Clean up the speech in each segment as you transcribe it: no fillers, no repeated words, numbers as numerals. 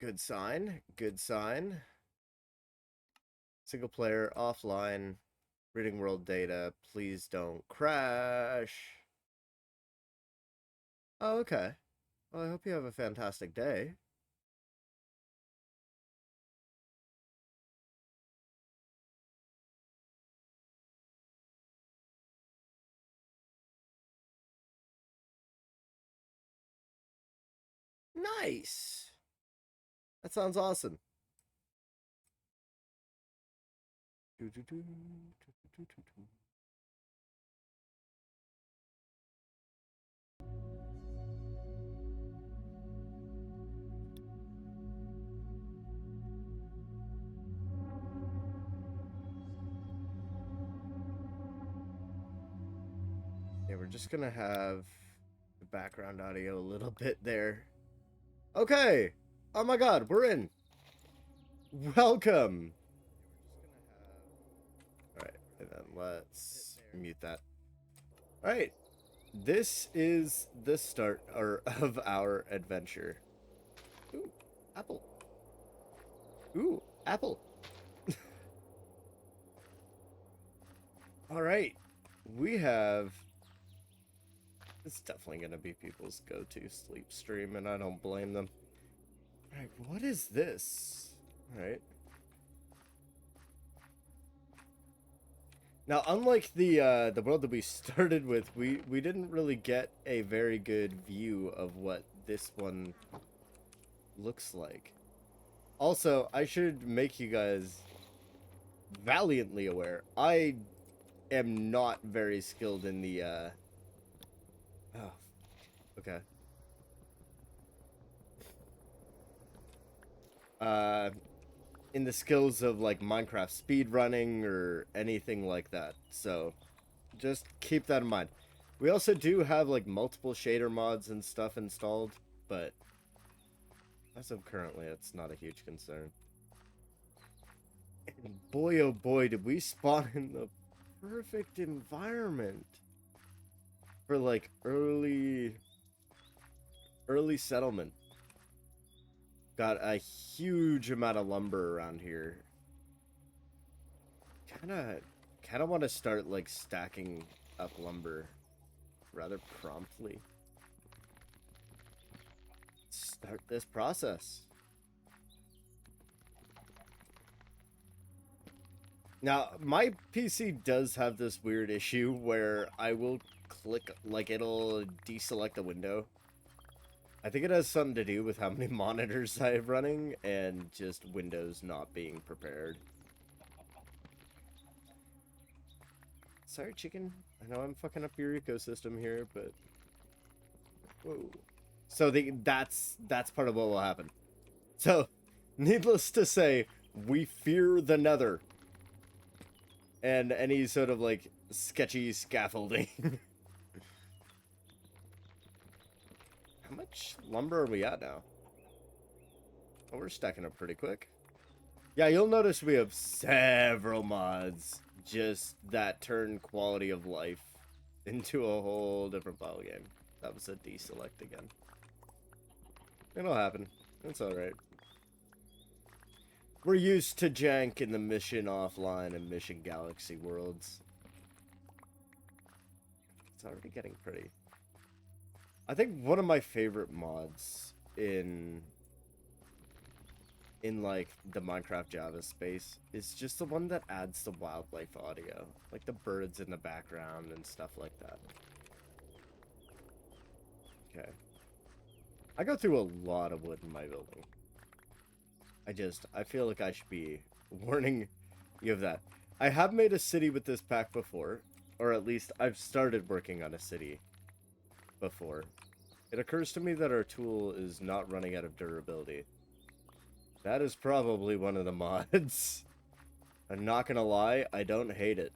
Good sign. Good sign. Single player, offline, reading world data. Please don't crash. Oh, okay. Well, I hope you have a fantastic day. Nice. That sounds awesome. Yeah, we're just gonna have the background audio a little bit there. Okay. Oh my god, we're in. Welcome. Alright, and then let's mute that. Alright. This is the start of our adventure. Ooh, apple. Ooh, apple. Alright. We have... It's definitely going to be people's go-to sleep stream, and I don't blame them. Alright, what is this? Alright. Now, unlike the world that we started with, we didn't really get a very good view of what this one looks like. Also, I should make you guys valiantly aware. I am not very skilled in the oh, okay. Uh in the skills of like Minecraft speedrunning or anything like that. So just keep that in mind. We also do have like multiple shader mods and stuff installed, but as of currently, it's not a huge concern. And boy, oh boy, did we spawn in the perfect environment for like early settlement. Got a huge amount of lumber around here. Kind of want to start like stacking up lumber rather promptly. Start this process. Now, my PC does have this weird issue where I will click, like, it'll deselect a window. I think it has something to do with how many monitors I have running and just Windows not being prepared. Sorry, chicken. I know I'm fucking up your ecosystem here, but... Whoa. So that's part of what will happen. So, needless to say, we fear the nether. And any sort of, like, sketchy scaffolding. How much lumber are we at now? Oh, we're stacking up pretty quick. Yeah, you'll notice we have several mods just that turn quality of life into a whole different ballgame. That was a deselect again. It'll happen. It's alright. We're used to jank in the Mission Offline and Mission Galaxy worlds. It's already getting pretty. I think one of my favorite mods in like the Minecraft Java space is just the one that adds the wildlife audio, like the birds in the background and stuff like that. Okay. I go through a lot of wood in my building. I feel like I should be warning you of that. I have made a city with this pack before, or at least I've started working on a city before. It occurs to me that our tool is not running out of durability. That is probably one of the mods. I'm not gonna lie, I don't hate it.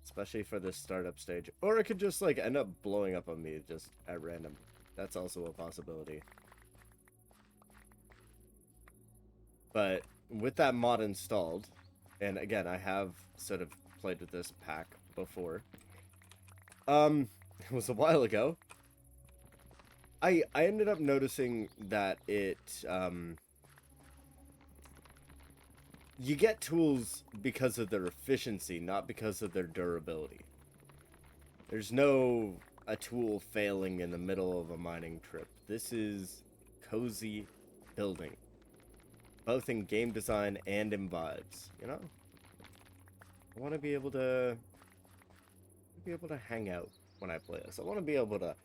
Especially for this startup stage. Or it could just, like, end up blowing up on me just at random. That's also a possibility. But with that mod installed, and again, I have sort of played with this pack before. It was a while ago. I ended up noticing that you get tools because of their efficiency, not because of their durability. There's no a tool failing in the middle of a mining trip. This is cozy building, both in game design and in vibes, you know? I want to be able to hang out when I play this. I want to be able to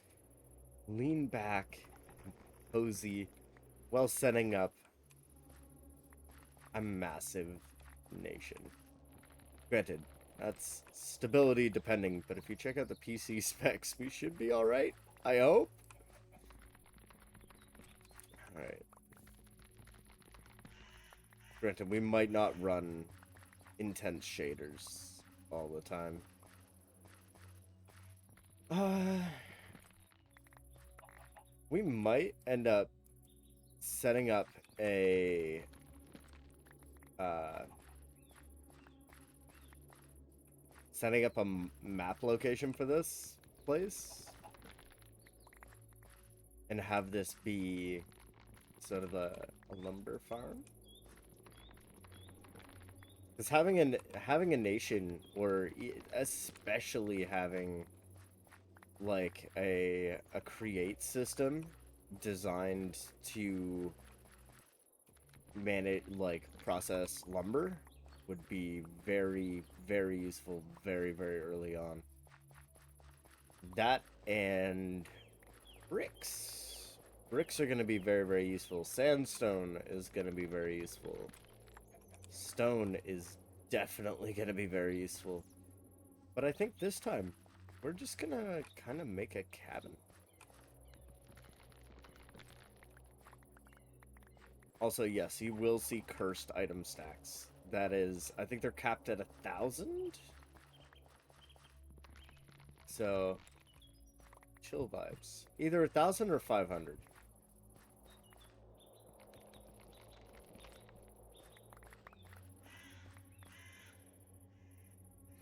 lean back, cozy, while setting up a massive nation. Granted, that's stability depending, but if you check out the PC specs, we should be alright. I hope. Alright. Granted, we might not run intense shaders all the time. We might end up setting up a map location for this place and have this be sort of a lumber farm. Because having a nation, or especially having like a create system designed to manage, like, process lumber, would be very, very useful very, very early on. That and bricks. Bricks are going to be very, very useful. Sandstone is going to be very useful. Stone is definitely going to be very useful. But I think this time, we're just going to kind of make a cabin. Also, yes, you will see cursed item stacks. That is, I think they're capped at 1,000? So, chill vibes. Either 1,000 or 500.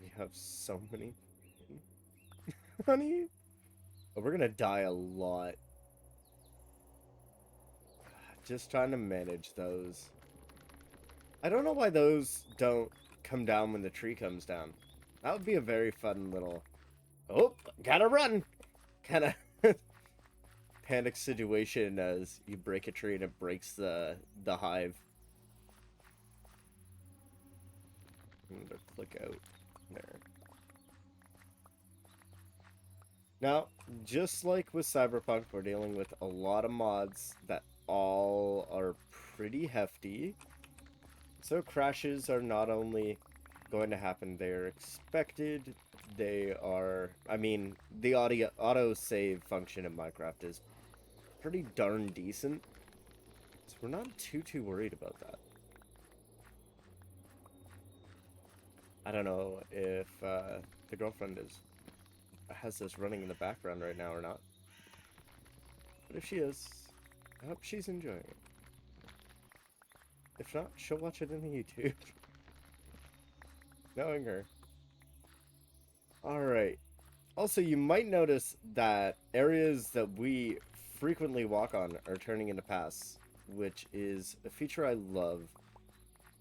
We have so many. Honey? Oh, we're gonna die a lot. Just trying to manage those. I don't know why those don't come down when the tree comes down. That would be a very fun little... Oh, gotta run! Kind of panic situation as you break a tree and it breaks the hive. I'm gonna click out there. Now, just like with Cyberpunk, we're dealing with a lot of mods that all are pretty hefty. So crashes are not only going to happen, they're expected. They are, I mean, the auto save function in Minecraft is pretty darn decent. So we're not too worried about that. I don't know if the girlfriend has this running in the background right now or not. But if she is, I hope she's enjoying it. If not, she'll watch it on YouTube. Knowing her. Alright. Also, you might notice that areas that we frequently walk on are turning into paths, which is a feature I love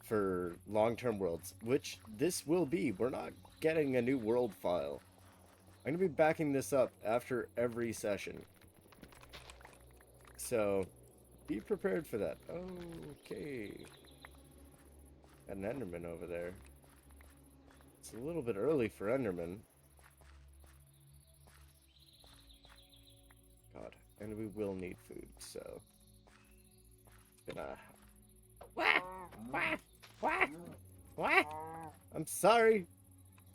for long-term worlds, which this will be. We're not getting a new world file. I'm going to be backing this up after every session. So, be prepared for that. Okay. Got an Enderman over there. It's a little bit early for Enderman. God. And we will need food, so... Gonna... What? I'm sorry.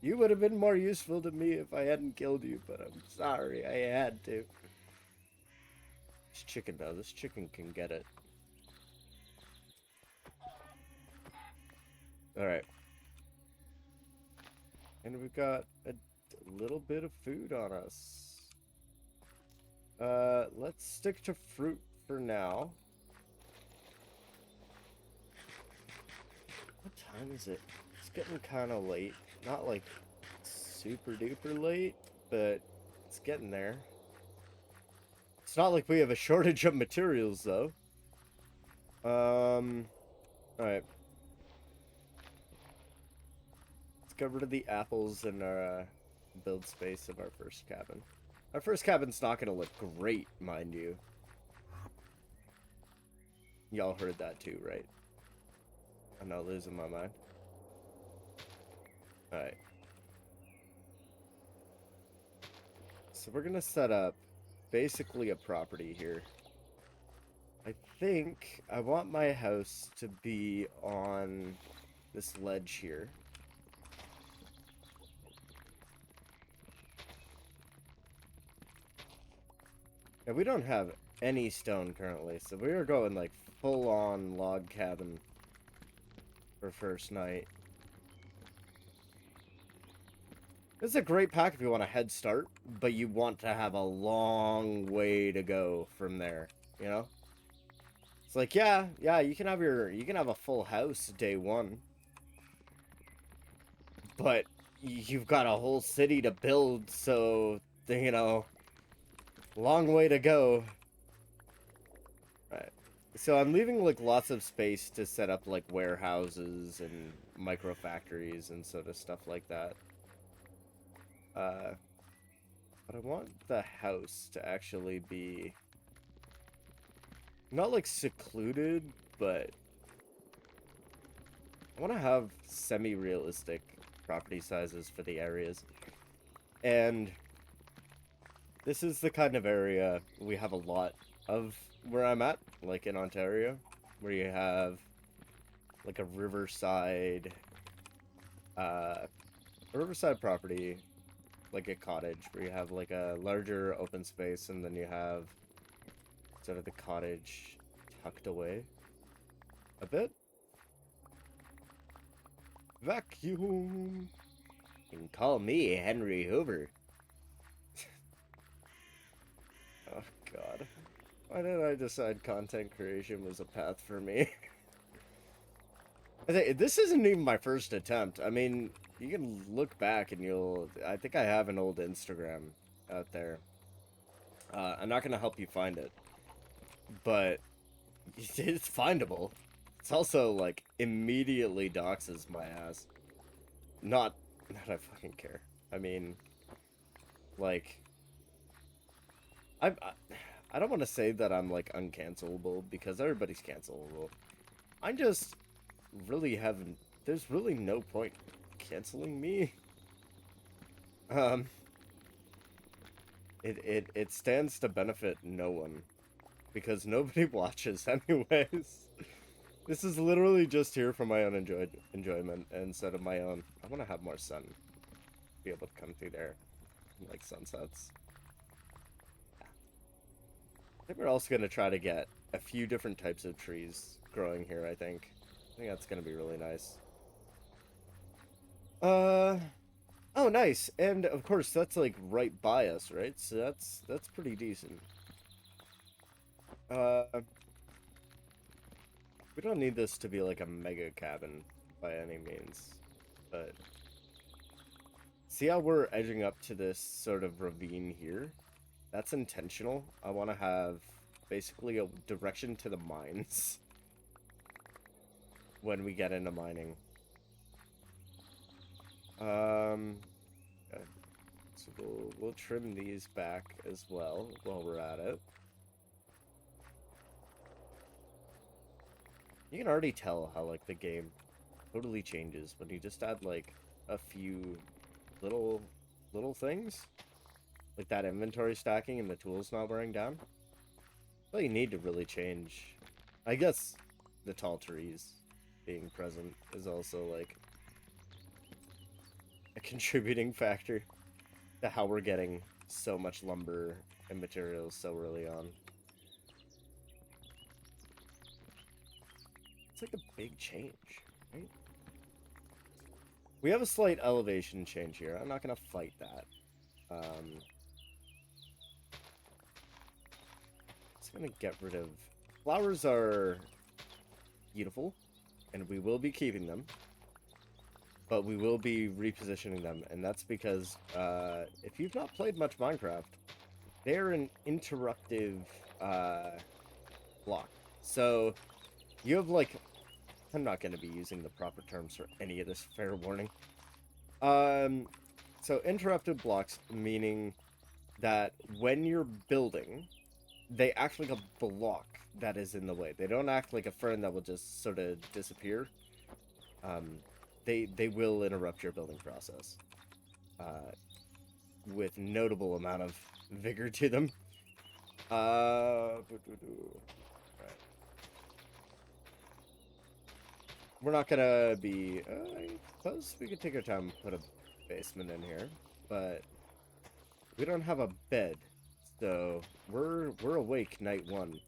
You would have been more useful to me if I hadn't killed you, but I'm sorry. I had to. This chicken, though. This chicken can get it. Alright. And we've got a little bit of food on us. Let's stick to fruit for now. What time is it? It's getting kind of late. Not like super duper late, but it's getting there. It's not like we have a shortage of materials, though. Alright. Let's get rid of the apples in our build space of our first cabin. Our first cabin's not gonna look great, mind you. Y'all heard that too, right? I'm not losing my mind. Alright. So we're gonna set up basically a property here. I think I want my house to be on this ledge here. And we don't have any stone currently, so we are going like full-on log cabin for first night. This is a great pack if you want a head start, but you want to have a long way to go from there, you know? It's like, yeah, you can have a full house day one. But you've got a whole city to build, so, you know, long way to go. Right. So I'm leaving like lots of space to set up like warehouses and micro factories and sort of stuff like that. But I want the house to actually be not like secluded, but I want to have semi-realistic property sizes for the areas. And this is the kind of area we have a lot of where I'm at, like in Ontario, where you have like a riverside property, like a cottage, where you have like a larger open space, and then you have sort of the cottage tucked away a bit. Vacuum. You can call me Henry Hoover. Oh god. Why did I decide content creation was a path for me? I think this isn't even my first attempt. I mean, you can look back and I think I have an old Instagram out there. I'm not gonna help you find it, but it's findable. It's also like immediately doxes my ass. Not that I fucking care. I mean, like, I don't want to say that I'm like uncancelable, because everybody's cancelable. I'm just really haven't. There's really no point canceling me. It stands to benefit no one, because nobody watches anyways. This is literally just here for my own enjoyment instead of my own. I want to have more sun, be able to come through there, like sunsets. I think we're also gonna try to get a few different types of trees growing here. I think that's gonna be really nice. Oh, nice. And of course, that's like right by us, right? So that's pretty decent. We don't need this to be like a mega cabin by any means, but see how we're edging up to this sort of ravine here? That's intentional. I want to have basically a direction to the mines when we get into mining. Okay. So we'll trim these back as well while we're at it. You can already tell how like the game totally changes when you just add like a few little things, like that inventory stacking and the tools not wearing down. All you need to really change. I guess the tall trees being present is also like a contributing factor to how we're getting so much lumber and materials so early on. It's like a big change, right? We have a slight elevation change here. I'm not gonna fight that. Just gonna get rid of... Flowers are beautiful, and we will be keeping them. But we will be repositioning them, and that's because if you've not played much Minecraft, they're an interruptive block. So you have like, I'm not going to be using the proper terms for any of this, fair warning. So interruptive blocks, meaning that when you're building, they act like a block that is in the way. They don't act like a friend that will just sort of disappear. They will interrupt your building process with notable amount of vigor to them. Right. We're not gonna be. I suppose we could take our time and put a basement in here, but we don't have a bed, so we're awake night one,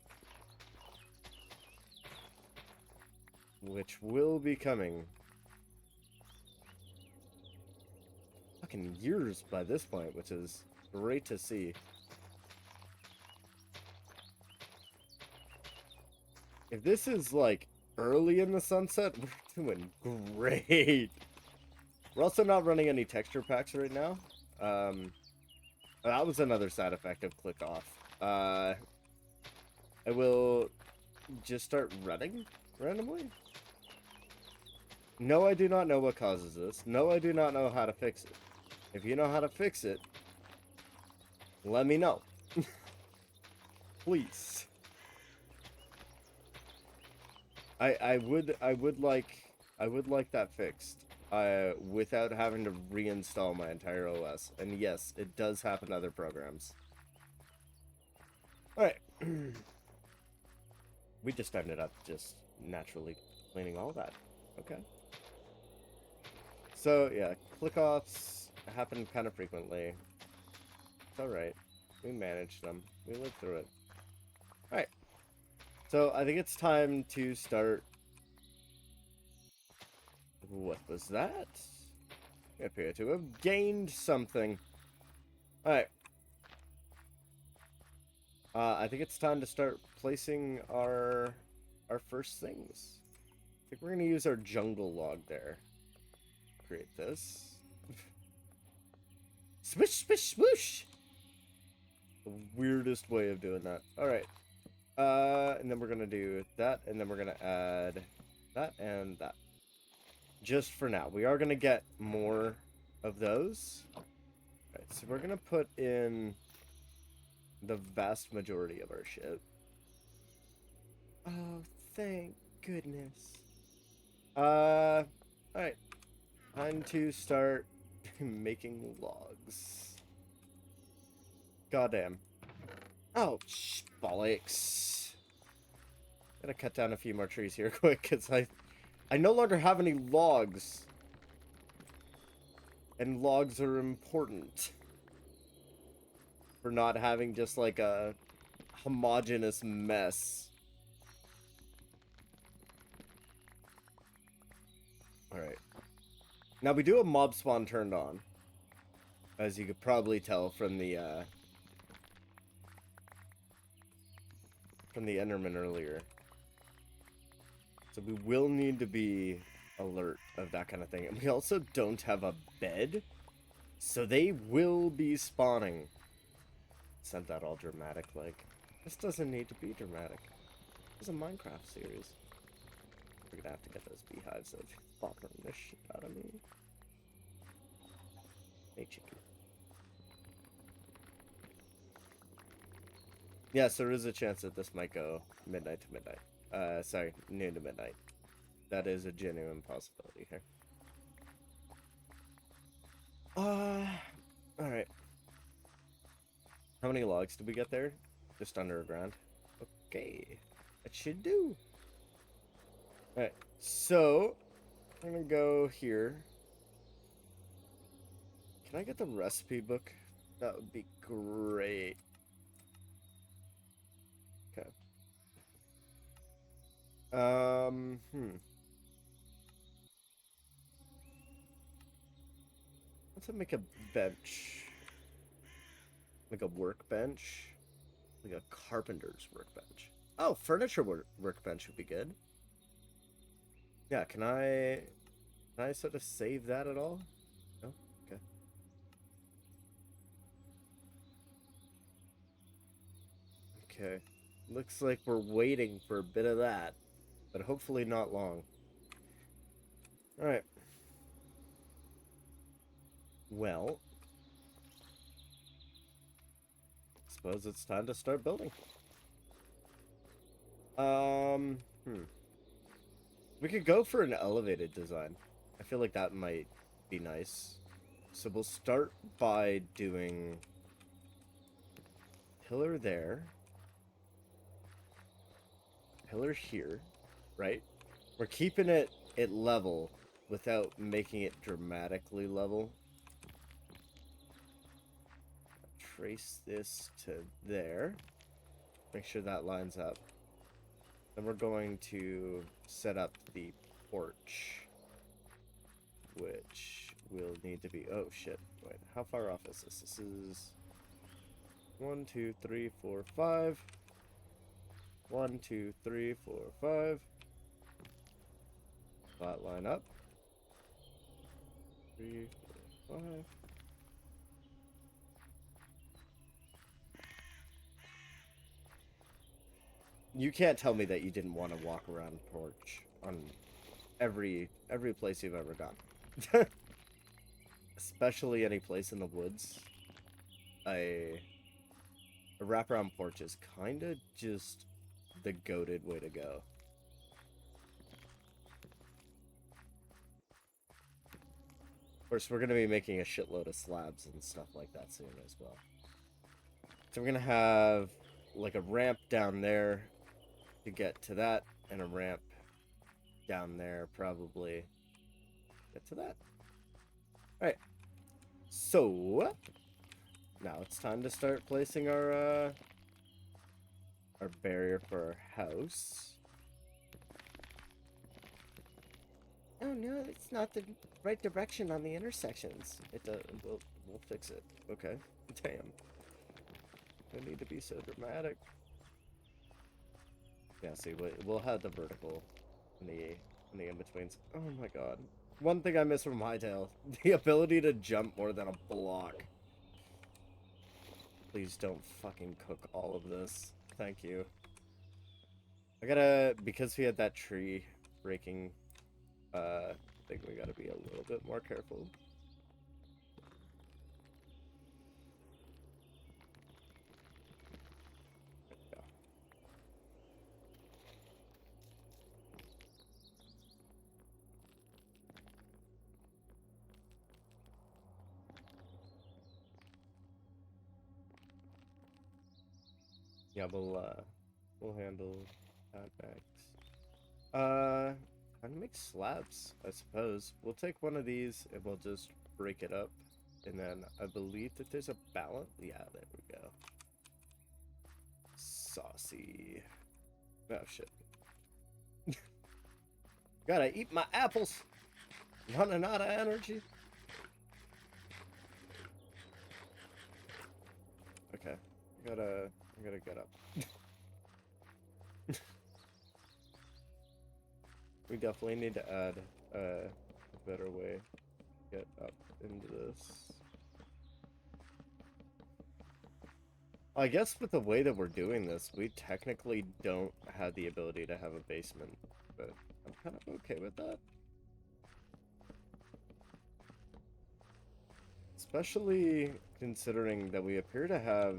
which will be coming. Fucking years by this point, which is great to see. If this is like early in the sunset, we're doing great. We're also not running any texture packs right now. That was another side effect of click off. I will just start running randomly. No, I do not know what causes this. No, I do not know how to fix it. If you know how to fix it, let me know. Please. I would like that fixed. Without having to reinstall my entire OS. And yes, it does happen to other programs. Alright. We just ended up just naturally cleaning all that. Okay. So, yeah, click-offs happen kind of frequently. It's alright. We managed them. We lived through it. Alright. So, I think it's time to start... What was that? I appear to have gained something. Alright. I think it's time to start placing our first things. I think we're going to use our jungle log there. Create this. Swish, swish, swoosh! The weirdest way of doing that. Alright. And then we're going to do that, and then we're going to add that and that. Just for now. We are going to get more of those. Alright, so we're going to put in the vast majority of our shit. Oh, thank goodness. Alright. Time to start making logs. Goddamn. Oh, bollocks. Gotta cut down a few more trees here quick, because I no longer have any logs. And logs are important. For not having just like a homogeneous mess. Alright. Now we do have mob spawn turned on. As you could probably tell from the Enderman earlier. So we will need to be alert of that kind of thing. And we also don't have a bed. So they will be spawning. Sent that all dramatic, like, this doesn't need to be dramatic. It's a Minecraft series. We're gonna have to get those beehives that are bothering the shit out of me. Hey, chicken. Yes, there is a chance that this might go midnight to midnight. Sorry, noon to midnight. That is a genuine possibility here. Alright. How many logs did we get there? Just under a grand. Okay. That should do. Alright. So, I'm gonna go here. Can I get the recipe book? That would be great. Okay. Let's make a bench. Like a workbench. Like a carpenter's workbench. Oh, furniture workbench would be good. Yeah, can I sort of save that at all? No? Okay. Okay. Looks like we're waiting for a bit of that, but hopefully not long. Alright. Well, suppose it's time to start building. We could go for an elevated design. I feel like that might be nice. So we'll start by doing pillar there, pillar here, right? We're keeping it at level without making it dramatically level. Trace this to there. Make sure that lines up. Then we're going to set up the porch, which will need to be... Oh, shit. Wait, how far off is this? This is 1, 2, 3, 4, 5. 1, 2, 3, 4, 5. Flat line up. 3, 4, 5. You can't tell me that you didn't want to walk around porch on every place you've ever gone. Especially any place in the woods. A wraparound porch is kind of just the goated way to go. Of course, we're going to be making a shitload of slabs and stuff like that soon as well. So we're going to have like a ramp down there to get to that, and a ramp down there probably get to that. Alright. So now it's time to start placing our barrier for our house. Oh no, it's not the right direction on the intersections. It does. We'll fix it. Okay. Damn. I need to be so dramatic. Yeah, see, we'll have the vertical in the in-betweens. Oh my god. One thing I miss from Hightail, the ability to jump more than a block. Please don't fucking cook all of this. Thank you. I gotta, because we had that tree breaking thing, we gotta be a little bit more careful. Yeah, we'll handle that next. I'd make slabs, I suppose. We'll take one of these and we'll just break it up. And then I believe that there's a balance. Yeah, there we go. Saucy. Oh, shit. Gotta eat my apples. Running out of energy. Okay. I gotta get up. We definitely need to add a better way to get up into this. I guess with the way that we're doing this, we technically don't have the ability to have a basement, but I'm kind of okay with that. Especially considering that we appear to have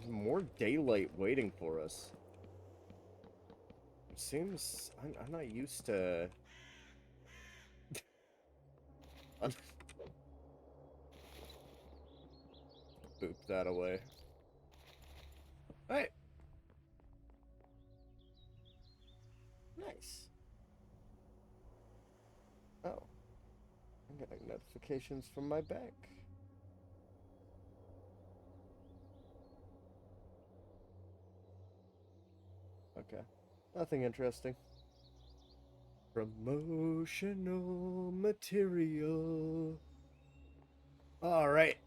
more daylight waiting for us. It seems... I'm not used to... Boop that away. Alright. Nice. Oh. I'm getting notifications from my bank. Okay. Nothing interesting. Promotional material. Alright.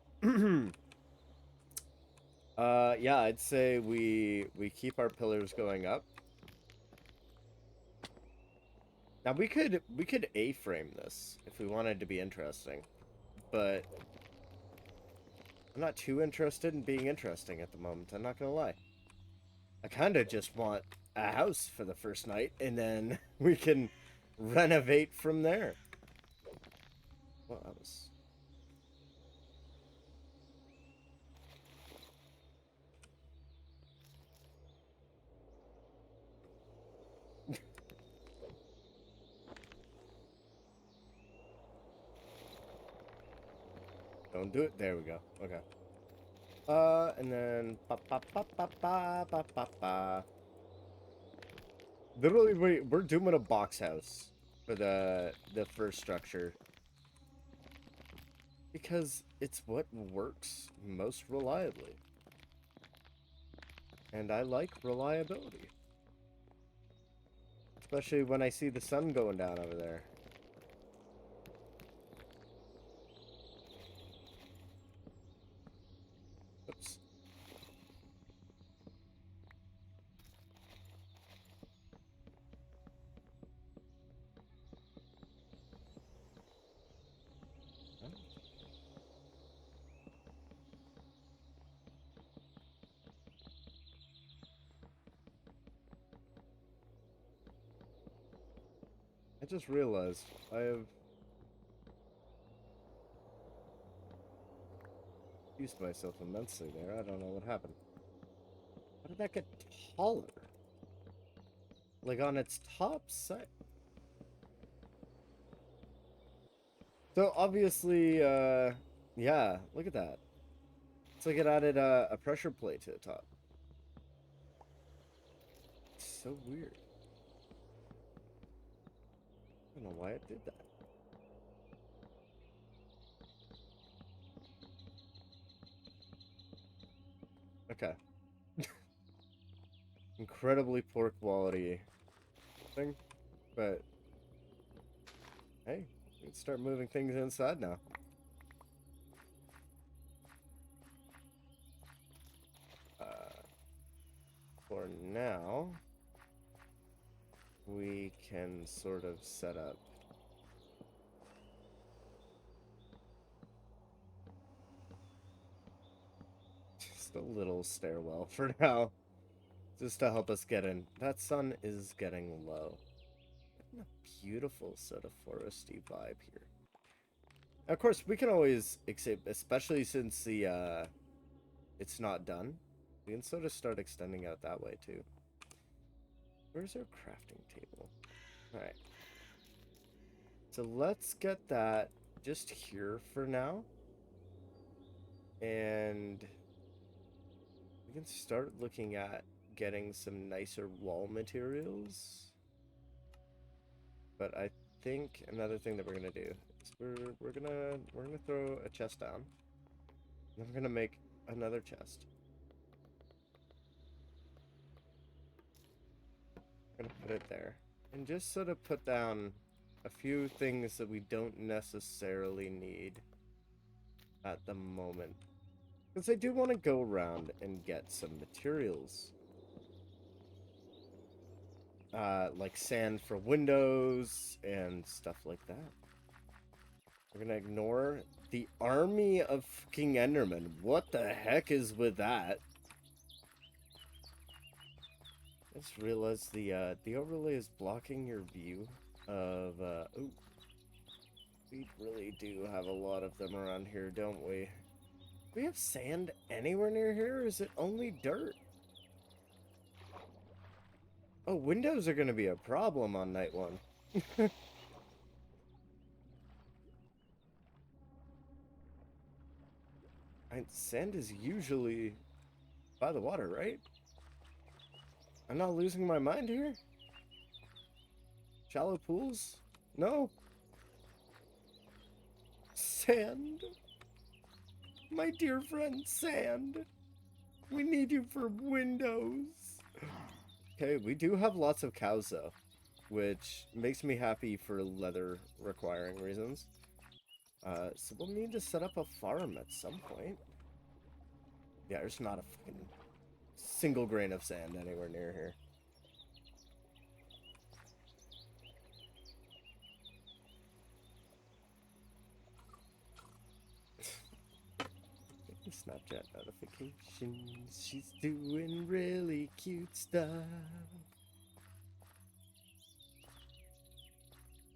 Yeah, I'd say we keep our pillars going up. Now we could A-frame this if we wanted to be interesting, but I'm not too interested in being interesting at the moment, I'm not gonna lie. I kind of just want a house for the first night, and then we can renovate from there. Well, that was... Don't do it. There we go. Okay. And then ba ba ba ba ba ba ba ba. Literally, we're doing a box house for the first structure because it's what works most reliably, and I like reliability, especially when I see the sun going down over there. Oops. I just realized I have used myself immensely there. I don't know what happened. How did that get taller? Like on its top side? So obviously, yeah, look at that. It's like it added a pressure plate to the top. It's so weird. I don't know why it did that. Okay. Incredibly poor quality thing, but hey, we can start moving things inside now. For now, we can sort of set up just a little stairwell for now, just to help us get in. That sun is getting low. What a beautiful sort of foresty vibe here. Of course, we can always, especially since the it's not done, we can sort of start extending out that way too. Where's our crafting table? Alright. So let's get that just here for now. And we can start looking at getting some nicer wall materials. But I think another thing that we're gonna do is we're gonna throw a chest down. And I'm gonna make another chest. I'm gonna put it there. And just sort of put down a few things that we don't necessarily need at the moment. Because I do want to go around and get some materials. Like sand for windows and stuff like that. We're gonna ignore the army of fucking Endermen. What the heck is with that? I just realized the overlay is blocking your view of, ooh. We really do have a lot of them around here, don't we? Do we have sand anywhere near here, or is it only dirt? Oh, windows are gonna be a problem on night one. Sand is usually by the water, right? I'm not losing my mind here? Shallow pools? No. Sand. My dear friend, sand. We need you for windows. Okay, we do have lots of cows, though, which makes me happy for leather requiring reasons. So we'll need to set up a farm at some point. Yeah, there's not a fucking single grain of sand anywhere near here. Snapchat notifications. She's doing really cute stuff.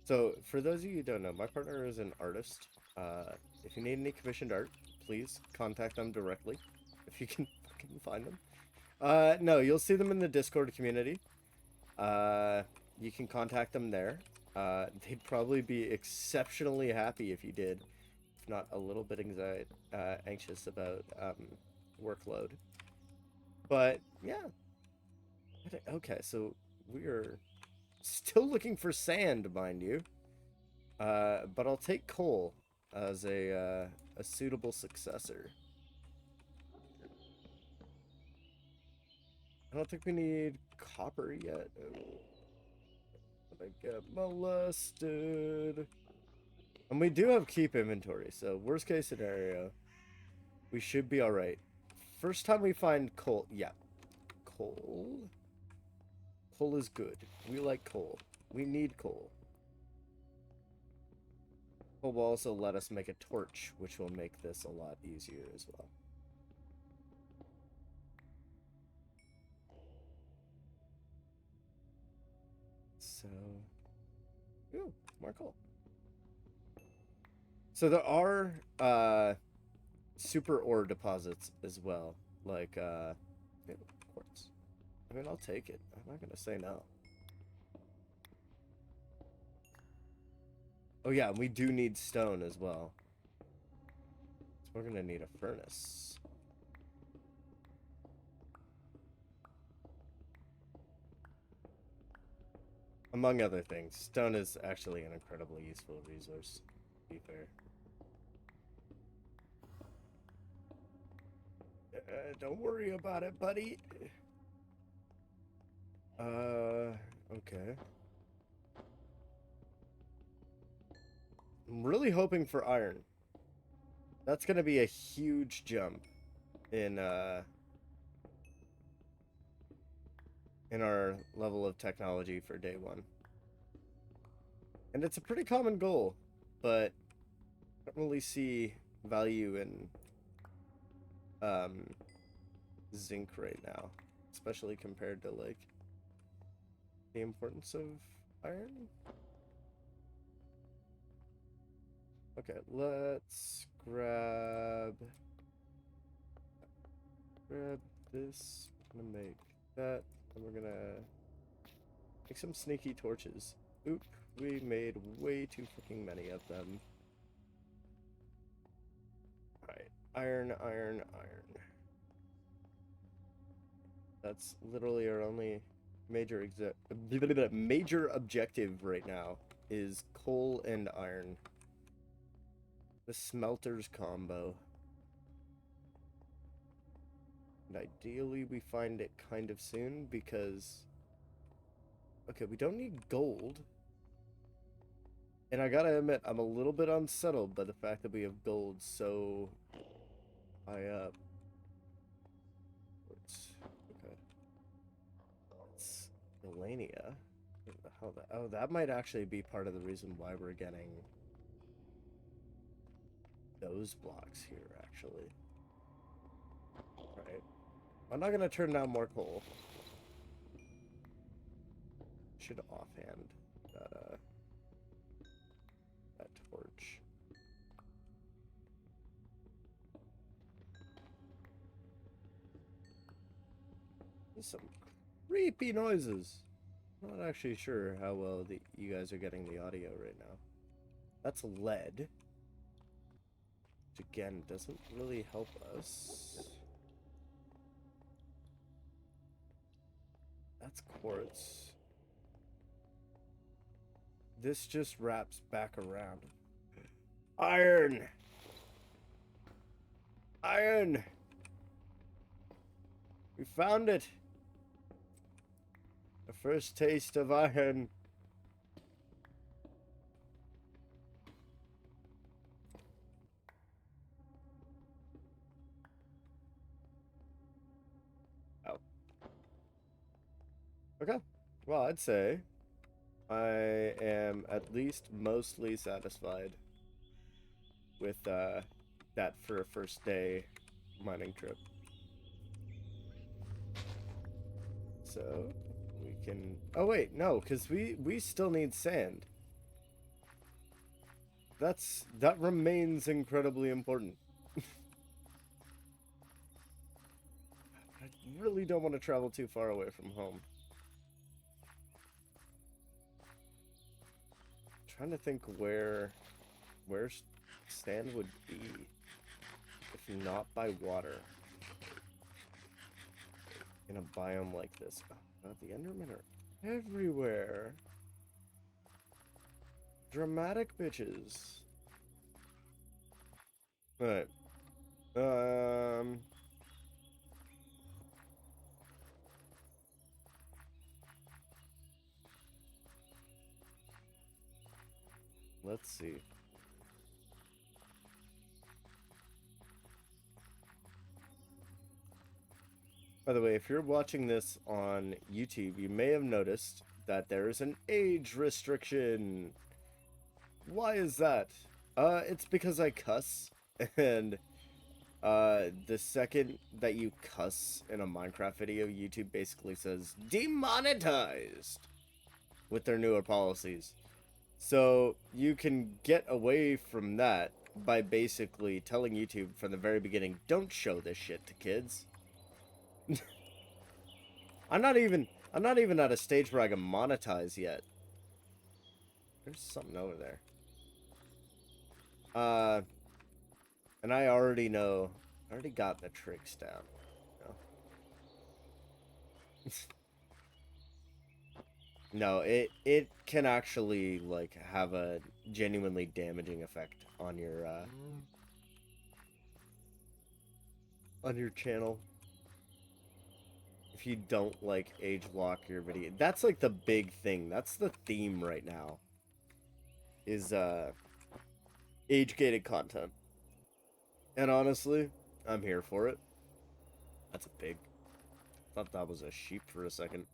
So, for those of you who don't know, my partner is an artist. If you need any commissioned art, please contact them directly. If you can fucking find them. No, you'll see them in the Discord community. You can contact them there. They'd probably be exceptionally happy if you did. If not a little bit anxious about workload. But, yeah. Okay, so we're still looking for sand, mind you. But I'll take coal as a suitable successor. I don't think we need copper yet. I get molested. And we do have keep inventory, so worst case scenario, we should be alright. First time we find coal. Yeah. Coal? Coal is good. We like coal. We need coal. Coal will also let us make a torch, which will make this a lot easier as well. So, ooh, more coal. So there are super ore deposits as well, like quartz. I mean, I'll take it. I'm not gonna say no. Oh yeah, we do need stone as well. So we're gonna need a furnace. Among other things, stone is actually an incredibly useful resource, to be fair. Don't worry about it, buddy. Okay. I'm really hoping for iron. That's gonna be a huge jump in our level of technology for day one. And it's a pretty common goal, but I don't really see value in zinc right now, especially compared to like the importance of iron. Okay, let's grab this. I'm gonna make that, and we're gonna make some sneaky torches. Oop, we made way too fucking many of them. Alright, iron, iron, iron. That's literally our only major objective right now is coal and iron. The smelters combo. And ideally we find it kind of soon because... Okay, we don't need gold. And I gotta admit, I'm a little bit unsettled by the fact that we have gold so high up. Okay. It's Melania. What the hell? Oh, that might actually be part of the reason why we're getting those blocks here, actually. Alright. I'm not gonna turn down more coal. Should offhand that torch. There's some creepy noises. I'm not actually sure how well you guys are getting the audio right now. That's lead. Which again doesn't really help us. That's quartz. This just wraps back around. Iron! Iron! We found it! The first taste of iron. Oh. Okay. Well, I'd say I am at least mostly satisfied with that for a first day mining trip. So we can. Oh wait, no, because we still need sand. That remains incredibly important. I really don't want to travel too far away from home. Trying to think where sand would be if not by water in a biome like this. Oh god, the Endermen are everywhere. Dramatic bitches. Alright. Let's see. By the way, if you're watching this on YouTube, you may have noticed that there is an age restriction. Why is that? It's because I cuss, and the second that you cuss in a Minecraft video, YouTube basically says demonetized with their newer policies. So you can get away from that by basically telling YouTube from the very beginning, don't show this shit to kids. I'm not even at a stage where I can monetize yet. There's something over there. And I already know. I already got the tricks down. No, it can actually like have a genuinely damaging effect on your channel if you don't like age lock your video. That's like the big thing. That's the theme right now. Is age gated content. And honestly, I'm here for it. That's a pig. Thought that was a sheep for a second.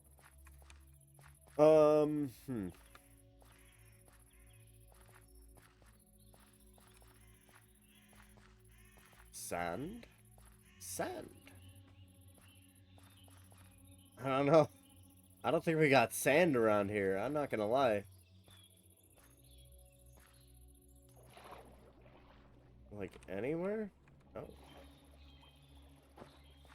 Sand? Sand. I don't know. I don't think we got sand around here. I'm not gonna lie. Like anywhere? Oh.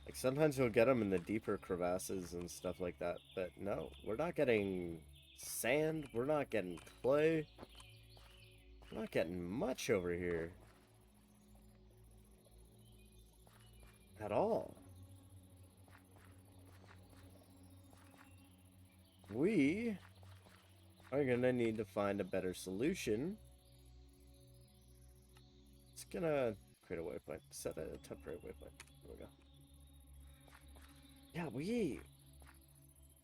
Like sometimes you'll get them in the deeper crevasses and stuff like that. But no, we're not getting sand. We're not getting clay. We're not getting much over here. At all. We are gonna need to find a better solution. It's gonna create a waypoint. Set a temporary waypoint. There we go. Yeah,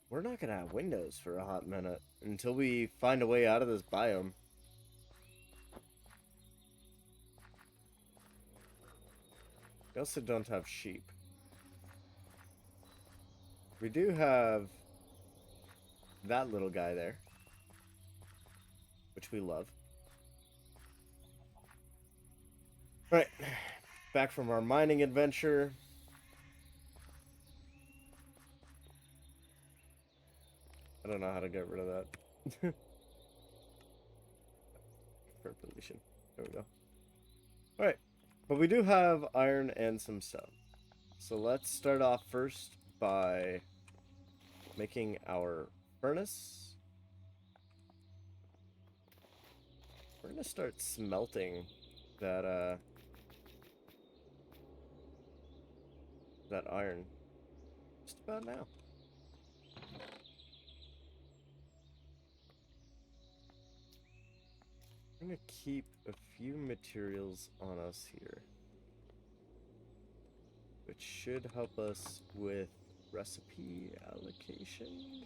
we're not gonna have windows for a hot minute until we find a way out of this biome. We also don't have sheep. We do have that little guy there, which we love. Right, back from our mining adventure. I don't know how to get rid of that. For pollution. There we go. Alright, but we do have iron and some stone. So let's start off first by making our furnace. We're gonna start smelting that iron just about now. I'm gonna keep a few materials on us here, which should help us with recipe allocation.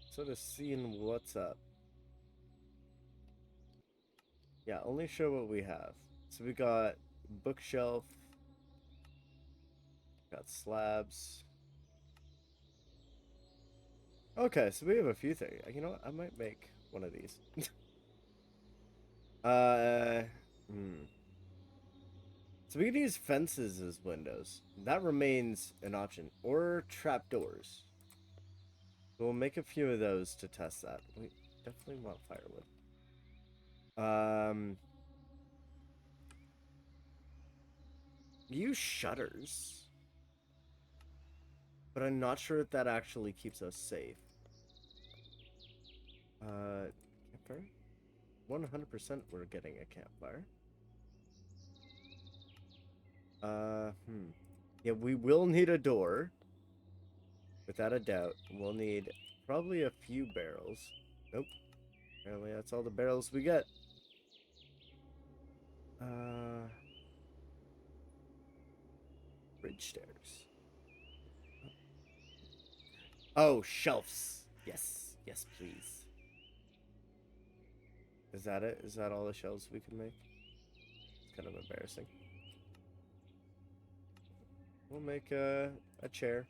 Sort of seeing what's up. Yeah, only show what we have. So we got bookshelf, got slabs. Okay, so we have a few things. You know what? I might make one of these. Hmm. So we can use fences as windows. That remains an option. Or trapdoors. We'll make a few of those to test that. We definitely want firewood. Use shutters. But I'm not sure if that actually keeps us safe. Campfire? 100% we're getting a campfire. Yeah, we will need a door. Without a doubt. We'll need probably a few barrels. Nope. Apparently that's all the barrels we get. Bridge stairs. Oh, shelves. Yes. Yes, please. Is that it? Is that all the shelves we can make? It's kind of embarrassing. We'll make a chair.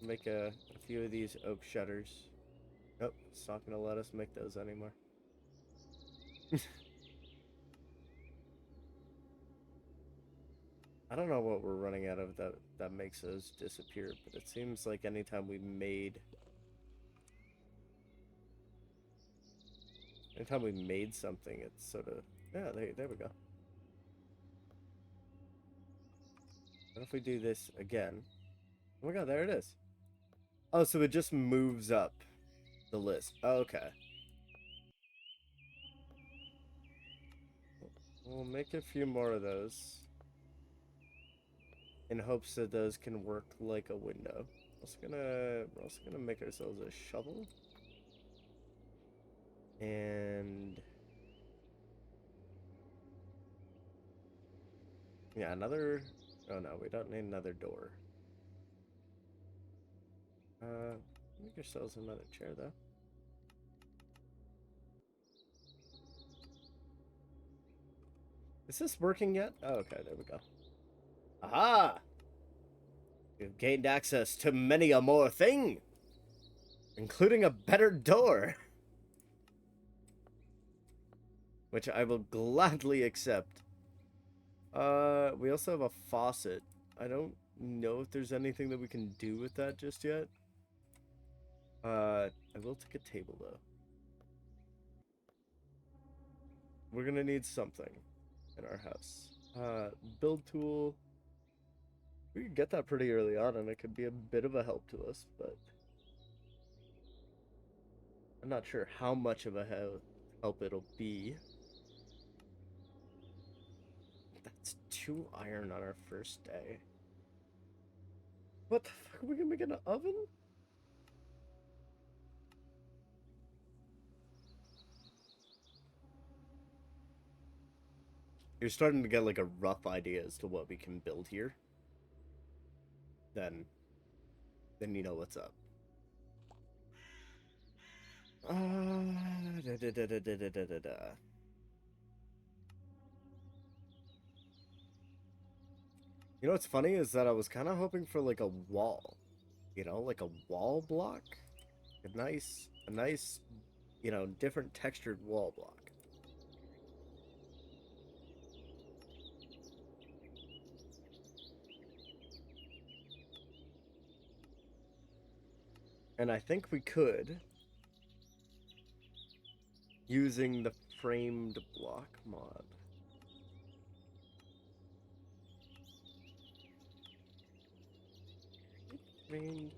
Make a few of these oak shutters. Nope, it's not going to let us make those anymore. I don't know what we're running out of that makes those disappear, but it seems like anytime we made something, it's sort of yeah. There we go. What if we do this again? Oh my god, there it is. Oh, so it just moves up the list. Oh, okay. We'll make a few more of those in hopes that those can work like a window. We're also gonna make ourselves a shovel. And yeah, another. Oh no, we don't need another door. Make ourselves another chair though. Is this working yet? Oh, okay, there we go. Aha! We've gained access to many a more thing, including a better door, which I will gladly accept. We also have a faucet. I don't know if there's anything that we can do with that just yet. I will take a table though. We're gonna need something in our house. Build tool. We could get that pretty early on, and it could be a bit of a help to us, but I'm not sure how much of a help it'll be. That's 2 iron on our first day. What the fuck? Are we gonna make an oven? You're starting to get like a rough idea as to what we can build here. Then you know what's up. Da, da, da, da, da, da, da, da. You know what's funny is that I was kind of hoping for like a wall, you know, like a wall block, a nice, you know, different textured wall block. And I think we could, using the framed block mod. Framed.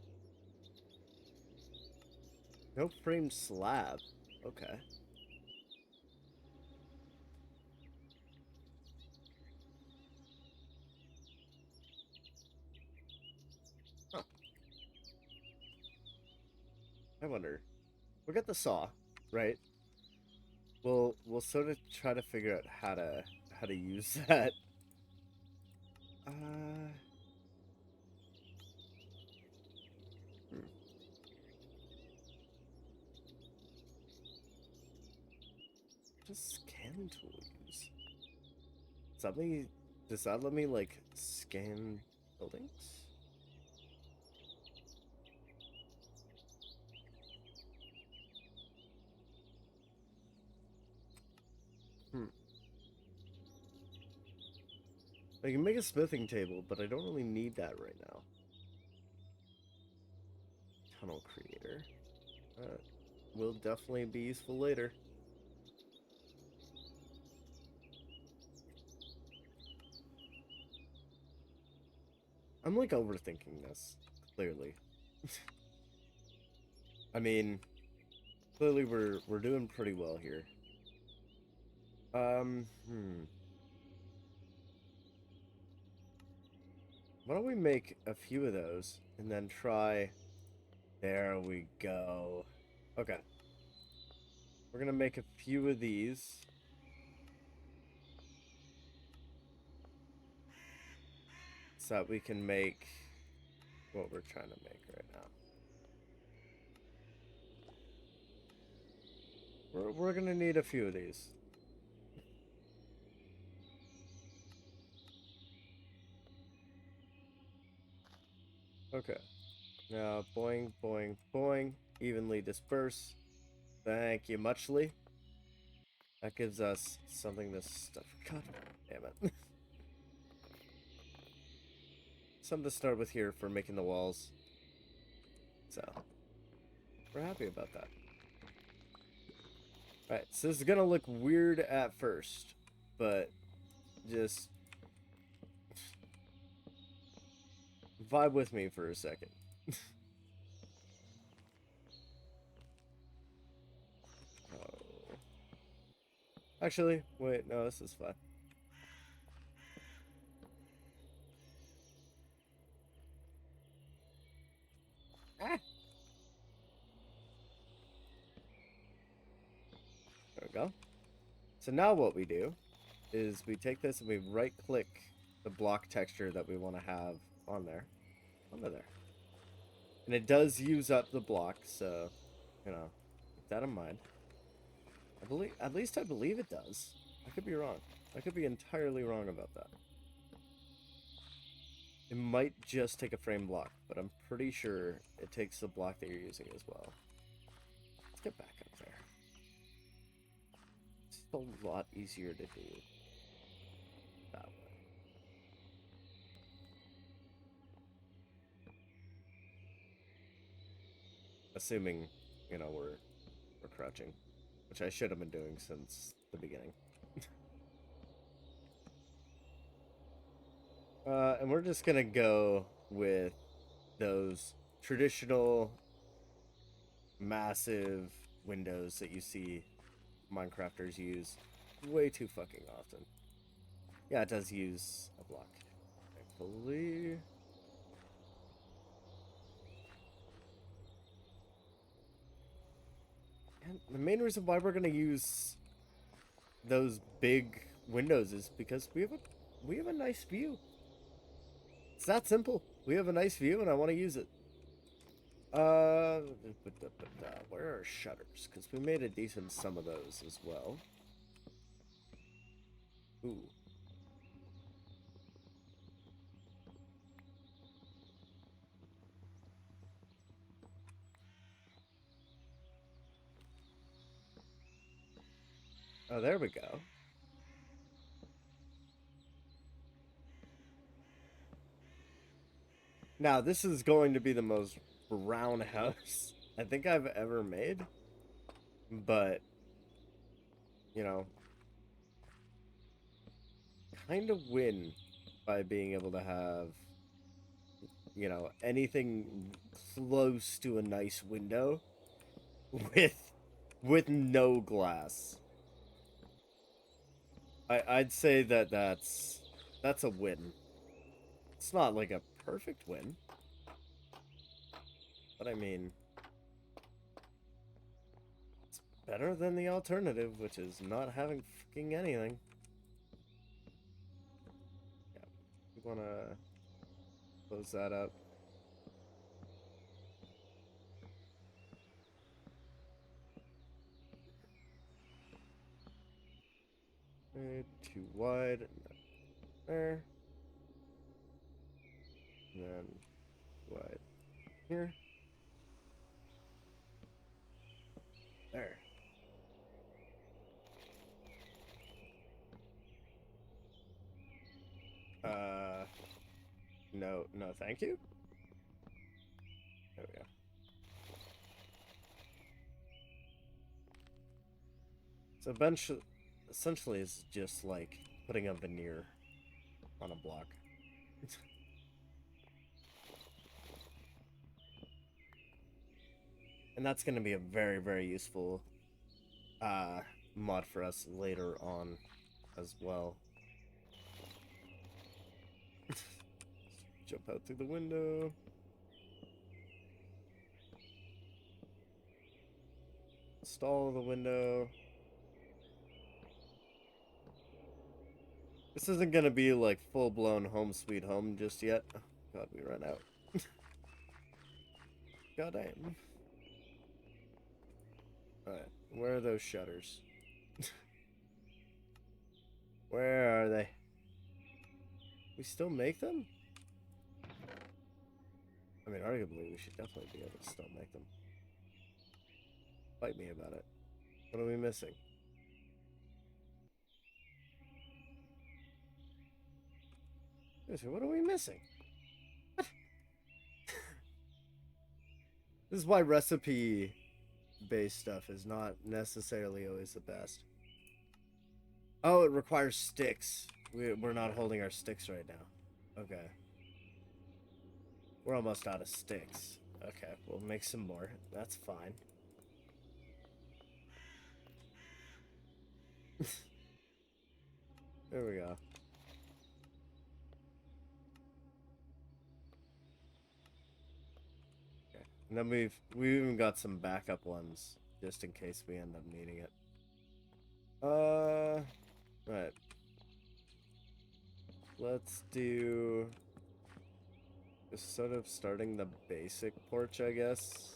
No framed slab. Okay. Huh. I wonder. We'll get the saw, right? We'll sort of try to figure out how to use that. Hmm. Just scan tool use. Does that let me like scan buildings? I can make a smithing table, but I don't really need that right now. Tunnel creator. Will definitely be useful later. I'm like overthinking this, clearly. I mean, clearly we're doing pretty well here. Why don't we make a few of those and then try... There we go. Okay. We're gonna make a few of these. So that we can make what we're trying to make right now. We're gonna need a few of these. Okay. Now, boing, boing, boing. Evenly disperse. Thank you muchly. That gives us something to stuff. God damn it. Something to start with here for making the walls. So, we're happy about that. Alright, so this is gonna look weird at first, but just vibe with me for a second. Oh. Actually, wait, no, this is fine. Ah! There we go. So now what we do is we take this and we right-click the block texture that we want to have on there. Onto there. And it does use up the block, so, you know, keep that in mind. At least I believe it does. I could be wrong. I could be entirely wrong about that. It might just take a frame block, but I'm pretty sure it takes the block that you're using as well. Let's get back up there. It's a lot easier to do that way. Assuming, you know, we're crouching, which I should have been doing since the beginning. And we're just gonna go with those traditional massive windows that you see Minecrafters use way too fucking often. Yeah, it does use a block, thankfully. And the main reason why we're gonna use those big windows is because we have a nice view. It's that simple. We have a nice view, and I want to use it. Where are shutters? Because we made a decent sum of those as well. Ooh. Oh, there we go. Now, this is going to be the most brown house I think I've ever made. But, you know, kind of win by being able to have, you know, anything close to a nice window with no glass. I'd say that's a win. It's not like a perfect win, but I mean, it's better than the alternative, which is not having fucking anything. Yeah, we wanna close that up. Too wide. There. And then wide here. There. No, no, thank you. There we go. So essentially, it's just like putting a veneer on a block. And that's going to be a very, very useful mod for us later on as well. Jump out through the window. Install the window. This isn't going to be like full-blown home sweet home just yet. Oh, God, we ran out. God damn. Alright, where are those shutters? Where are they? We still make them? I mean, arguably, we should definitely be able to still make them. Fight me about it. What are we missing? What are we missing? What? This is why recipe-based stuff is not necessarily always the best. Oh, it requires sticks. We're not holding our sticks right now. Okay. We're almost out of sticks. Okay, we'll make some more. That's fine. There we go. Okay. And then we've even got some backup ones just in case we end up needing it. Right. Let's do just sort of starting the basic porch, I guess.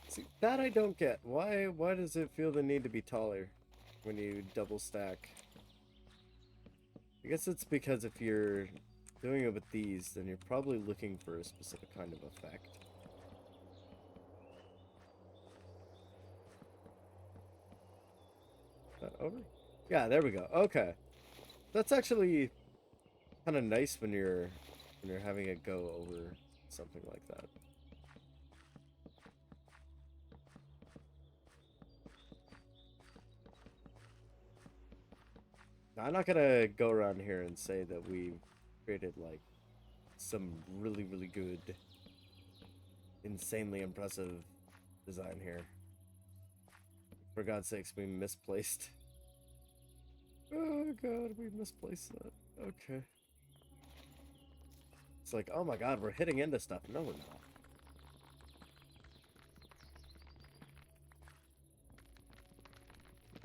See, that I don't get. Why does it feel the need to be taller when you double stack? I guess it's because if you're doing it with these, then you're probably looking for a specific kind of effect. Is that over? Yeah, there we go. Okay. That's actually kind of nice when you're having it go over something like that. Now, I'm not gonna go around here and say that we've created like some really, really good, insanely impressive design here. For God's sakes, we misplaced. Oh God, we misplaced that. Okay. It's like, oh my God, we're hitting into stuff. No, we're not.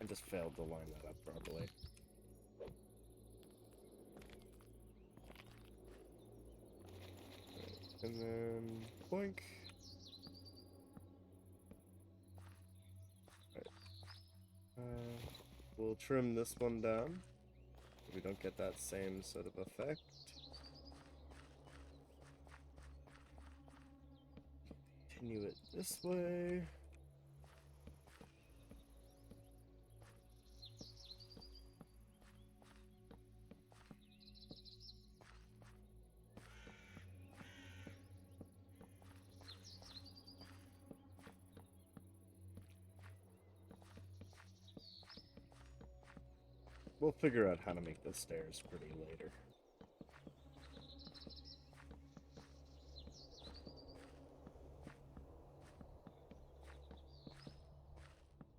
I just failed to line that up properly. And then boink. Right. We'll trim this one down so we don't get that same sort of effect. Continue it this way. We'll figure out how to make the stairs pretty later.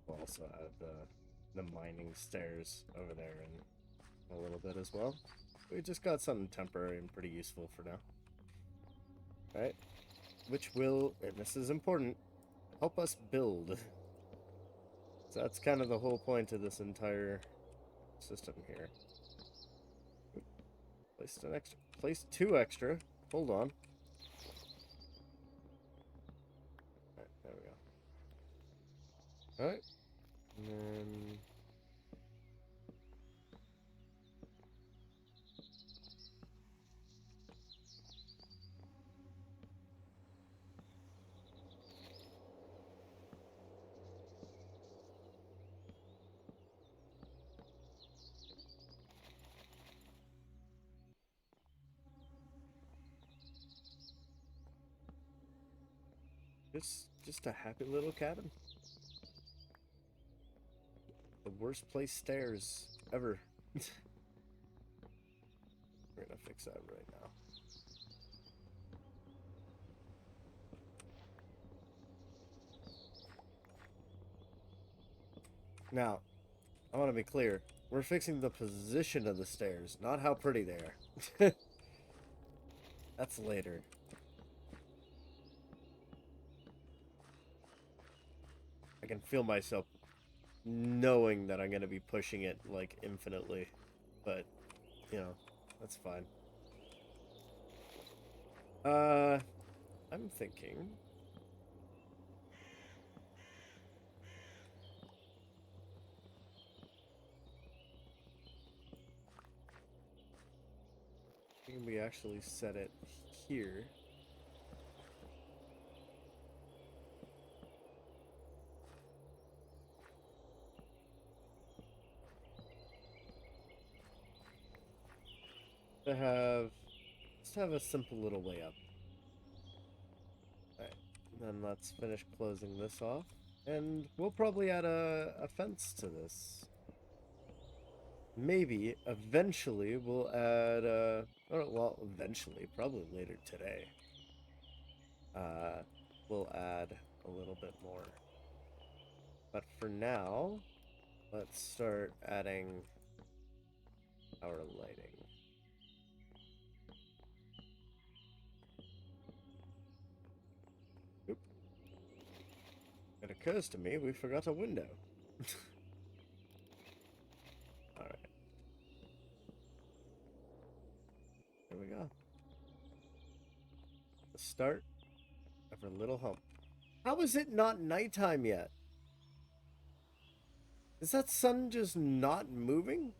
We'll also add the mining stairs over there in a little bit as well. We just got something temporary and pretty useful for now. Alright. Which will, and this is important, help us build. So that's kind of the whole point of this entire system here. Placed an extra. Placed 2 extra. Hold on. Alright, there we go. Alright. And then Just a happy little cabin. The worst place stairs ever. We're gonna fix that right now. Now, I want to be clear. We're fixing the position of the stairs, not how pretty they are. That's later. I can feel myself knowing that I'm going to be pushing it, like, infinitely. But, you know, that's fine. I'm thinking... we actually set it here. Let's have a simple little way up. Alright, then let's finish closing this off. And we'll probably add a fence to this. Maybe, eventually, we'll add, well, eventually, probably later today. We'll add a little bit more. But for now, let's start adding our lighting. Oop. It occurs to me we forgot a window. Alright. There we go. The start of our little hump. How is it not nighttime yet? Is that sun just not moving?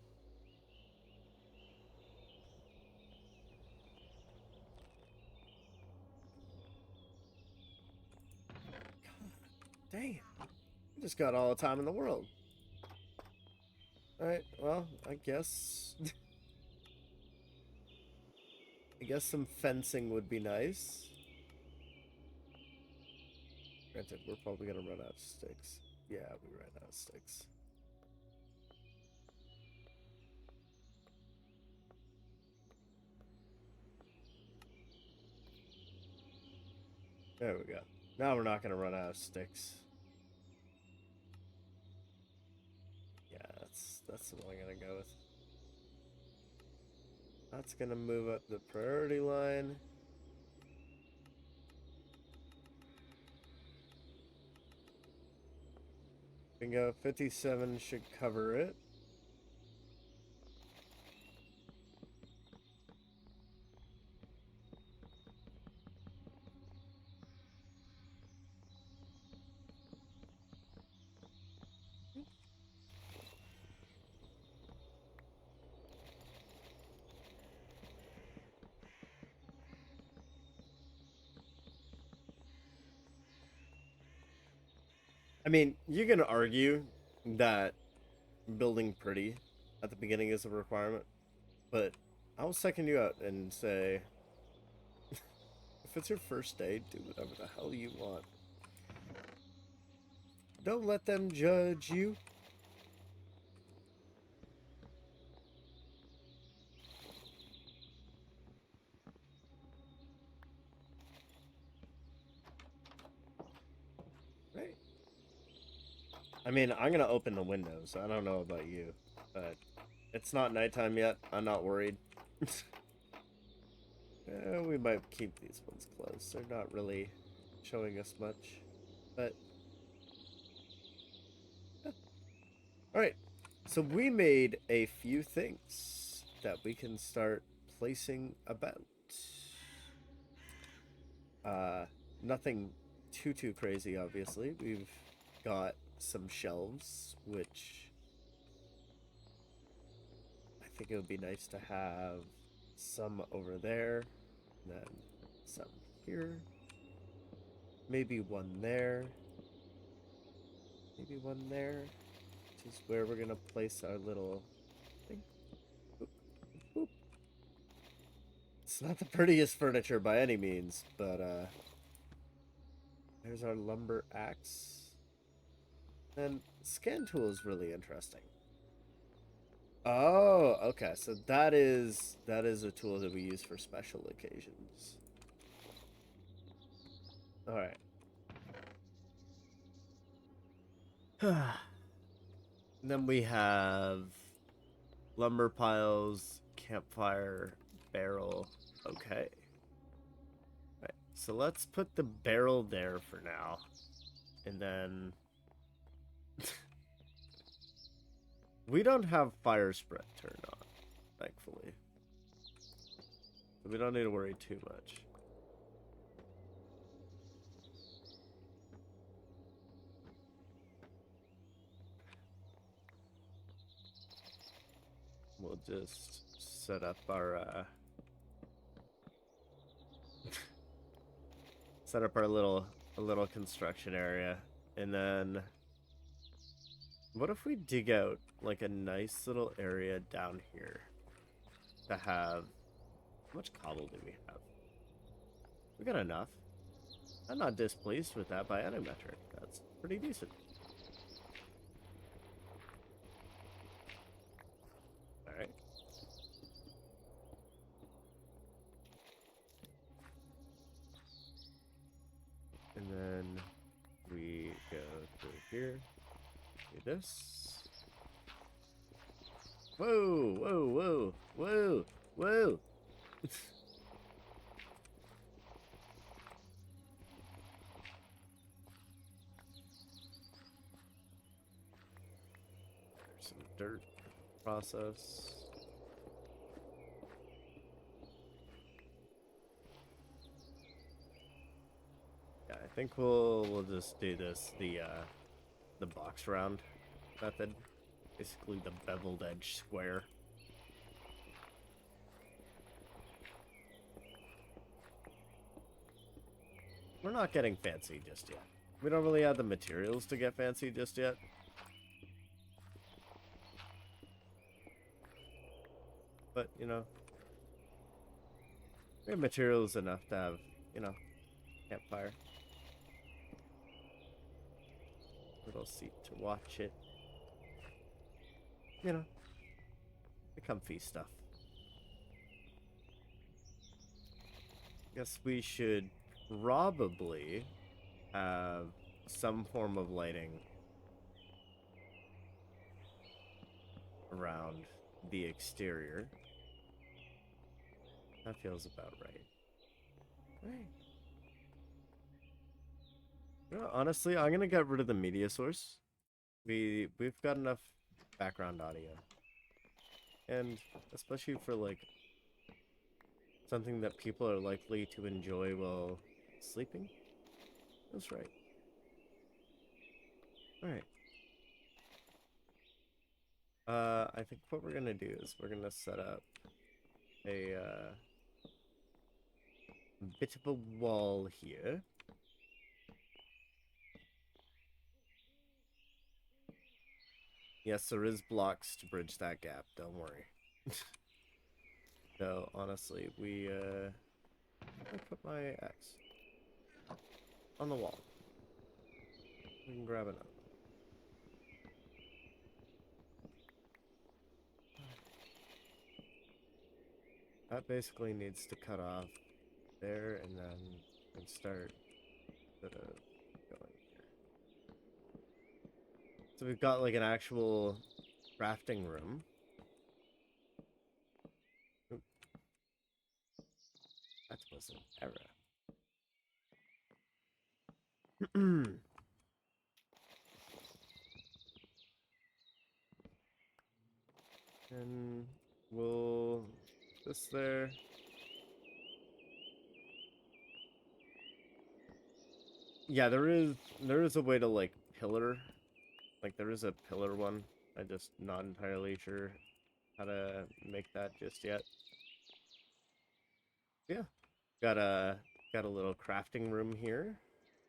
God damn. I just got all the time in the world. Alright, well, I guess... I guess some fencing would be nice. Granted, we're probably gonna run out of sticks. Yeah, we ran out of sticks. There we go. Now we're not gonna run out of sticks. Yeah, that's the one I'm gonna go with. That's gonna move up the priority line. Bingo, 57 should cover it. I mean, you can argue that building pretty at the beginning is a requirement, but I'll second you out and say, if it's your first day, do whatever the hell you want. Don't let them judge you. Right. I mean, I'm gonna open the windows. I don't know about you, but it's not nighttime yet. I'm not worried. We might keep these ones closed. They're not really showing us much, but yeah. All right. So we made a few things that we can start placing about. Nothing too crazy, obviously. We've got some shelves, which I think it would be nice to have some over there, and then some here, maybe one there, maybe one there, which is where we're gonna place our little thing. Boop, boop. It's not the prettiest furniture by any means, but There's our lumber axe. And scan tool is really interesting. Oh, okay. So that is a tool that we use for special occasions. All right. Then we have lumber piles, campfire, barrel. Okay. Right. So let's put the barrel there for now. And then we don't have fire spread turned on, thankfully. So we don't need to worry too much. We'll just set up our set up our little construction area, and then what if we dig out like a nice little area down here to have, how much cobble do we have? We got enough. I'm not displeased with that by any metric. That's pretty decent. All right. And then we go through here. Do this. Whoa, whoa, whoa, whoa, whoa. There's some dirt process. Yeah, I think we'll just do this the box round method. Basically the beveled edge square. We're not getting fancy just yet. We don't really have the materials to get fancy just yet. But, you know, we have materials enough to have, you know, campfire. Little seat to watch it. You know, the comfy stuff. Guess we should probably have some form of lighting around the exterior. That feels about right. Right. You know, honestly, I'm gonna get rid of the media source. We've got enough background audio, and especially for like something that people are likely to enjoy while sleeping. That's right. All right. I think what we're gonna do is we're gonna set up a bit of a wall here. Yes, there is blocks to bridge that gap. Don't worry. So honestly, I put my axe on the wall. We can grab another. That basically needs to cut off there, and then we can start sort of going here. So we've got like an actual crafting room. Oop. That was an error. And we'll this there. Yeah, there is a way to like pillar, like there is a pillar one. I'm just not entirely sure how to make that just yet. Yeah, got a little crafting room here,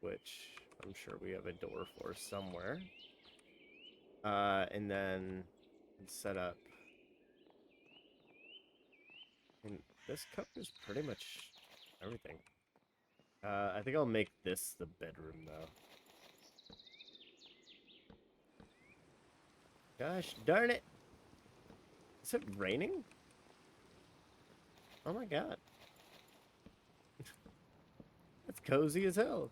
which I'm sure we have a door for somewhere. And then set up. And this covers pretty much everything. I think I'll make this the bedroom, though. Gosh darn it! Is it raining? Oh my god. It's cozy as hell.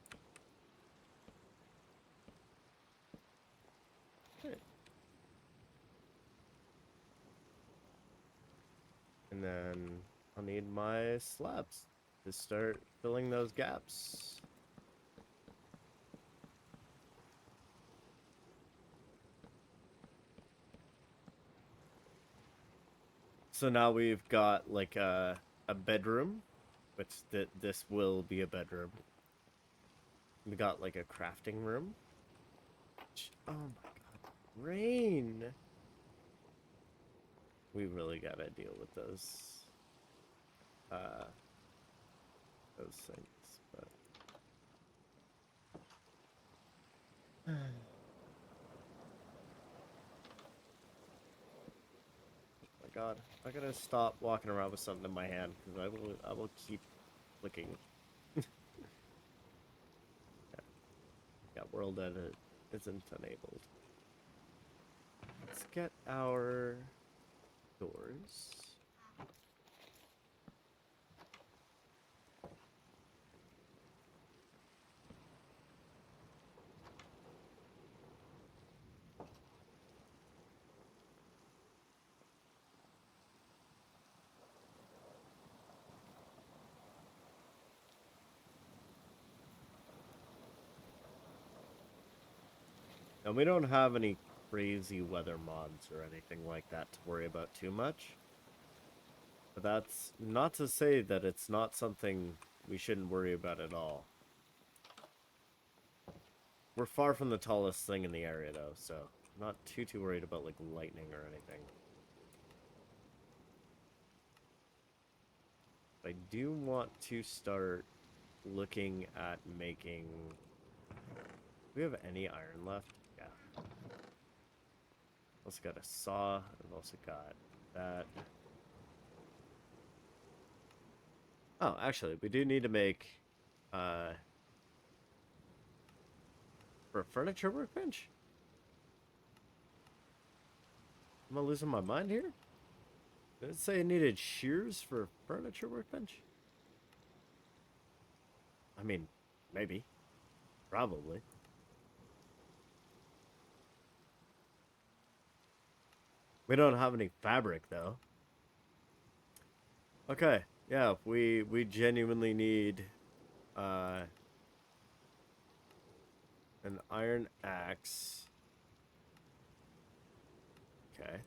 And then I'll need my slabs to start filling those gaps. So now we've got like a bedroom, which this will be a bedroom. We got like a crafting room. Oh my god, rain! We really gotta deal with uh, those things. But oh my god, I gotta stop walking around with something in my hand because I will keep looking. Yeah, world edit isn't enabled. Let's get our doors. And we don't have any crazy weather mods or anything like that to worry about too much. But that's not to say that it's not something we shouldn't worry about at all. We're far from the tallest thing in the area, though, so I'm not too worried about, like, lightning or anything. I do want to start looking at making... Do we have any iron left? Yeah. Also got a saw. I've also got that. Oh, actually, we do need to make... for a furniture workbench? Am I losing my mind here? Did it say I needed shears for a furniture workbench? I mean, maybe. Probably. We don't have any fabric, though. Okay, yeah, we genuinely need uh, an iron axe. Okay.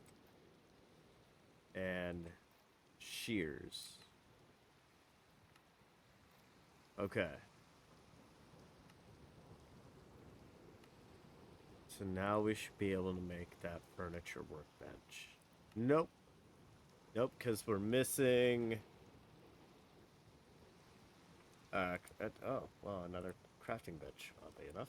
And shears. Okay. So now we should be able to make that furniture workbench. Nope. Nope, because we're missing... oh, well, another crafting bench, oddly enough.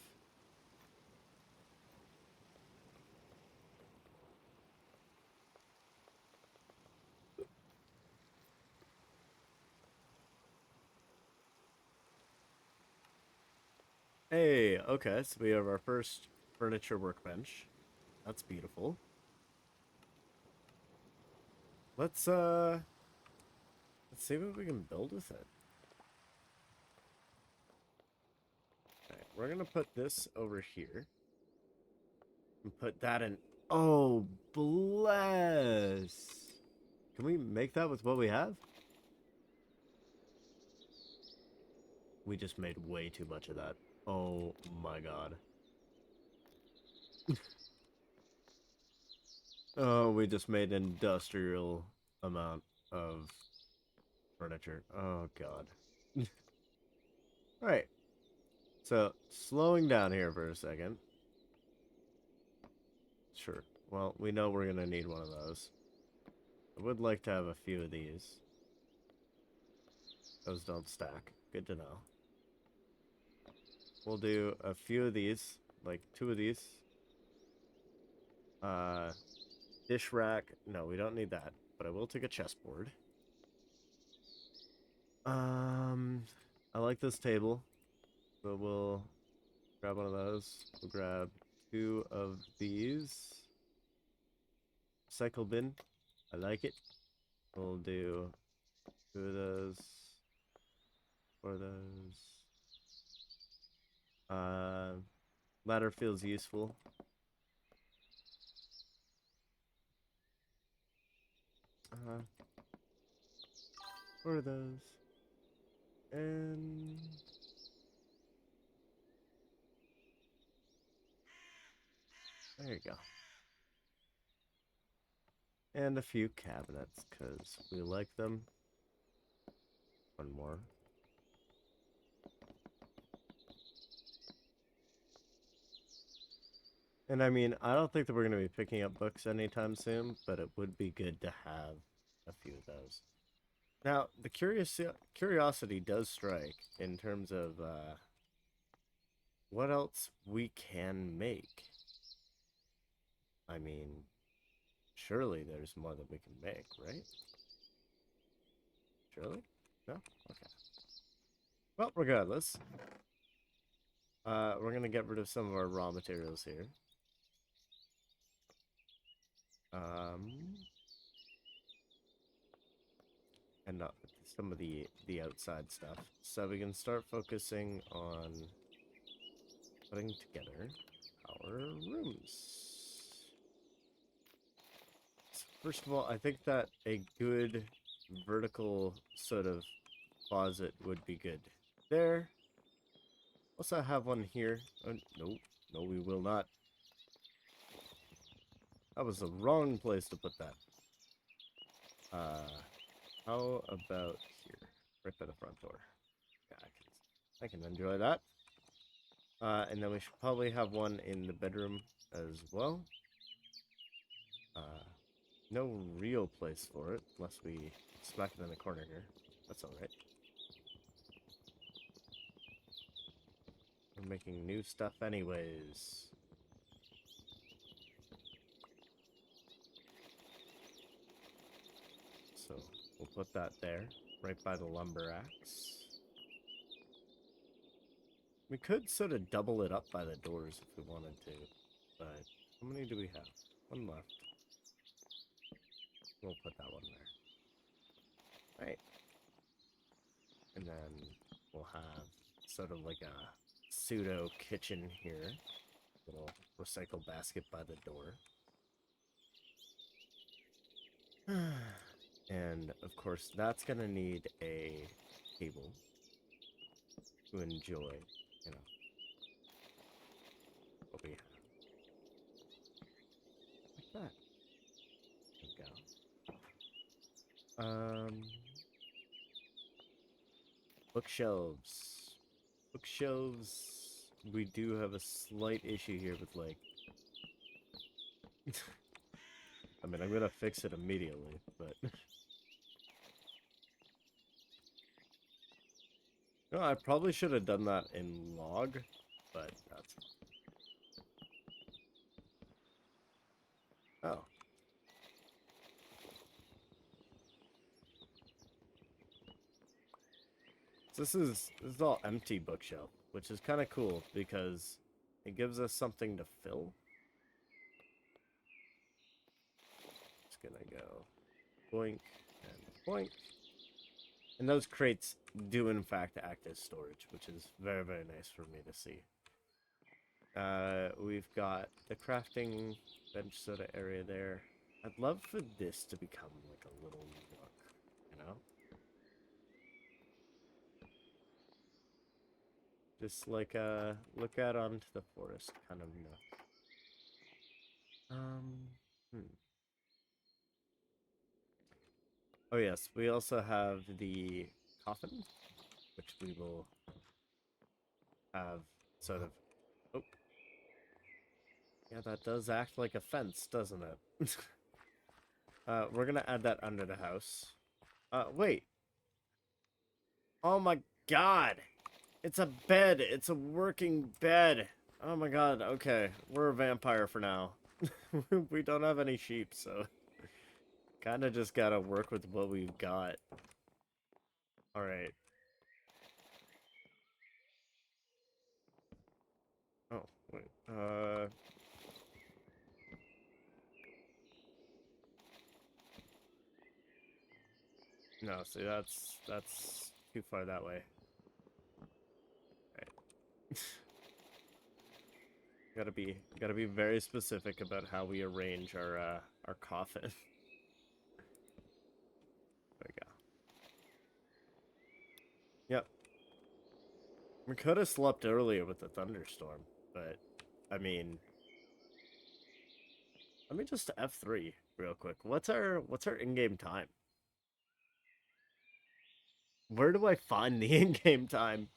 Hey, okay, so we have our first furniture workbench. That's beautiful. Let's see what we can build with it. Okay, we're gonna put this over here. And put that in. Oh, bless. Can we make that with what we have? We just made way too much of that. Oh my god. Oh, we just made an industrial amount of furniture. Oh god. Alright. So, slowing down here for a second. Sure. Well, we know we're gonna need one of those. I would like to have a few of these. Those don't stack. Good to know. We'll do a few of these, like 2 of these. Dish rack. No, we don't need that, but I will take a chessboard. I like this table. So we'll grab one of those. We'll grab 2 of these. Recycle bin. I like it. We'll do 2 of those. 4 of those. Ladder feels useful. Uh, 4 of those. And there you go. And a few cabinets, because we like them. One more. And I mean, I don't think that we're going to be picking up books anytime soon, but it would be good to have a few of those. Now, the curiosity does strike in terms of what else we can make. I mean, surely there's more that we can make, right? Surely? No? Okay. Well, regardless, we're going to get rid of some of our raw materials here. And not some of the outside stuff. So we can start focusing on putting together our rooms. So first of all, I think that a good vertical sort of closet would be good. There. Also have one here. Oh, no, no, we will not. That was the wrong place to put that. How about here? Right by the front door. Yeah, I can enjoy that. And then we should probably have one in the bedroom as well. No real place for it, unless we smack it in the corner here. That's alright. We're making new stuff anyways. So, we'll put that there, right by the lumber axe. We could sort of double it up by the doors if we wanted to, but how many do we have? One left. We'll put that one there. Right. And then we'll have sort of like a pseudo kitchen here. Little recycle basket by the door. And of course, that's gonna need a table to enjoy, you know, what we have. Like that. There we go. Bookshelves. Bookshelves. We do have a slight issue here with, like... I mean, I'm gonna fix it immediately, but... No, I probably should have done that in log, but that's... Oh. So this is all empty bookshelf, which is kind of cool because it gives us something to fill. Just gonna go boink and boink. And those crates do in fact act as storage, which is very, very nice for me to see. We've got the crafting bench sort of area there. I'd love for this to become like a little nook, you know? Just like a look out onto the forest kind of nook. Oh yes, we also have the coffin, which we will have sort of... Oh. Yeah, that does act like a fence, doesn't it? We're gonna add that under the house. Wait. Oh my god! It's a bed! It's a working bed! Oh my god, okay. We're a vampire for now. We don't have any sheep, so... Kinda just gotta work with what we've got. Alright. Wait, no, see, that's too far that way. Right. Gotta be very specific about how we arrange our coffin. There we go. Yep. We could have slept earlier with the thunderstorm, but I mean, let me just F3 real quick. What's our in-game time? Where do I find the in-game time?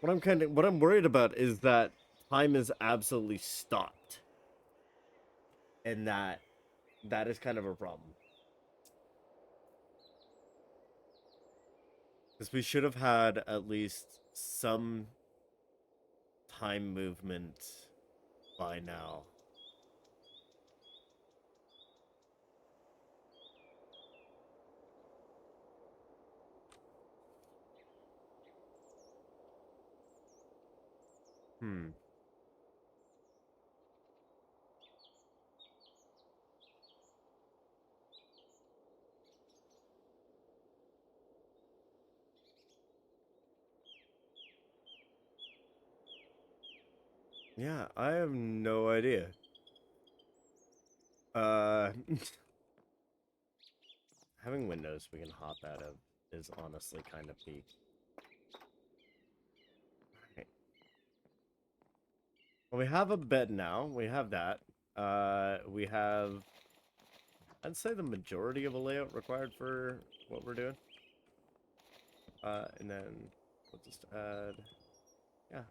What I'm worried about is that time is absolutely stopped. And that is kind of a problem. Because we should have had at least some time movement by now. Hmm. Yeah, I have no idea. Uh, having windows we can hop out of is honestly kind of peak. Right. Well, we have a bed now. We have that. We have, I'd say, the majority of a layout required for what we're doing. And then we'll just add, yeah,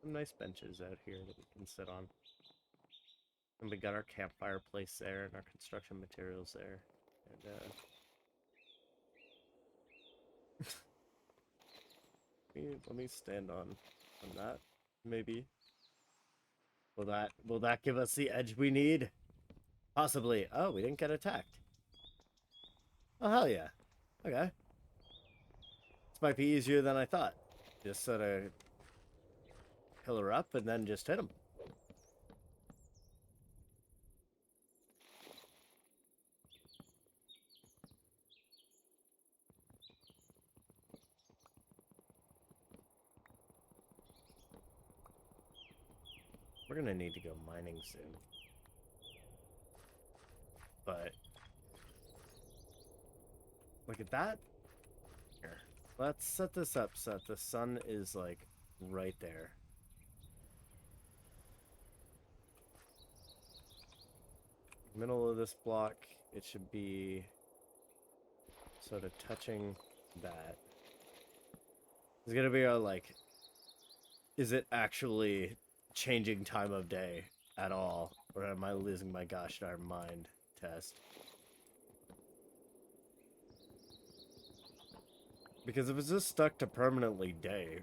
some nice benches out here that we can sit on. And we got our campfire place there and our construction materials there. And let me stand on that. Maybe. Will that give us the edge we need? Possibly. Oh, we didn't get attacked. Oh hell yeah. Okay. This might be easier than I thought. Just sort of pillar up and then just hit him. We're gonna need to go mining soon. But look at that. Here. Let's set this up so that the sun is like right there. Middle of this block, it should be sort of touching that. It's gonna be a like, is it actually changing time of day at all? Or am I losing my gosh darn mind test? Because if it's just stuck to permanently day,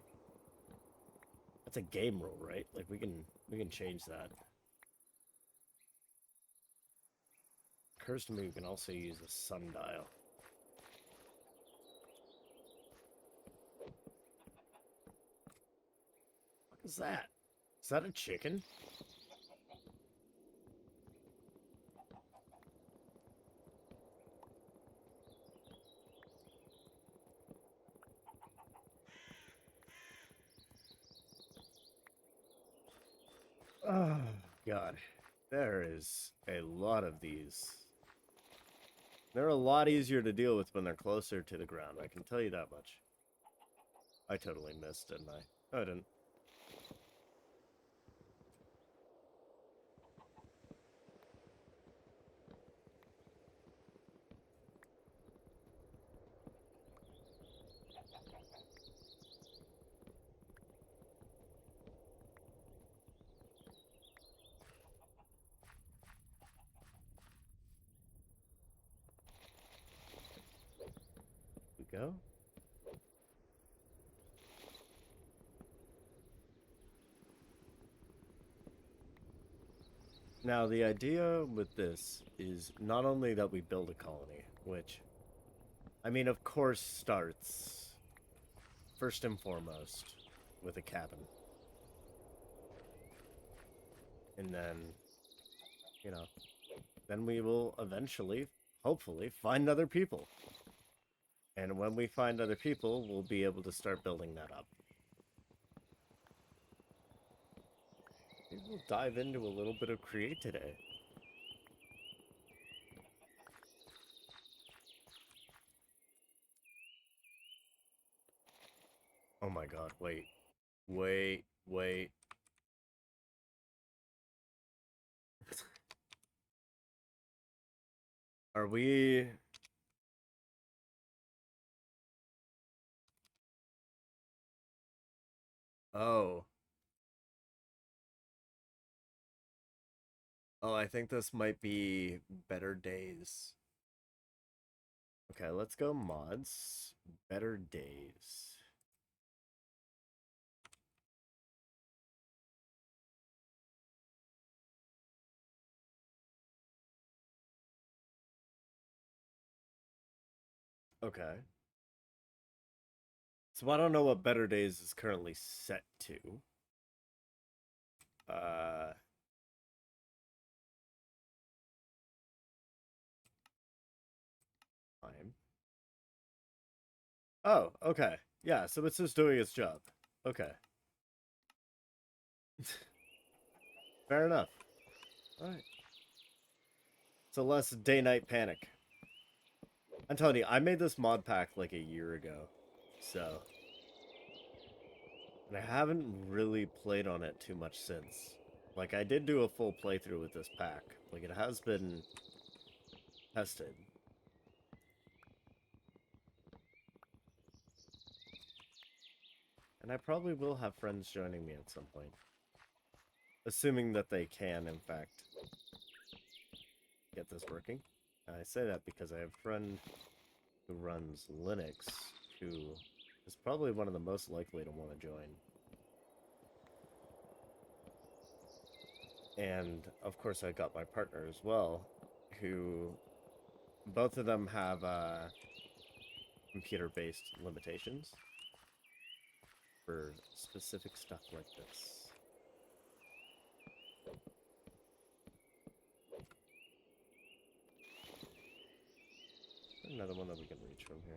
that's a game rule, right? Like we can change that. Occurs to me we can also use a sundial. What is that? Is that a chicken? Oh, God. There is a lot of these. They're a lot easier to deal with when they're closer to the ground, I can tell you that much. I totally missed, didn't I? Oh, I didn't. We go. Now, the idea with this is not only that we build a colony, which, I mean, of course, starts first and foremost with a cabin. And then, you know, then we will eventually, hopefully, find other people. And when we find other people, we'll be able to start building that up. Maybe we'll dive into a little bit of Create today. Oh my god, wait. Wait. Are we... Oh. Oh, I think this might be Better Days. Okay, let's go mods. Better Days. Okay. So I don't know what Better Days is currently set to. Time. Oh, okay. Yeah, so it's just doing its job. Okay. Fair enough. Alright. So less day-night panic. I'm telling you, I made this mod pack like a year ago. So... And I haven't really played on it too much since. Like, I did do a full playthrough with this pack. Like, it has been tested. And I probably will have friends joining me at some point. Assuming that they can, in fact, get this working. And I say that because I have a friend who runs Linux who is probably one of the most likely to want to join. And, of course, I got my partner as well, who... Both of them have, computer-based limitations for specific stuff like this. Another one that we can reach from here.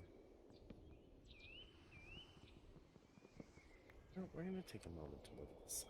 No, we're gonna take a moment to look at this.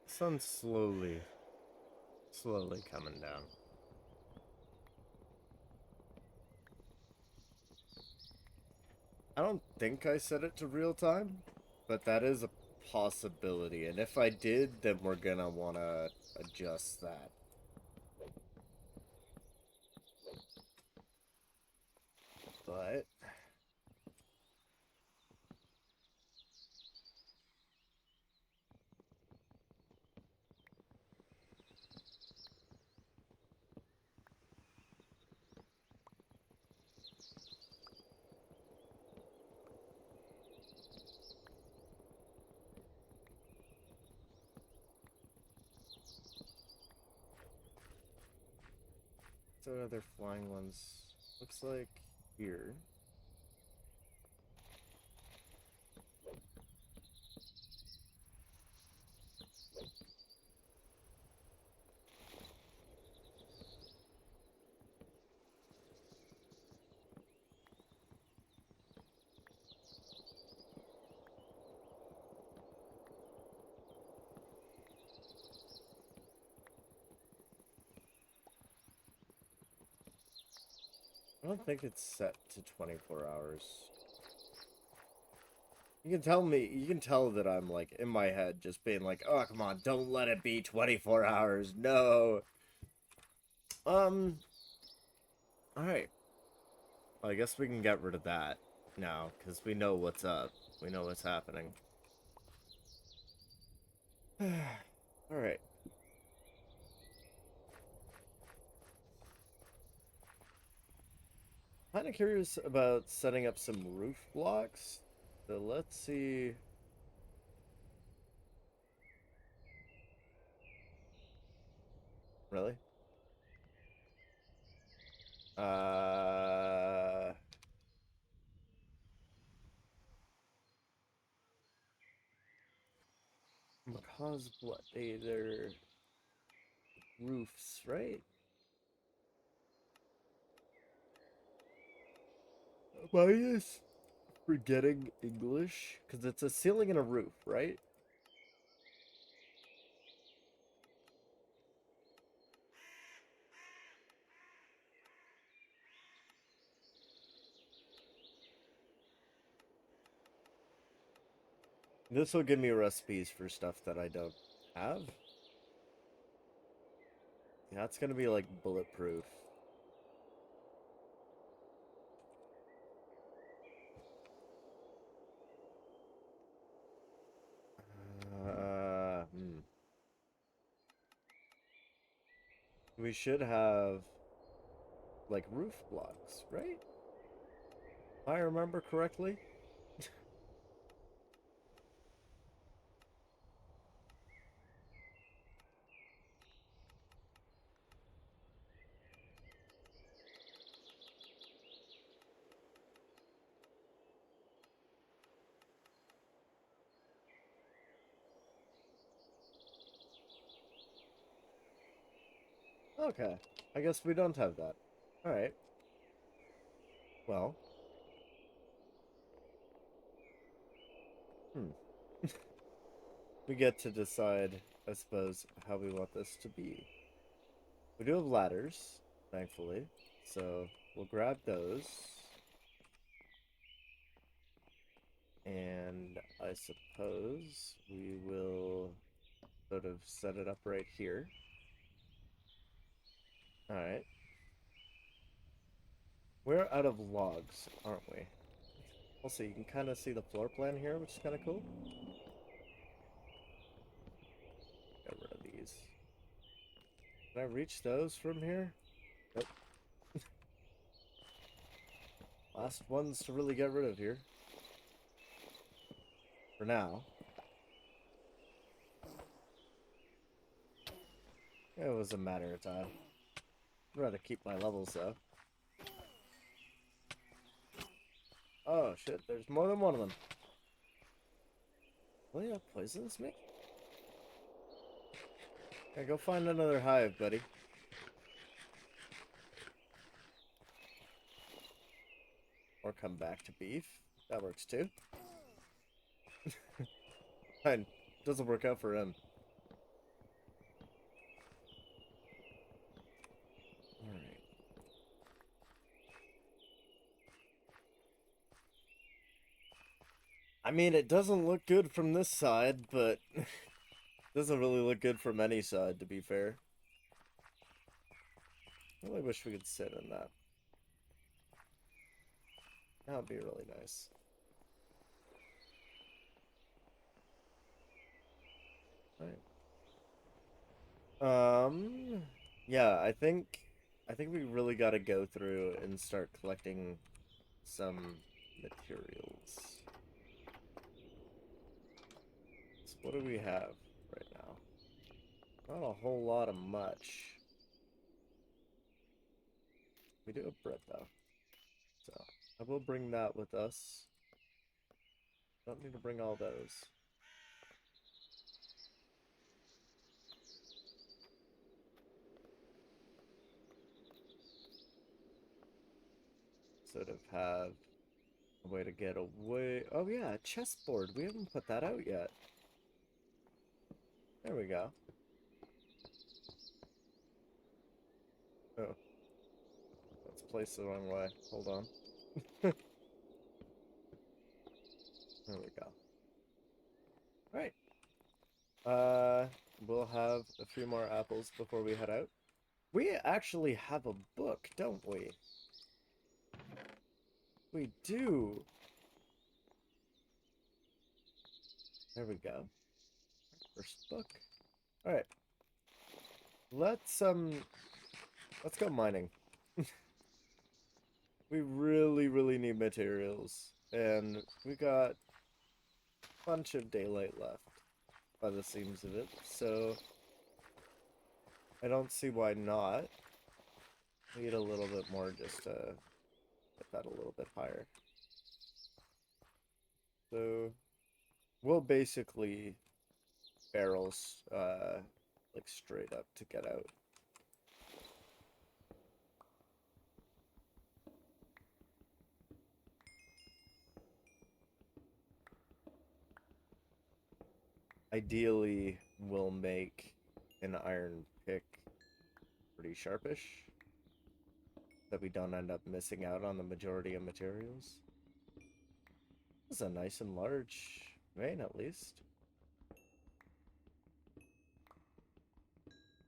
Sun's slowly coming down. I don't think I set it to real time, but that is a possibility. And if I did, then we're gonna wanna adjust that. But so other flying ones looks like here. I don't think it's set to 24 hours. You can tell that I'm like in my head just being like, oh, come on, don't let it be 24 hours. No. Alright. I guess we can get rid of that now, because we know what's up. We know what's happening. Alright. Kind of curious about setting up some roof blocks. So let's see. Really? Uh... Because what? They're roofs, right? Am I just forgetting English? Because it's a ceiling and a roof, right? This will give me recipes for stuff that I don't have. Yeah, it's gonna be like bulletproof. Hmm. We should have like roof blocks, right? If I remember correctly. Okay, I guess we don't have that. All right. Well, hmm. We get to decide, I suppose, how we want this to be. We do have ladders, thankfully, so we'll grab those. And I suppose we will sort of set it up right here. All right. We're out of logs, aren't we? Also, you can kind of see the floor plan here, which is kind of cool. Get rid of these. Can I reach those from here? Nope. Last ones to really get rid of here. For now. It was a matter of time. I'd rather keep my levels, though. Oh, shit, there's more than one of them. Will you have poisons me? Okay, go find another hive, buddy. Or come back to beef. That works, too. Fine. Doesn't work out for him. Alright. I mean, it doesn't look good from this side, but doesn't really look good from any side, to be fair. I really wish we could sit in that. That would be really nice. Right. Yeah, I think we really got to go through and start collecting some materials. So what do we have right now? Not a whole lot of much. We do have bread though. So I will bring that with us. Don't need to bring all those. Sort of have a way to get away. Oh yeah, a chessboard. We haven't put that out yet. There we go. Oh, let's place the wrong way. Hold on. There we go. Right. We'll have a few more apples before we head out. We actually have a book, don't we? We do. There we go. First book. All right. Let's go mining. We really, really need materials, and we got a bunch of daylight left, by the seams of it. So I don't see why not. We need a little bit more just to get that a little bit higher. So we'll basically barrels like straight up to get out. Ideally, we'll make an iron pick pretty sharpish, that we don't end up missing out on the majority of materials. This is a nice and large Rain at least.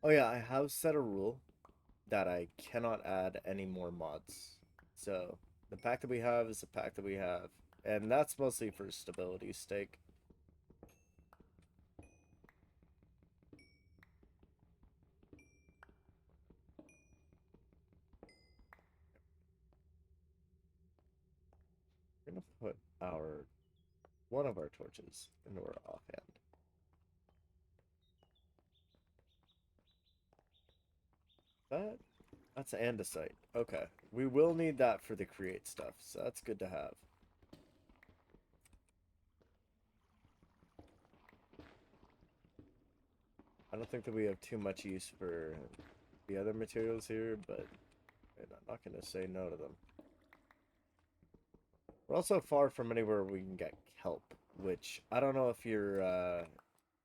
Oh yeah, I have set a rule that I cannot add any more mods. So the pack that we have is the pack that we have. And that's mostly for stability's sake. We're gonna put one of our torches into our offhand. That's andesite. Okay. We will need that for the create stuff, so that's good to have. I don't think that we have too much use for the other materials here, but I'm not going to say no to them. We're also far from anywhere we can get kelp, which I don't know if you're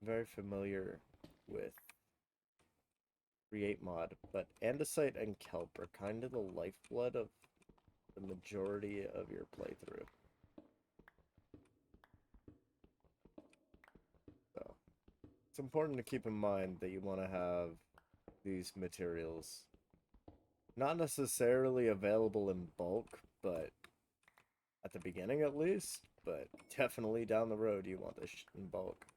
very familiar with Create mod, but andesite and kelp are kind of the lifeblood of the majority of your playthrough. So it's important to keep in mind that you want to have these materials not necessarily available in bulk, but at the beginning at least, but definitely down the road you want this in bulk.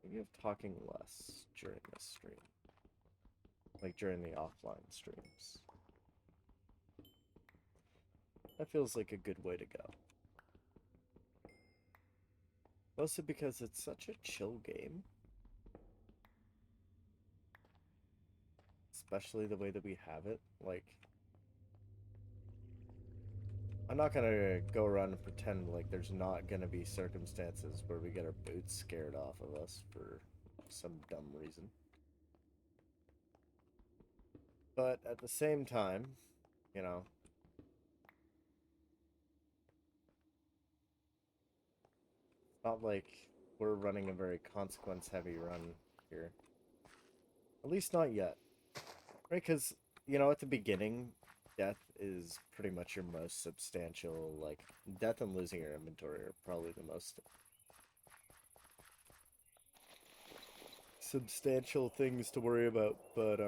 Maybe of talking less during this stream. Like during the offline streams. That feels like a good way to go. Mostly because it's such a chill game. Especially the way that we have it. Like, I'm not gonna go around and pretend like there's not gonna be circumstances where we get our boots scared off of us for some dumb reason. But at the same time, you know, it's not like we're running a very consequence-heavy run here. At least not yet. Right, because, you know, at the beginning, death is pretty much your most substantial, like, death and losing your inventory are probably the most substantial things to worry about, but,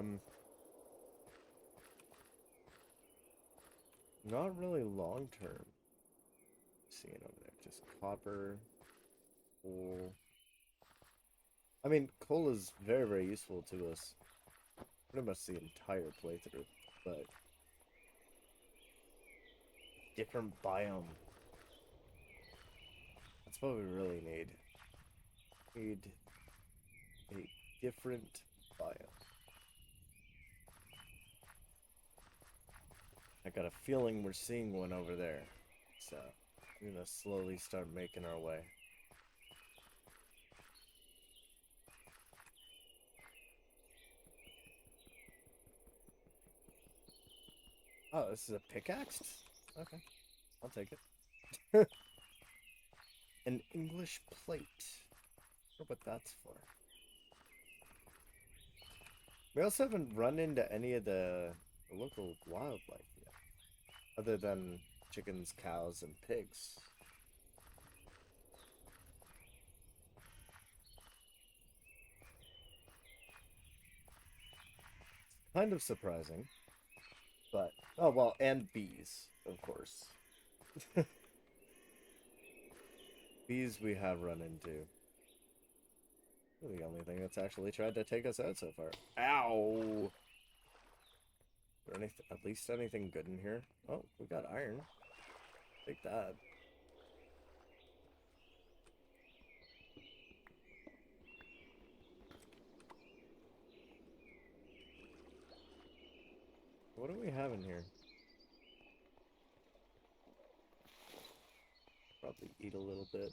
not really long-term. Seeing over there, just copper, coal. I mean, coal is very, very useful to us pretty much the entire playthrough, but different biome. That's what we really need. Need a different biome. I got a feeling we're seeing one over there, so we're gonna slowly start making our way. Oh, this is a pickaxe? Okay, I'll take it. An English plate. I wonder what that's for. We also haven't run into any of the local wildlife yet, other than chickens, cows, and pigs. Kind of surprising, but oh well, and bees, of course. Bees we have run into. They're the only thing that's actually tried to take us out so far. Ow! Is there at least anything good in here? Oh, we got iron. Take that. What do we have in here? Probably eat a little bit.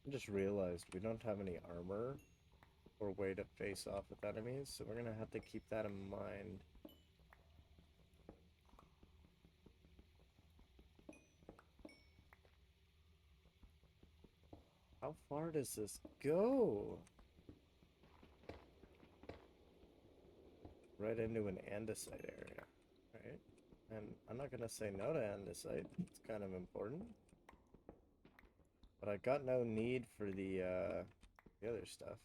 I just realized we don't have any armor or way to face off with enemies, so we're gonna have to keep that in mind. How far does this go? Right into an andesite area, right? And I'm not gonna say no to andesite. It's kind of important. But I got no need for the other stuff.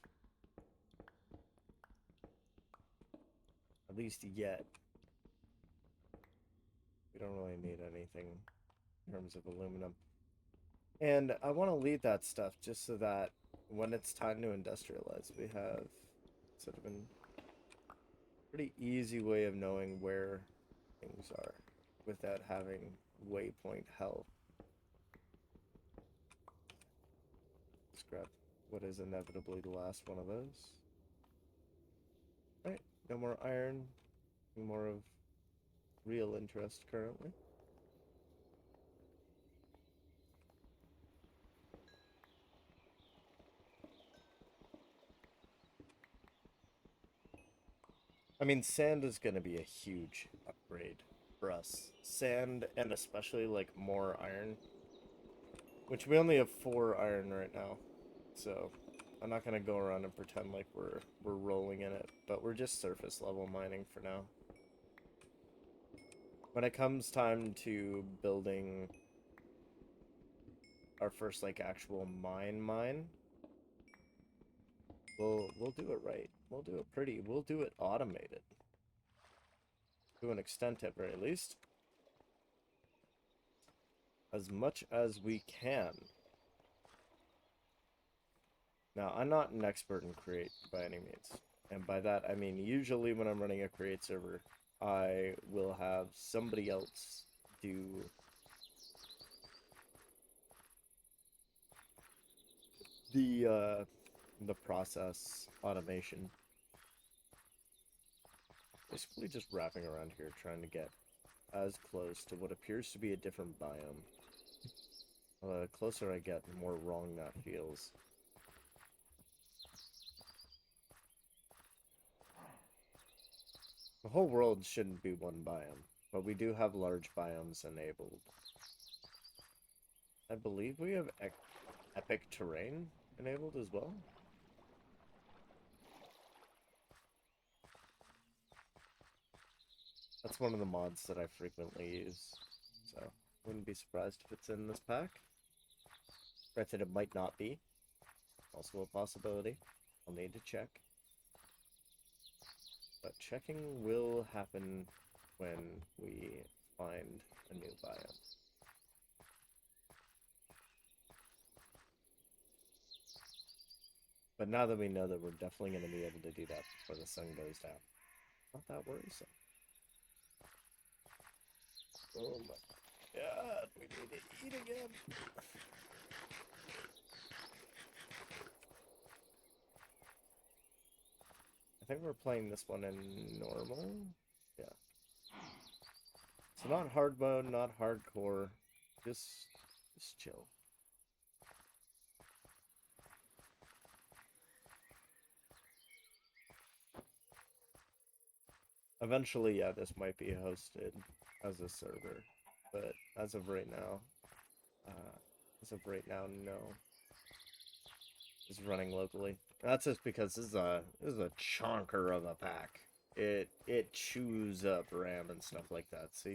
At least yet. We don't really need anything in terms of aluminum. And I want to lead that stuff just so that when it's time to industrialize, we have sort of a pretty easy way of knowing where things are without having waypoint hell. Let's grab what is inevitably the last one of those. Right, no more iron, no more of real interest currently. I mean, sand is going to be a huge upgrade for us. Sand, and especially, like, more iron. Which we only have 4 iron right now. So, I'm not going to go around and pretend like we're rolling in it. But we're just surface level mining for now. When it comes time to building our first, like, actual mine, we'll do it right. We'll do it pretty. We'll do it automated. To an extent, at very least. As much as we can. Now, I'm not an expert in Create by any means. And by that, I mean usually when I'm running a Create server, I will have somebody else do the process automation. Basically just wrapping around here trying to get as close to what appears to be a different biome. The closer I get, the more wrong that feels. The whole world shouldn't be one biome, but we do have large biomes enabled. I believe we have epic terrain enabled as well. That's one of the mods that I frequently use, so wouldn't be surprised if it's in this pack. Granted, it might not be. Also a possibility. I'll need to check. But checking will happen when we find a new biome. But now that we know that we're definitely going to be able to do that before the sun goes down. Not that worrisome. Oh my god, we need to eat again. I think we're playing this one in normal. Yeah. So not hard mode, not hardcore. Just chill. Eventually, yeah, this might be hosted as a server, but as of right now, no. It's running locally. That's just because this is a chonker of a pack. It chews up RAM and stuff like that. So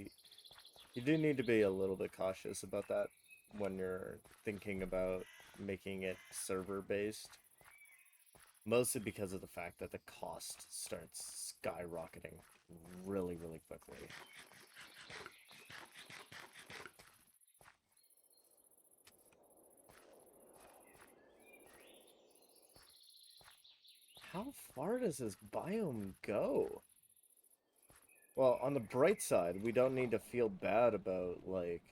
you do need to be a little bit cautious about that when you're thinking about making it server based. Mostly because of the fact that the cost starts skyrocketing really, really quickly. How far does this biome go? Well, on the bright side, we don't need to feel bad about, like,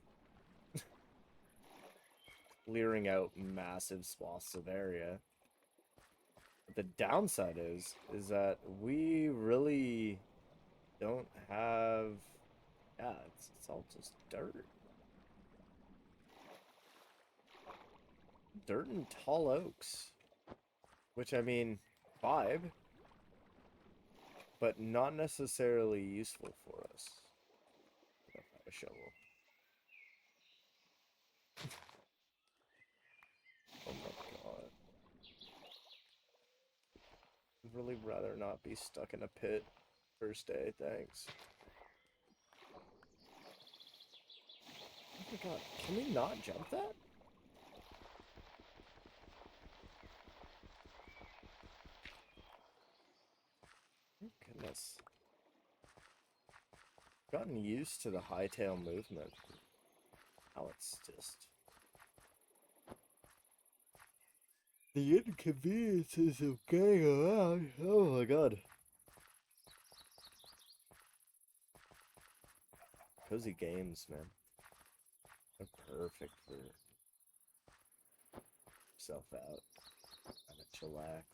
clearing out massive swaths of area. But the downside is that we really don't have... Yeah, it's all just dirt. Dirt and tall oaks. Which, I mean, vibe, but not necessarily useful for us. I don't have a shovel. Oh my god. I'd really rather not be stuck in a pit first day, thanks. Oh my god, can we not jump that? Oh goodness. Gotten used to the hightail movement. Now it's just... The inconveniences of getting around. Oh my god. Cozy games, man. They're perfect for yourself out. Kind of chillax.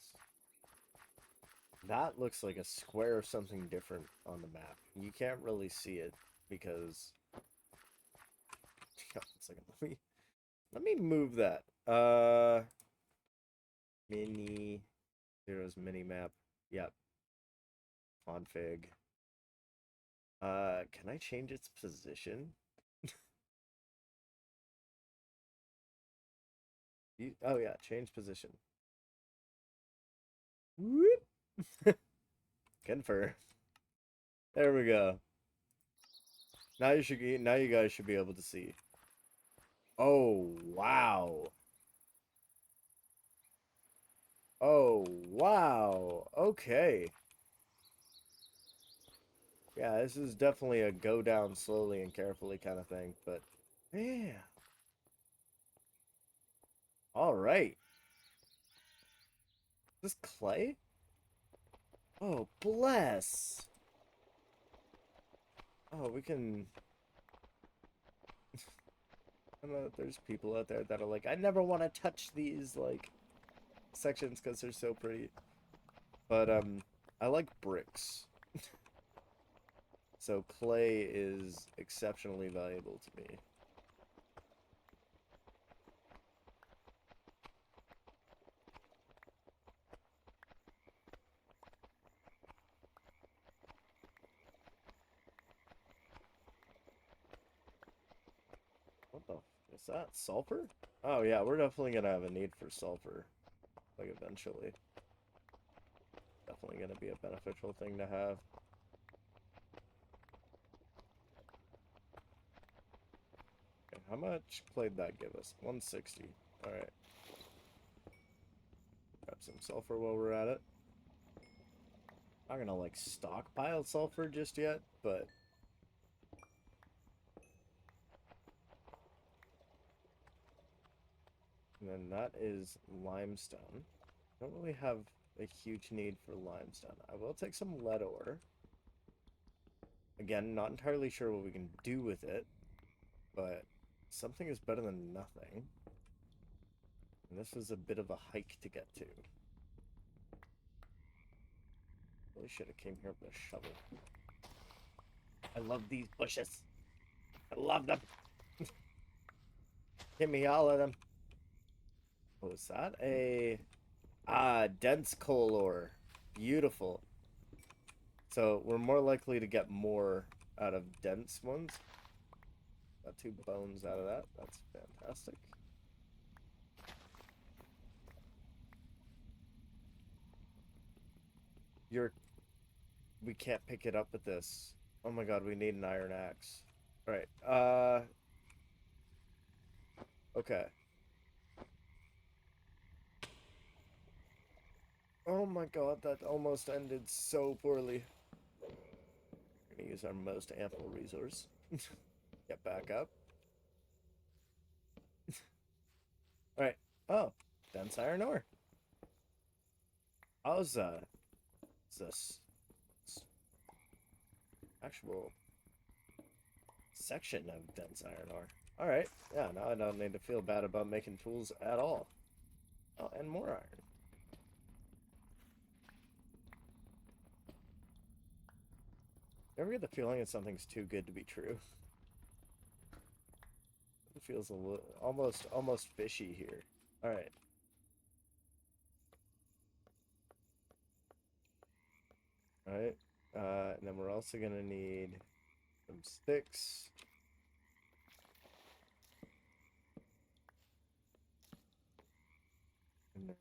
That looks like a square of something different on the map. You can't really see it because... One second, let me move that. Mini... Zero's mini map. Yep. Config. Can I change its position? Oh yeah, change position. Whoop. Confirm. There we go. Now you guys should be able to see. Oh wow. Oh wow. Okay. Yeah, this is definitely a go down slowly and carefully kind of thing, but yeah. All right. Is this clay? Oh, bless. Oh, we can... I know that there's people out there that are like, I never want to touch these, like, sections because they're so pretty. But, I like bricks. So clay is exceptionally valuable to me. What the... Is that sulfur? Oh yeah, we're definitely gonna have a need for sulfur. Like, eventually. Definitely gonna be a beneficial thing to have. Okay, how much clay did that give us? 160. Alright. Grab some sulfur while we're at it. Not gonna, like, stockpile sulfur just yet, but... And then that is limestone. Don't really have a huge need for limestone. I will take some lead ore. Again, not entirely sure what we can do with it, but something is better than nothing. And this is a bit of a hike to get to. Really should have came here with a shovel. I love these bushes. I love them. Give me all of them. What was that? Dense coal ore. Beautiful. So we're more likely to get more out of dense ones. Got 2 bones out of that. That's fantastic. We can't pick it up with this. Oh my god, we need an iron axe. Alright, okay. Oh my god, that almost ended so poorly. We're gonna use our most ample resource. Get back up. Alright. Oh, dense iron ore. How's this actual section of dense iron ore? Alright, yeah, now I don't need to feel bad about making tools at all. Oh, and more iron. You ever get the feeling that something's too good to be true? It feels a little almost fishy here. Alright. Alright. And then we're also gonna need some sticks. And then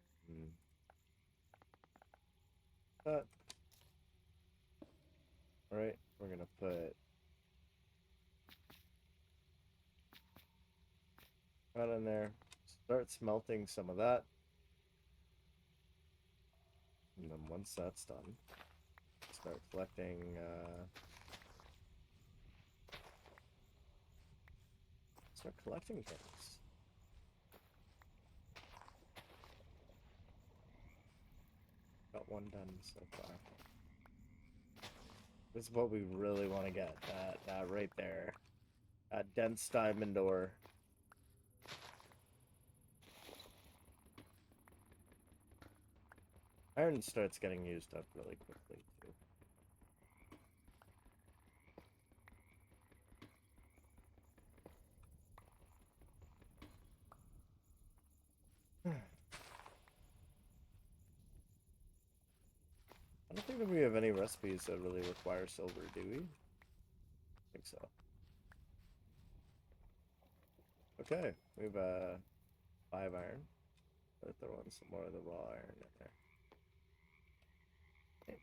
that. Alright, we're gonna put that in there. Start smelting some of that. And then once that's done, start collecting things. Got one done so far. This is what we really want to get. That right there. That dense diamond ore. Iron starts getting used up really quickly too. I don't think that we have any recipes that really require silver, do we? I think so. Okay, we have 5 iron. Let's throw in some more of the raw iron in there. Okay.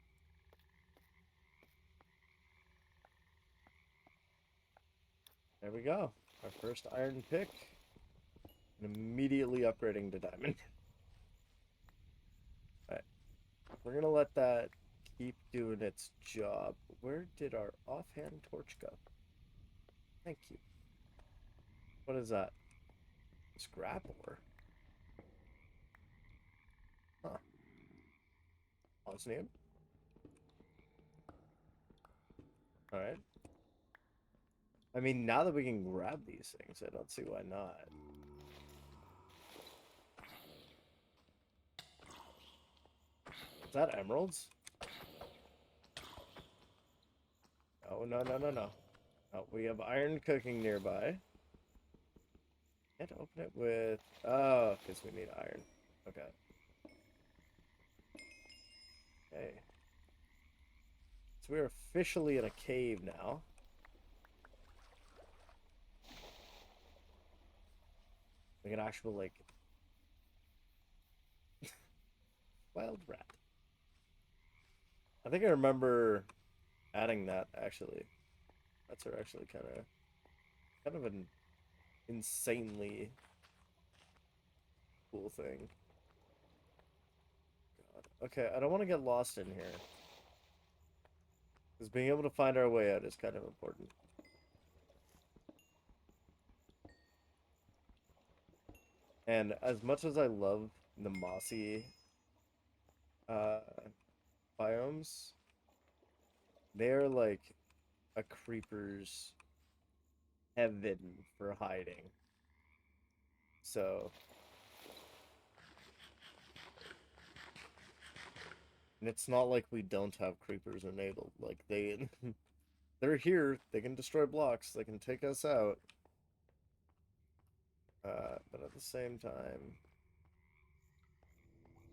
There we go. Our first iron pick. And immediately upgrading to diamond. Alright. We're gonna let that keep doing its job. Where did our offhand torch go? Thank you. What is that? Scrap ore? Huh. Osmium? Alright. I mean, now that we can grab these things, I don't see why not. Is that emeralds? Oh, no, no, no, no. Oh, we have iron cooking nearby. Can't open it with... Oh, because we need iron. Okay. Okay. So we're officially in a cave now. Like an actual, like... wild rat. I think I remember adding that, actually. That's actually kind of an insanely cool thing. God. Okay, I don't want to get lost in here. Because being able to find our way out is kind of important. And as much as I love the mossy biomes, they're like a creeper's heaven for hiding. So, and it's not like we don't have creepers enabled. Like they're here. They can destroy blocks. They can take us out. But at the same time,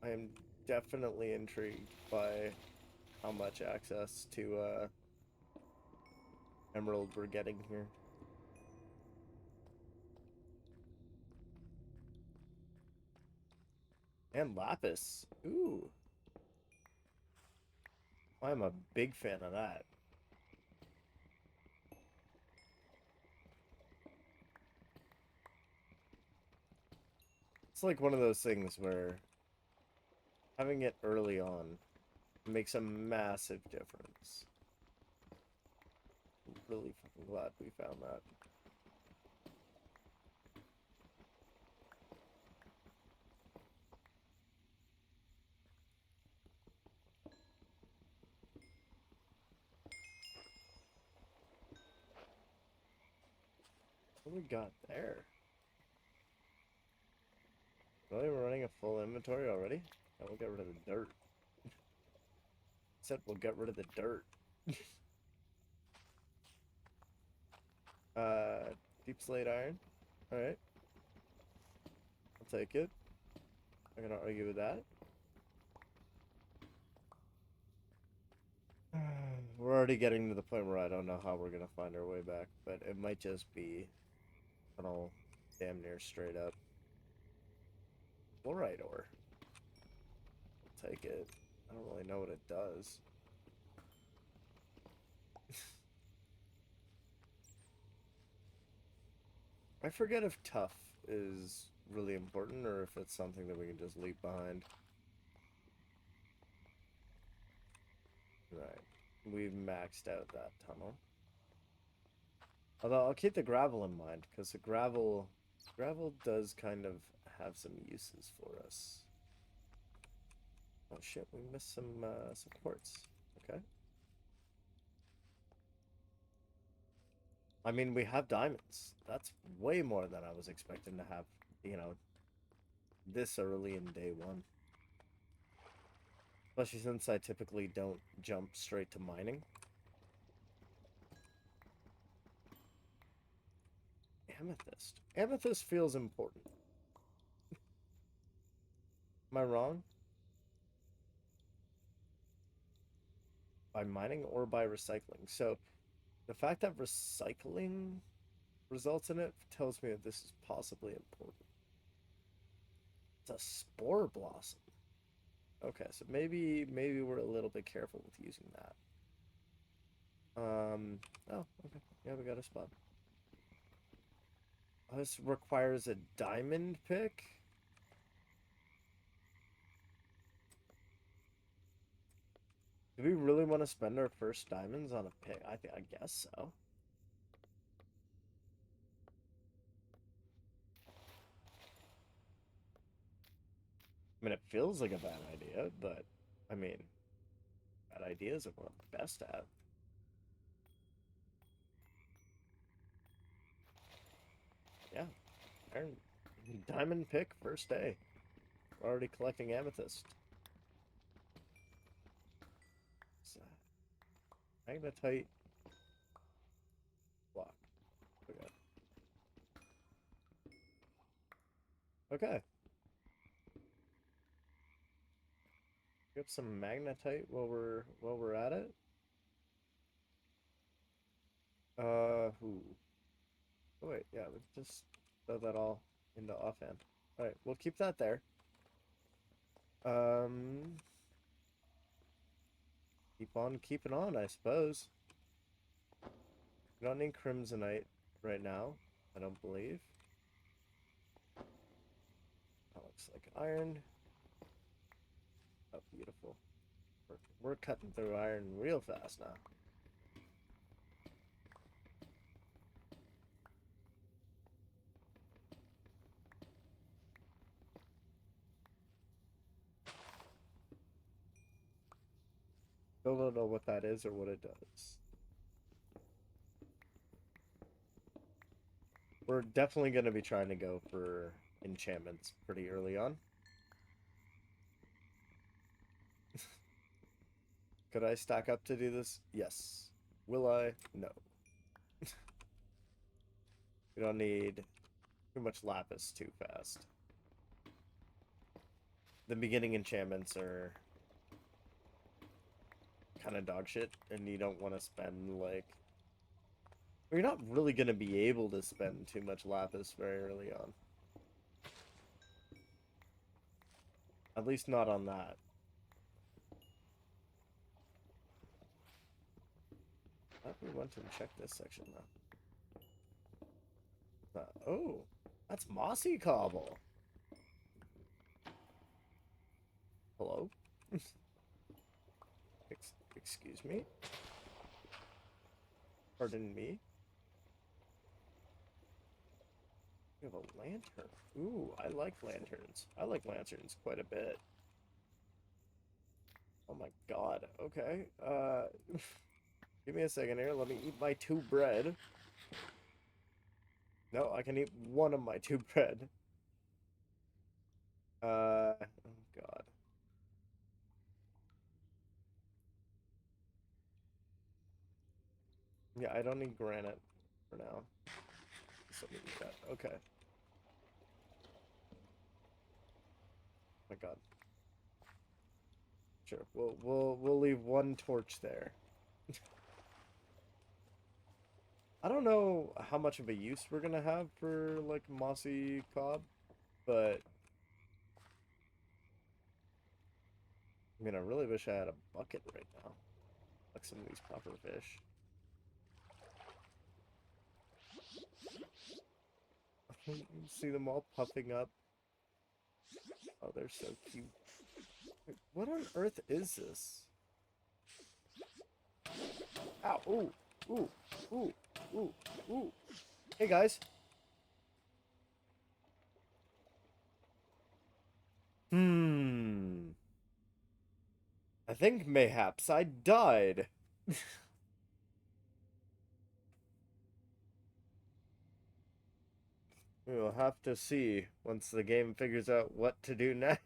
I am definitely intrigued by how much access to emerald we're getting here. And lapis. Ooh. I'm a big fan of that. It's like one of those things where having it early on makes a massive difference. I'm really fucking glad we found that. What do we got there? Really, we're running a full inventory already? Oh, we'll get rid of the dirt. Said we'll get rid of the dirt. Deep slate iron. Alright. I'll take it. I'm gonna argue with that. We're already getting to the point where I don't know how we're gonna find our way back, but it might just be tunnel damn near straight up. Fluorite ore. I'll take it. I don't really know what it does. I forget if tough is really important or if it's something that we can just leave behind. Right. We've maxed out that tunnel. Although I'll keep the gravel in mind, because the gravel does kind of have some uses for us. Oh shit, we missed some quartz. Okay. I mean, we have diamonds. That's way more than I was expecting to have, you know, this early in day one. Especially since I typically don't jump straight to mining. Amethyst. Amethyst feels important. Am I wrong? By mining or by recycling? So, the fact that recycling results in it tells me that this is possibly important. It's a spore blossom. Okay, so maybe we're a little bit careful with using that. Oh, okay. Yeah, we got a spot. Oh, this requires a diamond pick? Do we really want to spend our first diamonds on a pick? I guess so. I mean, it feels like a bad idea, but I mean, bad ideas are what I'm best at. Yeah, iron diamond pick first day. We're already collecting amethyst. So, magnetite block. Okay. Okay. Get some magnetite while we're at it. Ooh. Oh, wait, yeah, we just throw that all into offhand. All right, we'll keep that there. Um, keep on keeping on, I suppose. We don't need crimsonite right now, I don't believe. That looks like iron. Oh, beautiful. We're cutting through iron real fast now. Still don't know what that is or what it does. We're definitely going to be trying to go for enchantments pretty early on. Could I stack up to do this? Yes. Will I? No. We don't need too much lapis too fast. The beginning enchantments are kind of dog shit, and you don't want to spend, like... You're not really going to be able to spend too much lapis very early on. At least not on that. I thought we went and checked this section, though. Oh, that's mossy cobble. Hello? Excuse me? Pardon me? We have a lantern. Ooh, I like lanterns. I like lanterns quite a bit. Oh my god. Okay. Give me a second here. Let me eat my 2 bread. No, I can eat 1 of my 2 bread. Oh god. Yeah, I don't need granite for now. So let me eat that. Okay. my god. Sure. We'll leave one torch there. I don't know how much of a use we're gonna have for like mossy cod, but I mean I really wish I had a bucket right now. Like some of these puffer fish. See them all puffing up. Oh, they're so cute. Wait, what on earth is this? Ow! Ooh! Ooh! Ooh! Ooh! Ooh! Hey guys! Hmm. I think mayhaps I died. We'll have to see once the game figures out what to do next.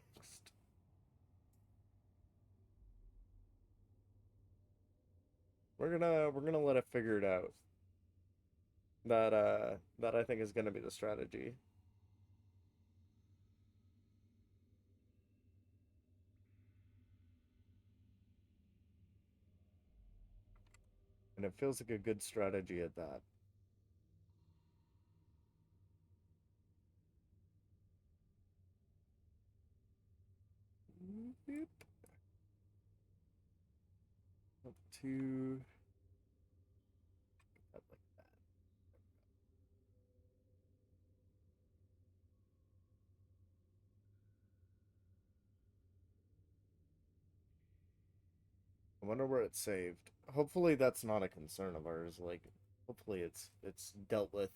We're gonna let it figure it out. That I think is gonna be the strategy. And it feels like a good strategy at that. Beep. Up to like that. I wonder where it's saved. Hopefully that's not a concern of ours. Like, hopefully it's dealt with.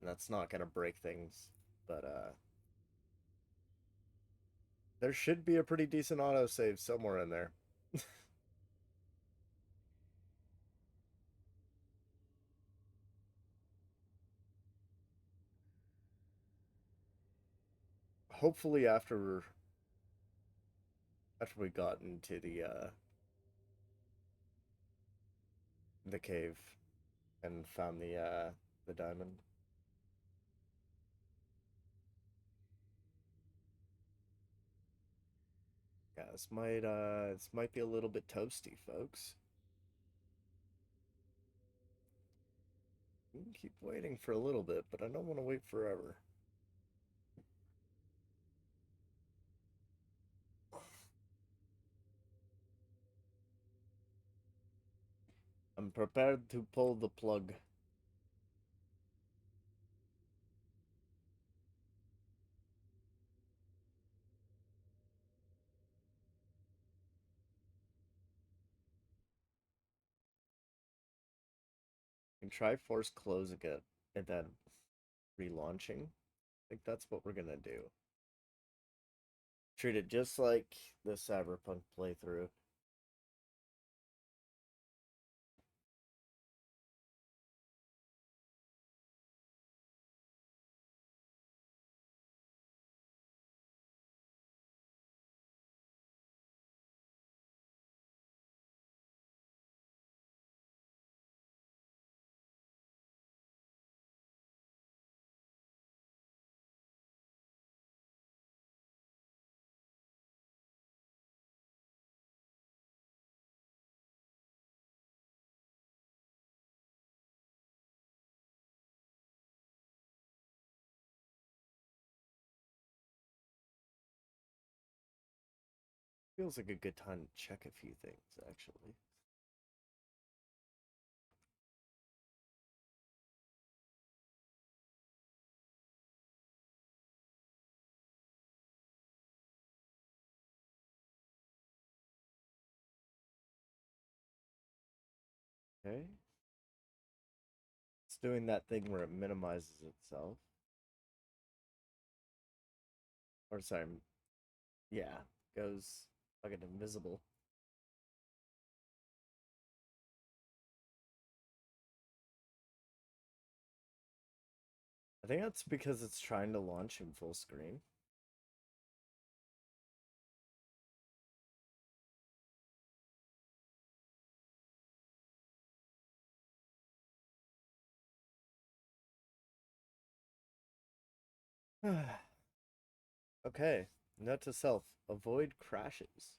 And that's not gonna break things. But there should be a pretty decent autosave somewhere in there. Hopefully after we got into the cave and found the diamond. Yeah, this might be a little bit toasty, folks. We can keep waiting for a little bit, but I don't want to wait forever. I'm prepared to pull the plug. And try force closing it and then relaunching. I think that's what we're gonna do. Treat it just like the Cyberpunk playthrough. Feels like a good time to check a few things, actually. Okay. It's doing that thing where it minimizes itself. Or sorry, yeah, goes fucking invisible. I think that's because it's trying to launch in full screen. Okay. Note to self. Avoid crashes.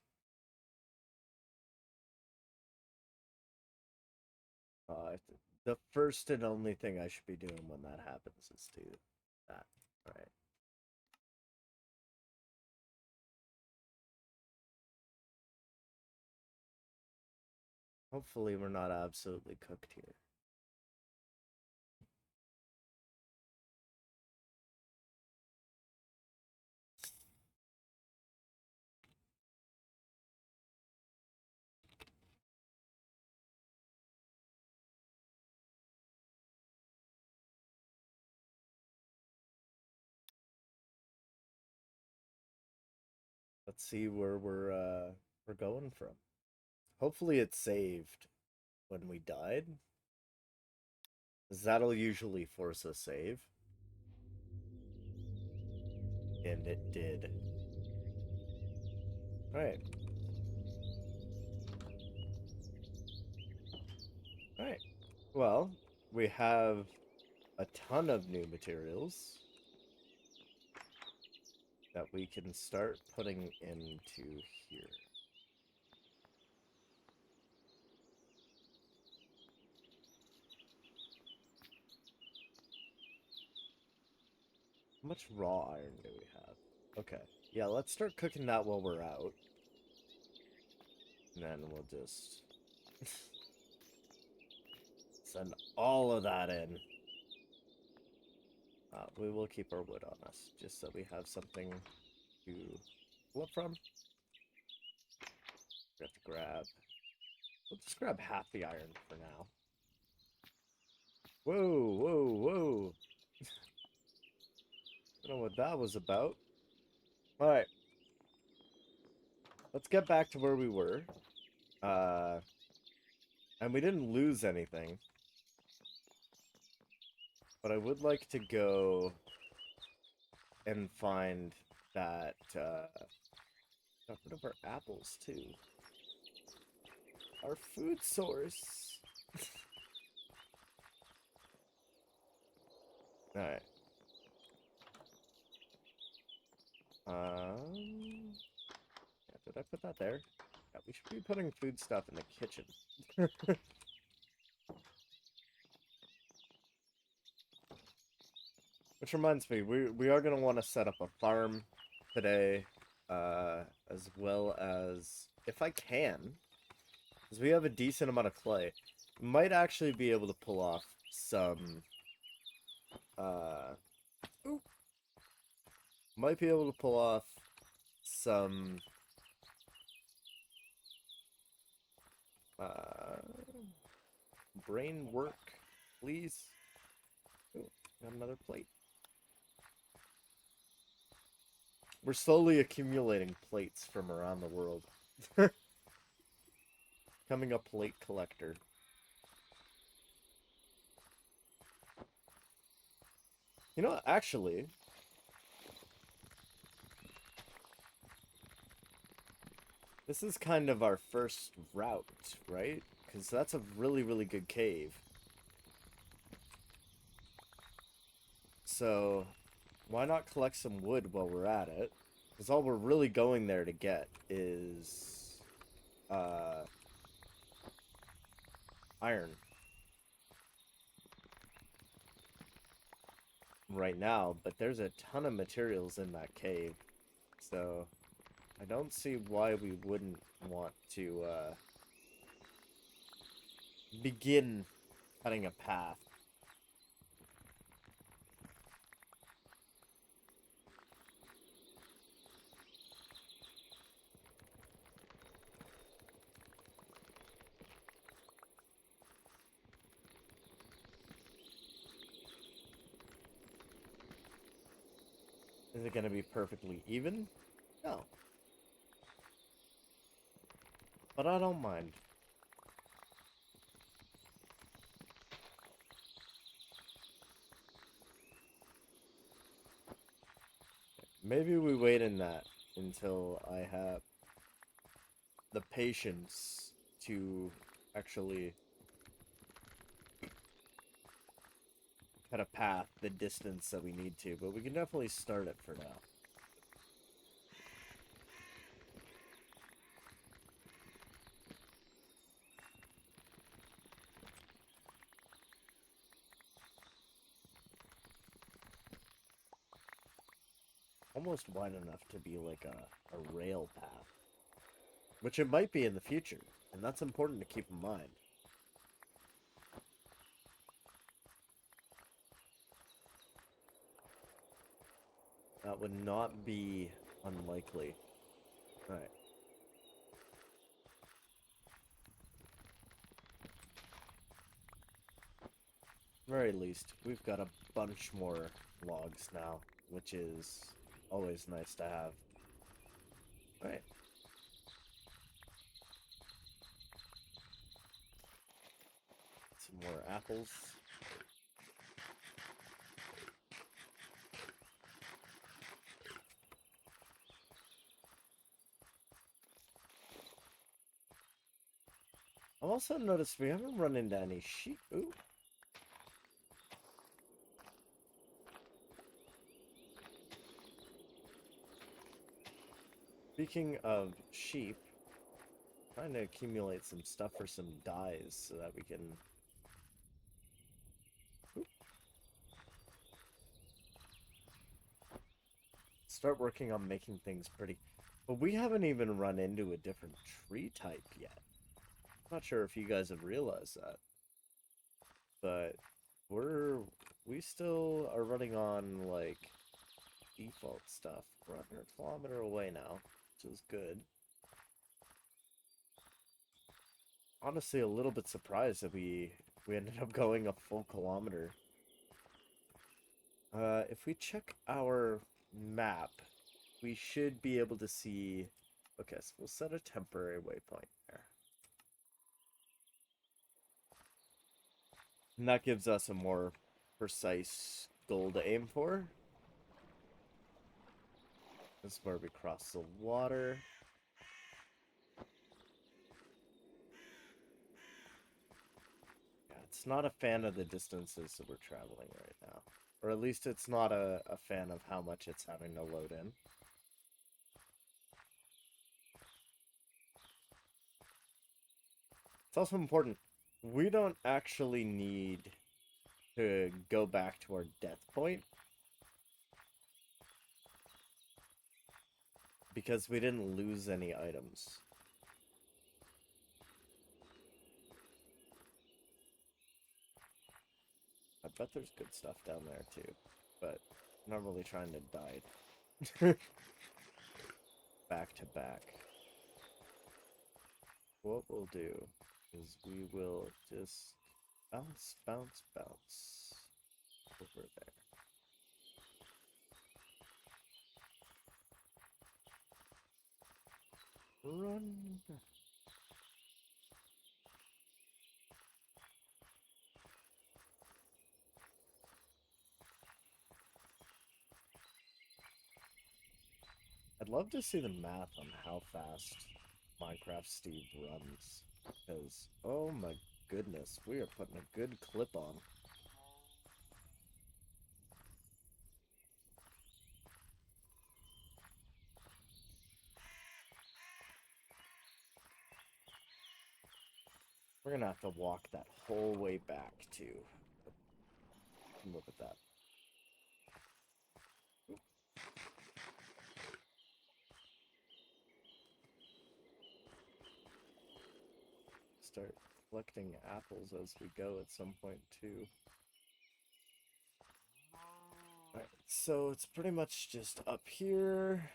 The first and only thing I should be doing when that happens is do that. Alright. Hopefully we're not absolutely cooked here. Let's see where we're going from. Hopefully it's saved when we died. 'Cause that'll usually force a save. And it did. Alright. Alright. Well, we have a ton of new materials that we can start putting into here. How much raw iron do we have? Okay. Yeah, let's start cooking that while we're out. And then we'll just send all of that in. We will keep our wood on us, just so we have something to pull up from. We have to grab... We'll just grab half the iron for now. Whoa, whoa, whoa. I don't know what that was about. Alright. Let's get back to where we were. And we didn't lose anything. But I would like to go and find that, got rid of our apples, too. Our food source. Alright. Yeah, did I put that there? Yeah, we should be putting food stuff in the kitchen. Which reminds me, we are going to want to set up a farm today, as well as, if I can, because we have a decent amount of clay, might actually be able to pull off some, might be able to pull off some, brain work, please. Ooh, got another plate. We're slowly accumulating plates from around the world. Becoming a plate collector. You know, actually, this is kind of our first route, right? Because that's a really, really good cave. So, why not collect some wood while we're at it? Because all we're really going there to get is, iron. Right now, but there's a ton of materials in that cave. So, I don't see why we wouldn't want to, begin cutting a path. Is it going to be perfectly even? No. But I don't mind. Maybe we wait in that until I have the patience to actually cut a path the distance that we need to, but we can definitely start it for now. almost wide enough to be like a rail path. Which it might be in the future, and that's important to keep in mind. That would not be unlikely. Alright. Very least, we've got a bunch more logs now, which is always nice to have. Alright. Some more apples. I've also noticed we haven't run into any sheep. Ooh. Speaking of sheep, trying to accumulate some stuff for some dyes so that we can... Ooh. Start working on making things pretty. But we haven't even run into a different tree type yet. I'm not sure if you guys have realized that. But we still are running on, like, default stuff. We're under a kilometer away now, which is good. Honestly, a little bit surprised that we ended up going a full kilometer. If we check our map, we should be able to see... Okay, so we'll set a temporary waypoint there. And that gives us a more precise goal to aim for. This is where we cross the water. Yeah, it's not a fan of the distances that we're traveling right now. Or at least it's not a fan of how much it's having to load in. It's also important. We don't actually need to go back to our death point. Because we didn't lose any items. I bet there's good stuff down there too. But I'm not really trying to die. Back to back. What we'll do is we will just bounce, bounce, bounce over there. Run. I'd love to see the math on how fast Minecraft Steve runs. Because, oh my goodness, we are putting a good clip on. We're gonna have to walk that whole way back, too. Look at that. Start collecting apples as we go at some point, too. Alright, so it's pretty much just up here.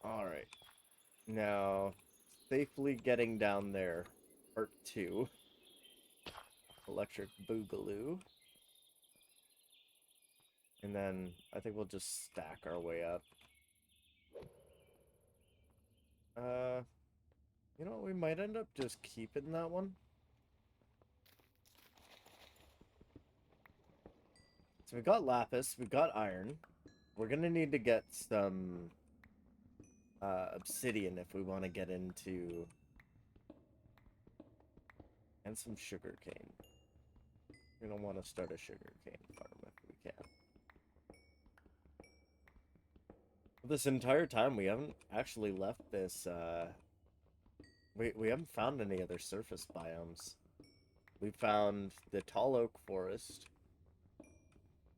Alright. Now, safely getting down there. Part 2. Electric Boogaloo. And then, I think we'll just stack our way up. You know, we might end up just keeping that one. So we got lapis, we got iron. We're gonna need to get some obsidian if we want to get into... And some sugar cane. We don't want to start a sugarcane farm if we can. This entire time, we haven't actually left this, we haven't found any other surface biomes. We found the tall oak forest,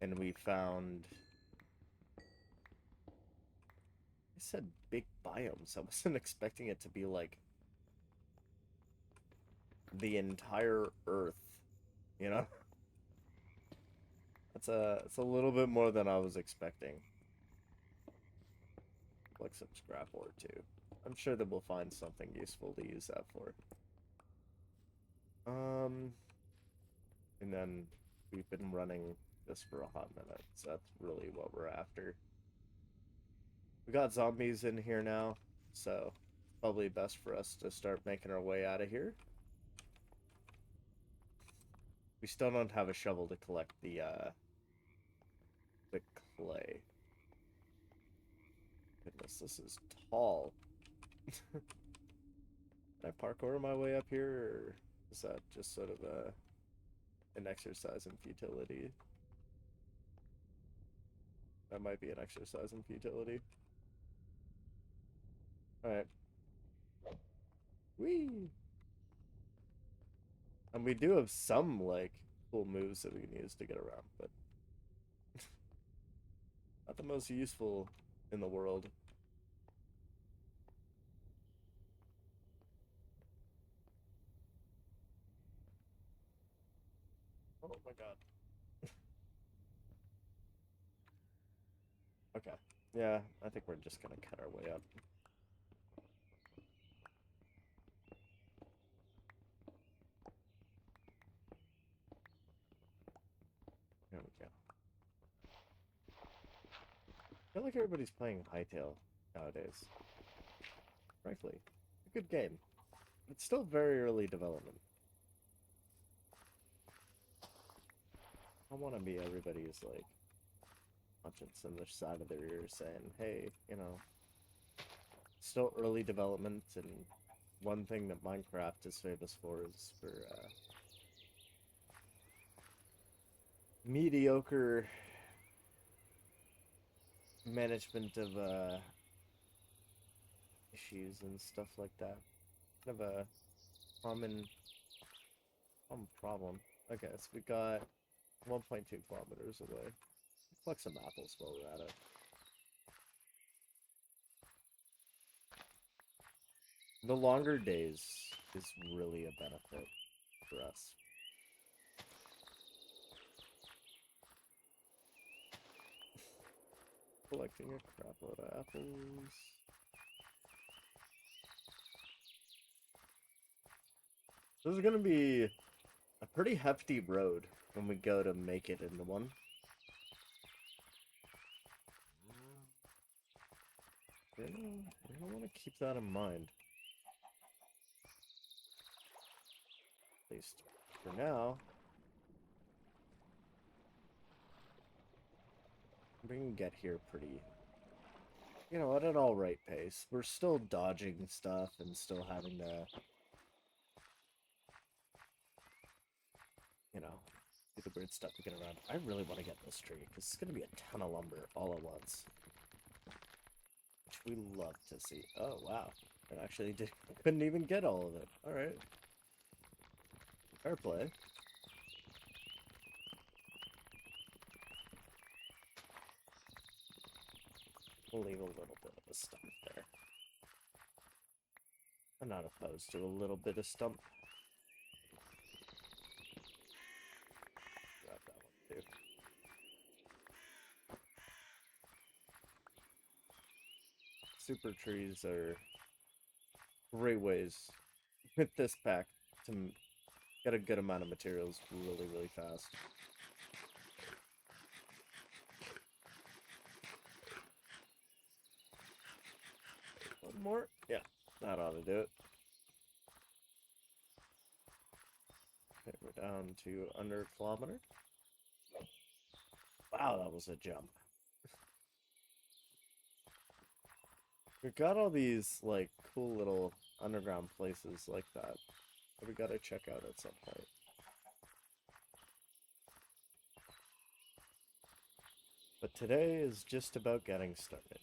and we found... I said big biomes. I wasn't expecting it to be, like, the entire Earth, you know? It's a little bit more than I was expecting. Like some scrap ore, too. I'm sure that we'll find something useful to use that for. And then we've been running this for a hot minute, so that's really what we're after. We got zombies in here now, so probably best for us to start making our way out of here. We still don't have a shovel to collect the clay. Goodness, this is tall. Can I parkour my way up here, or is that just sort of an exercise in futility? That might be an exercise in futility. Alright. Whee! And we do have some, like, cool moves that we can use to get around, but not the most useful in the world. Oh my god. Okay. Yeah, I think we're just gonna cut our way up. There we go. I feel like everybody's playing Hytale nowadays. Frankly, a good game. It's still very early development. I want to be everybody's, like, conscience on their side of their ear saying, hey, you know, still early development, and one thing that Minecraft is famous for is for mediocre management of issues and stuff like that. Kind of a common problem. Okay, so we got 1.2 kilometers away. Collect some apples while we're at it. The longer days is really a benefit for us. Collecting a crap load of apples. This is gonna be a pretty hefty road when we go to make it into one. You're gonna want to keep that in mind. At least for now. We can get here pretty, you know, at an alright pace. We're still dodging stuff and still having to, you know, do the weird stuff to get around. I really want to get this tree, because it's going to be a ton of lumber all at once. Which we love to see. Oh, wow. I actually couldn't even get all of it. Alright. Fair play. We'll leave a little bit of a stump there. I'm not opposed to a little bit of stump. Grab that one too. Super trees are great ways with this pack to get a good amount of materials really, really fast. One more? Yeah, that ought to do it. Okay, we're down to under a kilometer. Wow, that was a jump. We've got all these, like, cool little underground places like that we gotta check out at some point. But today is just about getting started.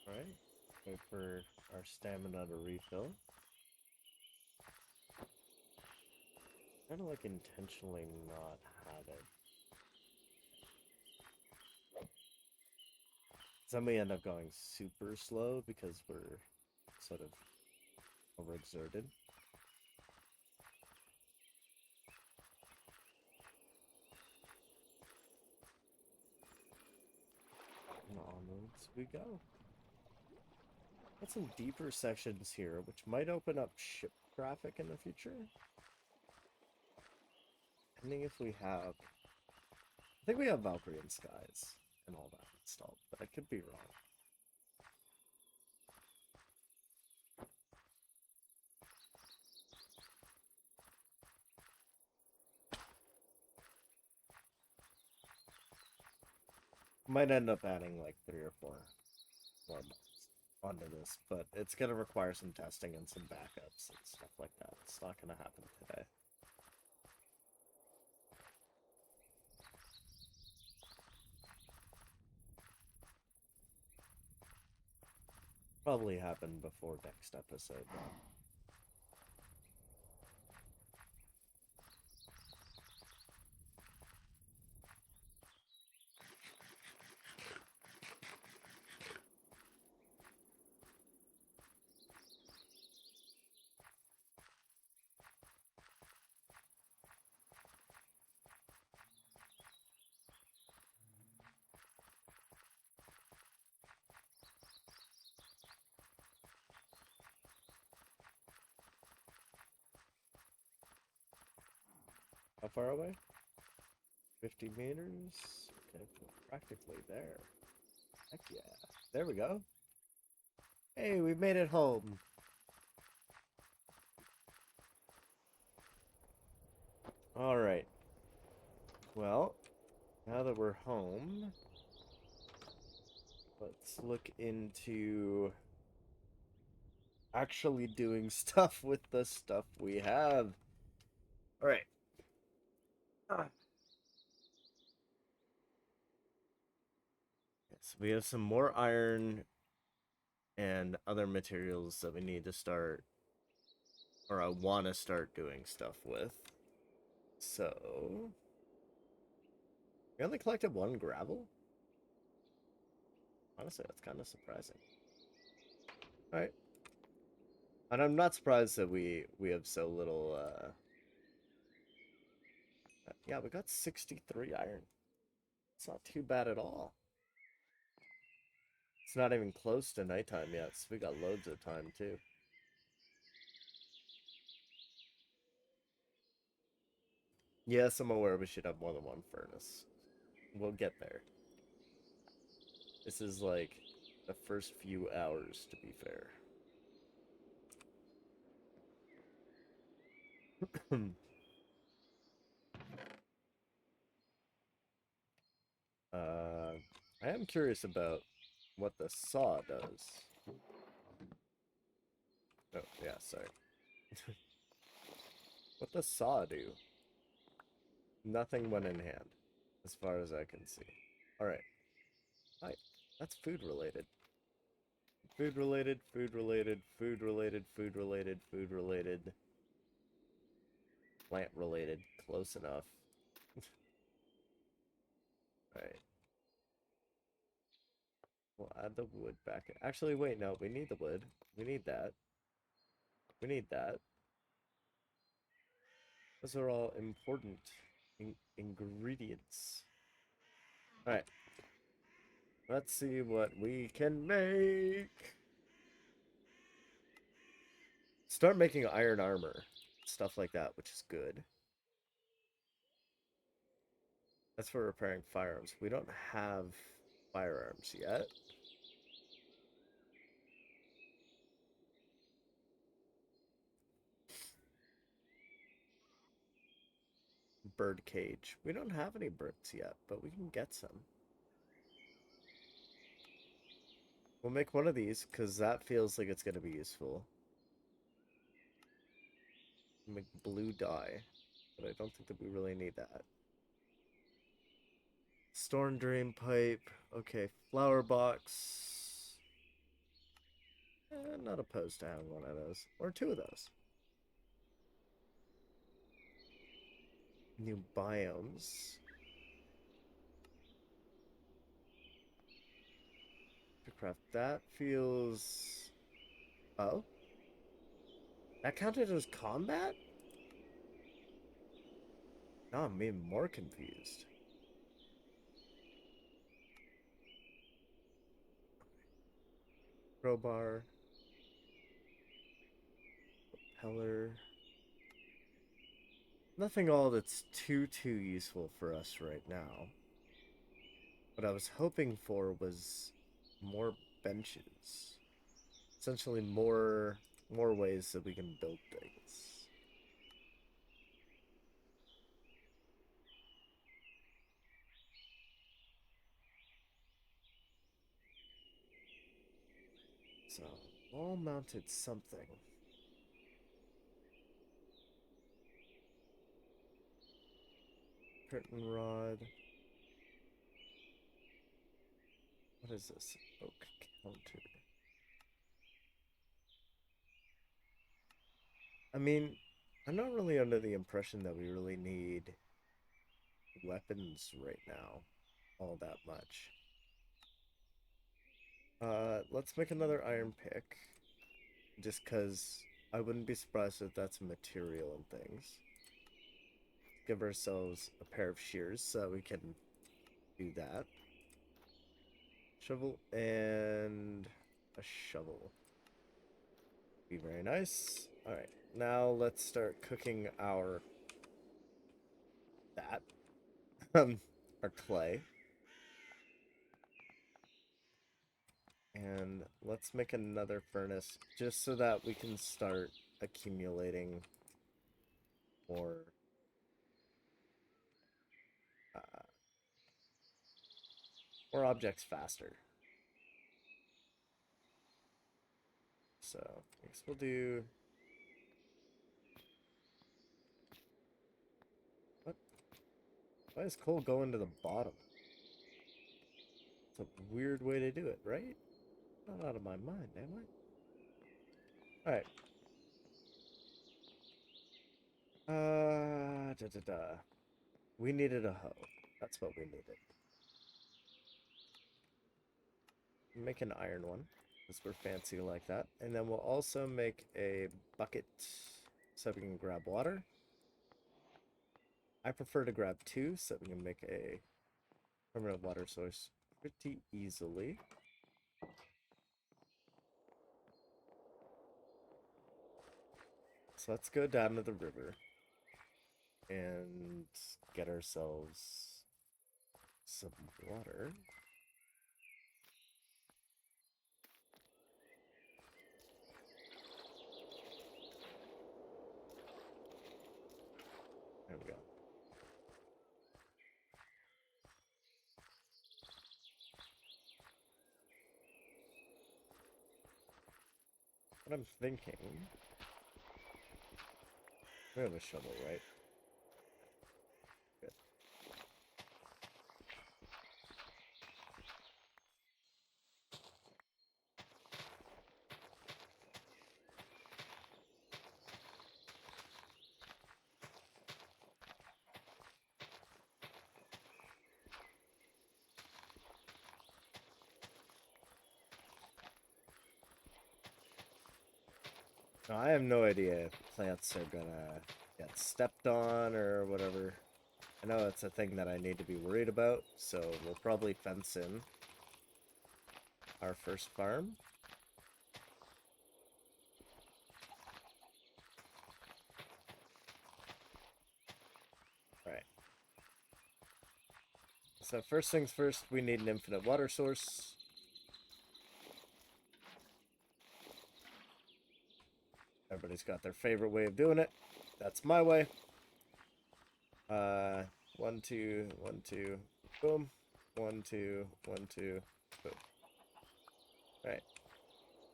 Alright, wait for our stamina to refill. Trying to like intentionally not have it. Then we end up going super slow because we're sort of overexerted. And onwards we go. Got some deeper sections here, which might open up ship traffic in the future. Depending if we have... I think we have Valkyrian Skies and all that installed, but I could be wrong. Might end up adding like 3 or 4 more mods onto this, but it's gonna require some testing and some backups and stuff like that. It's not gonna happen today. Probably happen before next episode, though. How far away? 50 meters? Okay, practically there. Heck yeah. There we go. Hey, we made it home. Alright. Well, now that we're home, let's look into actually doing stuff with the stuff we have. Alright. So we have some more iron and other materials that we need to start, or I want to start doing stuff with. So, we only collected 1 gravel? Honestly, that's kind of surprising. Alright. And I'm not surprised that we have so little, yeah, we got 63 iron. It's not too bad at all. It's not even close to nighttime yet, so we got loads of time, too. Yes, I'm aware we should have more than 1 furnace. We'll get there. This is like the first few hours, to be fair. I am curious about what the saw does. Oh, yeah, sorry. What does saw do? Nothing went in hand, as far as I can see. Alright. Hi. That's food related. Food related, food related, food related, food related, food related. Plant related. Close enough. Alright. We'll add the wood back. Actually, wait, no, we need the wood. We need that. We need that. Those are all important ingredients. Alright. Let's see what we can make. Start making iron armor. Stuff like that, which is good. That's for repairing firearms. We don't have firearms yet. bird cage. We don't have any birds yet, but we can get some. We'll make one of these, because that feels like it's going to be useful. Make blue dye, but I don't think that we really need that. Storm drain pipe. Okay, flower box. Not opposed to having one of those. Or two of those. New biomes. To craft that feels... Oh? That counted as combat? Now I'm even more confused. Crowbar. Propeller. Nothing all that's too useful for us right now. What I was hoping for was more benches. Essentially more ways that we can build things. So, wall-mounted something. Curtain rod. What is this? Oak counter. I mean, I'm not really under the impression that we really need weapons right now all that much. Let's make another iron pick. Just because I wouldn't be surprised if that's material and things. Give ourselves a pair of shears so that we can do that. Shovel and a shovel. Be very nice. Alright, now let's start cooking our our clay. And let's make another furnace just so that we can start accumulating more more objects faster. So, I guess we'll do... What? Why is coal going to the bottom? It's a weird way to do it, right? Not out of my mind, am I? Alright. We needed a hoe. That's what we needed. Make an iron one, because we're fancy like that. And then we'll also make a bucket so we can grab water. I prefer to grab two so we can make a permanent water source pretty easily. So let's go down to the river and get ourselves some water. There we go. What I'm thinking... We have a shovel, right? Good. Now, I have no idea if plants are gonna get stepped on or whatever. I know it's a thing that I need to be worried about, so we'll probably fence in our first farm. Alright. So first things first, we need an infinite water source. Everybody's got their favorite way of doing it. That's my way. 1, 2, 1, 2, boom. 1, 2, 1, 2, boom. Right.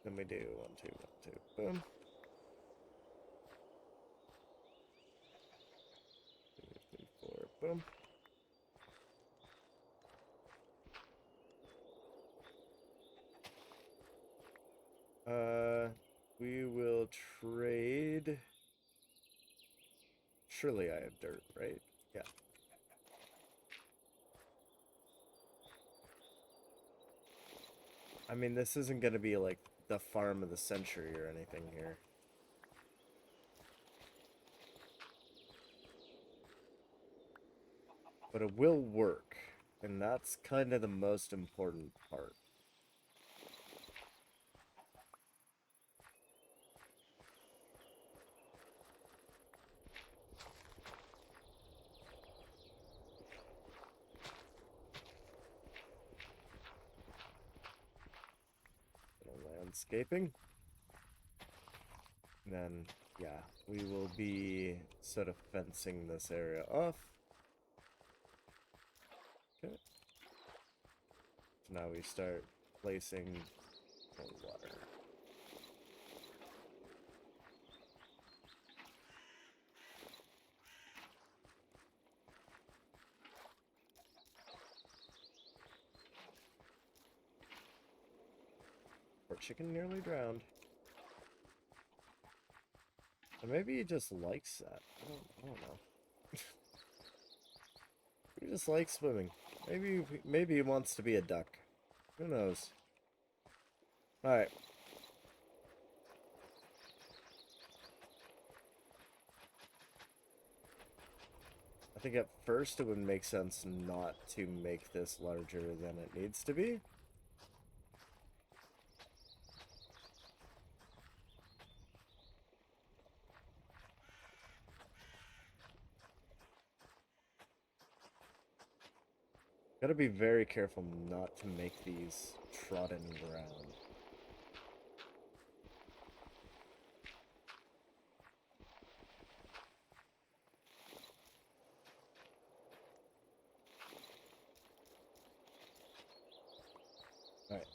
Then we do 1, 2, 1, 2, boom. 2, 3, 4, boom. We will trade. Surely I have dirt, right? Yeah. I mean, this isn't gonna be like the farm of the century or anything here. But it will work, and that's kind of the most important part. Landscaping. And then, yeah, we will be sort of fencing this area off. Okay. So now we start placing the water. Poor chicken nearly drowned. Or maybe he just likes that. I don't know. He just likes swimming. Maybe he wants to be a duck. Who knows? Alright. I think at first it would make sense not to make this larger than it needs to be. Gotta be very careful not to make these trodden ground. Alright.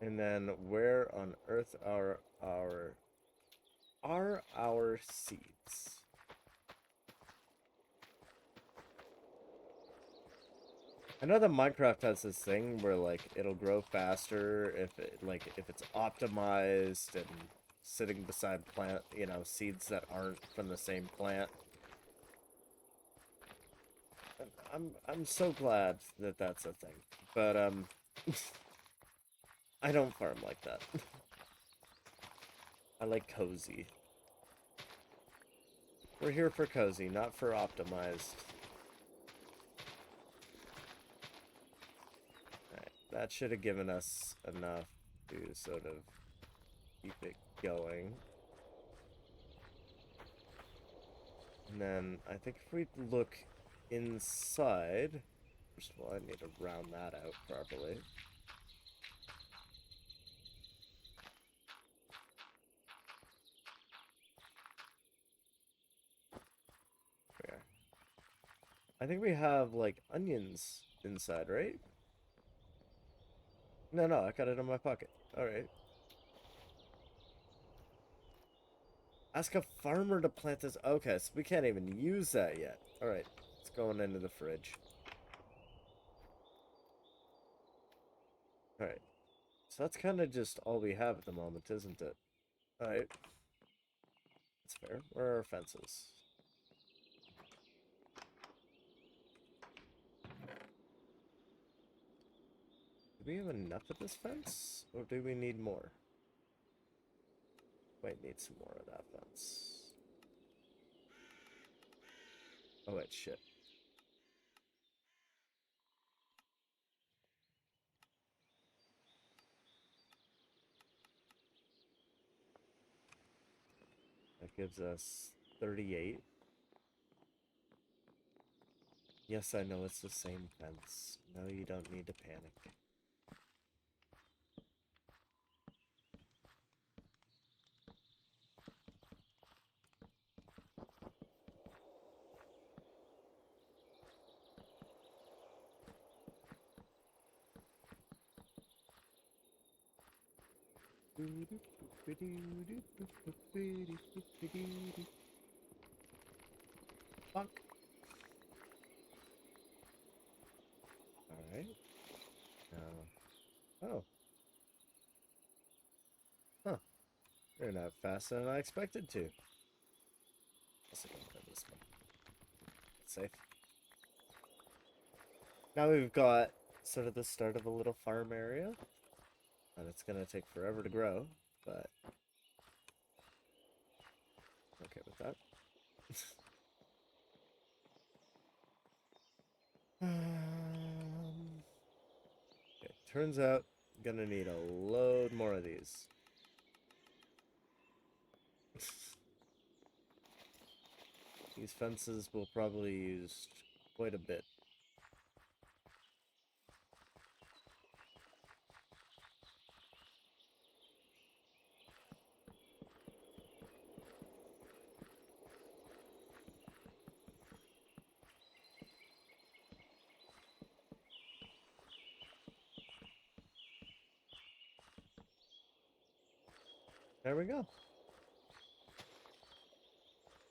And then where on earth are our seeds? I know that Minecraft has this thing where like it'll grow faster if it's optimized and sitting beside seeds that aren't from the same plant. I'm so glad that that's a thing. But I don't farm like that. I like cozy. We're here for cozy, not for optimized. Alright, that should have given us enough to sort of keep it going. And then I think if we look inside, first of all, I need to round that out properly. There. I think we have like onions inside, right? No, I got it in my pocket. Alright. Ask a farmer to plant this. Okay, so we can't even use that yet. Alright, it's going into the fridge. Alright. So that's kind of just all we have at the moment, isn't it? Alright. That's fair. Where are our fences? Do we have enough of this fence? Or do we need more? Might need some more of that fence. Oh wait, shit. That gives us 38. Yes, I know it's the same fence. No, you don't need to panic. Fuck. Alright. Oh. Huh. They're not faster than I expected to. Also gonna put this one. It's safe. Now we've got sort of the start of a little farm area. And it's gonna take forever to grow, but okay with that. Okay, turns out I'm gonna need a load more of these. These fences will probably use quite a bit. There we go.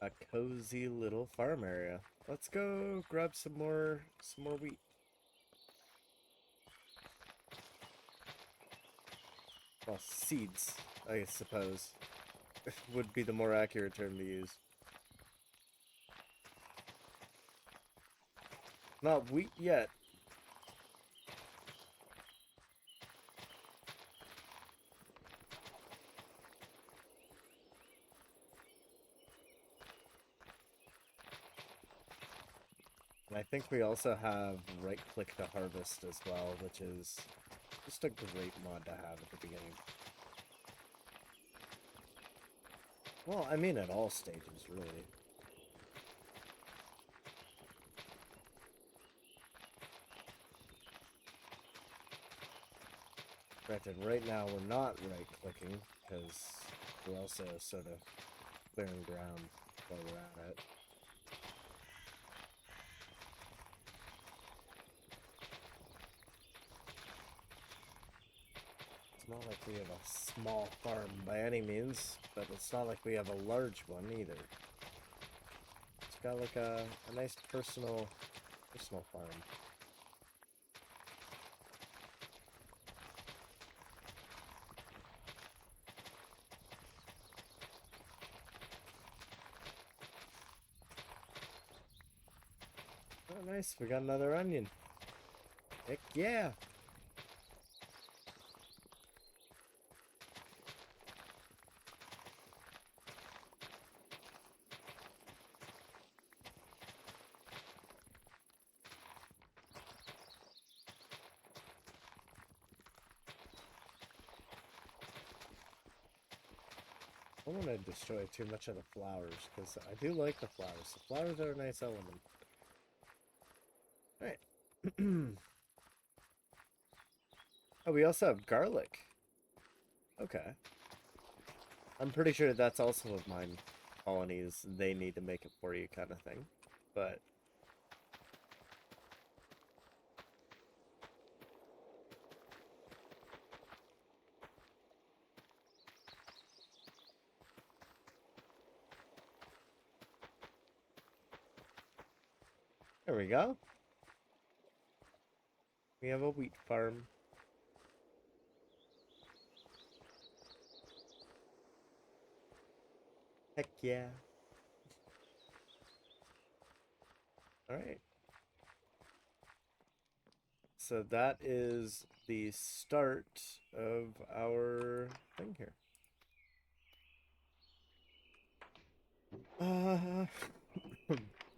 A cozy little farm area. Let's go grab some more wheat. Well, seeds, I suppose, would be the more accurate term to use. Not wheat yet. And I think we also have right click to harvest as well, which is just a great mod to have at the beginning. Well, I mean at all stages, really. Granted, right now we're not right clicking because we're also sort of clearing ground while we're at it. It's not like we have a small farm by any means, but it's not like we have a large one either. It's got like a nice personal farm. Oh, nice. We got another onion. Heck yeah. I don't want to destroy too much of the flowers, because I do like the flowers. The flowers are a nice element. Alright. Oh, we also have garlic. Okay. I'm pretty sure that's also of mine. Colonies, they need to make it for you kind of thing. But there we go. We have a wheat farm. Heck yeah. Alright. So that is the start of our thing here.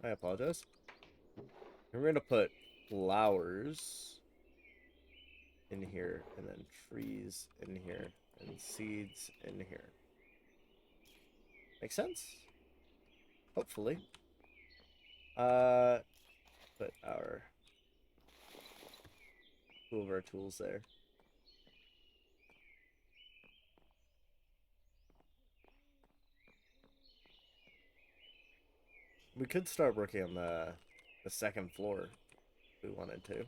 I apologize. We're gonna put flowers in here, and then trees in here, and seeds in here. Make sense? Hopefully. Put our two of our tools there. We could start working on the second floor if we wanted to.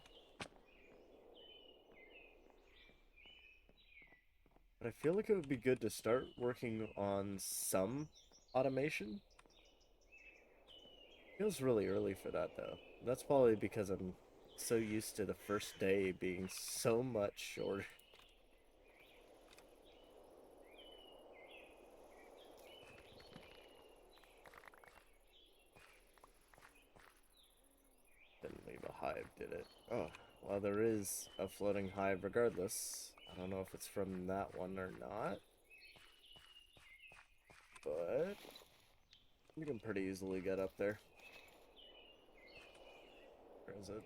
But I feel like it would be good to start working on some automation. Feels really early for that though. That's probably because I'm so used to the first day being so much shorter. Didn't leave a hive, did it? Oh, well, there is a floating hive regardless. I don't know if it's from that one or not, but we can pretty easily get up there. Where is it?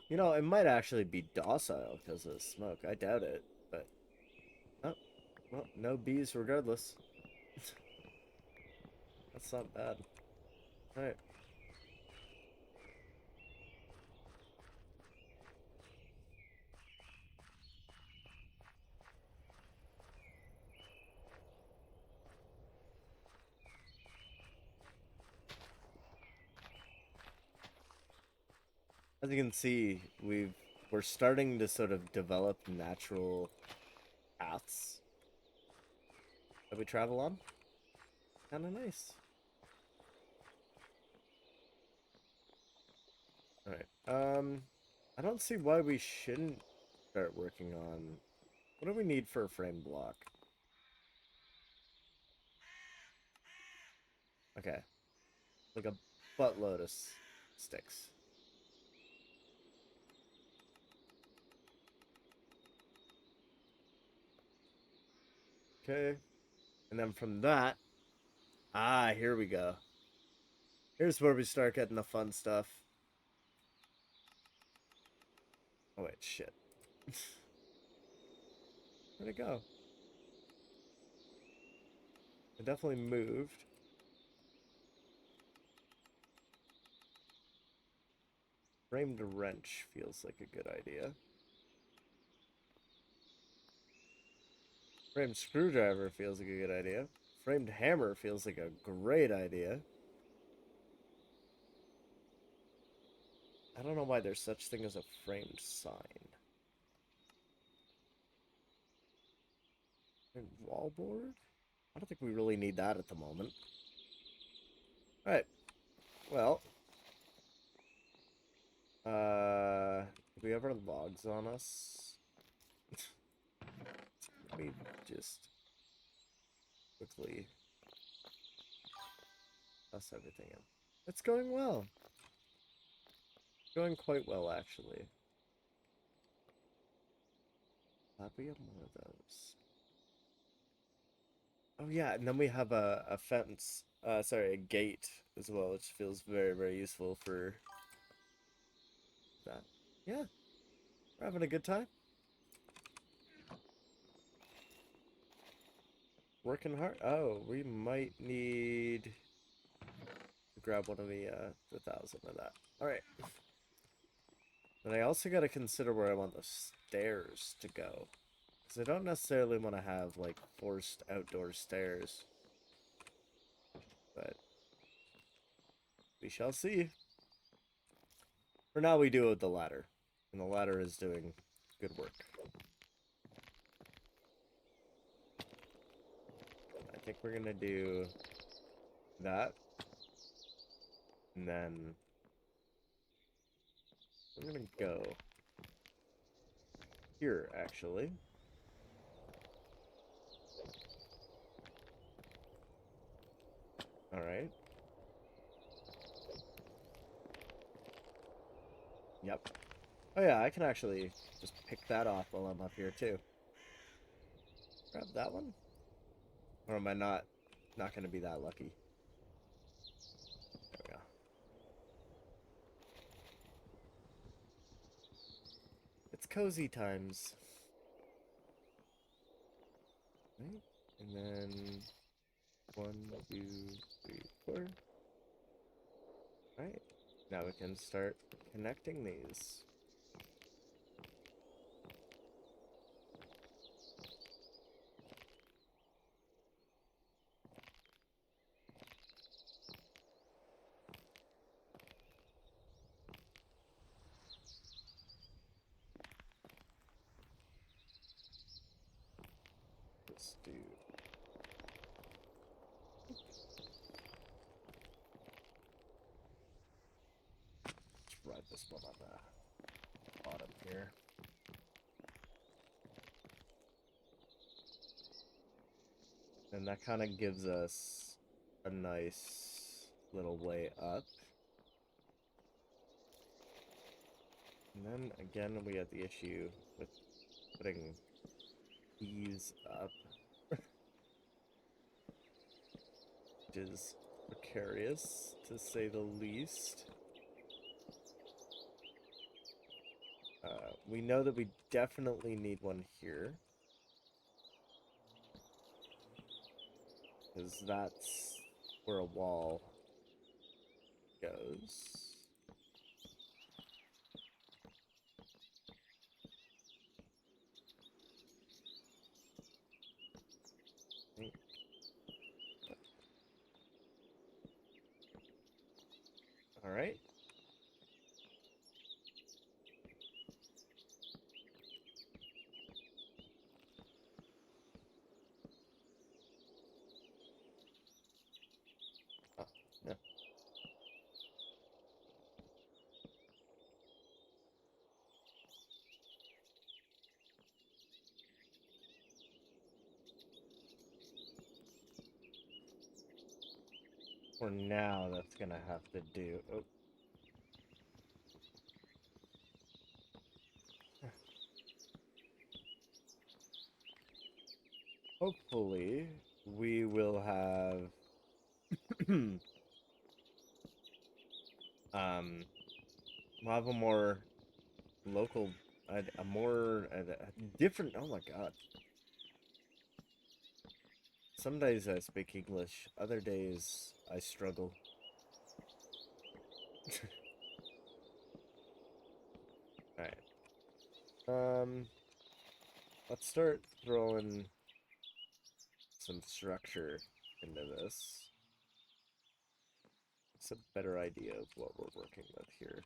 You know, it might actually be docile because of the smoke. I doubt it, but... Oh, well, no bees regardless. That's not bad. Alright. As you can see, we're starting to sort of develop natural paths that we travel on. Kind of nice. Alright. I don't see why we shouldn't start working on... What do we need for a frame block? Okay. Like a buttload of sticks. Okay. And then from that... Ah, here we go. Here's where we start getting the fun stuff. Oh, wait, shit. Where'd it go? It definitely moved. Framed wrench feels like a good idea. Framed screwdriver feels like a good idea. Framed hammer feels like a great idea. I don't know why there's such thing as a framed sign. Framed wallboard? I don't think we really need that at the moment. Alright. Well. Do we have our logs on us? Let me just quickly toss everything in. It's going well. Going quite well, actually. Glad we have more of those. Oh yeah, and then we have a fence. Sorry, a gate as well, which feels very, very useful for that. Yeah, we're having a good time. Working hard. Oh, we might need to grab one of the 1,000 of that. All right. And I also got to consider where I want the stairs to go. Because I don't necessarily want to have, like, forced outdoor stairs. But we shall see. For now, we do it with the ladder. And the ladder is doing good work. I think we're going to do that. And then we're going to go here, actually. Alright. Yep. Oh yeah, I can actually just pick that off while I'm up here too. Grab that one? Or am I not going to be that lucky? There we go. It's cozy times. Right? And then 1, 2, 3, 4. Right. Now we can start connecting these. Let's do. Let's ride this one on the bottom here. And that kind of gives us a nice little way up. And then again, we have the issue with putting these up, which is precarious to say the least. We know that we definitely need one here, because that's where a wall goes. All right. Oh, yeah. For now, that's gonna have to do. Oh. Hopefully, we will have we'll have a more local, a more a different. Oh my god! Some days I speak English, other days I struggle. All right. Let's start throwing some structure into this. It's a better idea of what we're working with here.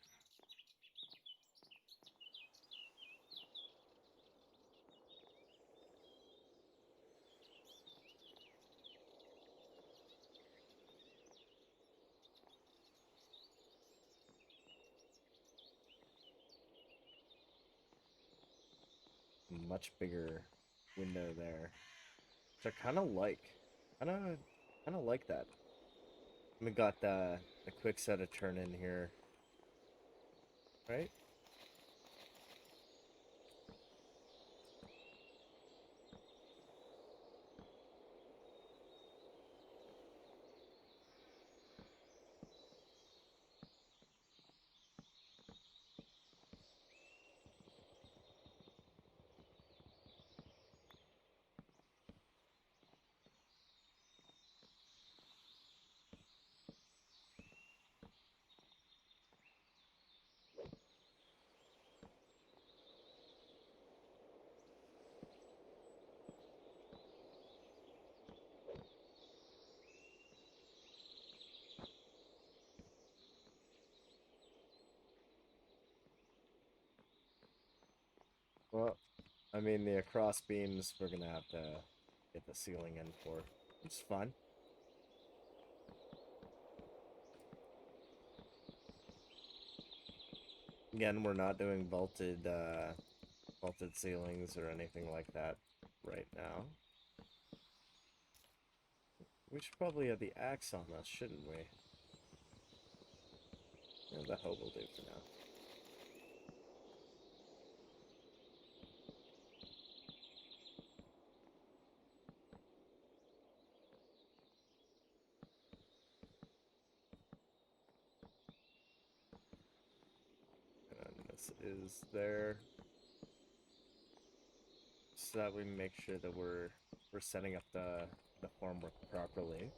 Much bigger window there, which I kind of like. Kind of like that. We got the quick set of turn in here, right? Well, I mean, the across beams we're gonna have to get the ceiling in for. It's fun. Again, we're not doing vaulted ceilings or anything like that right now. We should probably have the axe on us, shouldn't we? Yeah, the hoe will do for now. And this is there. So that we make sure that we're setting up the formwork properly.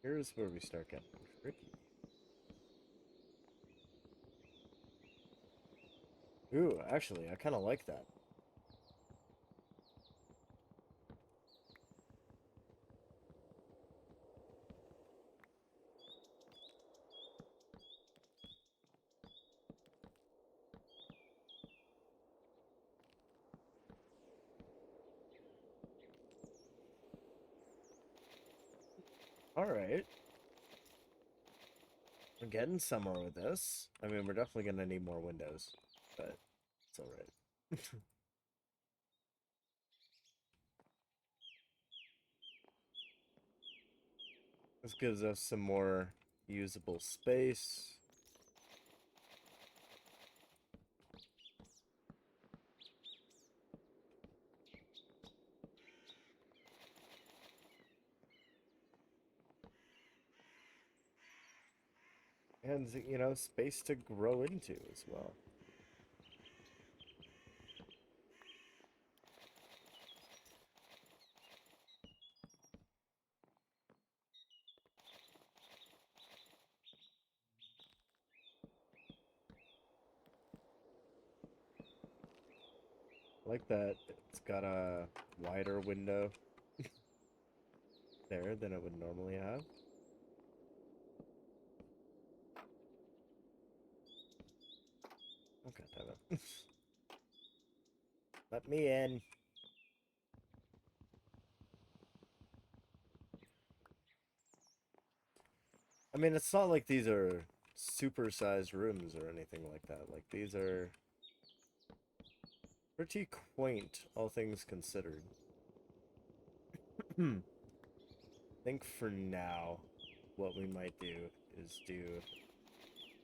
Here's where we start getting tricky. Ooh, actually, I kind of like that. All right. We're getting somewhere with this. I mean, we're definitely going to need more windows, but it's all right. This gives us some more usable space. And, you know, space to grow into as well. I like that it's got a wider window there than it would normally have. Oh, God damn it. Let me in. I mean, it's not like these are super-sized rooms or anything like that. Like, these are pretty quaint, all things considered. I think for now, what we might do is do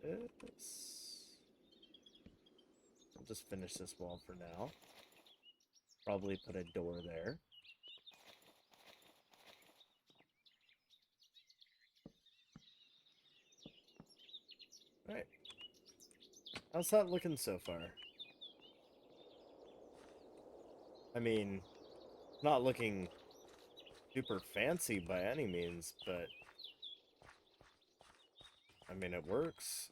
this. We'll just finish this wall for now. Probably put a door there. Alright. How's that looking so far? I mean, not looking super fancy by any means, but I mean, it works.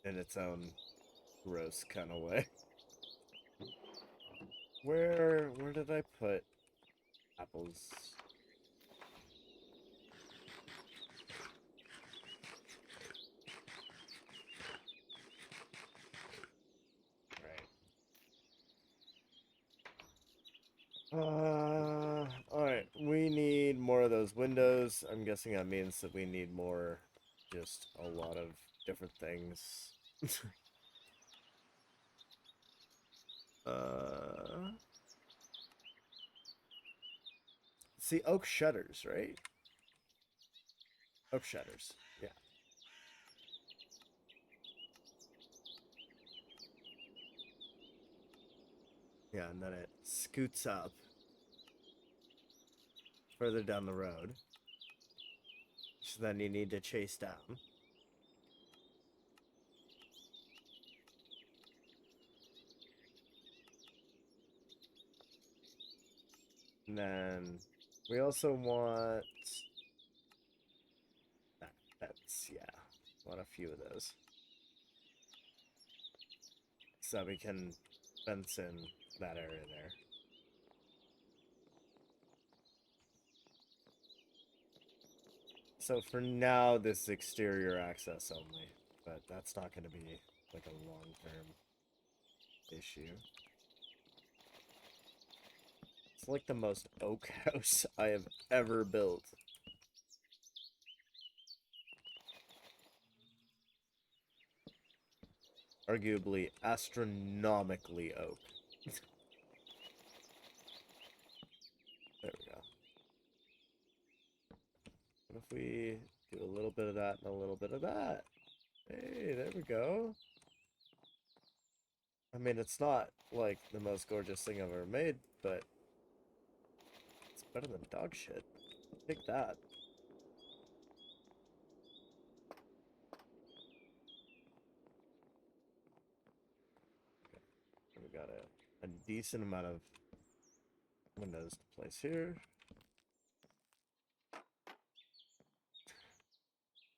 In its own gross kind of way. Where did I put apples? Alright, we need more of those windows. I'm guessing that means that we need more, just a lot of different things. uh, see, oak shutters, right? Oak shutters, yeah. Yeah, and then it scoots up further down the road. So then you need to chase down. And then we also want that's yeah. Want a few of those. So we can fence in that area there. So for now, this is exterior access only, but that's not going to be like a long-term issue. It's like the most oak house I have ever built. Arguably astronomically oak. There we go. What if we do a little bit of that and a little bit of that? Hey, there we go. I mean, it's not like the most gorgeous thing I've ever made, but it's better than dog shit. Take that. Okay. We got a decent amount of Windows to place here.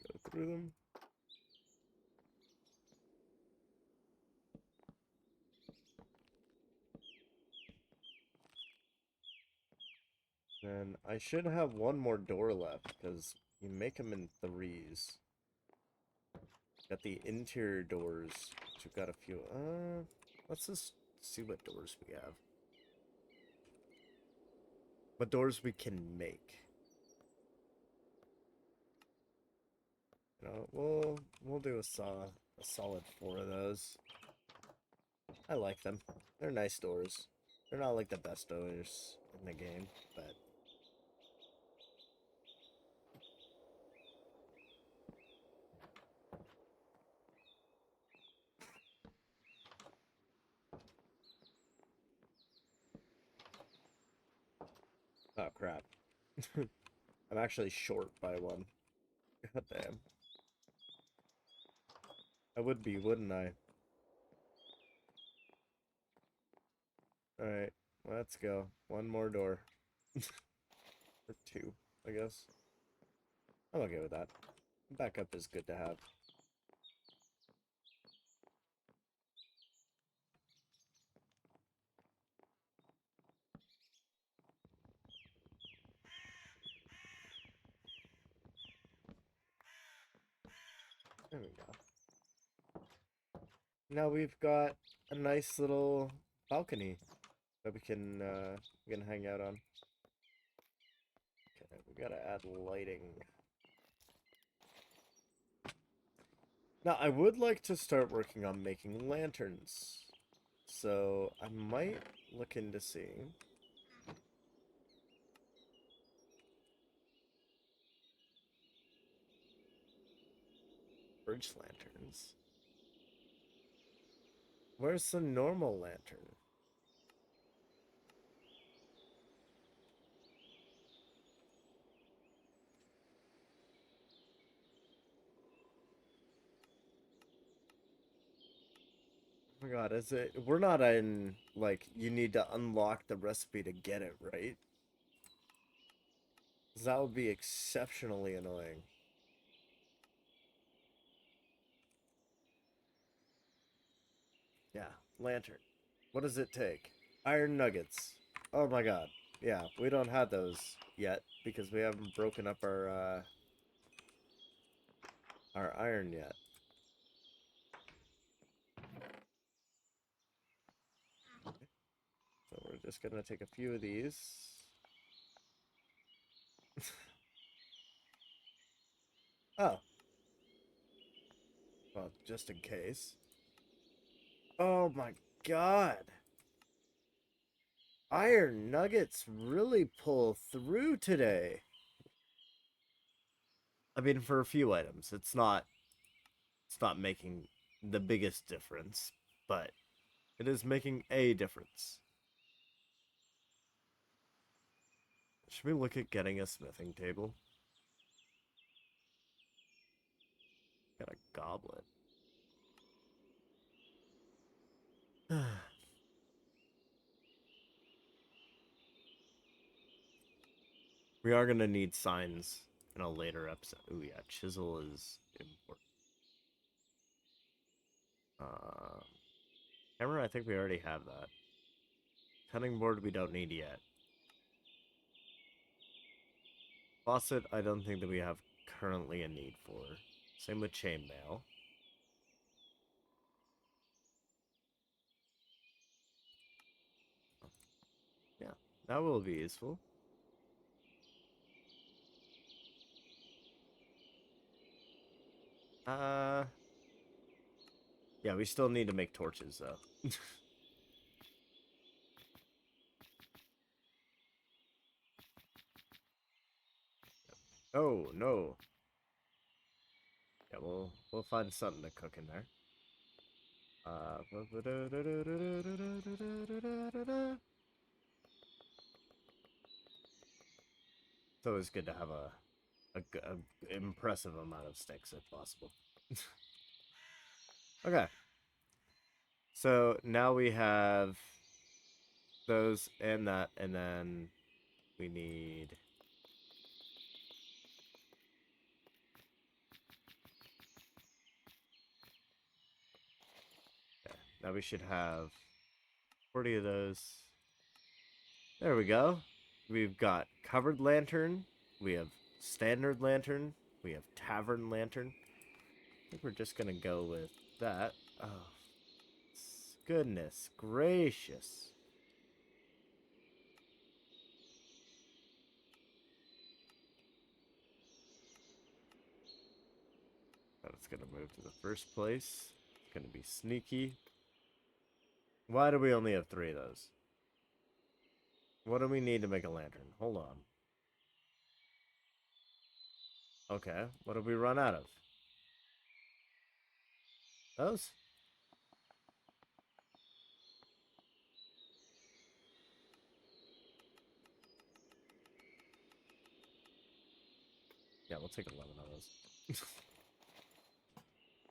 Go through them. Then I should have one more door left because you make them in threes. Got the interior doors, which we've got a few. Let's just see what doors we have. What doors we can make. You know, we'll do a solid 4 of those. I like them. They're nice doors. They're not like the best doors in the game, but oh crap. I'm actually short by one. God damn. I would be, wouldn't I? Alright, let's go. One more door. Or 2, I guess. I'm okay with that. Backup is good to have. There we go. Now we've got a nice little balcony that we can hang out on. Okay, we gotta add lighting. Now I would like to start working on making lanterns. So I might look into seeing. Bridge lanterns. Where's the normal lantern? Oh my god, is it? We're not in, like, you need to unlock the recipe to get it, right? 'Cause that would be exceptionally annoying. Yeah, lantern. What does it take? Iron nuggets. Oh my god. Yeah, we don't have those yet because we haven't broken up our iron yet. So we're just gonna take a few of these. Oh. Well, just in case. Oh my god. Iron nuggets really pull through today. I mean, for a few items, it's not making the biggest difference, but it is making a difference. Should we look at getting a smithing table? Got a goblet. We are gonna need signs in a later episode. Ooh yeah, chisel is important. Um, Hammer, I think we already have that. Cutting board we don't need yet. Faucet, I don't think that we have currently a need for. Same with chainmail. Yeah, that will be useful. Yeah, we still need to make torches though. Oh no. Yeah, we'll find something to cook in there. It's always good to have a impressive amount of sticks if possible. Okay. So now we have those and that, and then we need... Okay, now we should have 40 of those. There we go. We've got covered lantern. We have standard lantern. We have tavern lantern. I think we're just going to go with that. Oh, goodness gracious. That's going to move to the first place. It's going to be sneaky. Why do we only have 3 of those? What do we need to make a lantern? Hold on. Okay, what have we run out of? Those? Yeah, we'll take 11 of those.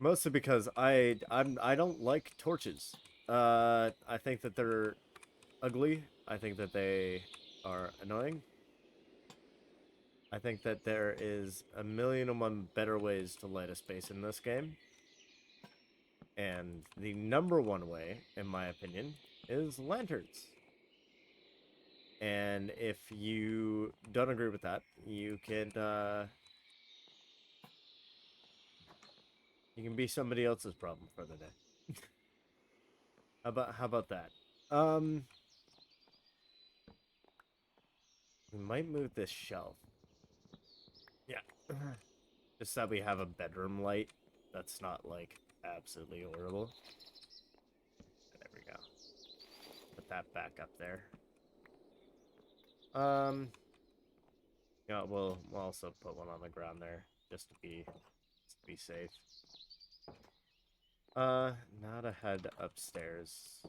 Mostly because I don't like torches. I think that they're ugly. I think that they are annoying. I think that there is a million and one better ways to light a space in this game. And the #1 way, in my opinion, is lanterns. And if you don't agree with that, you can be somebody else's problem for the day. How about that? We might move this shelf. Yeah. Just that we have a bedroom light that's not, like, absolutely horrible. There we go. Put that back up there. Yeah, we'll also put one on the ground there, just to be safe. Now to head upstairs.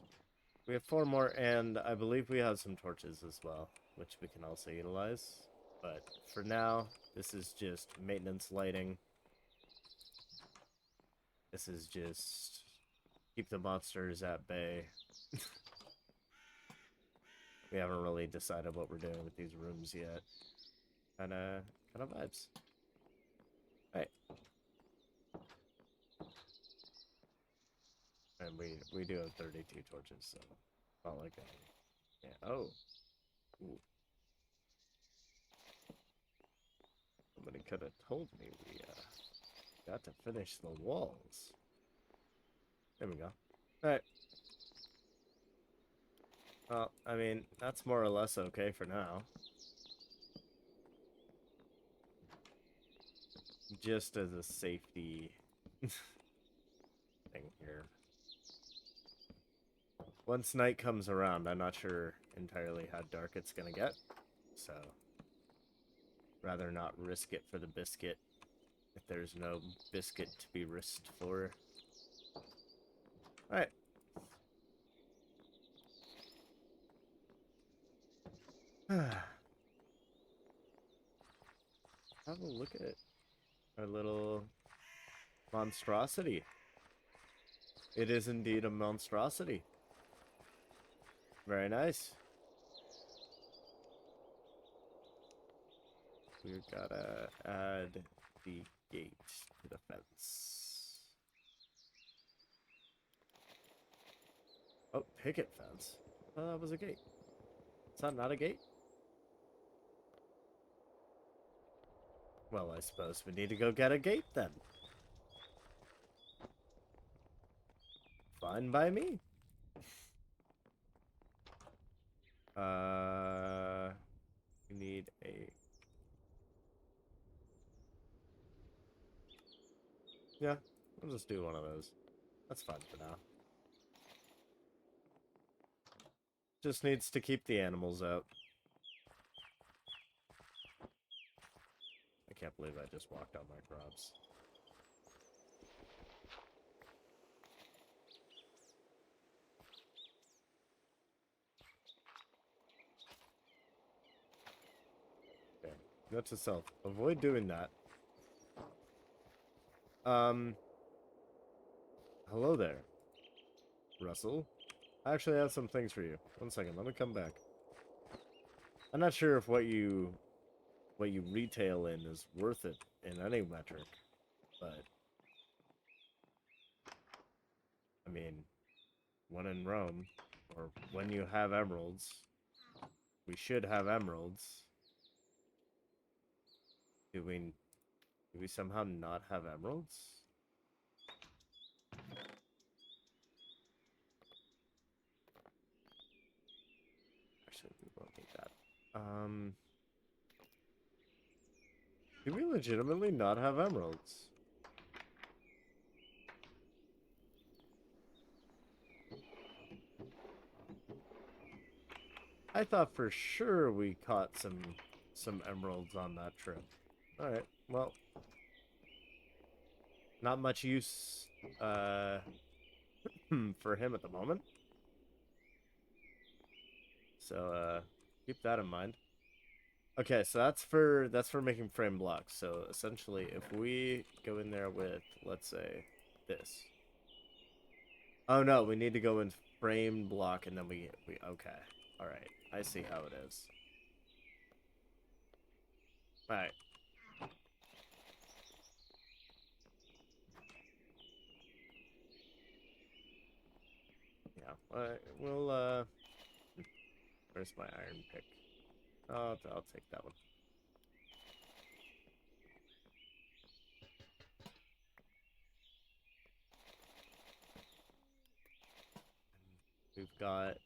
We have 4 more, and I believe we have some torches as well, which we can also utilize. But for now, this is just maintenance lighting. This is just keep the monsters at bay. We haven't really decided what we're doing with these rooms yet. Kinda vibes. Right. And we do have 32 torches, so not like a... Yeah. Oh. Ooh. Somebody could have told me we got to finish the walls. There we go. Alright. Well, I mean, that's more or less okay for now. Just as a safety thing here. Once night comes around, I'm not sure entirely how dark it's gonna get. So, rather not risk it for the biscuit if there's no biscuit to be risked for. Alright. Have a look at our little monstrosity. It is indeed a monstrosity. Very nice. We've gotta add the gate to the fence. Oh, picket fence. Oh, that was a gate. Is that not a gate? Well, I suppose we need to go get a gate then. Fine by me. We need a... Yeah, we'll just do one of those. That's fine for now. Just needs to keep the animals out. I can't believe I just walked out my crops. Okay, note to self. Avoid doing that. Hello there, Russell. I actually have some things for you. One second, let me come back. I'm not sure if what you retail in is worth it in any metric, but I mean, when in Rome, or when you have emeralds, we should have emeralds. Do we somehow not have emeralds? Actually, we won't need that. Do we legitimately not have emeralds? I thought for sure we caught some emeralds on that trip. Alright, well, not much use for him at the moment. So keep that in mind. Okay, so that's for making frame blocks. So essentially if we go in there with, let's say, this. Oh no, we need to go in frame block and then we okay. Alright. I see how it is. Alright. Yeah. We'll where's my iron pick? Oh, I'll take that one. We've got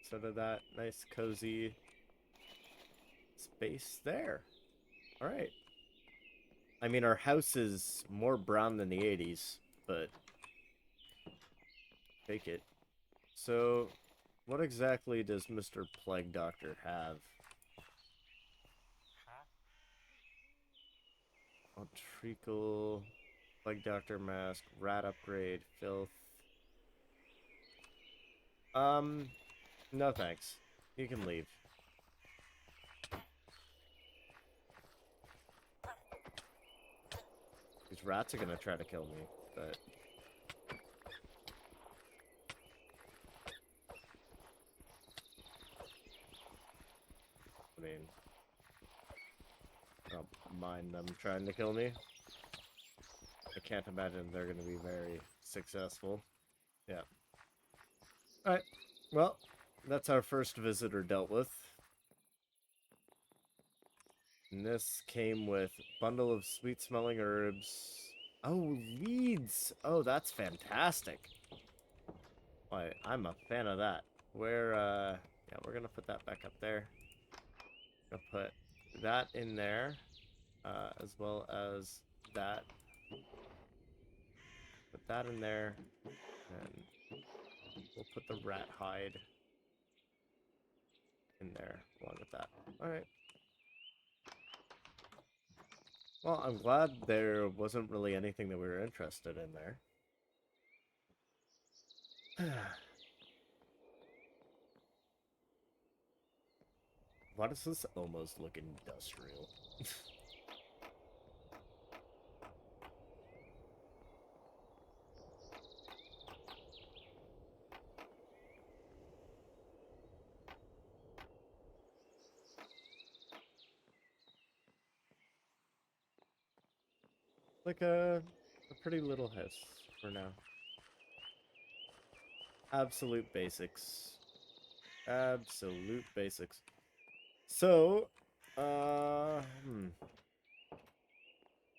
sort of that nice cozy space there. All right. I mean, our house is more brown than the 80s, but take it. So, what exactly does Mr. Plague Doctor have? Oh, treacle, Plague Doctor mask, rat upgrade, filth. No thanks. You can leave. These rats are gonna try to kill me, but I mean, I don't mind them trying to kill me. I can't imagine they're gonna be very successful. Yeah. Alright. Well, that's our first visitor dealt with. And this came with bundle of sweet-smelling herbs. Oh, leads! Oh, that's fantastic. Why, I'm a fan of that. Yeah, we're gonna put that back up there. Gonna put that in there, as well as that. Put that in there, and we'll put the rat hide in there along with that. Alright. Well, I'm glad there wasn't really anything that we were interested in there. Why does this almost look industrial? Like a pretty little house for now. Absolute basics. Absolute basics. So,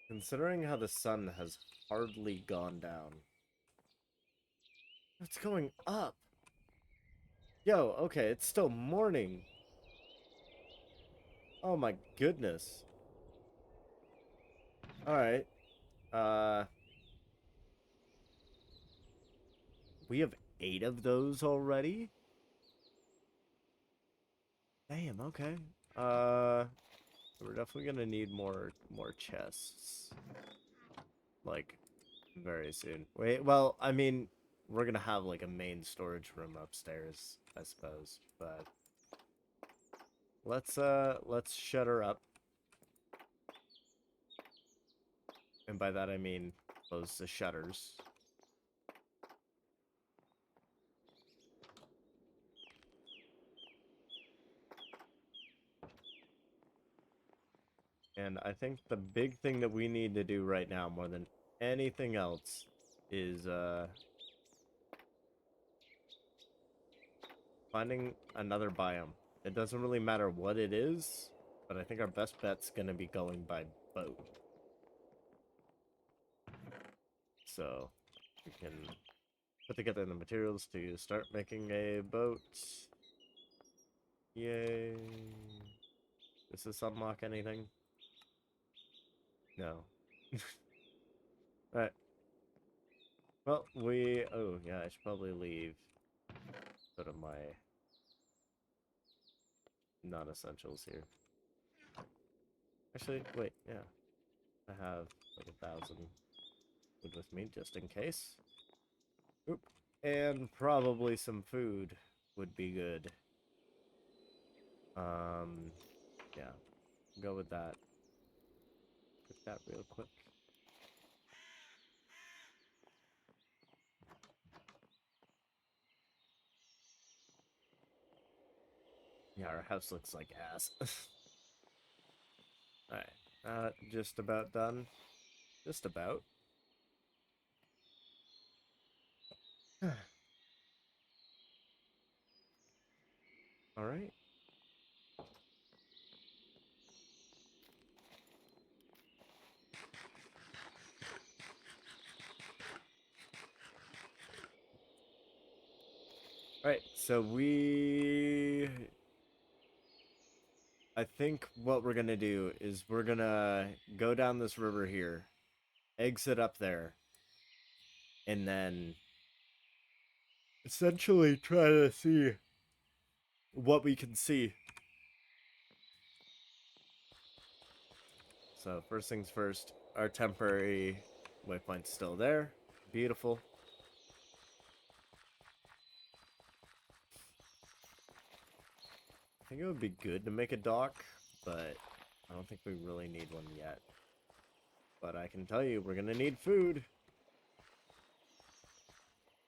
considering how the sun has hardly gone down. It's going up. Yo, okay, it's still morning. Oh my goodness. Alright. Uh, we have 8 of those already? Damn, okay. We're definitely gonna need more chests. Like, very soon. Wait, well, I mean, we're gonna have like a main storage room upstairs, I suppose, but let's shut her up. And by that I mean close the shutters. And I think the big thing that we need to do right now, more than anything else, is finding another biome. It doesn't really matter what it is, but I think our best bet's gonna be going by boat. So we can put together the materials to start making a boat. Yay. Does this unlock anything? No. Alright. Well, oh, yeah, I should probably leave. Go to my non-essentials here. Actually, wait, yeah. I have like 1,000 wood with me, just in case. Oop. And probably some food would be good. Yeah. Go with that. Cook that real quick. Yeah, our house looks like ass. Alright. Just about done. Just about. Alright. Alright, so I think what we're gonna do is we're gonna go down this river here, exit up there, and then essentially try to see what we can see. So first things first, our temporary waypoint's still there. Beautiful. I think it would be good to make a dock, but I don't think we really need one yet. But I can tell you, we're gonna need food.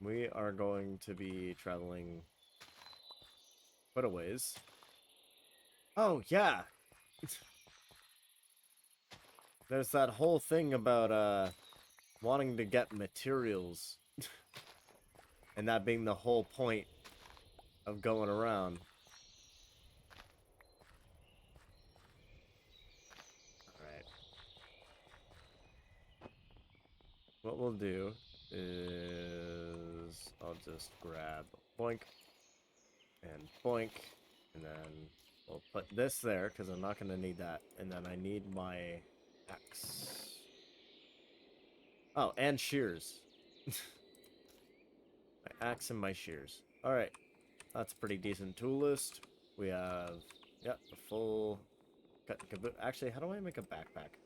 We are going to be traveling quite a ways. Oh, yeah! There's that whole thing about, wanting to get materials. And that being the whole point of going around. Alright. What we'll do is I'll just grab boink and boink, and then we'll put this there because I'm not going to need that. And then I need my axe. Oh, and shears. My axe and my shears. Alright, that's a pretty decent tool list. We have, yeah, a full cut caboose. Actually, how do I make a backpack?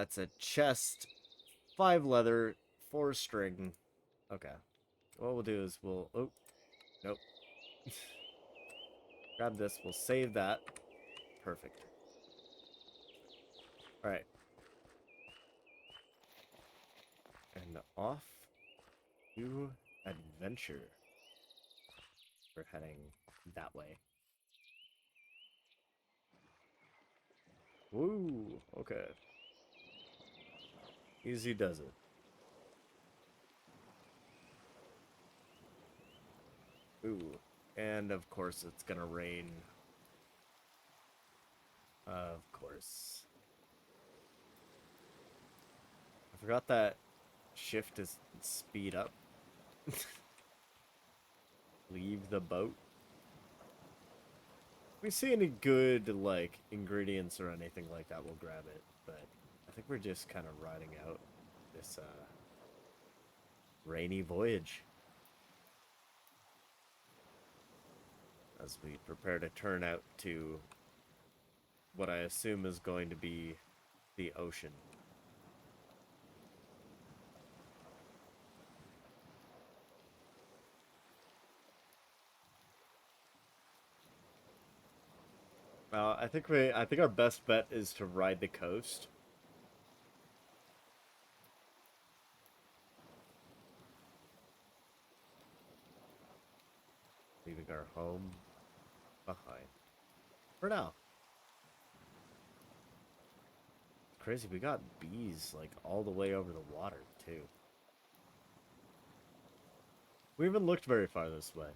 It's a chest, 5 leather, 4 string. Okay. What we'll do is we'll... Oh, nope. Grab this. We'll save that. Perfect. Alright. And off to adventure. We're heading that way. Woo! Okay. Easy does it. Ooh. And of course it's gonna rain. Of course. I forgot that shift is speed up. Leave the boat. If we see any good, like, ingredients or anything like that, we'll grab it. But I think we're just kind of riding out this, rainy voyage. As we prepare to turn out to what I assume is going to be the ocean. I think our best bet is to ride the coast. leaving our home behind. For now. Crazy, we got bees, like, all the way over the water, too. We haven't looked very far this way.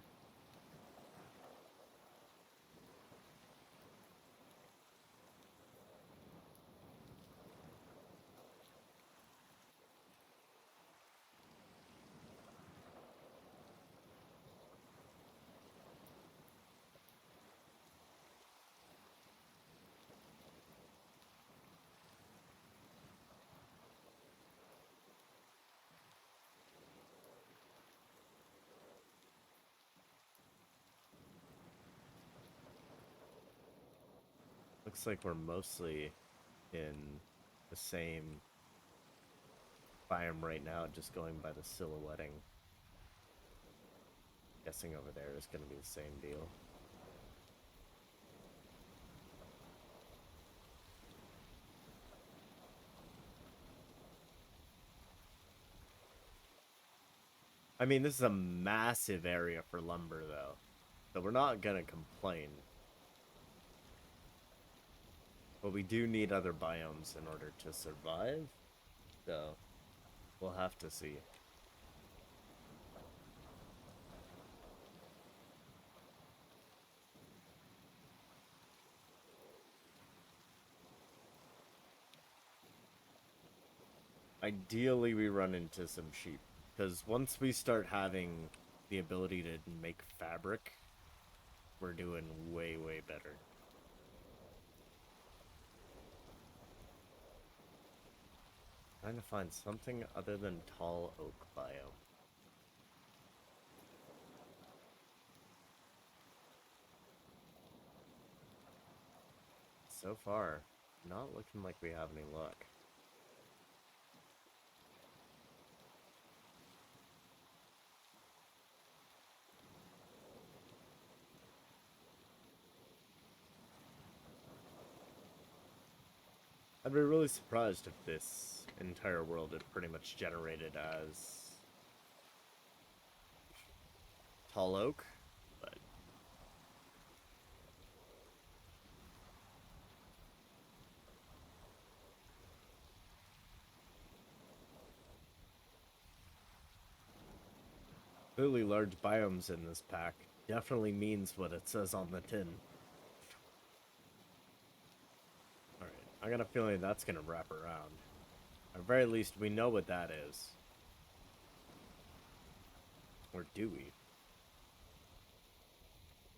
Looks like we're mostly in the same biome right now, just going by the silhouetting. Guessing over there is going to be the same deal. I mean, this is a massive area for lumber, though. So we're not going to complain. But we do need other biomes in order to survive. So we'll have to see. Ideally, we run into some sheep. Because once we start having the ability to make fabric, we're doing way, way better. Trying to find something other than tall oak biome. So far, not looking like we have any luck. I'd be really surprised if this entire world is pretty much generated as tall oak, but clearly large biomes in this pack definitely means what it says on the tin. Alright, I got a feeling that's gonna wrap around. At very least, we know what that is. Or do we?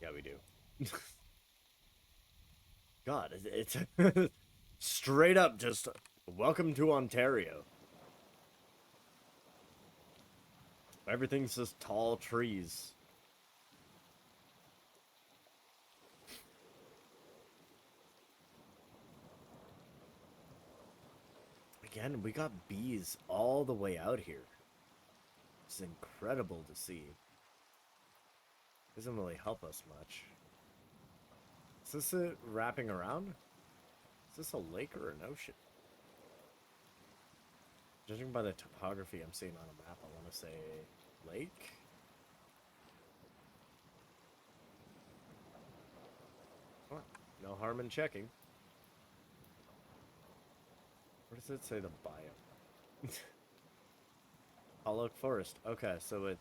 Yeah, we do. God, it's straight up just welcome to Ontario. Everything's just tall trees. Again, we got bees all the way out here. It's incredible to see. Doesn't really help us much. Is this it wrapping around? Is this a lake or an ocean? Judging by the topography I'm seeing on a map, I want to say lake? Well, no harm in checking. Where does it say the biome? Tall Oak Forest. Okay, so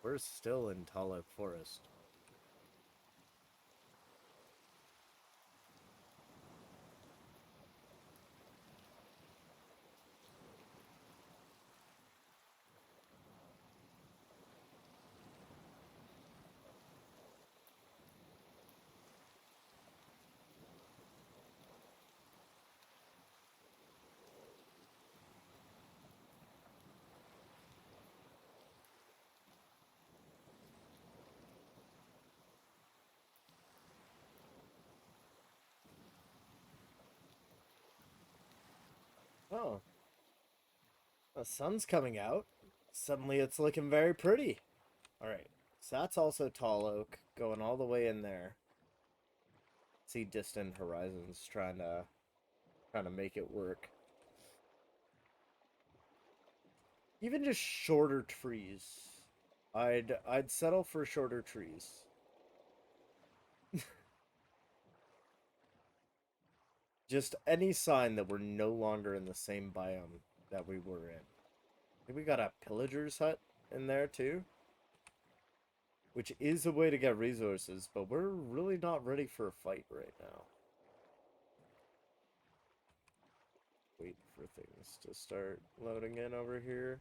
we're still in Tall Oak Forest. Oh, the sun's coming out. Suddenly it's looking very pretty. Alright, so that's also Tall Oak, going all the way in there. See distant horizons trying to make it work. Even just shorter trees. I'd settle for shorter trees. Just any sign that we're no longer in the same biome that we were in. I think we got a pillager's hut in there too, which is a way to get resources, but we're really not ready for a fight right now. Wait for things to start loading in over here.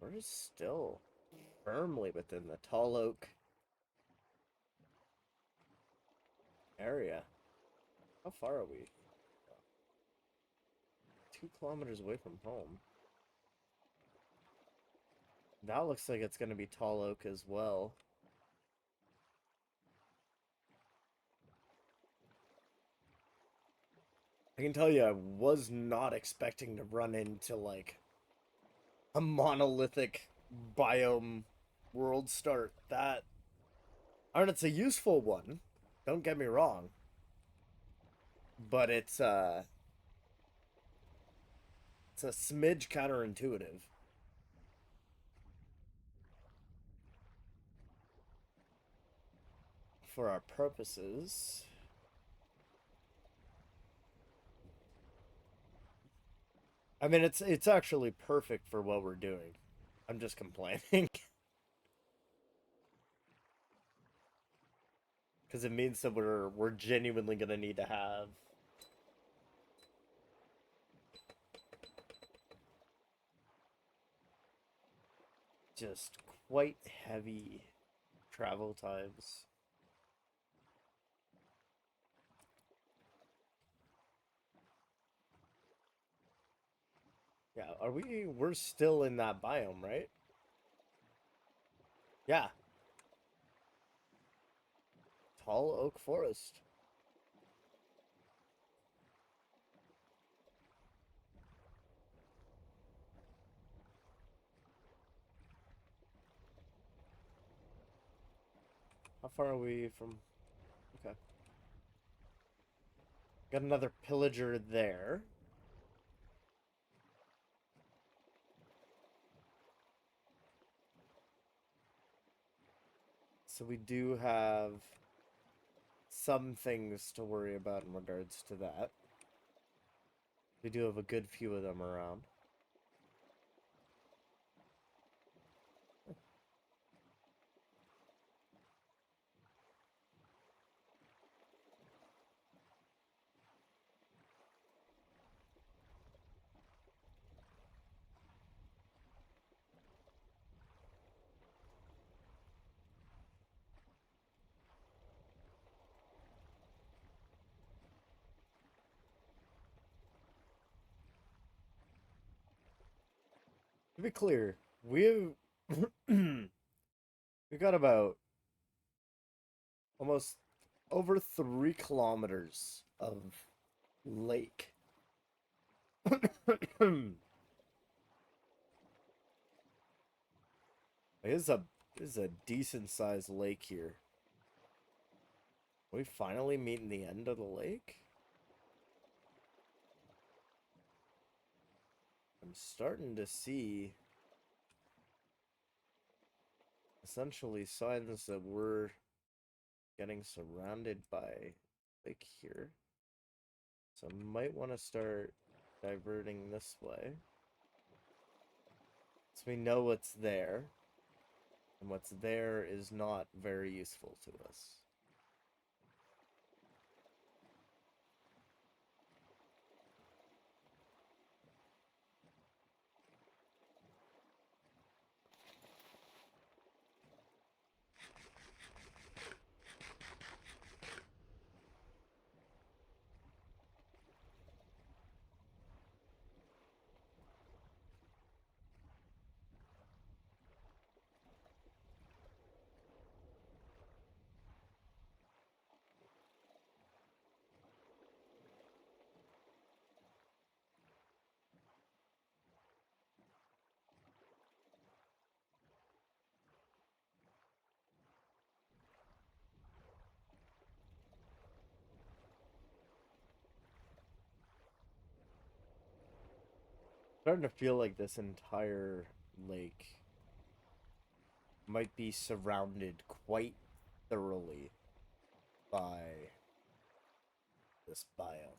We're still firmly within the tall oak area. How far are we? 2 kilometers away from home. That looks like it's going to be tall oak as well. I can tell you, I was not expecting to run into, like, a monolithic biome world start. That, I mean, it's a useful one. Don't get me wrong. But it's a smidge counterintuitive. For our purposes. I mean, it's actually perfect for what we're doing. I'm just complaining. Because it means that we're genuinely gonna need to have just quite heavy travel times. Yeah, we're still in that biome, right? Yeah. Tall oak forest. How far are we from... Okay. Got another pillager there. So we do have some things to worry about in regards to that. We do have a good few of them around. To be clear, we've we got about almost over 3 kilometers of lake. It is a decent sized lake here. Are we finally meeting the end of the lake? I'm starting to see essentially signs that we're getting surrounded by lake here. So I might want to start diverting this way. So we know what's there. And what's there is not very useful to us. Starting to feel like this entire lake might be surrounded quite thoroughly by this biome.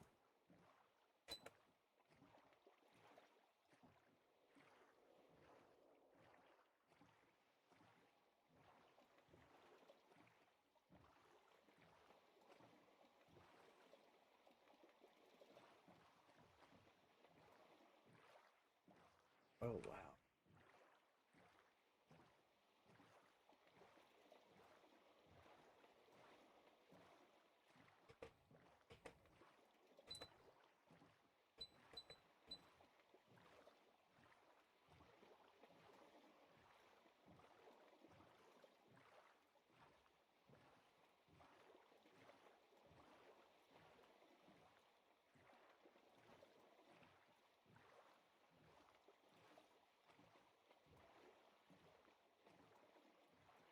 Oh, wow.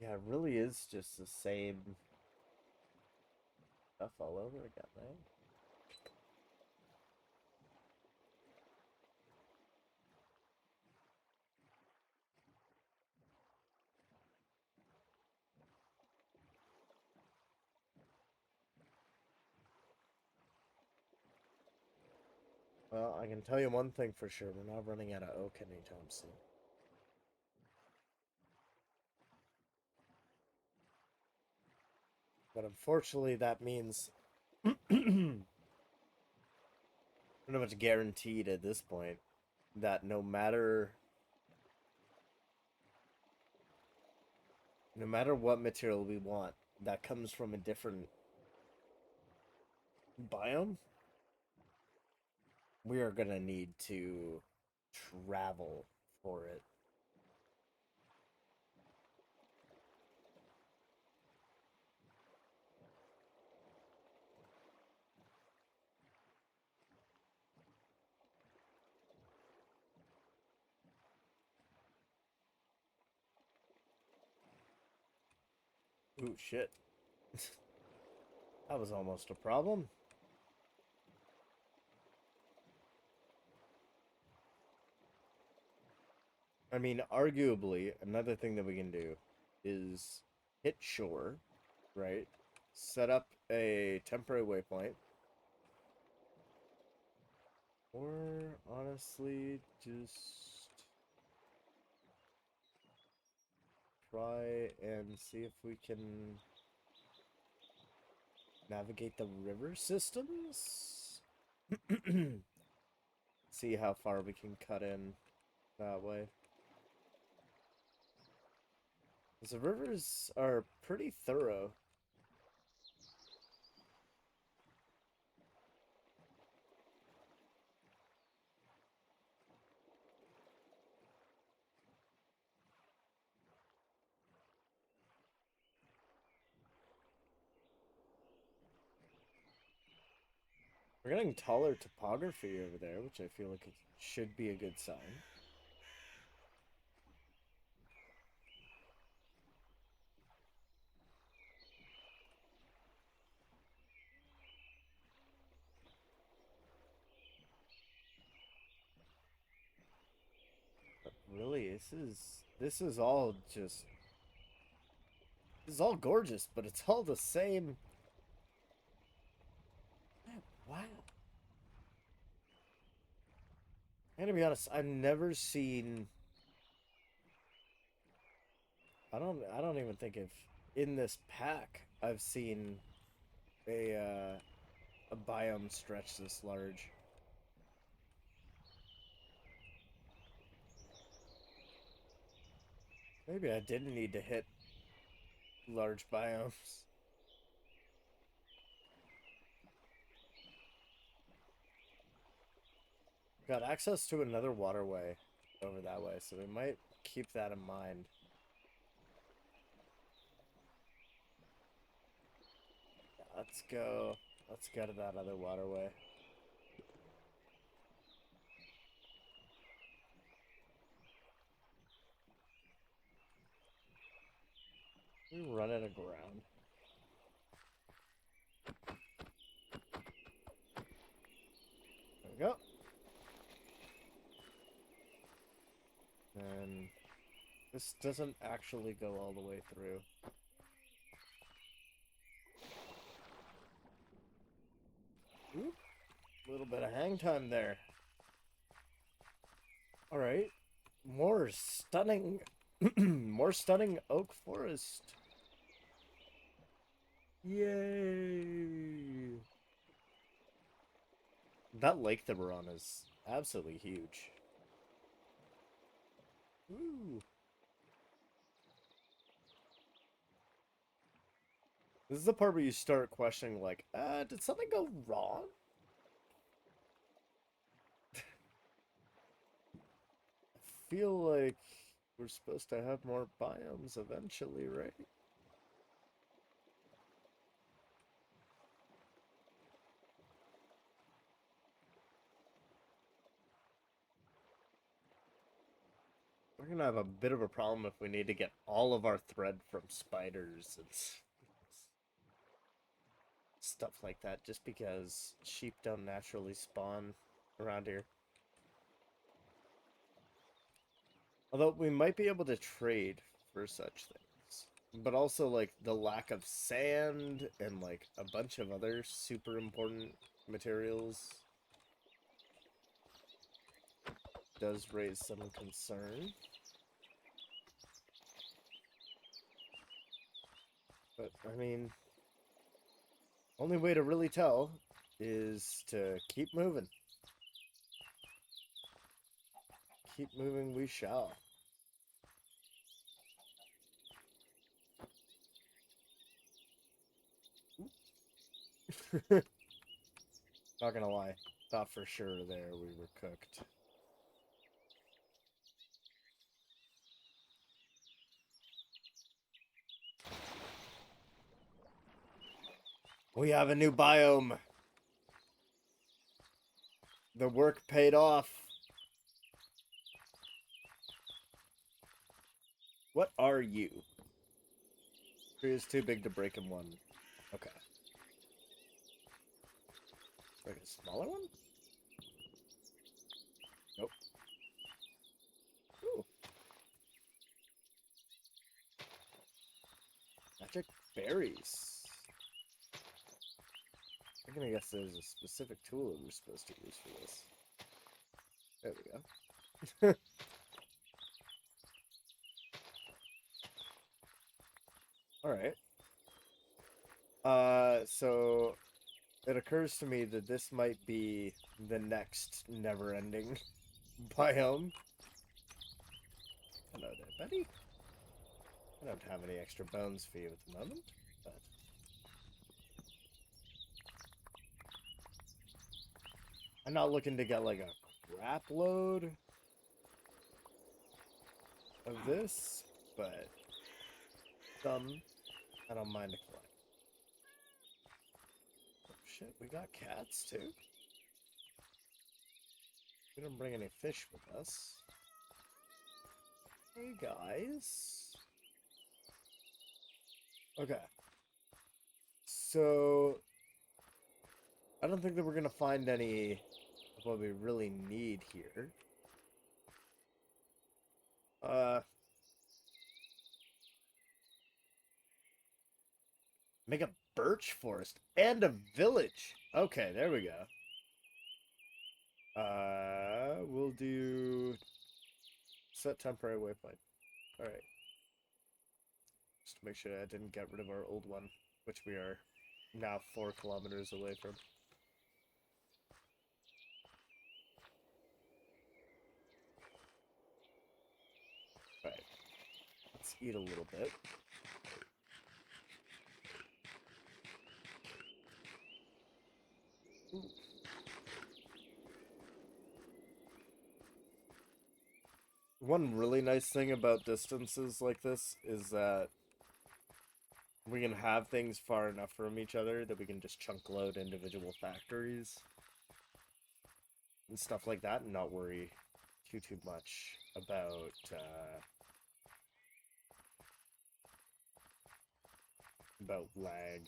Yeah, it really is just the same stuff all over again, man. Well, I can tell you one thing for sure. We're not running out of oak anytime soon. But unfortunately, that means pretty much guaranteed at this point that no matter what material we want that comes from a different biome, we are gonna need to travel for it. Ooh, shit. That was almost a problem. I mean, arguably, another thing that we can do is hit shore, right? Set up a temporary waypoint. Or, honestly, just try and see if we can navigate the river systems. See how far we can cut in that way. The rivers are pretty thorough. We're getting taller topography over there, which I feel like it should be a good sign. But really, this is all just this is all gorgeous, but it's all the same. Wow. I gotta be honest, I've never seen. I don't even think if in this pack I've seen a biome stretch this large. Maybe I didn't need to hit large biomes. Got access to another waterway over that way, so we might keep that in mind. Let's go. Let's go to that other waterway. We run out of ground. There we go. And This doesn't actually go all the way through. Oop. A little bit of hang time there. Alright. More stunning... more stunning oak forest. Yay! That lake that we're on is absolutely huge. Ooh. This is the part where you start questioning, like, did something go wrong? I feel like we're supposed to have more biomes eventually, right? We're gonna have a bit of a problem if we need to get all of our thread from spiders and stuff like that, just because sheep don't naturally spawn around here. Although we might be able to trade for such things. But also, like, the lack of sand and, like, a bunch of other super important materials does raise some concern. But, I mean, only way to really tell is to keep moving. Keep moving we shall. Not gonna lie, thought for sure there we were cooked. We have a new biome. The work paid off. What are you? Tree is too big to break in one. Okay. Like a smaller one? Nope. Ooh. Magic berries. I'm gonna guess there's a specific tool that we're supposed to use for this. There we go. Alright. So it occurs to me that this might be the next never-ending biome. Hello there, buddy. I don't have any extra bones for you at the moment, but... I'm not looking to get, like, a crap load of this, but some I don't mind to collect. Oh shit, we got cats too? We didn't bring any fish with us. Hey guys. Okay. So I don't think that we're gonna find any of what we really need here. Make a birch forest and a village. Okay, there we go. We'll do set temporary waypoint. Alright. Just to make sure I didn't get rid of our old one, which we are now 4 kilometers away from. Alright. Let's eat a little bit. Ooh. One really nice thing about distances like this is that we can have things far enough from each other that we can just chunk load individual factories and stuff like that and not worry too much about lag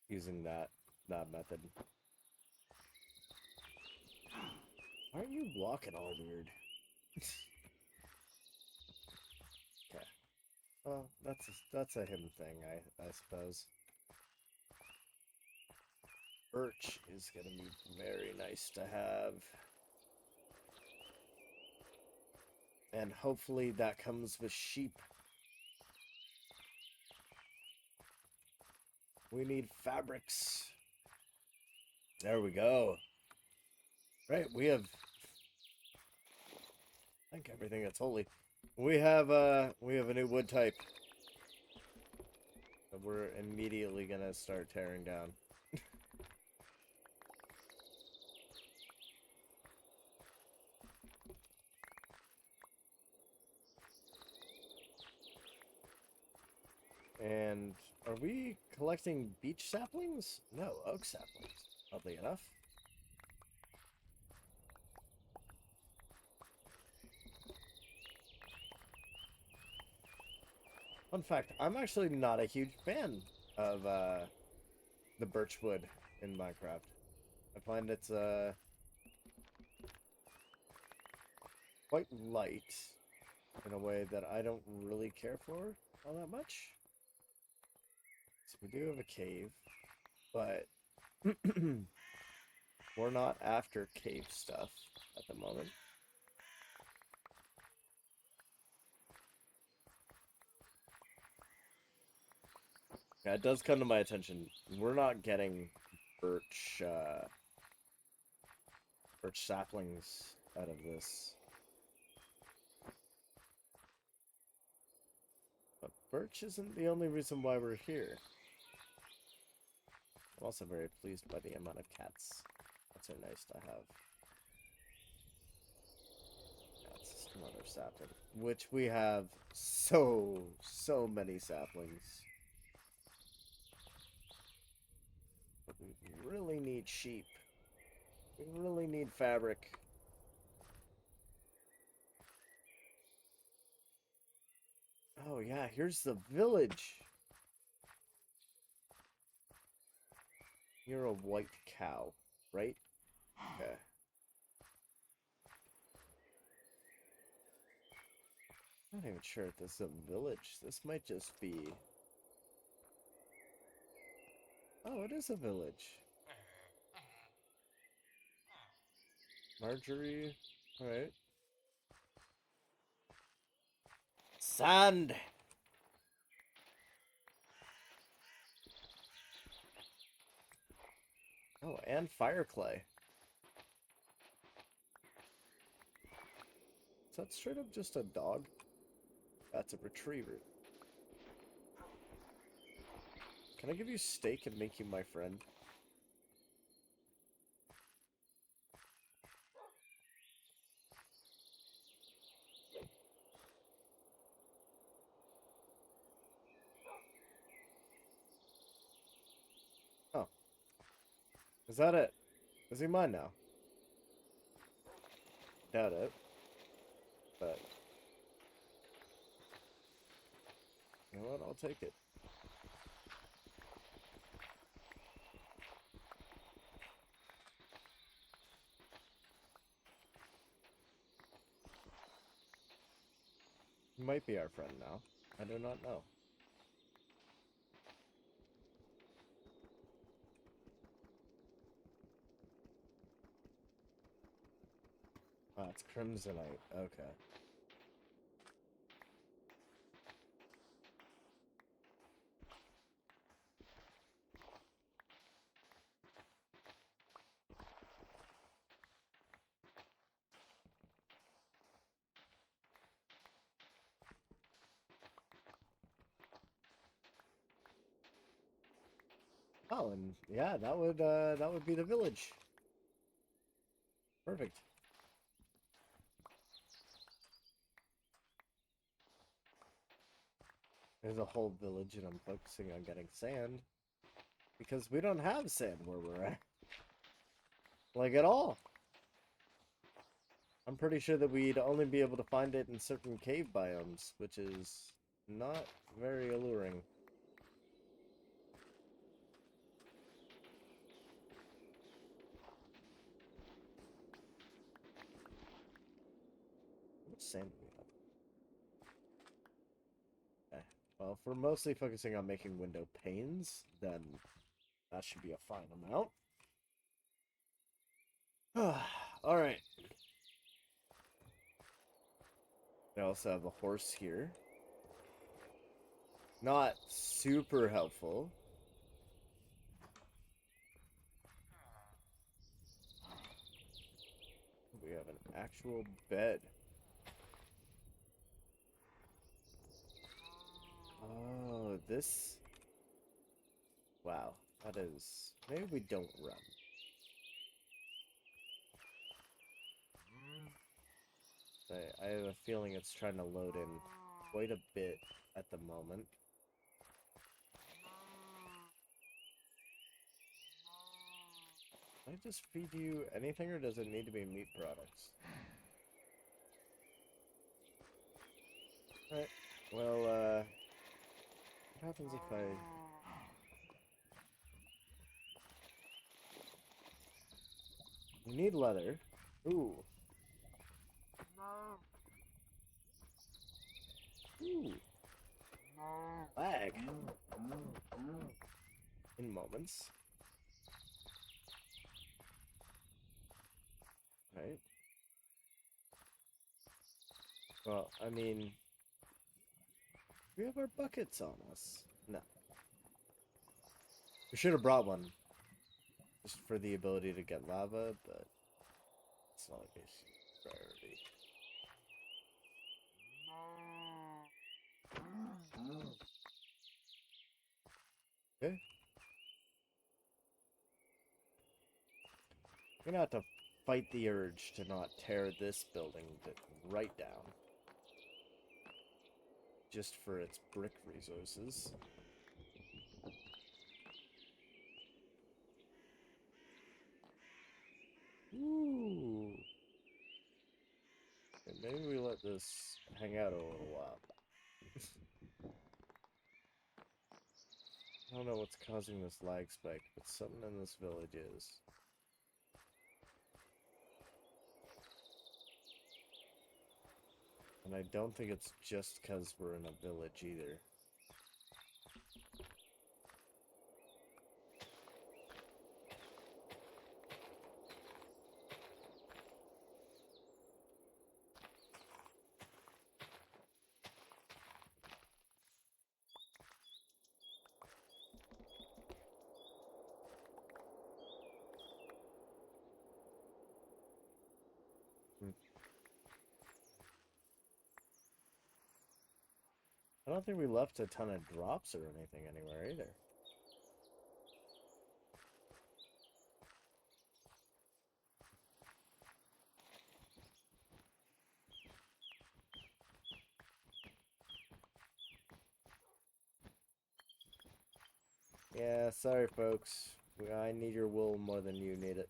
using that method. Why are you walking all weird? Well, that's a him thing, I suppose. Birch is gonna be very nice to have. And hopefully that comes with sheep. We need fabrics. There we go. Right, we have... I think everything that's holy. We have a new wood type that we're immediately gonna start tearing down. And are we collecting beech saplings? No, oak saplings. Oddly enough. Fun fact, I'm actually not a huge fan of the birch wood in Minecraft. I find it's quite light in a way that I don't really care for all that much. So we do have a cave, but we're not after cave stuff at the moment. Yeah, it does come to my attention. We're not getting birch birch saplings out of this. But birch isn't the only reason why we're here. I'm also very pleased by the amount of cats. Cats are nice to have. That's another sapling. Which we have so many saplings. But we really need sheep. We really need fabric. Oh yeah, here's the village. You're a white cow, right? Okay. I'm not even sure if this is a village. This might just be... Oh, it is a village. Marjorie. Alright. Sand! Oh, and fire clay. Is that straight up just a dog? That's a retriever. Can I give you steak and make you my friend? Oh. Is that it? Is he mine now? Doubt it. But... You know what? I'll take it. He might be our friend now. I do not know. Ah, it's Crimsonite. Okay. Oh, and yeah, that would be the village. Perfect. There's a whole village, and I'm focusing on getting sand. Because we don't have sand where we're at. Like, at all. I'm pretty sure that we'd only be able to find it in certain cave biomes, which is not very alluring. How much sand do we have? Okay. Well, if we're mostly focusing on making window panes, then that should be a fine amount. Alright. I also have a horse here. Not super helpful. We have an actual bed. Oh, this... Wow, that is... Maybe we don't run. I have a feeling it's trying to load in quite a bit at the moment. Can I just feed you anything, or does it need to be meat products? Alright, well, what happens if I... We need leather. Ooh. Ooh. Lag. In moments. Right. Well, I mean... We have our buckets on us. No. We should have brought one. Just for the ability to get lava, but... It's not like a priority. Okay. We're gonna have to fight the urge to not tear this building right down. Just for its brick resources. Ooh. Okay, maybe we let this hang out a little while. I don't know what's causing this lag spike, but something in this village is. And I don't think it's just because we're in a village either. I don't think we left a ton of drops or anything anywhere either. Yeah, sorry folks. I need your wool more than you need it.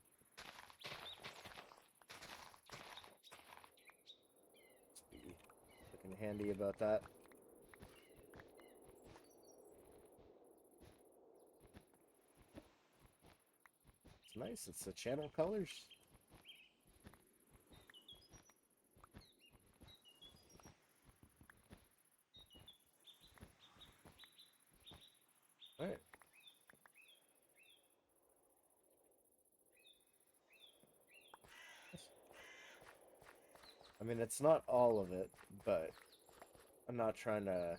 Let's be looking handy about that. It's nice, it's the channel colors. Alright. I mean, it's not all of it, but I'm not trying to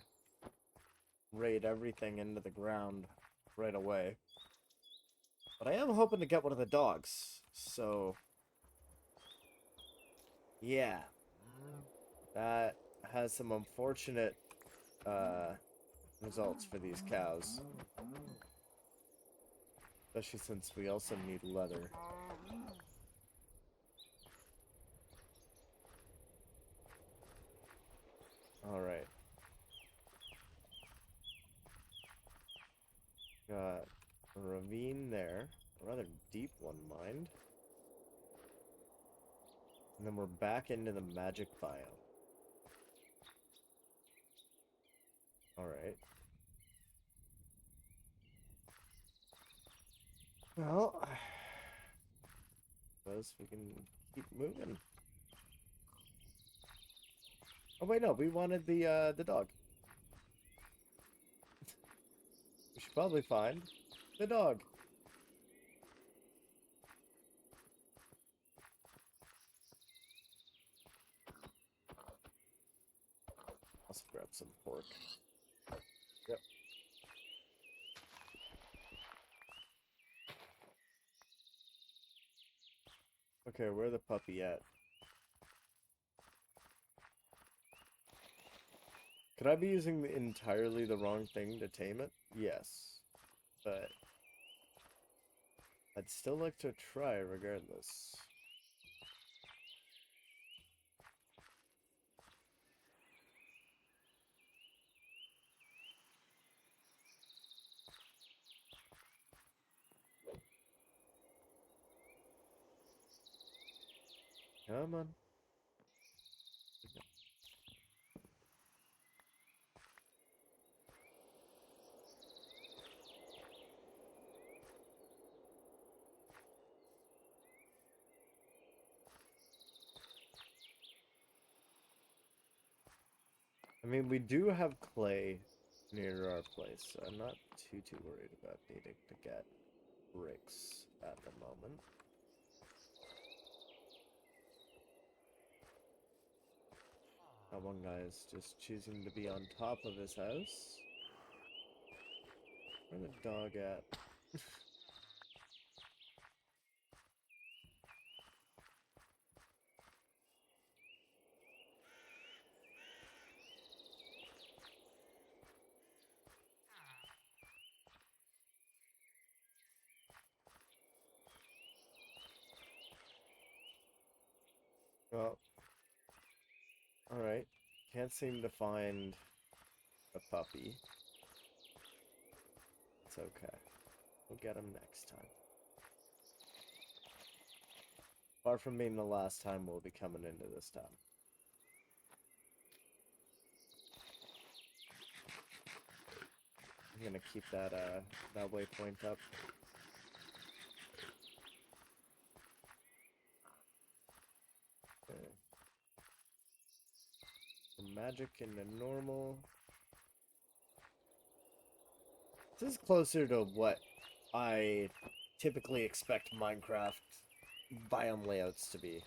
raid everything into the ground right away. But I am hoping to get one of the dogs, so... Yeah. That has some unfortunate, results for these cows. Especially since we also need leather. Alright. Got a ravine there. A rather deep one, mind. And then we're back into the magic biome. Alright. Well, I suppose we can keep moving. Oh wait, no, we wanted the dog. probably find the dog. Let's grab some pork. Yep. Okay, where the puppy at? Could I be using entirely the wrong thing to tame it? Yes. But I'd still like to try regardless. Come on. I mean, we do have clay near our place, so I'm not too worried about needing to get bricks at the moment. That one guy is just choosing to be on top of his house. Where the dog at? Oh, alright. Can't seem to find a puppy. It's okay. We'll get him next time. Far from being the last time we'll be coming into this town. I'm gonna keep that waypoint up. Okay. The magic and the normal. This is closer to what I typically expect Minecraft biome layouts to be.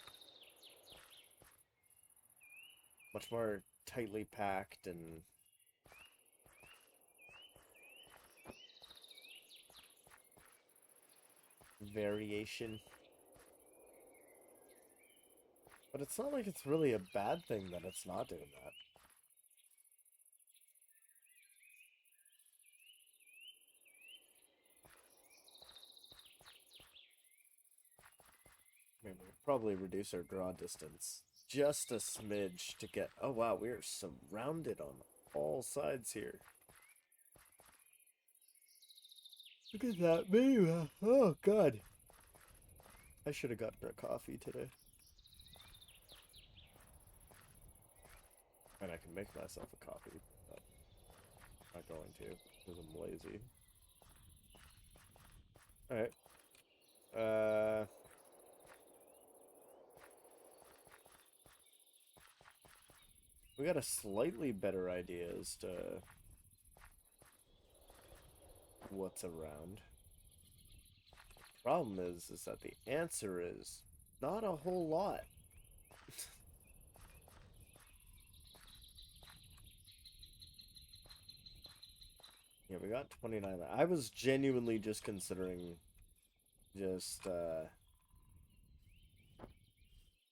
Much more tightly packed and variation. But it's not like it's really a bad thing that it's not doing that. I mean, we'll probably reduce our draw distance just a smidge to get... Oh wow, we are surrounded on all sides here. Look at that view. Oh god. I should have gotten a coffee today. And I can make myself a coffee, but I'm not going to, because I'm lazy. Alright. We got a slightly better idea as to what's around. Problem is that the answer is not a whole lot. Yeah, we got 29. I was genuinely just considering just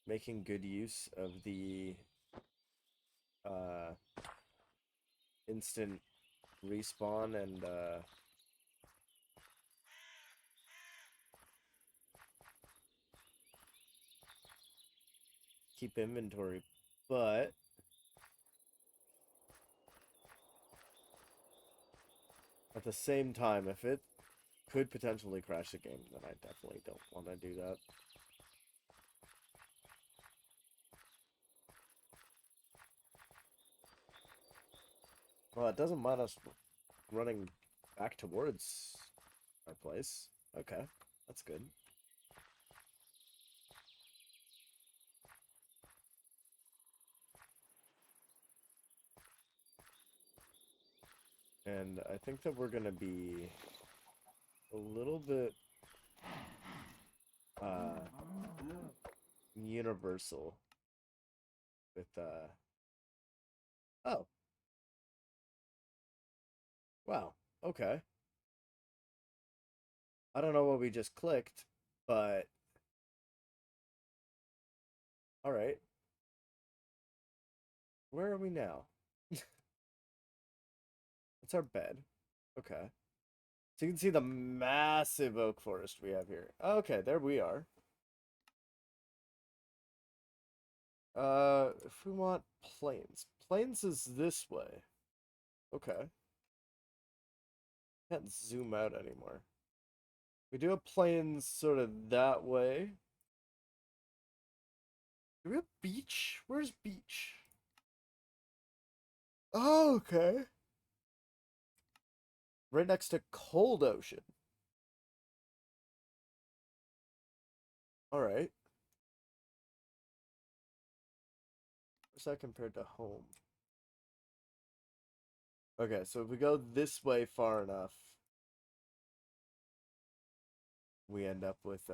making good use of the instant respawn and keep inventory, but at the same time, if it could potentially crash the game, then I definitely don't want to do that. Well, it doesn't mind us running back towards our place. Okay, that's good. And I think that we're gonna be a little bit universal with oh, wow. Okay. I don't know what we just clicked, but all right. Where are we now? It's our bed. Okay. So you can see the massive oak forest we have here. Okay, there we are. If we want plains. Plains is this way. Okay. Can't zoom out anymore. We do have plains sort of that way. Do we have beach? Where's beach? Oh, okay. Right next to cold ocean. All right. What's that compared to home? Okay, so if we go this way far enough, we end up with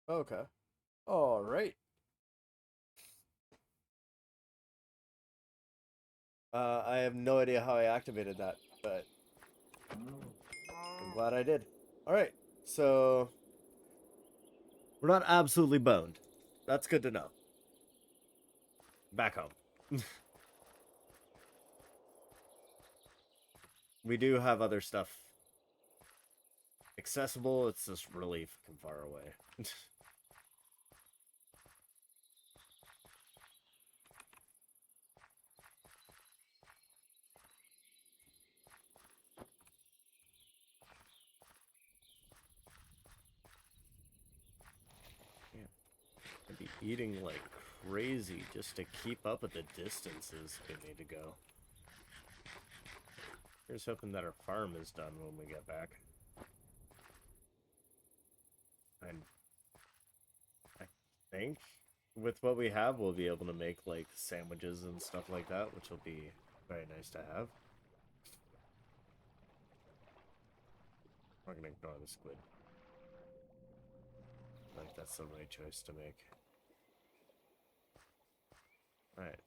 okay. All right. I have no idea how I activated that, but I'm glad I did. All right. So we're not absolutely boned. That's good to know. Back home. We do have other stuff accessible. It's just really fucking far away. Yeah. I'd be eating like crazy just to keep up with the distances we need to go. Here's hoping that our farm is done when we get back. And I think with what we have, we'll be able to make like sandwiches and stuff like that, which will be very nice to have. I'm gonna ignore the squid. I think that's the right choice to make. Alright.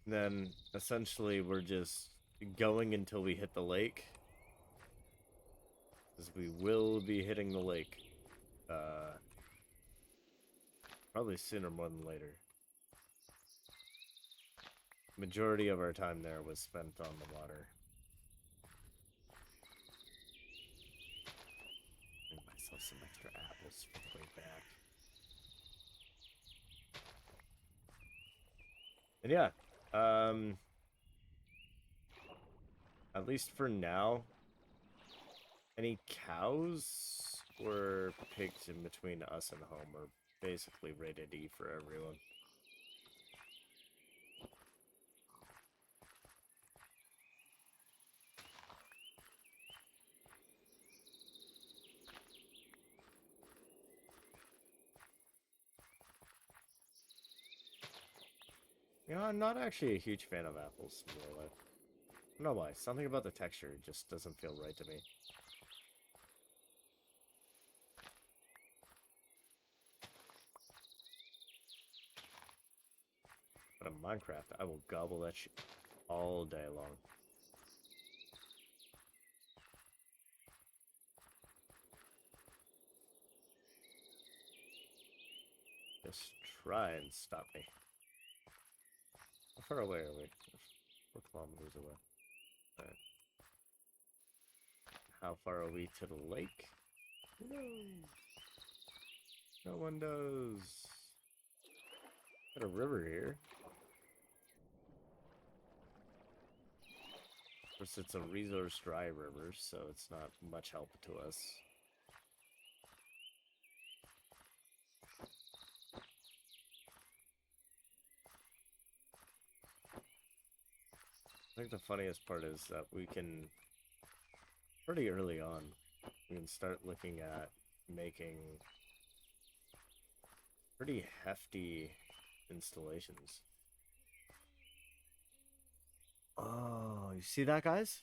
Then essentially we're just going until we hit the lake. Because we will be hitting the lake. Probably sooner more than later. Majority of our time there was spent on the water. Make myself some extra apples for the way back. And yeah, at least for now, any cows or pigs in between us and home are basically rated E for everyone. You know, I'm not actually a huge fan of apples in real life. I don't know why. Something about the texture just doesn't feel right to me. But in Minecraft, I will gobble that shit all day long. Just try and stop me. How far away are we? 4 kilometers away. Alright. How far are we to the lake? No. No one knows. Got a river here. Of course, it's a resource dry river, so it's not much help to us. I think the funniest part is that we can, pretty early on, we can start looking at making Pretty hefty installations. Oh, you see that, guys?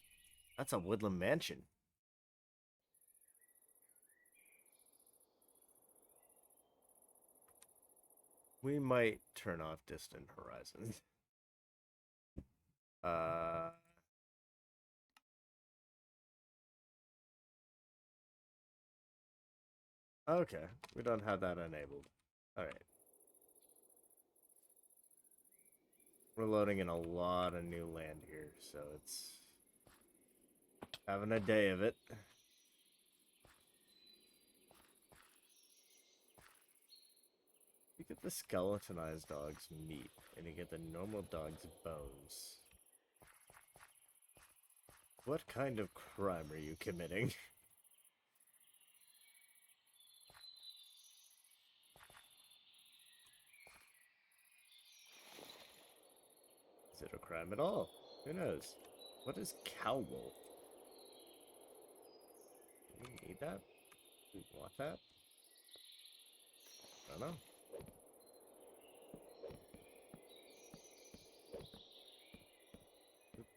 That's a woodland mansion. We might turn off distant horizons. Okay. We don't have that enabled. Alright. We're loading in a lot of new land here, so it's having a day of it. You get the skeletonized dog's meat, and you get the normal dog's bones. What kind of crime are you committing? Is it a crime at all? Who knows? What is cow wool? Do we need that? Do we want that? I don't know.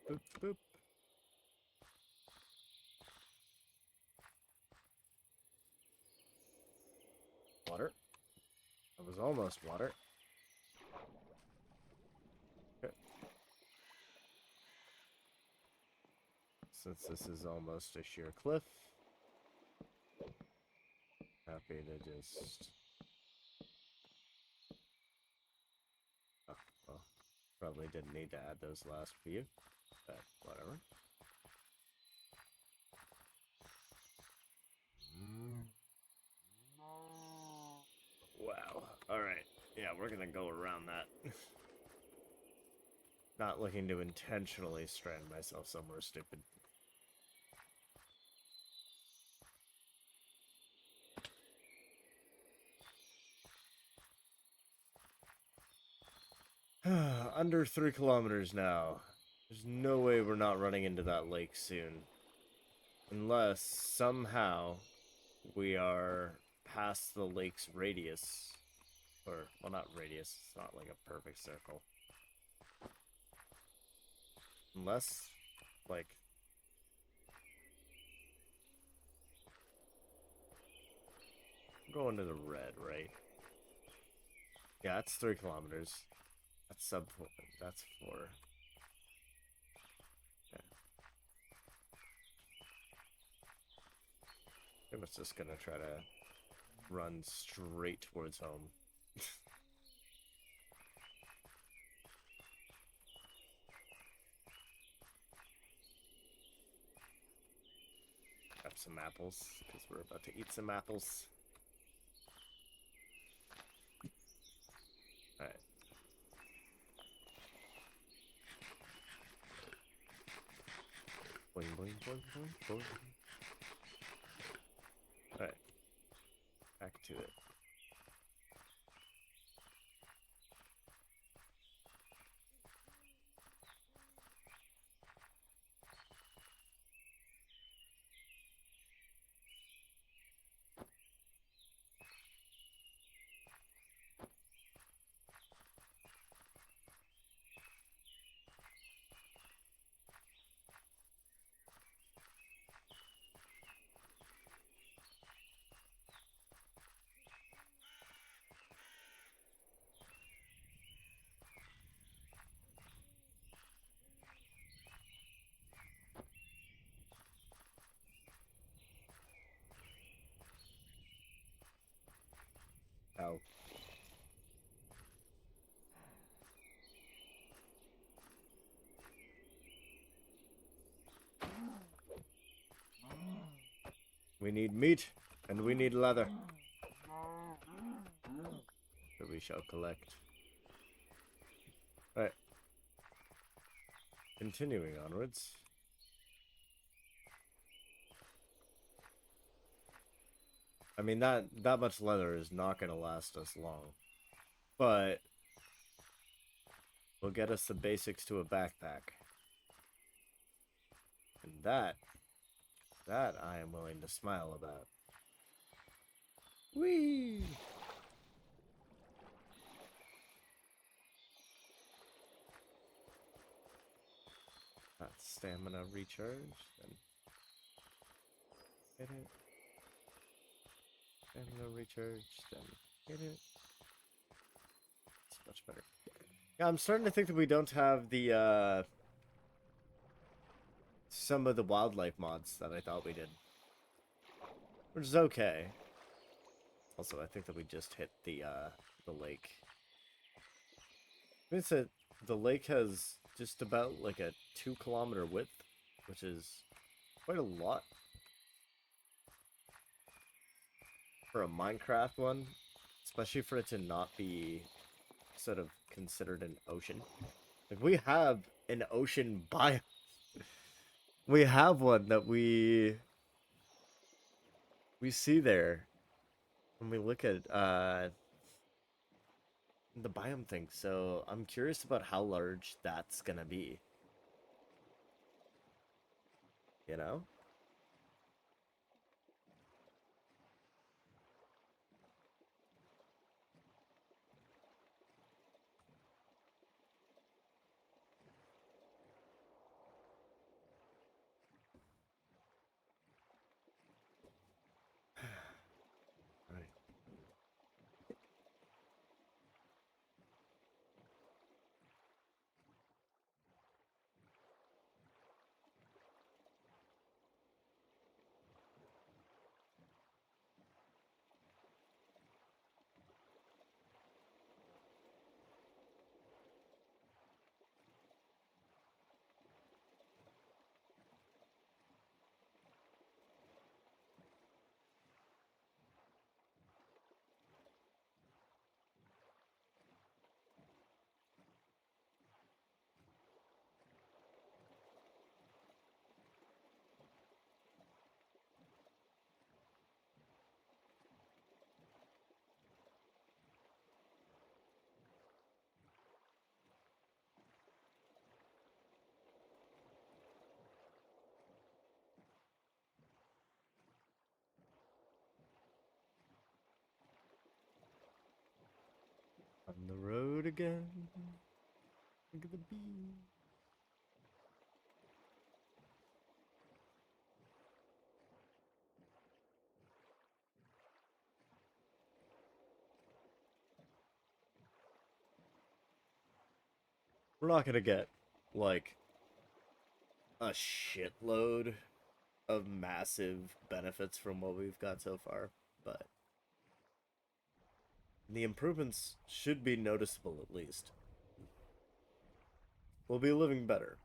Boop, boop, boop. Water. That was almost water. Okay. Since this is almost a sheer cliff, happy to just... Oh, well, probably didn't need to add those last few, but whatever. Wow. Alright. Yeah, we're gonna go around that. Not looking to intentionally strand myself somewhere stupid. Under 3 kilometers now. There's no way we're not running into that lake soon. Unless, somehow, we are past the lake's radius. Or, well, not radius. It's not like a perfect circle. Unless, like... I'm going to the red, right? Yeah, that's 3 kilometers. That's sub 4. That's 4. Okay. I was just gonna try to run straight towards home. Grab some apples, because we're about to eat some apples. Alright. Boing, boing, boing, boing, boing. Alright. Back to it. Ow. We need meat, and we need leather. That we shall collect. Alright. Continuing onwards. I mean, that much leather is not going to last us long. But will get us the basics to a backpack. And that I am willing to smile about. Whee! Stamina recharge. Then hit it. Stamina recharge. Then hit it. It's much better. Yeah, I'm starting to think that we don't have the some of the wildlife mods that I thought we did, which is okay. Also, I think that we just hit the lake. It's that the lake has just about like a 2 kilometer width, which is quite a lot for a Minecraft one, especially for it to not be sort of considered an ocean. Like we have an ocean biome. We have one that we see there when we look at the biome thing. So I'm curious about how large that's gonna be. You know? Right. On the road again. Look at the bee. We're not gonna get like a shitload of massive benefits from what we've got so far, but the improvements should be noticeable at least. We'll be living better.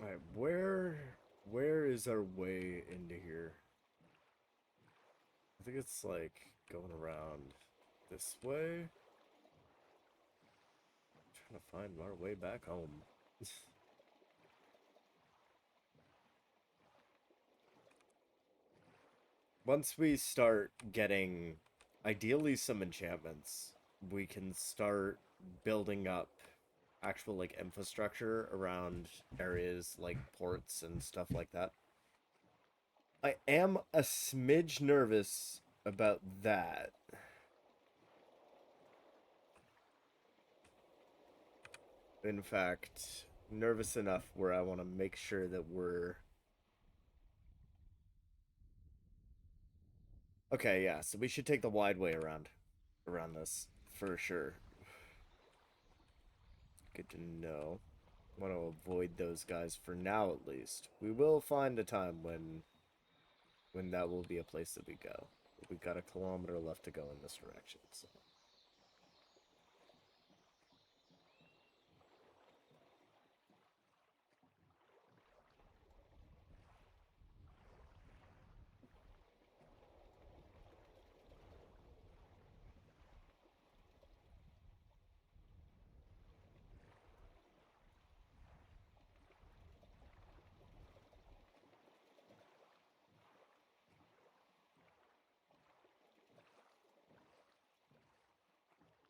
Alright, where is our way into here? I think it's like going around this way. Trying to find our way back home. Once we start getting ideally some enchantments, we can start building up actual like infrastructure around areas like ports and stuff like that. I am a smidge nervous about that. In fact, nervous enough where I want to make sure that we're okay. Yeah, so we should take the wide way around this for sure. Good to know. Want to avoid those guys for now, at least. We will find a time when when that will be a place that we go. We got a kilometer left to go in this direction, so.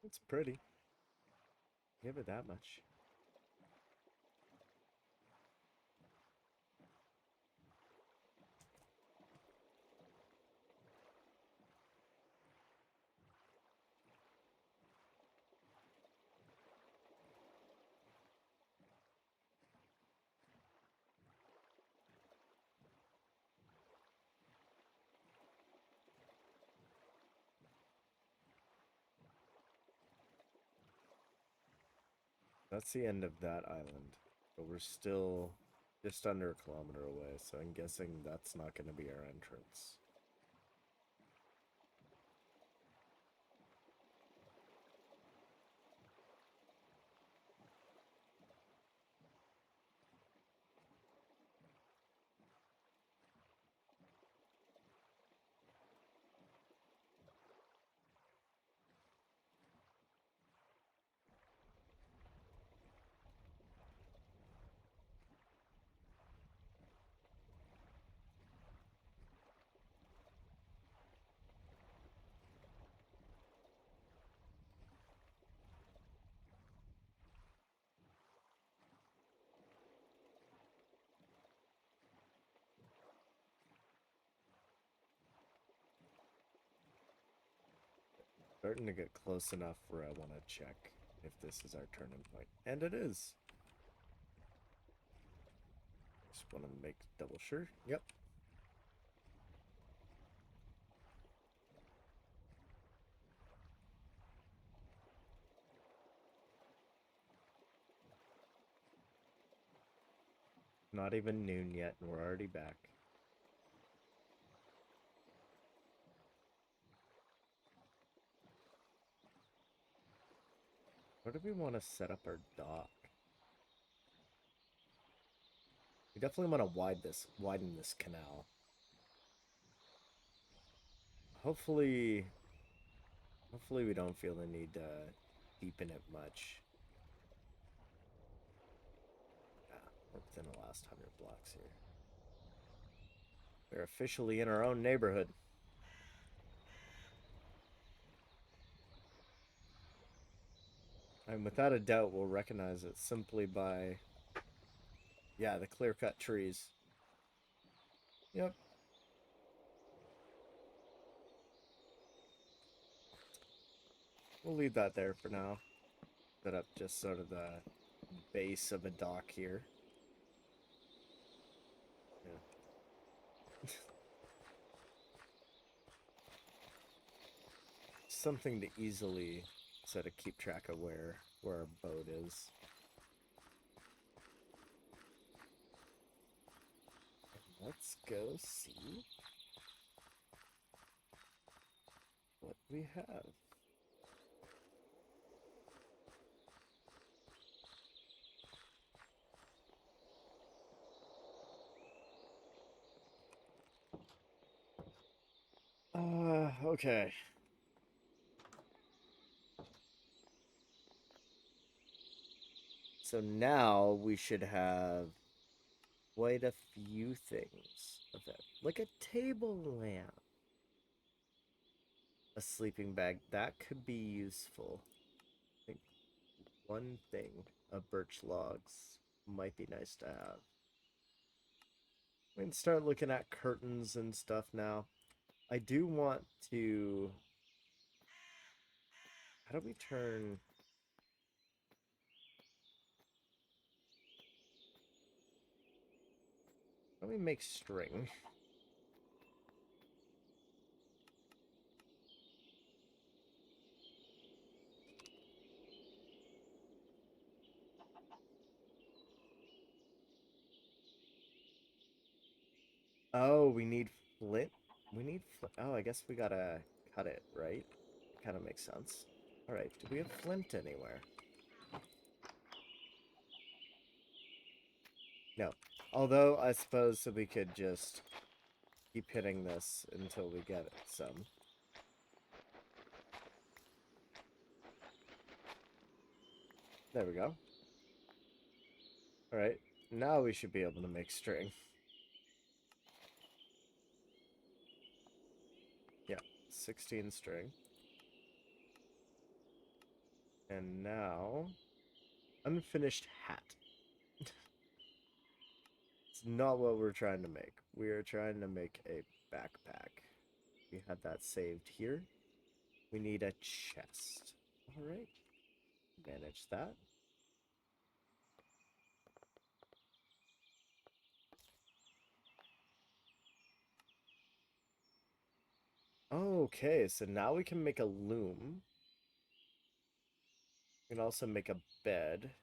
It's pretty. Give it that much. That's the end of that island. But we're still just under a kilometer away, so I'm guessing that's not going to be our entrance. Starting to get close enough where I want to check if this is our turning point. And it is. Just want to make double sure. Yep. Not even noon yet, and we're already back. Where do we want to set up our dock? We definitely want to widen this canal. Hopefully we don't feel the need to deepen it much. Yeah, we're within the last 100 blocks here. We're officially in our own neighborhood. And without a doubt, we'll recognize it simply by, yeah, the clear-cut trees. Yep. We'll leave that there for now. Set up just sort of the base of a dock here. Yeah. Something to easily sort of keep track of where our boat is. Let's go see what we have. Okay. So now we should have quite a few things of it. Like a table lamp. A sleeping bag. That could be useful. I think one thing of birch logs might be nice to have. We can start looking at curtains and stuff now. I do want to... How do we turn... How do we make string? Oh, we need flint. We need oh, I guess we gotta cut it, right? Kind of makes sense. All right, do we have flint anywhere? No. Although I suppose that we could just keep hitting this until we get some. There we go. All right, now we should be able to make string. Yeah, 16 string. And now, unfinished hat. It's not what we're trying to make. We are trying to make a backpack. We had that saved here. We need a chest. All right, manage that. Okay, so now we can make a loom. We can also make a bed.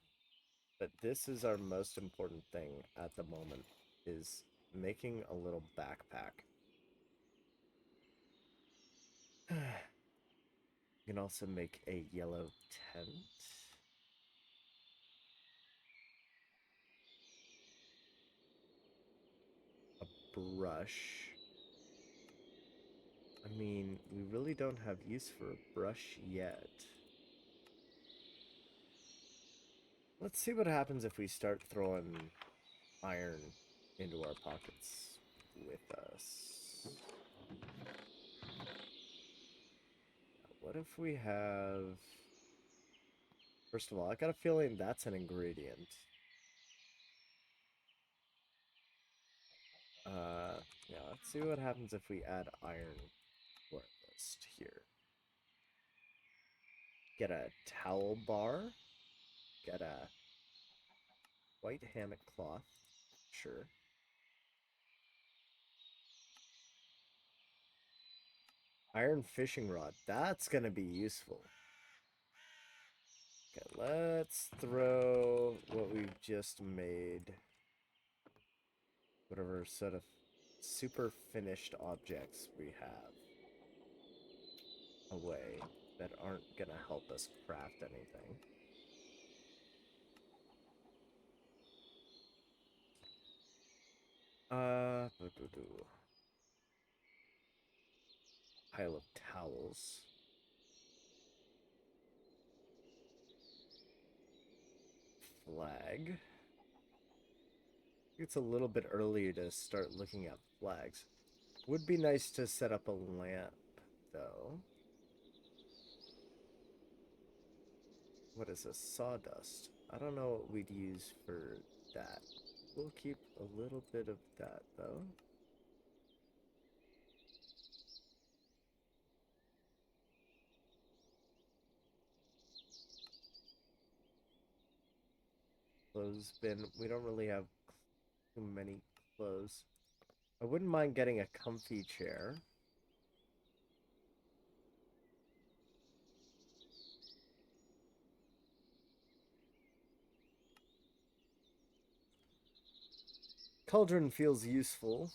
But this is our most important thing at the moment, is making a little backpack. You can also make a yellow tent. A brush. I mean, we really don't have use for a brush yet. Let's see what happens if we start throwing iron into our pockets with us. What if we have... First of all, I got a feeling that's an ingredient. Yeah, let's see what happens if we add iron to our list here. Get a towel bar. Get a white hammock cloth. Sure. Iron fishing rod. That's going to be useful. Okay, let's throw what we've just made. Whatever sort of super finished objects we have away that aren't going to help us craft anything. Pile of towels. Flag. It's a little bit early to start looking at flags. Would be nice to set up a lamp, though. What is this? Sawdust. I don't know what we'd use for that. We'll keep a little bit of that, though. Clothespin. We don't really have too many clothes. I wouldn't mind getting a comfy chair. Cauldron feels useful.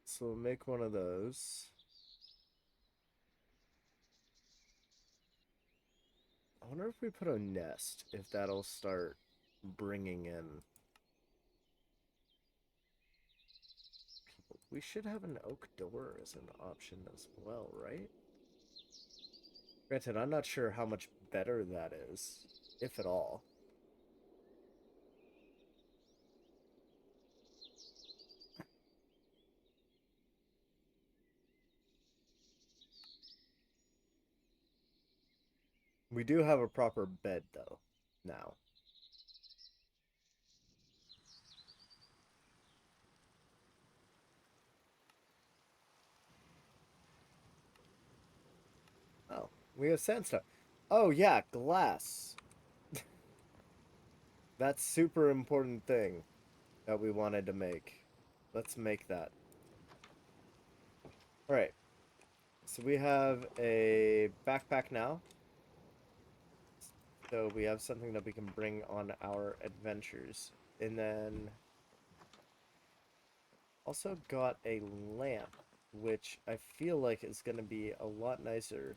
So we'll make one of those. I wonder if we put a nest, if that'll start bringing in people. We should have an oak door as an option as well, right? Granted, I'm not sure how much better that is, if at all. We do have a proper bed, though, now. Oh, we have sandstone. Oh, yeah, glass. That's super important thing that we wanted to make. Let's make that. Alright. So we have a backpack now. So we have something that we can bring on our adventures. And then also got a lamp, which I feel like is going to be a lot nicer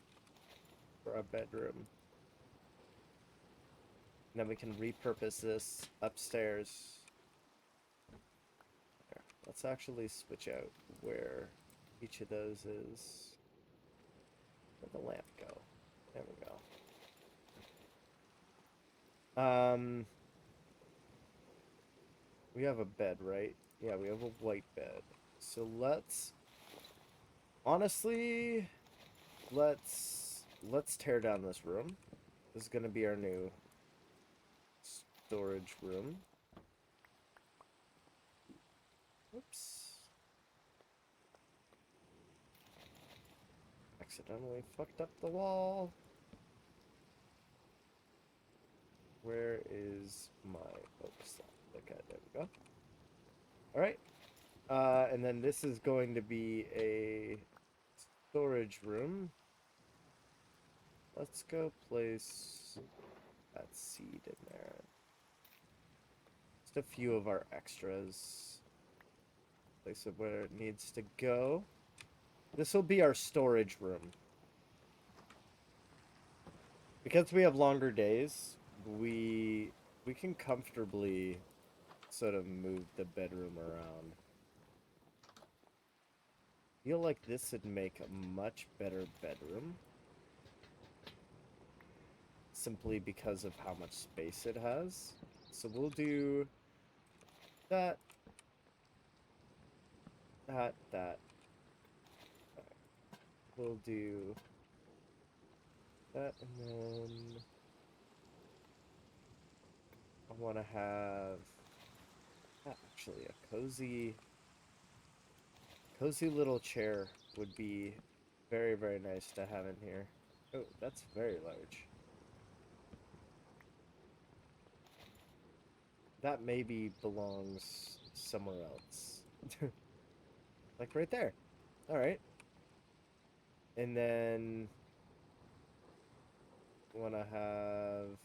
for our bedroom. And then we can repurpose this upstairs. There. Let's actually switch out where each of those is. Where'd the lamp go? There we go. We have a bed, right? Yeah, we have a white bed. So honestly, let's tear down this room. This is gonna be our new storage room. Oops. Accidentally fucked up the wall. Where is my focus? Okay, there we go. Alright. And then this is going to be a storage room. Let's go place that seed in there. Just a few of our extras. Place it where it needs to go. This will be our storage room. Because we have longer days, we can comfortably sort of move the bedroom around. Feel like this would make a much better bedroom. Simply because of how much space it has. So we'll do that. That. We'll do that, and then I want to have actually a cozy little chair would be very, very nice to have in here. Oh, that's very large. That maybe belongs somewhere else. Like right there. Alright. And then want to have,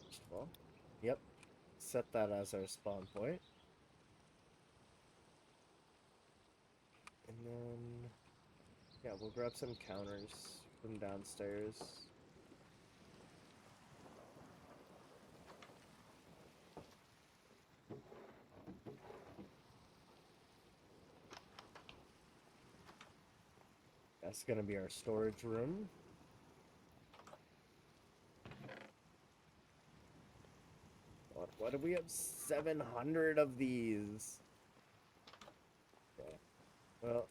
first of all, yep, set that as our spawn point. And then, yeah, we'll grab some counters from downstairs. That's gonna be our storage room. What do we have? 700 of these. Okay. Well,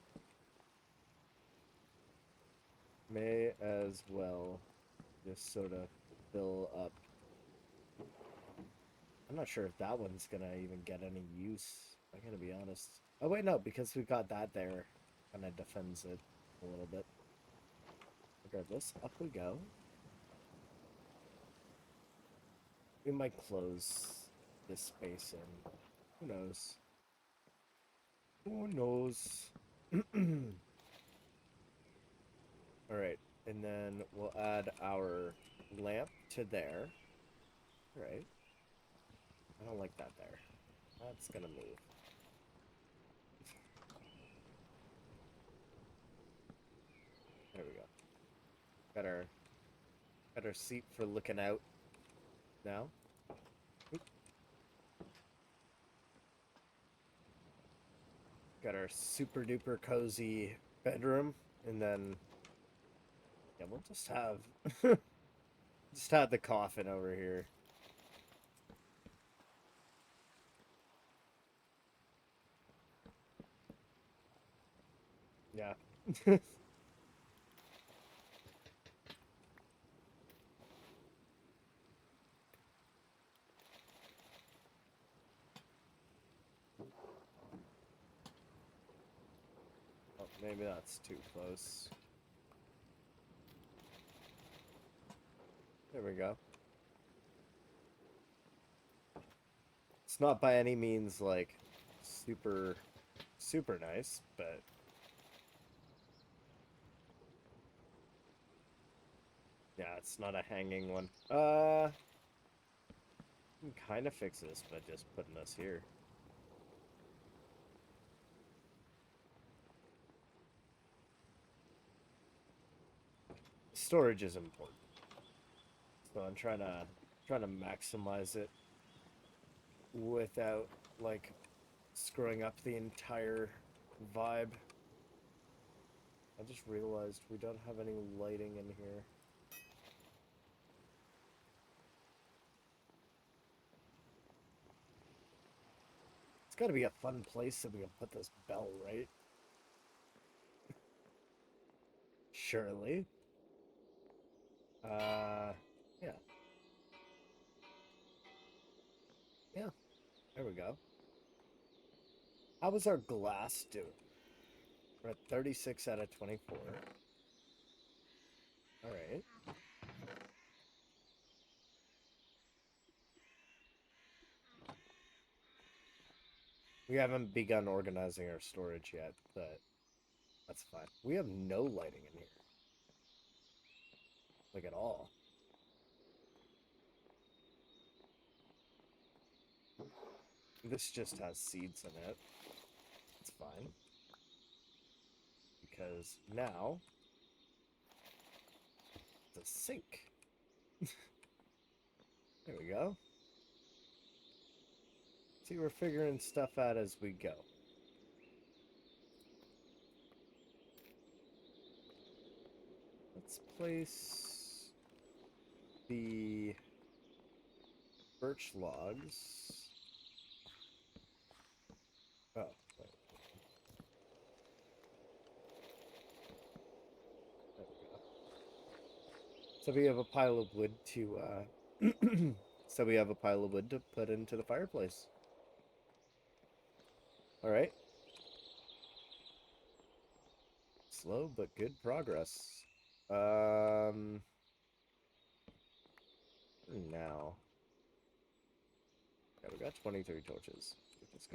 may as well just sort of fill up. I'm not sure if that one's gonna even get any use. I gotta be honest. Oh wait, no, because we got that there, kind of defends it a little bit. Regardless, up we go. We might close this space in. Who knows? Who knows? Alright, and then we'll add our lamp to there. Alright. I don't like that there. That's gonna move. There we go. Got our seat for looking out now. Oop. Got our super duper cozy bedroom, and then yeah, we'll just have the coffin over here. Yeah. Oh, maybe that's too close. There we go. It's not by any means like super nice, but yeah, it's not a hanging one. You can kind of fix this by just putting us here. storage is important. So I'm trying to maximize it without like screwing up the entire vibe. I just realized we don't have any lighting in here. It's got to be a fun place that we can put this bell, right? Surely. Yeah. Yeah. There we go. How was our glass doing? We're at 36 out of 24. Alright. We haven't begun organizing our storage yet, but that's fine. We have no lighting in here. Like at all. This just has seeds in it. It's fine. Because now it's a sink. There we go. See, we're figuring stuff out as we go. Let's place the birch logs. Oh, wait. There we go. So we have a pile of wood to so we have a pile of wood to put into the fireplace. All right. Slow but good progress. Now. Yeah, we got 23 torches. We're just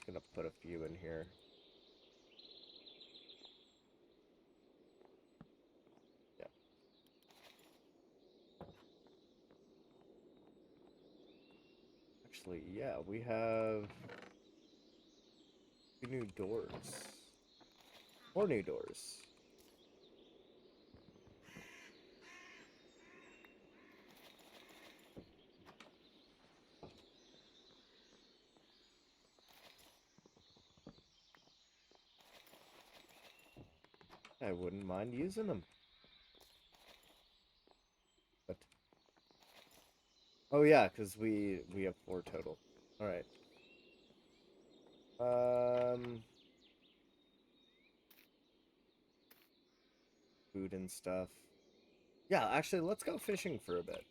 gonna put a few in here. Yeah. Actually, yeah, we have 2 new doors. 4 new doors. I wouldn't mind using them. But oh yeah, because we have 4 total. All right. Food and stuff. Yeah, actually, let's go fishing for a bit.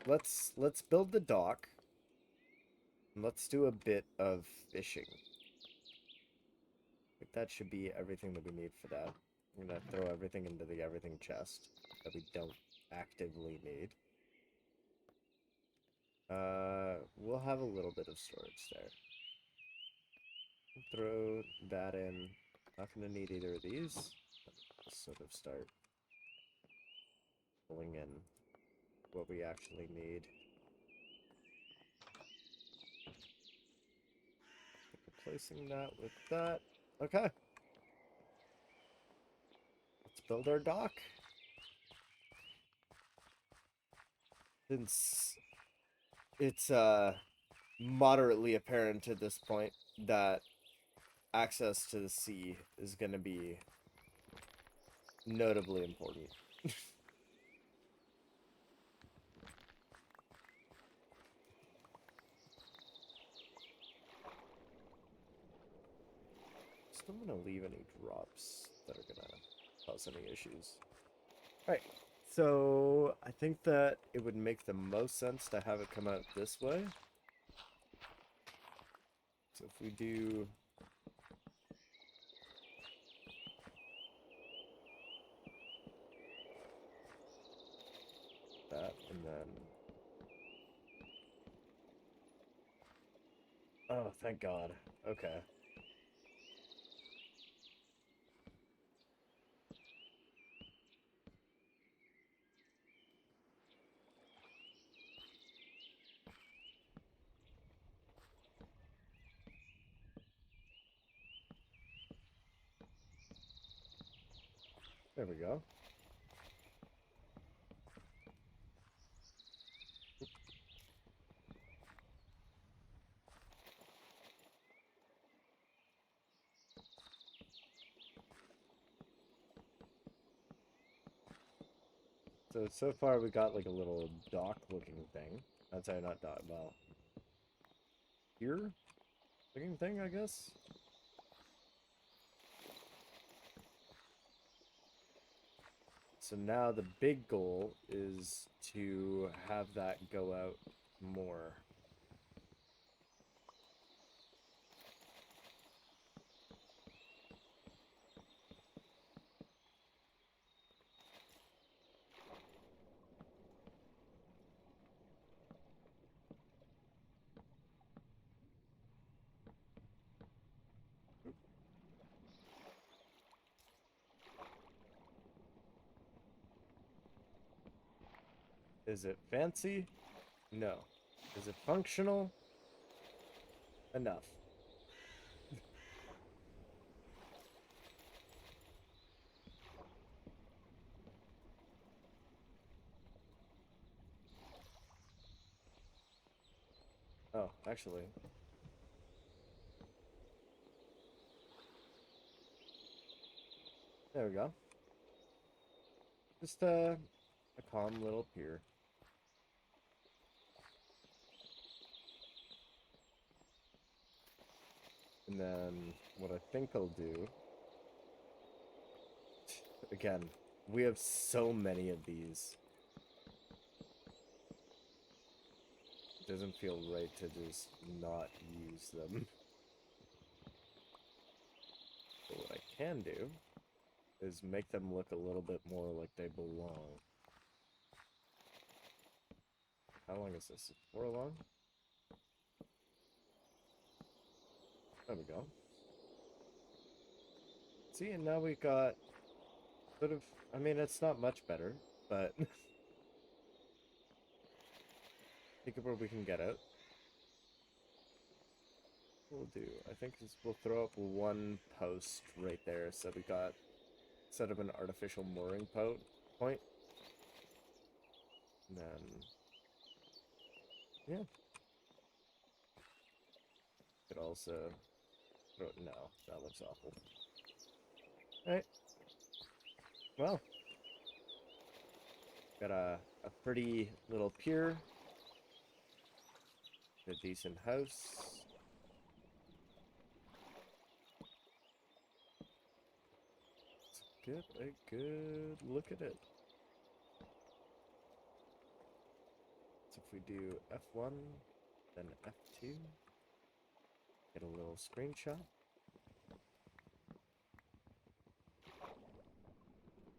Let's build the dock. And let's do a bit of fishing. Like that should be everything that we need for that. I'm gonna throw everything into the everything chest that we don't actively need. We'll have a little bit of storage there. Throw that in. Not gonna need either of these. Just sort of start pulling in what we actually need. Replacing that with that. Okay. Let's build our dock. Since it's moderately apparent at this point that access to the sea is going to be notably important. Still going to leave any drops that are going to cause any issues. Alright, so I think that it would make the most sense to have it come out this way. So if we do that, and then... Oh, thank God. Okay. There we go. So far we got like a little dock looking thing. That's how not dock, well, pier looking thing, I guess. So now the big goal is to have that go out more. Is it fancy? No. Is it functional? Enough. Oh, actually. There we go. Just a calm little pier. And then what I think I'll do, again, we have so many of these. It doesn't feel right to just not use them. But what I can do is make them look a little bit more like they belong. How long is this? 4 long? There we go. See, and now we got sort of, I mean, it's not much better, but think of where we can get out. What we'll do, I think, is we'll throw up one post right there, so we got set up an artificial mooring point. And then, yeah. Could also throw, no, that looks awful. Alright. Well, got a pretty little pier. A decent house. Let's get a good look at it. So if we do F1, then F2, get a little screenshot.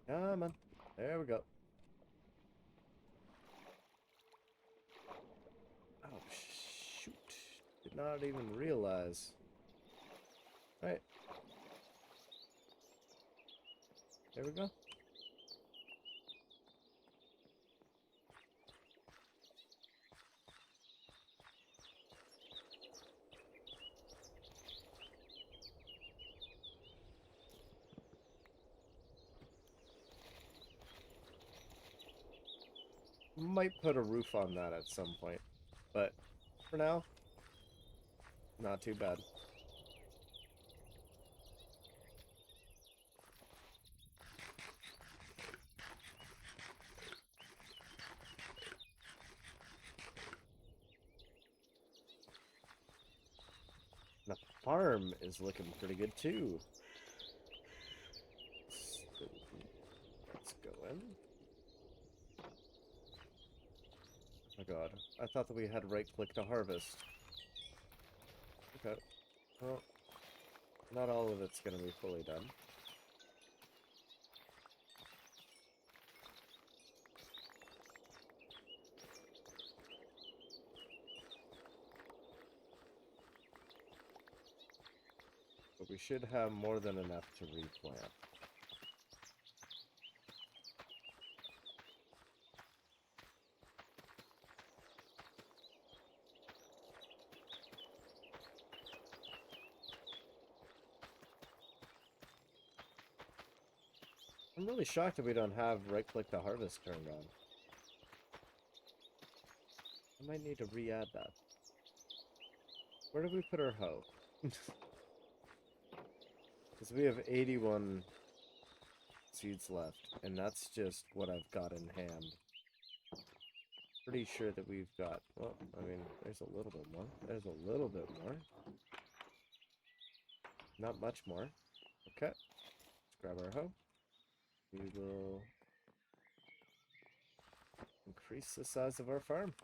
Come on. There we go. Oh, shoot. Did not even realize. Alright. There we go. Might put a roof on that at some point, but for now, not too bad. The farm is looking pretty good too. Let's go in. Oh my god, I thought that we had right click to harvest. Okay. Well, not all of it's gonna be fully done. But we should have more than enough to replant. I'm really shocked that we don't have right-click to harvest turned on. I might need to re-add that. Where did we put our hoe? Because we have 81 seeds left, and that's just what I've got in hand. Pretty sure that we've got, well, I mean, there's a little bit more. There's a little bit more. Not much more. Okay. Let's grab our hoe. We will increase the size of our farm.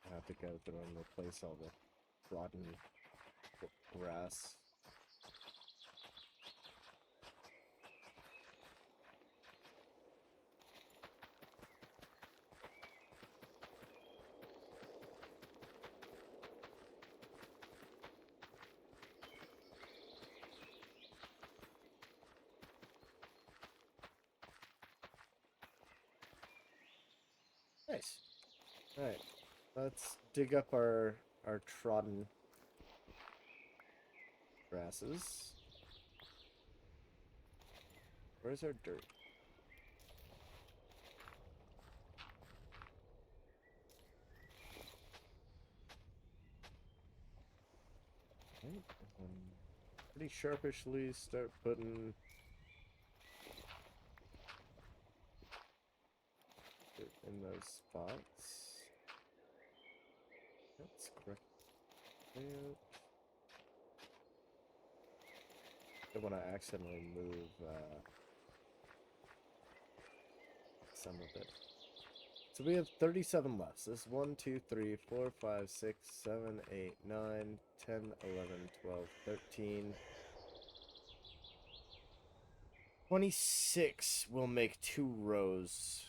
I have to go through and replace all the rotten grass. Nice. Alright. Let's dig up our trodden grasses. Where's our dirt? Right. Pretty sharpishly start putting dirt in those spots. That's correct. I want to accidentally move some of it. So we have 37 left. So this is 1, 2, 3, 4, 5, 6, 7, 8, 9, 10, 11, 12, 13. 26 will make 2 rows.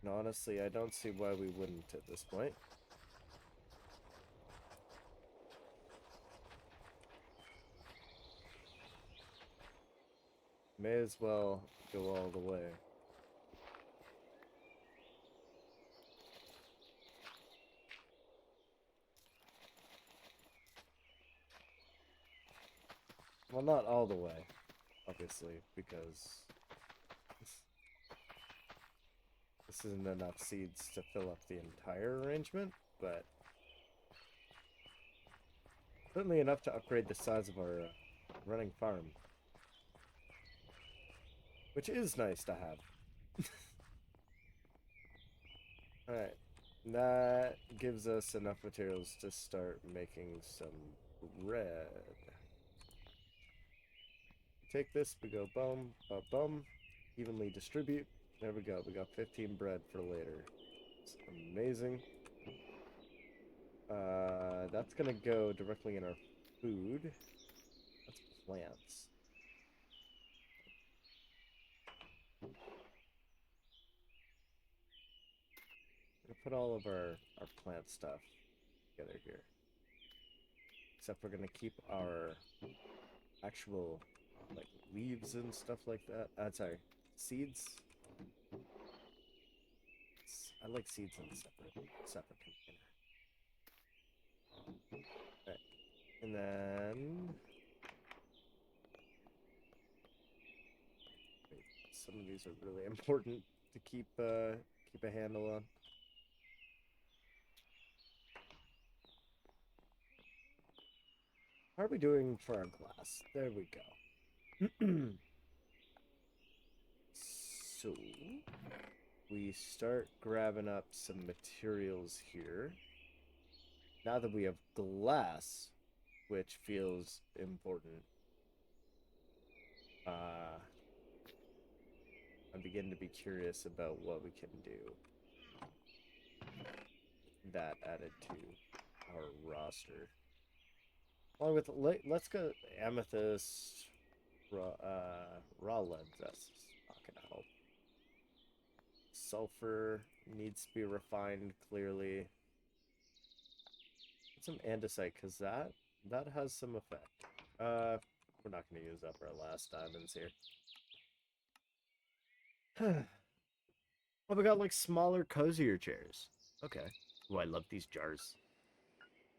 And honestly, I don't see why we wouldn't at this point. May as well go all the way. Well, not all the way, obviously, because this isn't enough seeds to fill up the entire arrangement, but certainly enough to upgrade the size of our running farm. Which is nice to have. Alright. That gives us enough materials to start making some bread. Take this, we go boom, boom, evenly distribute. There we go, we got 15 bread for later. It's amazing. That's gonna go directly in our food. That's plants. We're gonna put all of our plant stuff together here. Except we're gonna keep our actual like leaves and stuff like that. Sorry, seeds. I like seeds in a separate container. Right. And then wait, some of these are really important to keep a handle on. How are we doing for our glass? There we go. So we start grabbing up some materials here. Now that we have glass, which feels important, I begin to be curious about what we can do. That added to our roster. Along with, let's go amethyst, raw lead. That's not gonna help. Sulfur needs to be refined clearly. Some andesite, because that has some effect. We're not going to use up our last diamonds here. Oh, we got like smaller, cozier chairs. Okay. Oh, I love these jars.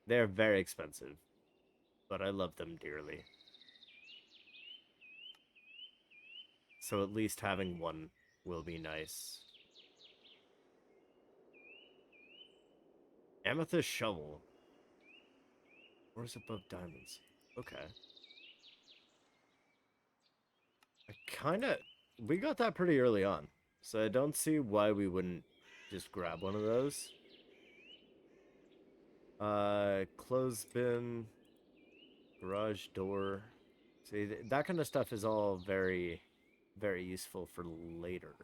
They're very expensive, but I love them dearly. So at least having one will be nice. Amethyst shovel. Where's above diamonds? Okay. I kinda... We got that pretty early on. So I don't see why we wouldn't just grab one of those. Clothesbin. Garage door. See, that kind of stuff is all very, very useful for later.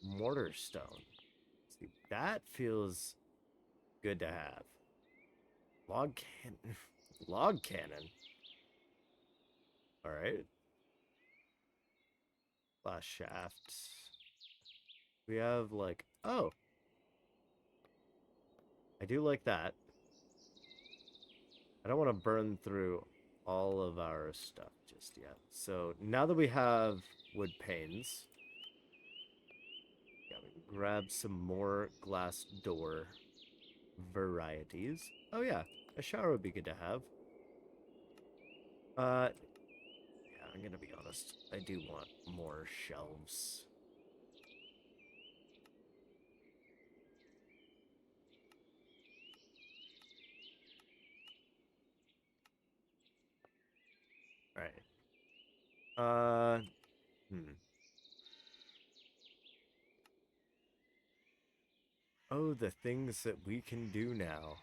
Mortar stone. See, that feels good to have. Log cannon. Log cannon. All right. Glass shafts. We have like, oh, I do like that. I don't want to burn through all of our stuff just yet. So now that we have wood panes, yeah, we can grab some more glass door varieties. Oh yeah, a shower would be good to have. Yeah, I'm gonna be honest. I do want more shelves. All right. Hmm. Oh, the things that we can do now.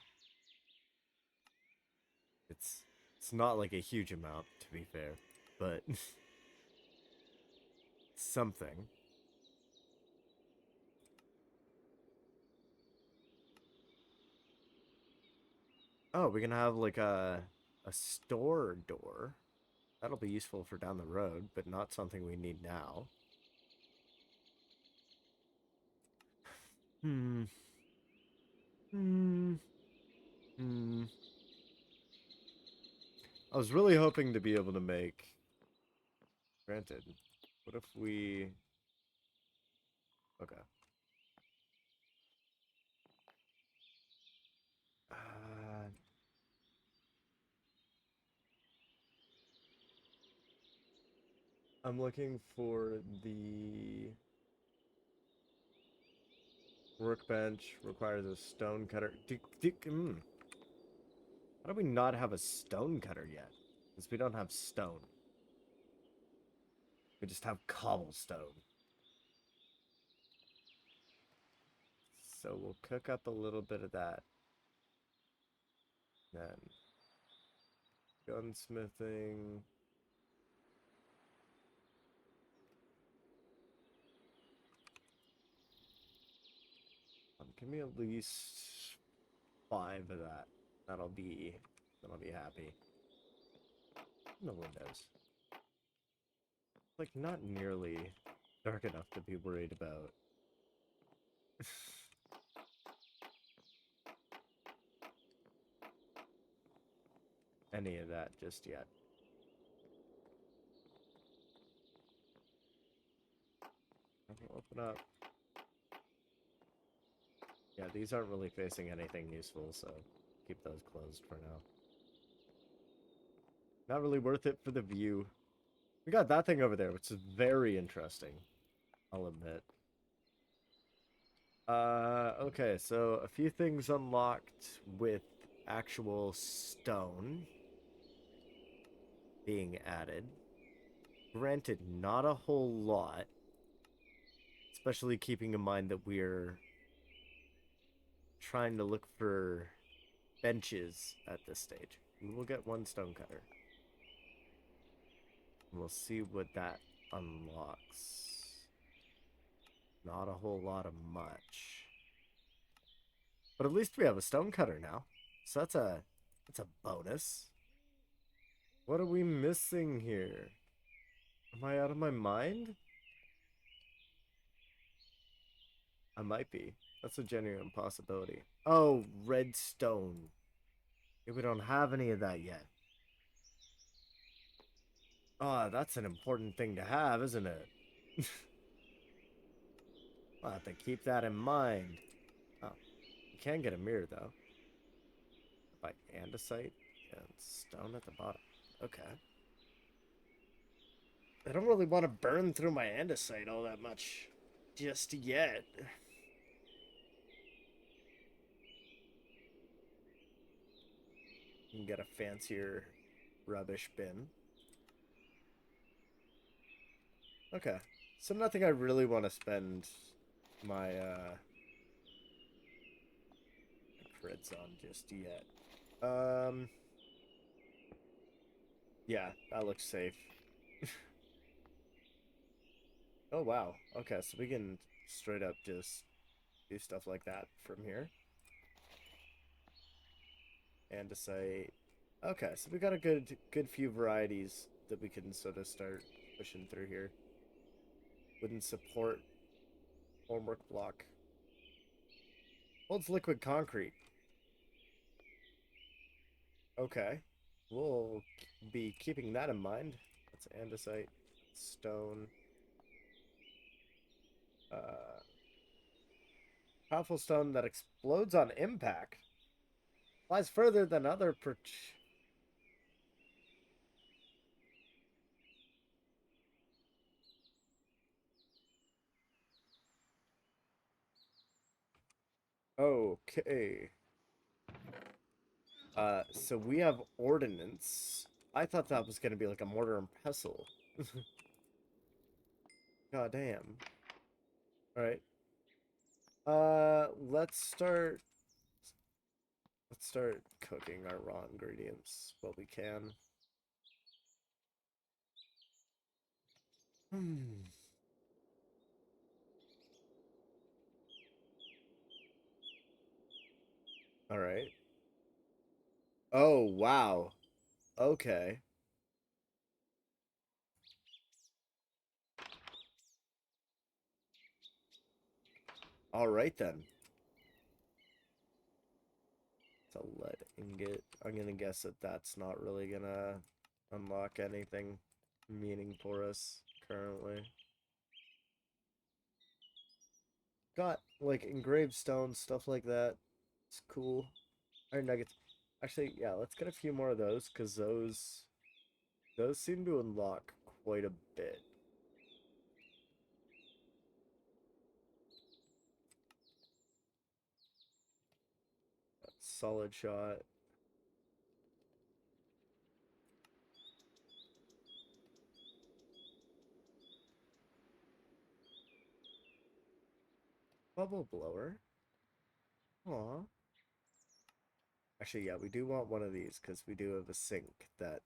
It's it's not like a huge amount, to be fair, but something. Oh, we can have like a store door. That'll be useful for down the road, but not something we need now. Hmm. Hmm. Hmm. I was really hoping to be able to make. Granted, what if we? Okay. Uh, I'm looking for the workbench. Requires a stone cutter. How do we not have a stone cutter yet? Because we don't have stone. We just have cobblestone. So we'll cook up a little bit of that. Then gunsmithing. Give me at least 5 of that. That'll be happy. And the windows. Like not nearly dark enough to be worried about. Any of that just yet. Open up. Yeah, these aren't really facing anything useful, so keep those closed for now. Not really worth it for the view. We got that thing over there, which is very interesting, I'll admit. Okay, so a few things unlocked with actual stone being added. Granted, not a whole lot, especially keeping in mind that we're trying to look for benches at this stage. We will get one stone cutter. We'll see what that unlocks. Not a whole lot of much. But at least we have a stone cutter now. So that's a bonus. What are we missing here? Am I out of my mind? I might be. That's a genuine possibility. Oh, redstone. Yeah, we don't have any of that yet. Oh, that's an important thing to have, isn't it? I'll have to keep that in mind. Oh, you can get a mirror, though. By andesite and stone at the bottom. Okay. I don't really want to burn through my andesite all that much just yet. You can get a fancier rubbish bin. Okay. So nothing I really want to spend my crits on just yet. Yeah, that looks safe. Oh wow. Okay, so we can straight up just do stuff like that from here. Andesite. Okay, so we got a good few varieties that we can sort of start pushing through here. Wooden support, formwork block. Holds liquid concrete. Okay. We'll be keeping that in mind. That's andesite, stone. Uh, Powerful stone that explodes on impact. Flies further than other Okay. So we have ordnance. I thought that was gonna be like a mortar and pestle. God damn. Alright. Let's start cooking our raw ingredients while we can. Hmm. Alright. Oh, wow. Okay. Alright then. It's a lead ingot. I'm gonna guess that that's not really gonna unlock anything meaning for us currently. Got like engraved stones, stuff like that. It's cool. Iron nuggets. Actually, yeah, let's get a few more of those because those seem to unlock quite a bit. Solid shot. Bubble blower. Aw. Actually, yeah, we do want one of these because we do have a sink that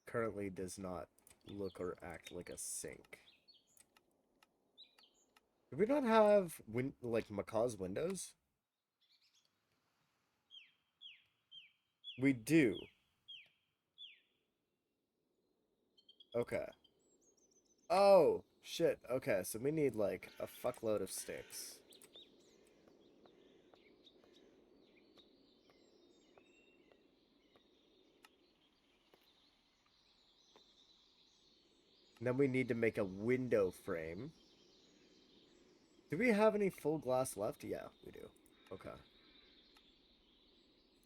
currently does not look or act like a sink. Do we not have like Macaw's windows? We do. Okay. Oh, shit. Okay, so we need like a fuckload of sticks. And then we need to make a window frame. Do we have any full glass left? Yeah, we do. Okay.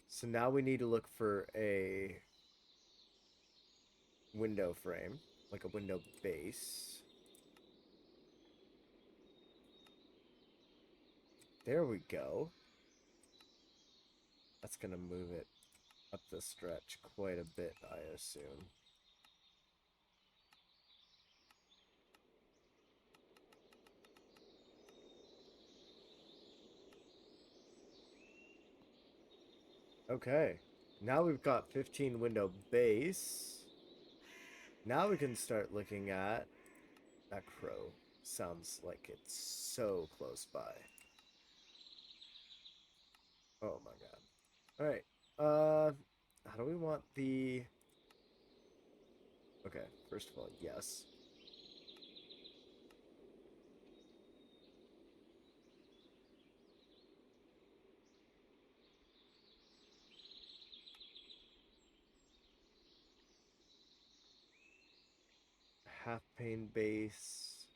So now we need to look for a window frame, like a window base. There we go. That's gonna move it up the stretch quite a bit, I assume. Okay. Now we've got 15 window base. Now we can start looking at that crow. Sounds like it's so close by. Oh my god. Alright. How do we want the... Okay, first of all, yes. Half pane base.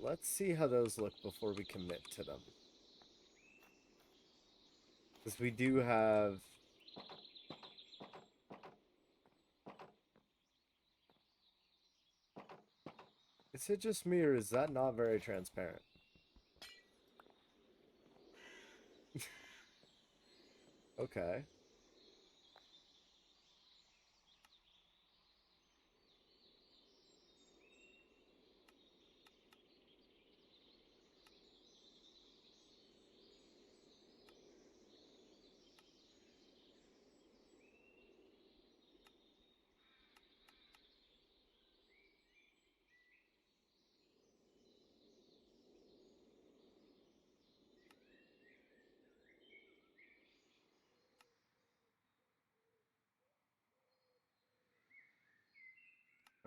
let's see how those look before we commit to them. Because we do have... Is it just me, or is that not very transparent? Okay.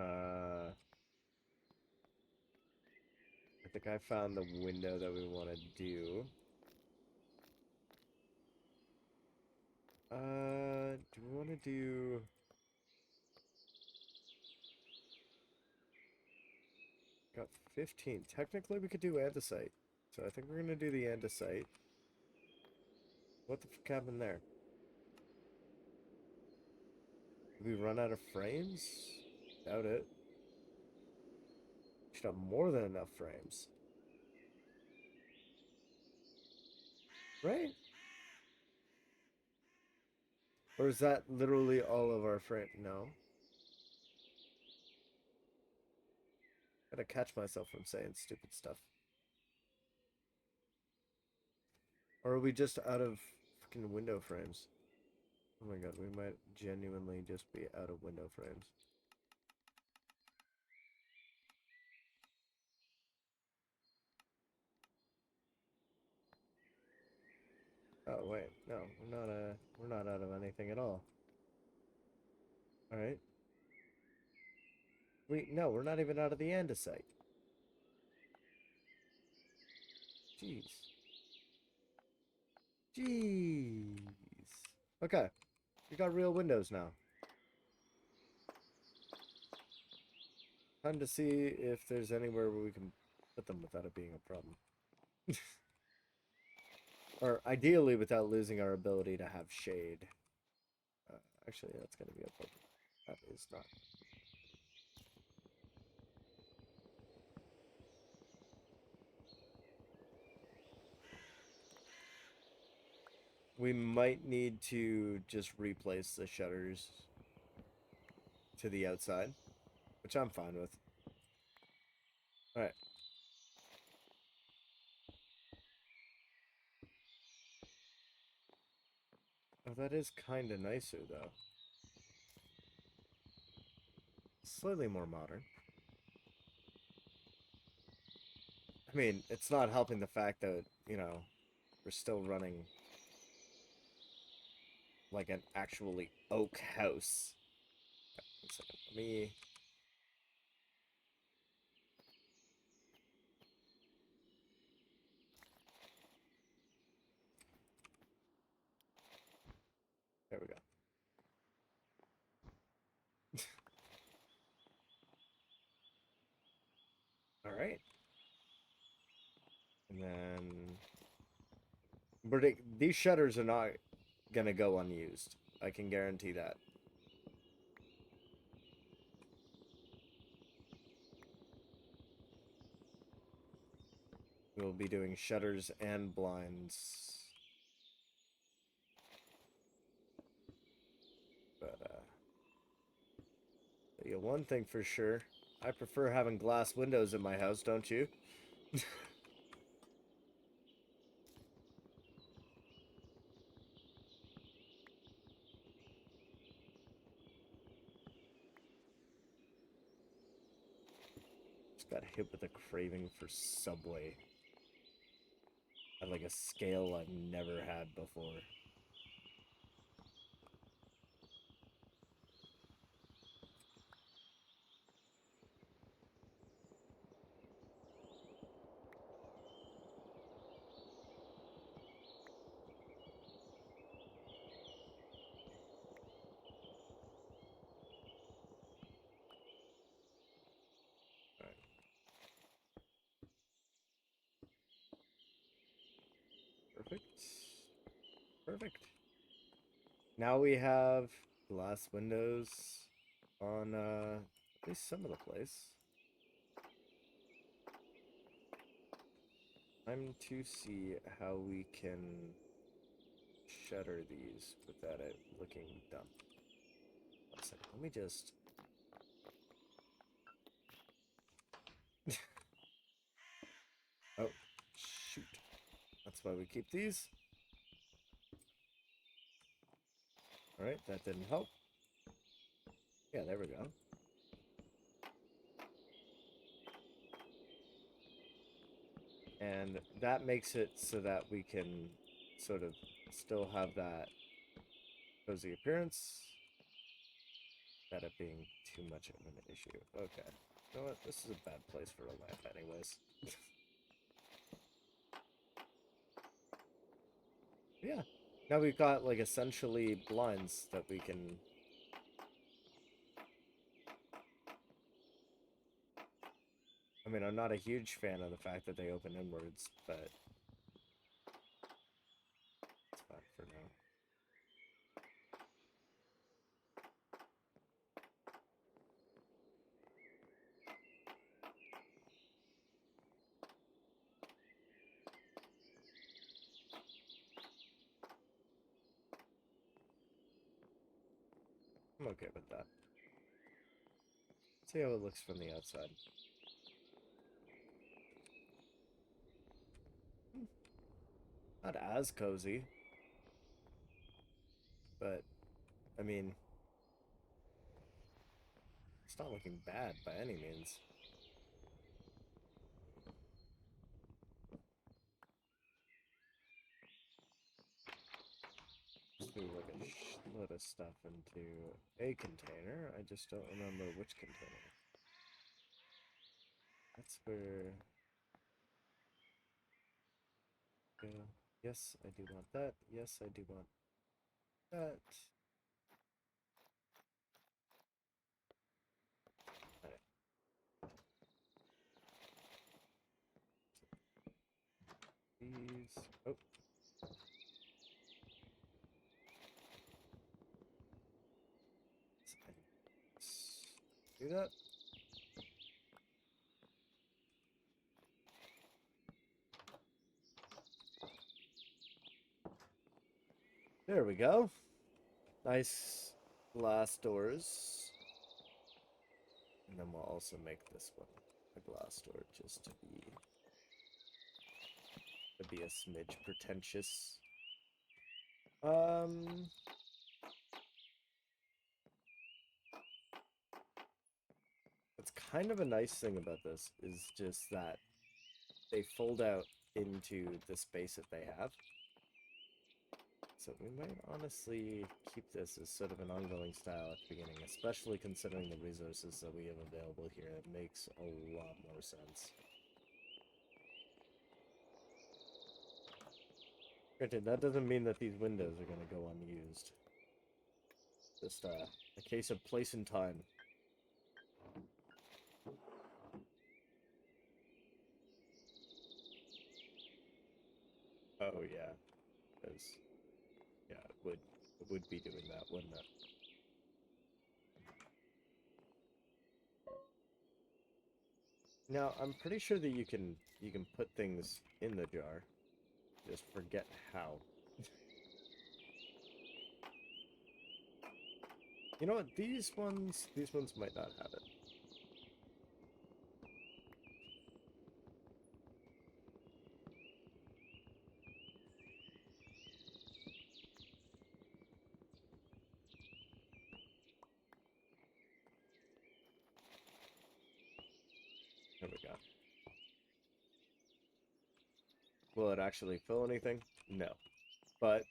I think I found the window that we want to do. Do we want to do... Got 15. Technically, we could do andesite. So I think we're going to do the andesite. What the fuck happened there? Did we run out of frames? Doubt it. Should have more than enough frames. Right? Or is that literally all of our frame? No. Gotta catch myself from saying stupid stuff. Or are we just out of fucking window frames? Oh my god, we might genuinely just be out of window frames. Oh wait, no, we're not out of anything at all. Alright. No, we're not even out of the andesite. Jeez. Jeez. Okay. We got real windows now. Time to see if there's anywhere where we can put them without it being a problem. Or ideally without losing our ability to have shade. Actually, that's going to be a problem. That is not. We might need to just replace the shutters to the outside, which I'm fine with. Alright. Oh, that is kind of nicer, though. Slightly more modern. I mean, it's not helping the fact that, you know, we're still running like an actually oak house. One second. Let me... There we go. Alright. And then... These shutters are not gonna go unused. I can guarantee that. We'll be doing shutters and blinds. But, yeah, one thing for sure. I prefer having glass windows in my house, don't you? Just got hit with a craving for Subway. At like a scale I've never had before. Perfect. Perfect. Now we have glass windows on at least some of the place. Time to see how we can shutter these without it looking dumb. One second, let me just... Oh, shoot. That's why we keep these. Alright, that didn't help. Yeah, there we go. And that makes it so that we can sort of still have that cozy appearance without it being too much of an issue. Okay. You know what? This is a bad place for a lamp anyways. Yeah. Now we've got, like, essentially blinds that we can... I mean, I'm not a huge fan of the fact that they open inwards, but... it's fine for now. I'm okay with that. See how it looks from the outside. Not as cozy. But, I mean... it's not looking bad by any means. Just do like a shitload of stuff into a container. I just don't remember which container. That's where... yes, I do want that. Yes, I do want that. Alright. These... oh. Do that. There we go. Nice glass doors. And then we'll also make this one a glass door just to be a smidge pretentious. What's kind of a nice thing about this is just that they fold out into the space that they have. So we might honestly keep this as sort of an ongoing style at the beginning, especially considering the resources that we have available here. It makes a lot more sense. Granted, that doesn't mean that these windows are going to go unused. Just a case of place and time. Oh yeah, because yeah, it would be doing that, wouldn't it? Now, I'm pretty sure that you can put things in the jar. Just forget how. You know what? These ones might not have it. There we go. Will it actually fill anything? No. But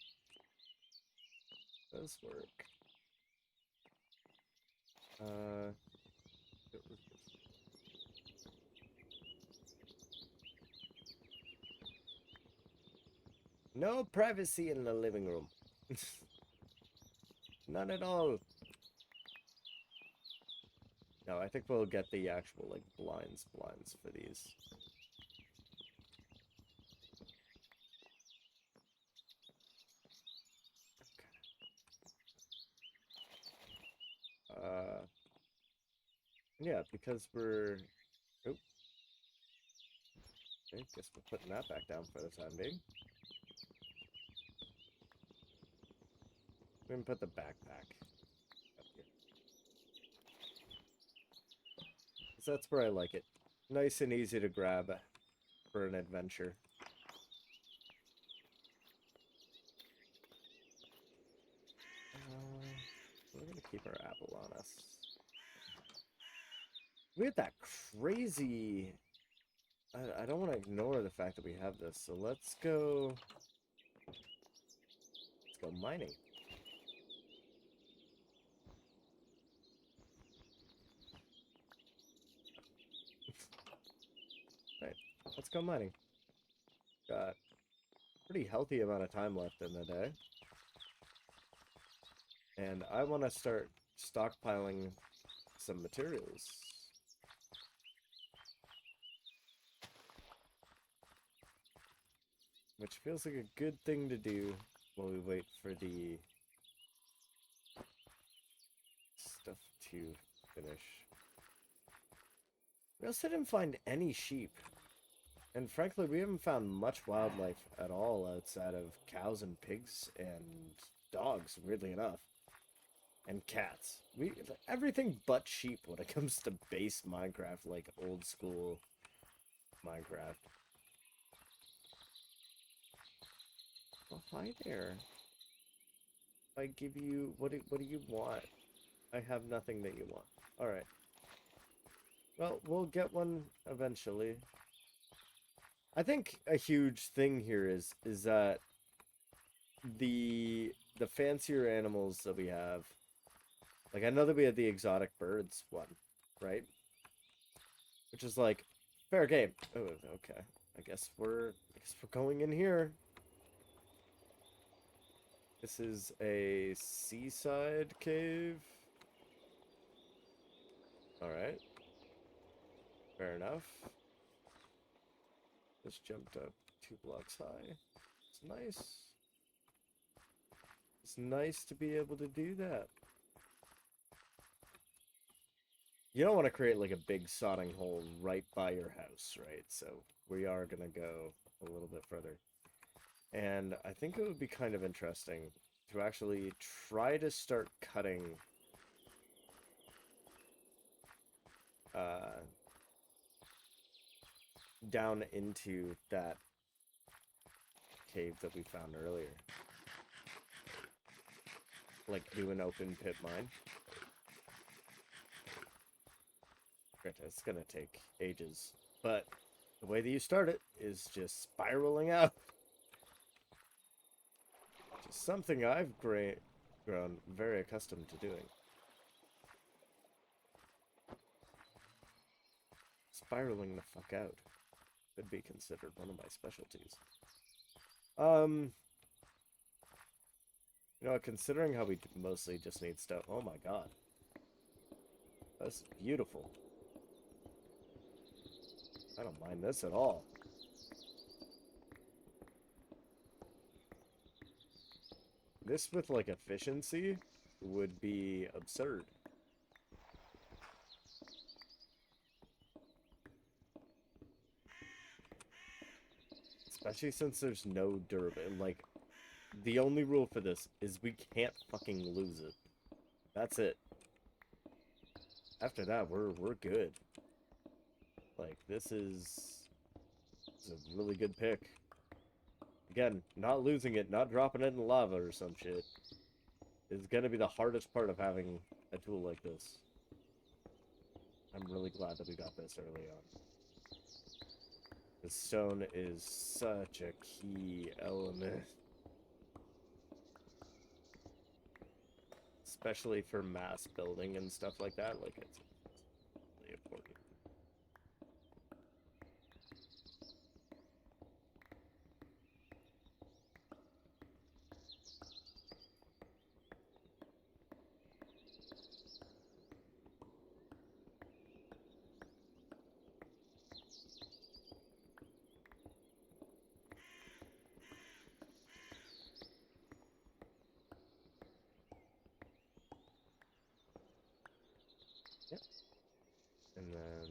it does work. No privacy in the living room. None at all. No, I think we'll get the actual, like, blinds for these. Yeah, because we're... Oh, okay, guess we're putting that back down for the time being. We're gonna put the backpack up here. 'Cause that's where I like it. Nice and easy to grab for an adventure. We're gonna keep our apple on us. We have that crazy... I don't want to ignore the fact that we have this, so let's go mining. Right, let's go mining. Got a pretty healthy amount of time left in the day. And I want to start stockpiling some materials. Which feels like a good thing to do while we wait for the stuff to finish. We also didn't find any sheep. And frankly, we haven't found much wildlife at all outside of cows and pigs and dogs, weirdly enough. And cats. Everything but sheep when it comes to base Minecraft, like old school Minecraft. Well, hi there. I give you what do you want? I have nothing that you want. Alright. Well, we'll get one eventually. I think a huge thing here is that the fancier animals that we have, like I know that we had the exotic birds one, right? Which is like fair game. Oh, okay. I guess we're going in here. This is a seaside cave. Alright. Fair enough. Just jumped up 2 blocks high. It's nice. It's nice to be able to do that. You don't want to create like a big sodding hole right by your house, right? So we are going to go a little bit further. And I think it would be kind of interesting to actually try to start cutting down into that cave that we found earlier. Like do an open pit mine. It's gonna take ages, but the way that you start it is just spiraling out. Which is something I've grown very accustomed to doing. Spiraling the fuck out could be considered one of my specialties. You know, considering how we mostly just need stuff. Oh my god. That's beautiful. I don't mind this at all. This with, like, efficiency would be absurd. Especially since there's no durability. Like, the only rule for this is we can't fucking lose it. That's it. After that, we're good. Like, this is a really good pick. Again, not losing it, not dropping it in lava or some shit, is gonna be the hardest part of having a tool like this. I'm really glad that we got this early on. The stone is such a key element. Especially for mass building and stuff like that, like, it's really important. Yep. And then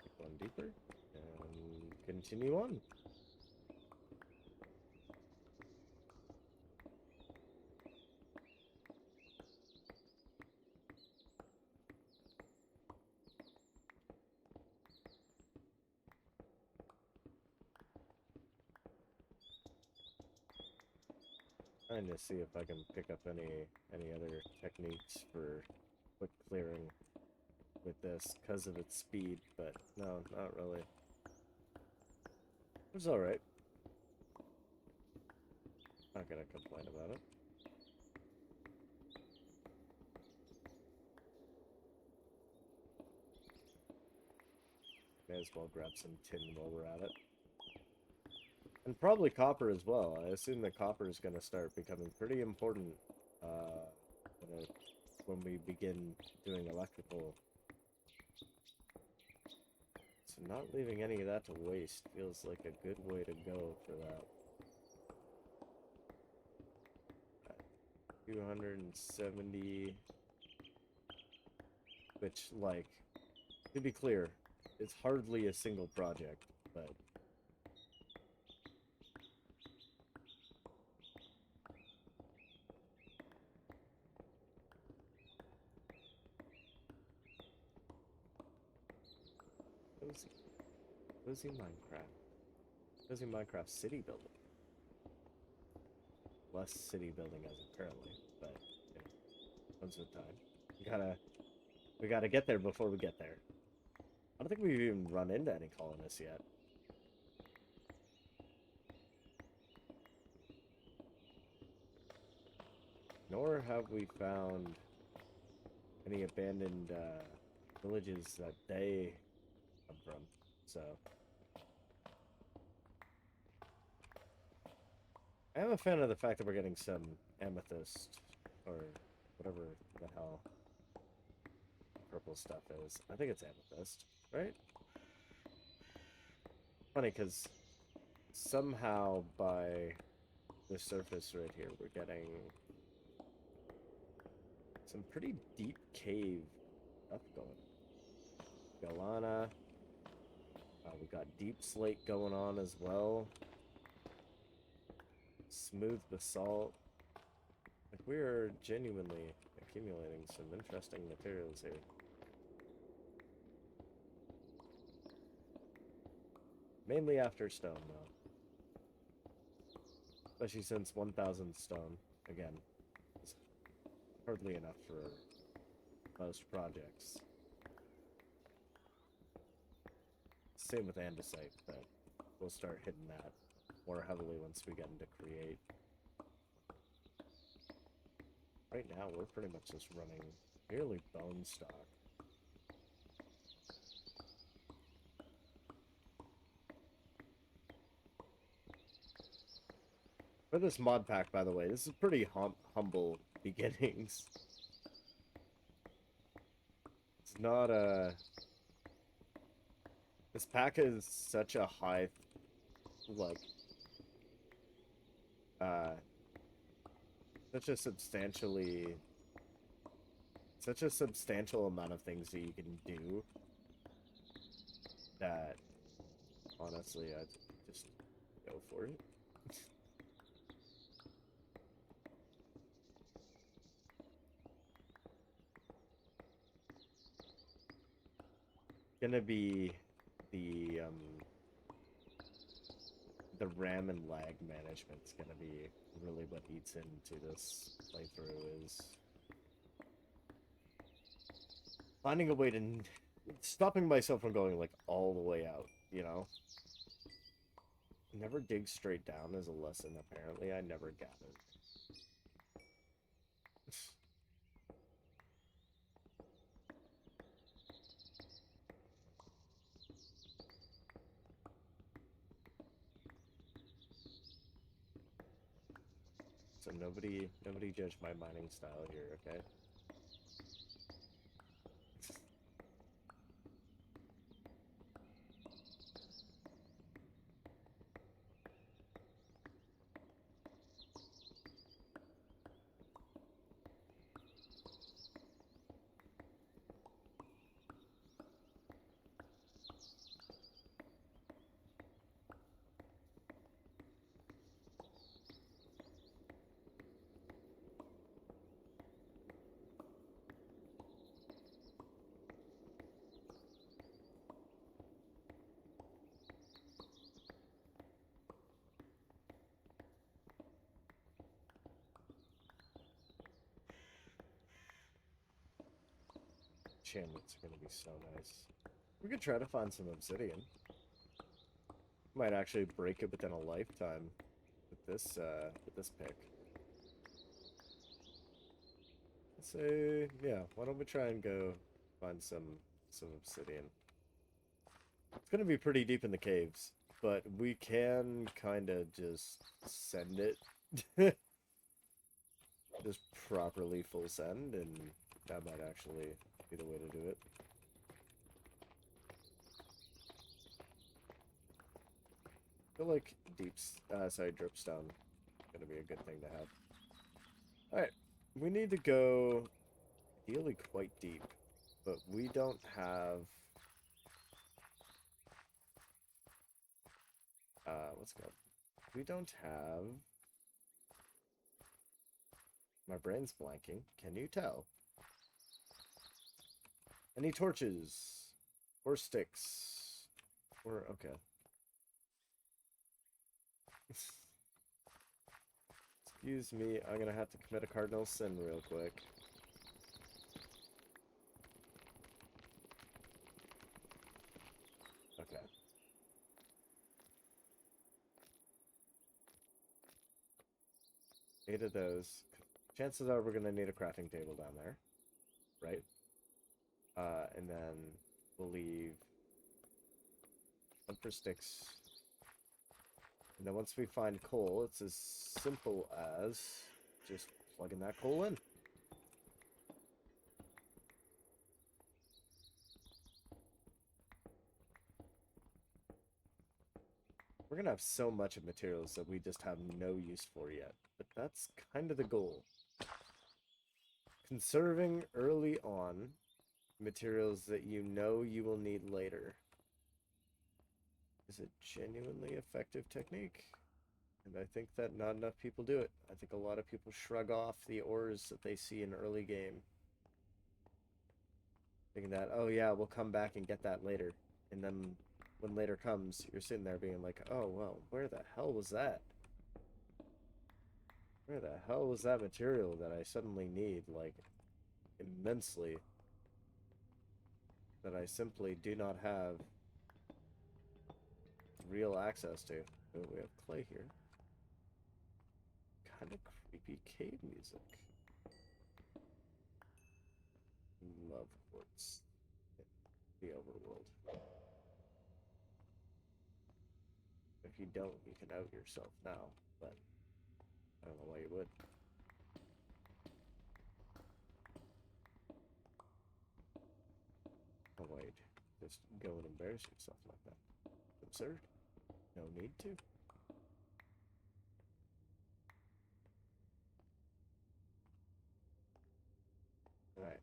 keep going deeper and continue on. Trying to see if I can pick up any other techniques for quick clearing with this because of its speed, but no, not really. It's alright. Not gonna complain about it. May as well grab some tin while we're at it. And probably copper as well. I assume that copper is going to start becoming pretty important when we begin doing electrical. So not leaving any of that to waste feels like a good way to go for that. 270, which, like, to be clear, it's hardly a single project, but cozy Minecraft. Cozy Minecraft city building. Less city building as apparently, but you know, comes with time. We gotta get there before we get there. I don't think we've even run into any colonists yet. Nor have we found any abandoned villages that they come from. So I am a fan of the fact that we're getting some amethyst or whatever the hell purple stuff is. I think it's amethyst, right? Funny because somehow by the surface right here we're getting some pretty deep cave stuff going. Galana. We've got deep slate going on as well. Smooth basalt. Like, we are genuinely accumulating some interesting materials here. Mainly after stone, though. Especially since 1,000 stone, again, is hardly enough for most projects. Same with andesite, but we'll start hitting that more heavily once we get into create. Right now, we're pretty much just running nearly bone stock. For this mod pack, by the way, this is pretty humble beginnings. It's not a... This pack is such a high, like, such a substantial amount of things that you can do that, honestly, I'd just go for it. Gonna be the RAM and lag management's gonna be really what eats into this playthrough, is finding a way to stopping myself from going like all the way out, you know? Never dig straight down is a lesson apparently I never gathered. So nobody judge my mining style here, okay? enchantments are going to be so nice. We could try to find some obsidian. Might actually break it within a lifetime with this pick. Let's say, yeah, why don't we try and go find some obsidian. It's going to be pretty deep in the caves, but we can kind of just send it. Just properly full send, and that might actually be the way to do it. I feel like dripstone is going to be a good thing to have. Alright, we need to go ideally quite deep, but we don't have... what's it called? We don't have... My brain's blanking. Can you tell? Any torches? Or sticks? Or, okay. Excuse me, I'm gonna have to commit a cardinal sin real quick. Okay. Eight of those. Chances are we're gonna need a crafting table down there. Right? And then we'll leave one for sticks. And then once we find coal, it's as simple as just plugging that coal in. We're gonna have so much of materials that we just have no use for yet. But that's kind of the goal. Conserving early on materials that you know you will need later is a genuinely effective technique. And I think that not enough people do it. I think a lot of people shrug off the ores that they see in early game. Thinking that, oh yeah, we'll come back and get that later. And then when later comes, you're sitting there being like, oh, well, where the hell was that? Where the hell was that material that I suddenly need, like, immensely? That I simply do not have real access to. Oh, we have clay here. Kind of creepy cave music. Love quartz. The overworld. If you don't, you can out yourself now, but I don't know why you would. Avoid. Just go and embarrass yourself like that. Absurd. No need to. Alright.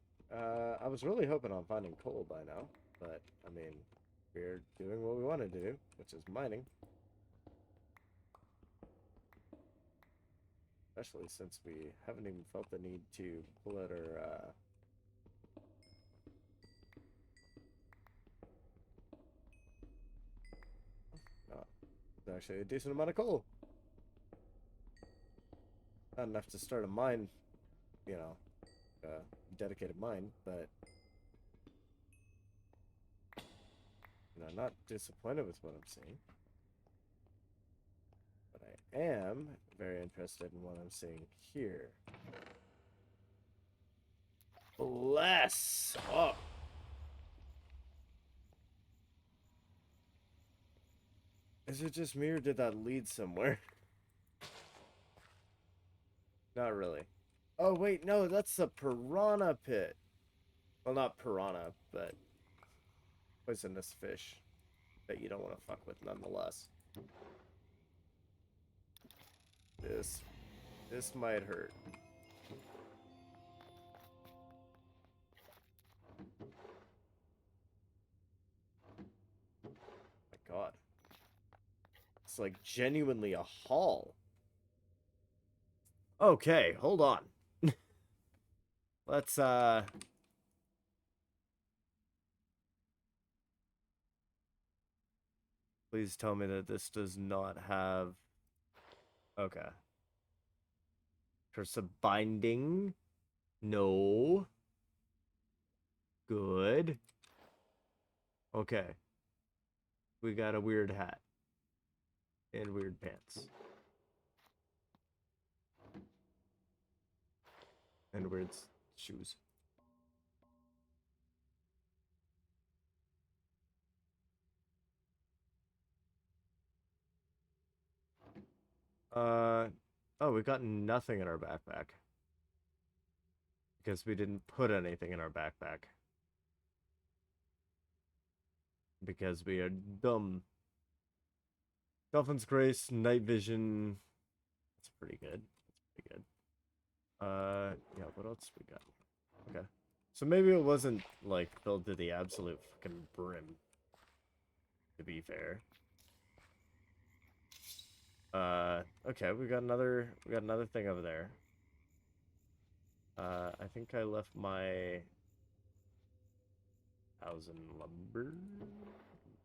I was really hoping on finding coal by now, but, I mean, we're doing what we want to do, which is mining. Especially since we haven't even felt the need to pull out our, no, it's actually a decent amount of coal. Not enough to start a mine, you know, a dedicated mine, but, you know, not disappointed with what I'm seeing. But I am very interested in what I'm seeing here. Bless! Oh! Is it just me, or did that lead somewhere? Not really. Oh, wait, no, that's the piranha pit. Well, not piranha, but poisonous fish that you don't want to fuck with nonetheless. This might hurt. My God. It's like genuinely a haul. Okay, hold on. Let's, please tell me that this does not have... Okay. Curse of binding? No. Good. Okay. We got a weird hat. And weird pants. And weird shoes. Oh, we got nothing in our backpack. Because we didn't put anything in our backpack. Because we are dumb. Dolphin's Grace, Night Vision. That's pretty good. That's pretty good. Yeah, what else we got? Okay. So maybe it wasn't, like, filled to the absolute fucking brim. To be fair. Okay, we got another thing over there. I think I left my 1,000 lumber.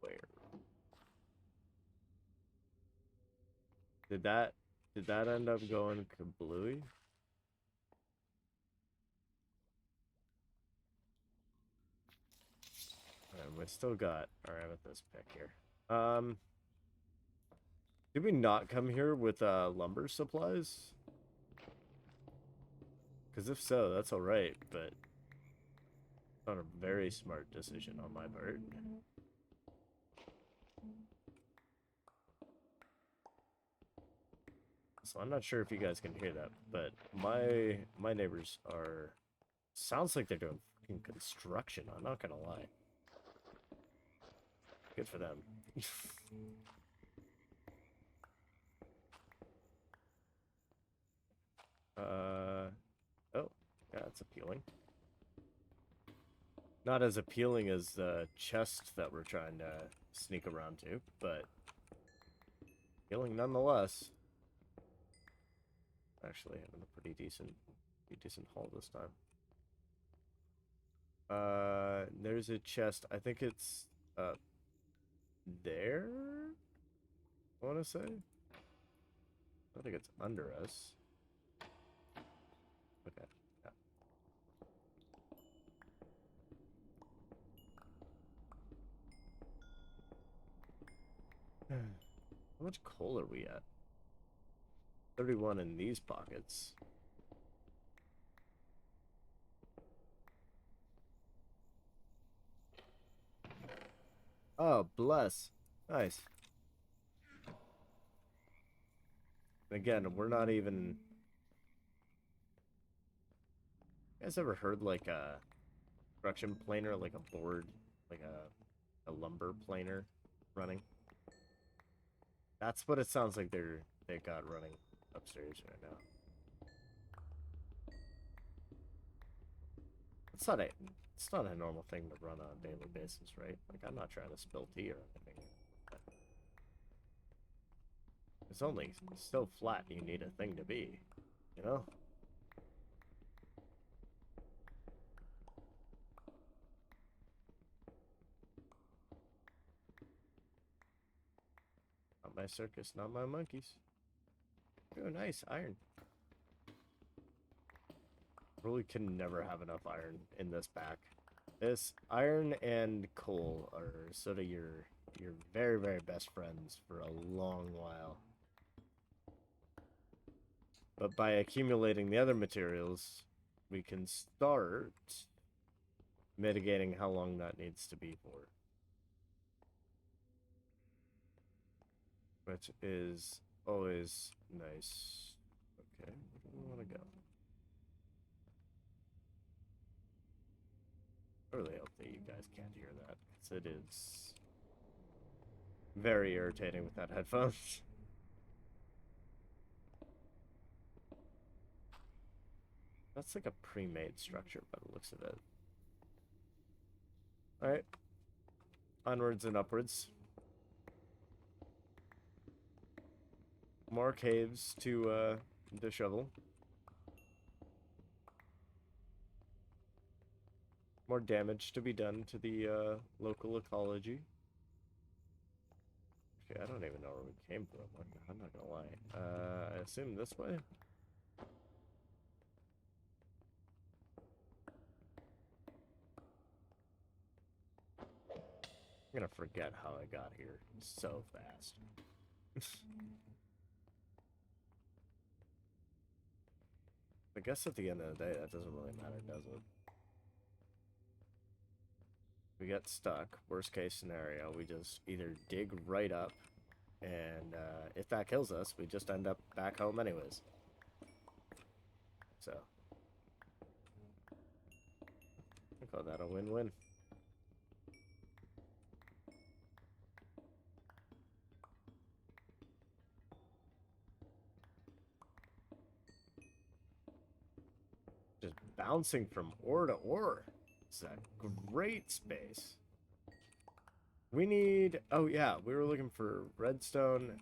Where? Did that end up going kablooey? Alright, we still got our amethyst pick here. Did we not come here with lumber supplies? Because if so, that's alright, but not a very smart decision on my part. So I'm not sure if you guys can hear that, but my neighbors are... Sounds like they're doing fucking construction, I'm not gonna lie. Good for them. Oh, yeah, that's appealing. Not as appealing as the chest that we're trying to sneak around to, but appealing nonetheless. Actually, having a pretty decent haul this time. There's a chest. I think it's there. I want to say. I think it's under us. Okay. Yeah. How much coal are we at? 31 in these pockets. Oh, bless. Nice. Again, we're not even... You guys ever heard like a production planer, like a board, like a lumber planer running? That's what it sounds like they got running upstairs right now. It's not a normal thing to run on a daily basis, right? Like, I'm not trying to spill tea or anything. It's only so flat you need a thing to be, you know? Not my circus, not my monkeys. Oh, nice, iron. Really can never have enough iron in this pack. This iron and coal are sort of your very, very best friends for a long while. But by accumulating the other materials, we can start mitigating how long that needs to be for. Which is always nice. Okay, where do we want to go? I really hope that you guys can't hear that, because it is very irritating with that headphones. That's like a pre-made structure by the looks of it. Alright. Onwards and upwards. More caves to shovel. More damage to be done to the local ecology. Okay, I don't even know where we came from. I'm not gonna lie. I assume this way? I'm gonna forget how I got here so fast. I guess at the end of the day, that doesn't really matter, does it? We get stuck. Worst case scenario, we just either dig right up, and if that kills us, we just end up back home anyways. So, I call that a win-win. Just bouncing from ore to ore. It's a great space. We need... Oh, yeah. We were looking for redstone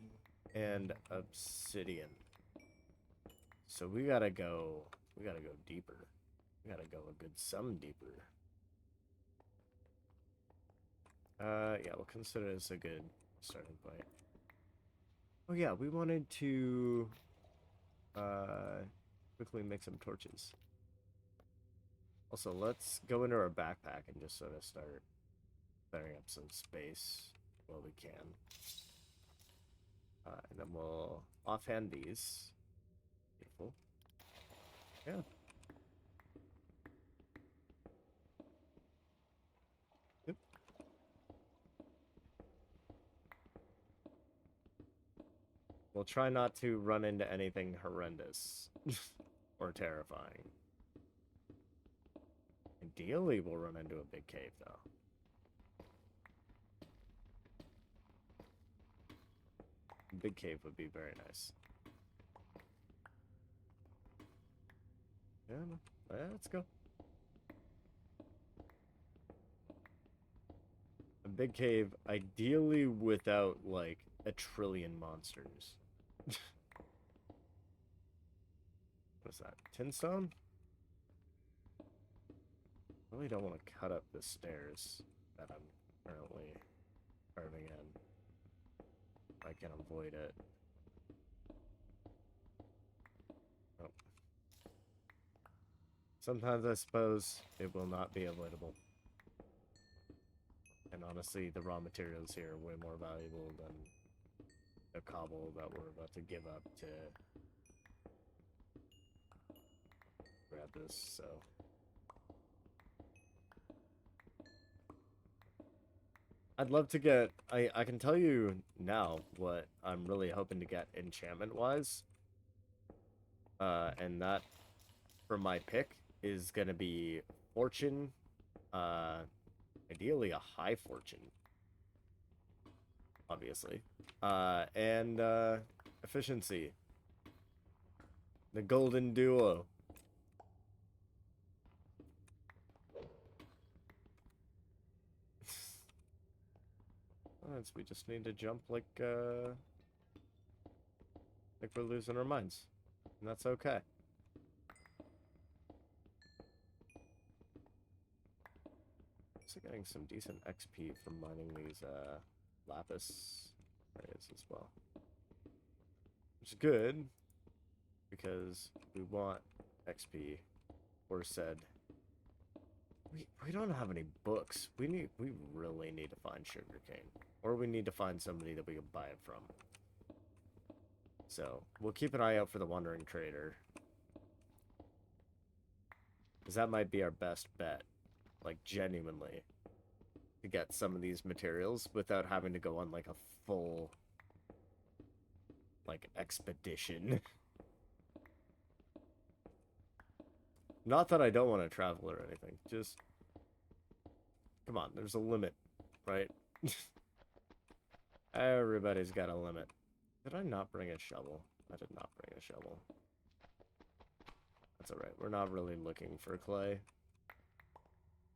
and obsidian. So we gotta go... We gotta go deeper. We gotta go a good some deeper. Yeah, we'll consider this a good starting point. Oh, yeah. We wanted to... quickly make some torches. Also, let's go into our backpack and just sort of start clearing up some space while we can. And then we'll offhand these. Beautiful. Yeah. Yep. We'll try not to run into anything horrendous or terrifying. Ideally, we'll run into a big cave, though. A big cave would be very nice. Yeah, let's go. A big cave, ideally without, like, a trillion monsters. What's that? Tinstone? I really don't want to cut up the stairs that I'm currently carving in. I can avoid it. Oh. Sometimes I suppose it will not be avoidable. And honestly, the raw materials here are way more valuable than the cobble that we're about to give up to grab this, so... I'd love to get... I can tell you now what I'm really hoping to get enchantment-wise. And that, for my pick, is going to be Fortune. Ideally a high Fortune. Obviously. And Efficiency. The golden duo. We just need to jump like we're losing our minds. And that's okay. Also getting some decent XP from mining these lapis areas as well. Which is good, because we want XP, or said... We don't have any books. We really need to find sugarcane. Or we need to find somebody that we can buy it from. So, we'll keep an eye out for the Wandering Trader. Because that might be our best bet. Like, genuinely. To get some of these materials without having to go on, like, a full... like, expedition. Not that I don't want to travel or anything. Just... come on, there's a limit, right? Everybody's got a limit. Did I not bring a shovel? I did not bring a shovel. That's alright. We're not really looking for clay.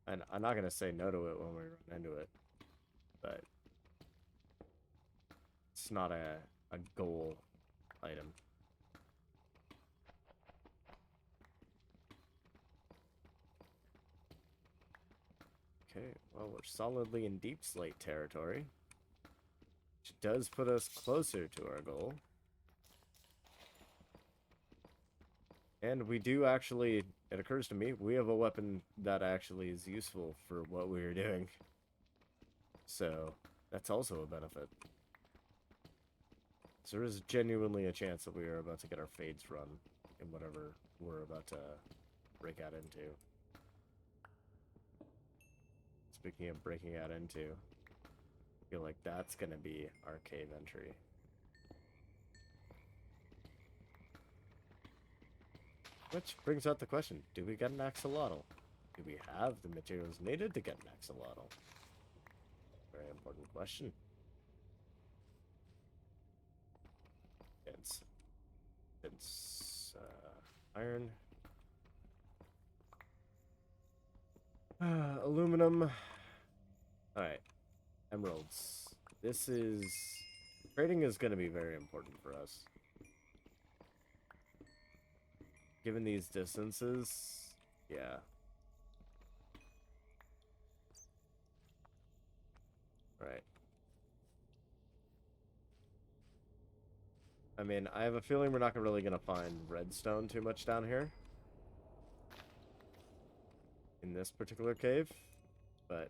And I'm not going to say no to it when we run into it. But... it's not a goal item. Okay, well, we're solidly in deep slate territory. Which does put us closer to our goal. And we do actually, it occurs to me, we have a weapon that actually is useful for what we are doing. So that's also a benefit. So there is genuinely a chance that we are about to get our fades run in whatever we're about to break out into. Speaking of breaking out into, I feel like that's going to be our cave entry. Which brings out the question, do we get an axolotl? Do we have the materials needed to get an axolotl? Very important question. It's iron. Aluminum. Alright. Emeralds. This is... Trading is going to be very important for us. Given these distances, yeah. Right. I mean, I have a feeling we're not really going to find redstone too much down here. In this particular cave. But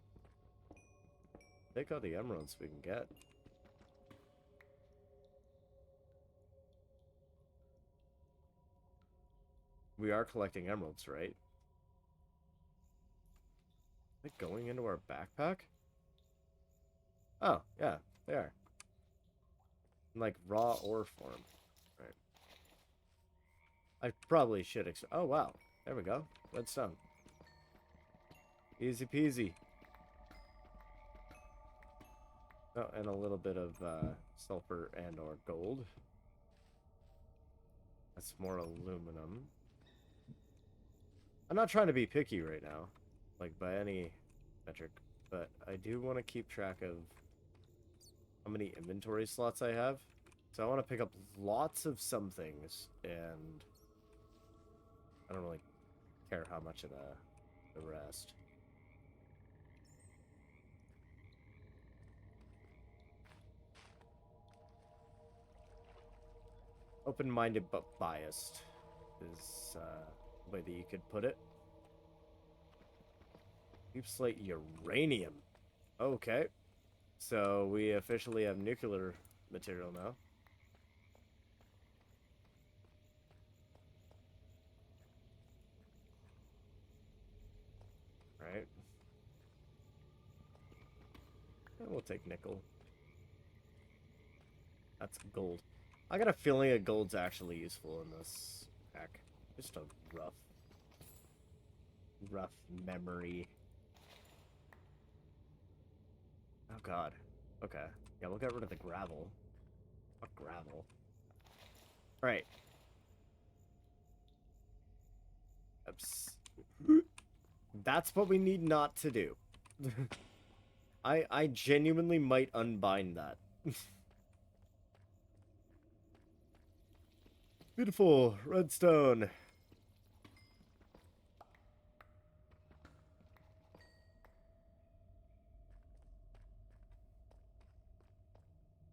take all the emeralds we can get. We are collecting emeralds, right? Are they going into our backpack? Oh, yeah, they are. In, like, raw ore form. Right. I probably should oh, wow. There we go. Redstone. Easy peasy. Oh, and a little bit of sulfur and or gold. That's more aluminum. I'm not trying to be picky right now, like by any metric, but I do want to keep track of how many inventory slots I have. So I want to pick up lots of some things, and I don't really care how much of the rest. Open-minded but biased is the way that you could put it. Deep slate uranium. Okay. So we officially have nuclear material now. Right. And we'll take nickel. That's gold. I got a feeling that gold's actually useful in this pack. Just a rough memory. Oh god. Okay. Yeah, we'll get rid of the gravel. Fuck gravel. Alright. Oops. That's what we need not to do. I genuinely might unbind that. Beautiful. Redstone.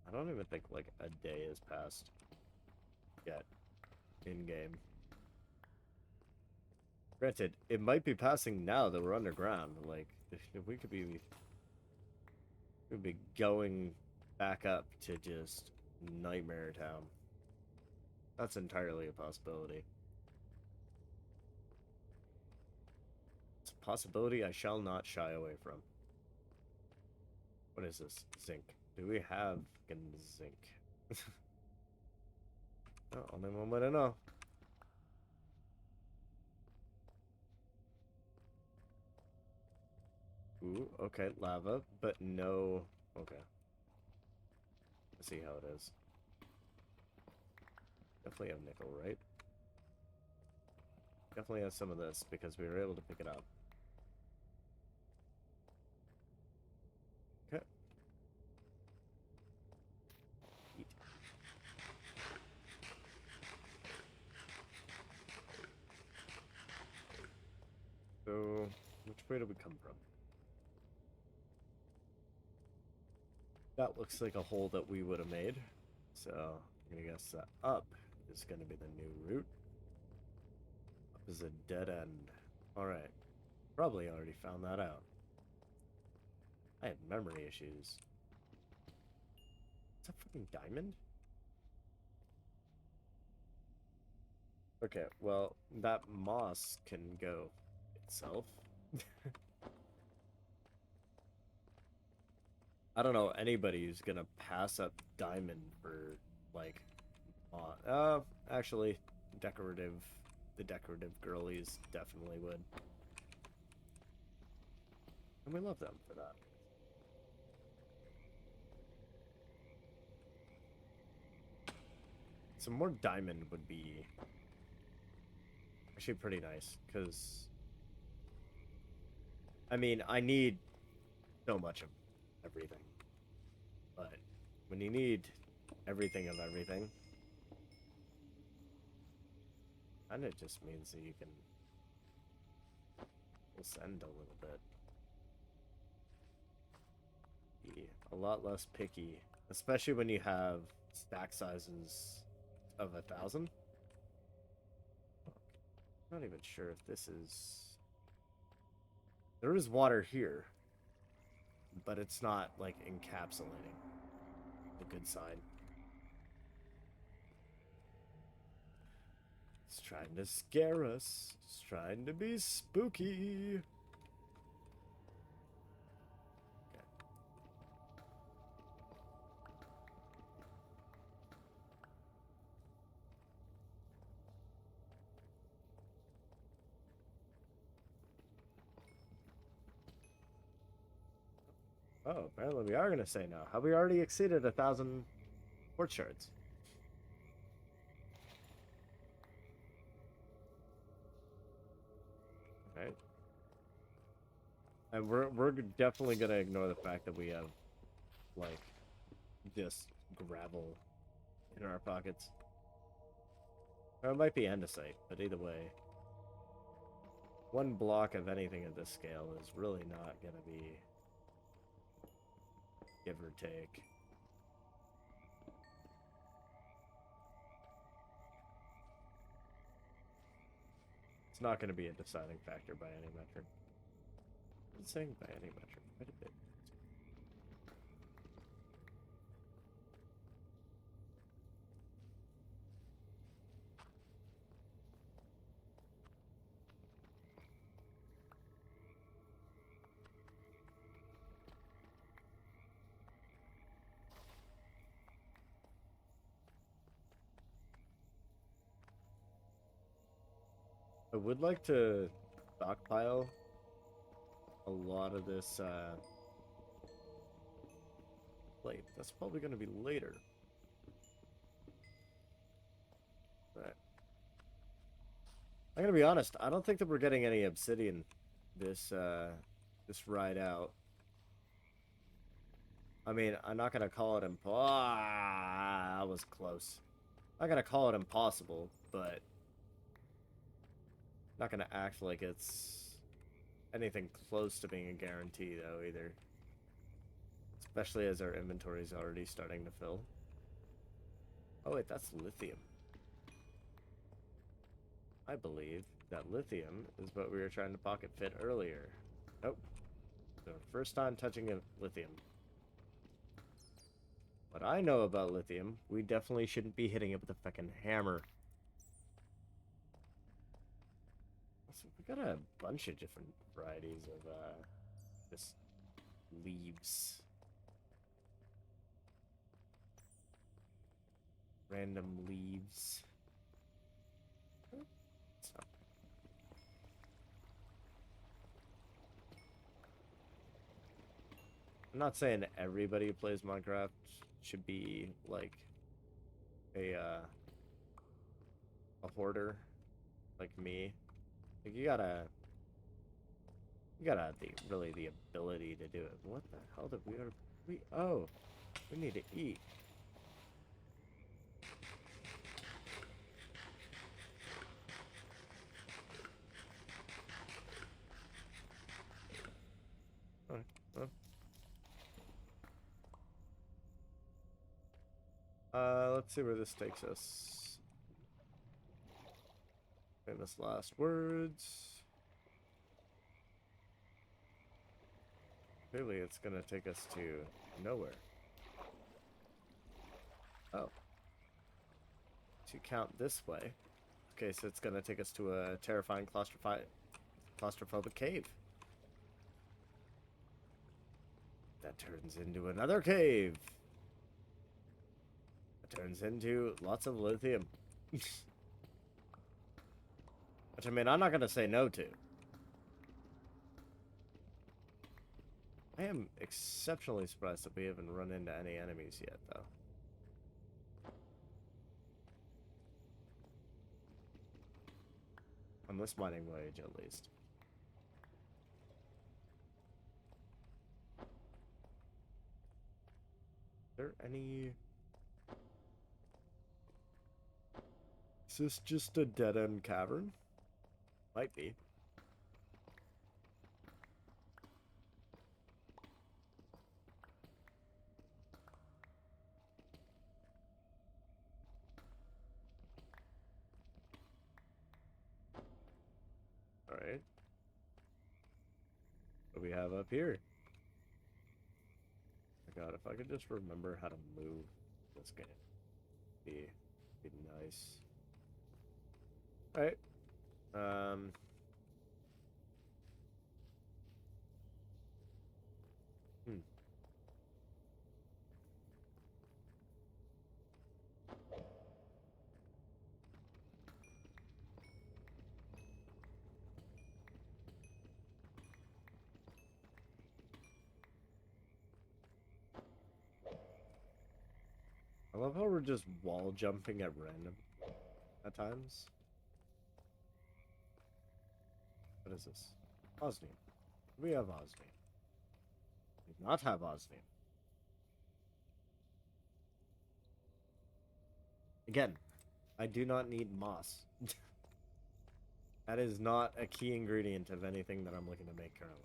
I don't even think, like, a day has passed yet in-game. Granted, it might be passing now that we're underground. Like, if we could be... We'd be going back up to just Nightmare Town. That's entirely a possibility. It's a possibility I shall not shy away from. What is this? Zinc. Do we have zinc? Oh, only one way to know. Ooh, okay, lava, but no... Okay. Let's see how it is. Definitely have nickel, right? Definitely have some of this, because we were able to pick it up. Okay. Eat. So, which way do we come from? That looks like a hole that we would have made. So, I'm gonna guess that up is gonna be the new route. Up is a dead end. Alright. Probably already found that out. I have memory issues. Is that fucking diamond? Okay, well, that moss can go itself. I don't know anybody who's gonna pass up diamond for, like, actually, decorative, the decorative girlies definitely would. And we love them for that. Some more diamond would be actually pretty nice, because, I mean, I need so much of everything. But when you need everything of everything, and it just means that you can ascend a little bit. Be a lot less picky, especially when you have stack sizes of 1,000. I'm not even sure if this is... There is water here, but it's not, like, encapsulating. A good sign. It's trying to scare us. It's trying to be spooky. Oh, apparently we are going to say no. Have we already exceeded 1,000 port shards? Right. And we're definitely going to ignore the fact that we have, like, just gravel in our pockets. Or it might be andesite, but either way, one block of anything at this scale is really not going to be give or take. It's not going to be a deciding factor by any metric. I'm saying by any metric, quite a bit. I would like to stockpile a lot of this, plate. That's probably going to be later. But I'm going to be honest, I don't think that we're getting any obsidian this, this ride out. I mean, I'm not going to call it that was close. I'm not going to call it impossible, but not going to act like it's anything close to being a guarantee, though, either. Especially as our inventory is already starting to fill. Oh, wait, that's lithium. I believe that lithium is what we were trying to pocket fit earlier. Nope. So first time touching a lithium. What I know about lithium, we definitely shouldn't be hitting it with a fucking hammer. So we got a bunch of different varieties of, just leaves. Random leaves. I'm not saying everybody who plays Minecraft should be like a hoarder like me. Like you gotta have the ability to do it. What the hell did oh, we need to eat. Let's see where this takes us. Famous last words. Clearly, it's gonna take us to nowhere. Oh. To count this way. Okay, so it's gonna take us to a terrifying claustrophobic cave. That turns into another cave. That turns into lots of lithium. Which, I mean, I'm not gonna say no to. I am exceptionally surprised that we haven't run into any enemies yet, though. On this mining voyage, at least. Is there any... Is this just a dead-end cavern? Might be. Alright. What do we have up here? Oh my god, if I could just remember how to move this game. Be nice. Alright. Hmm. I love how we're just wall jumping at random at times. What is this? Osmium. We have osmium. We do not have osmium. Again, I do not need moss. That is not a key ingredient of anything that I'm looking to make currently.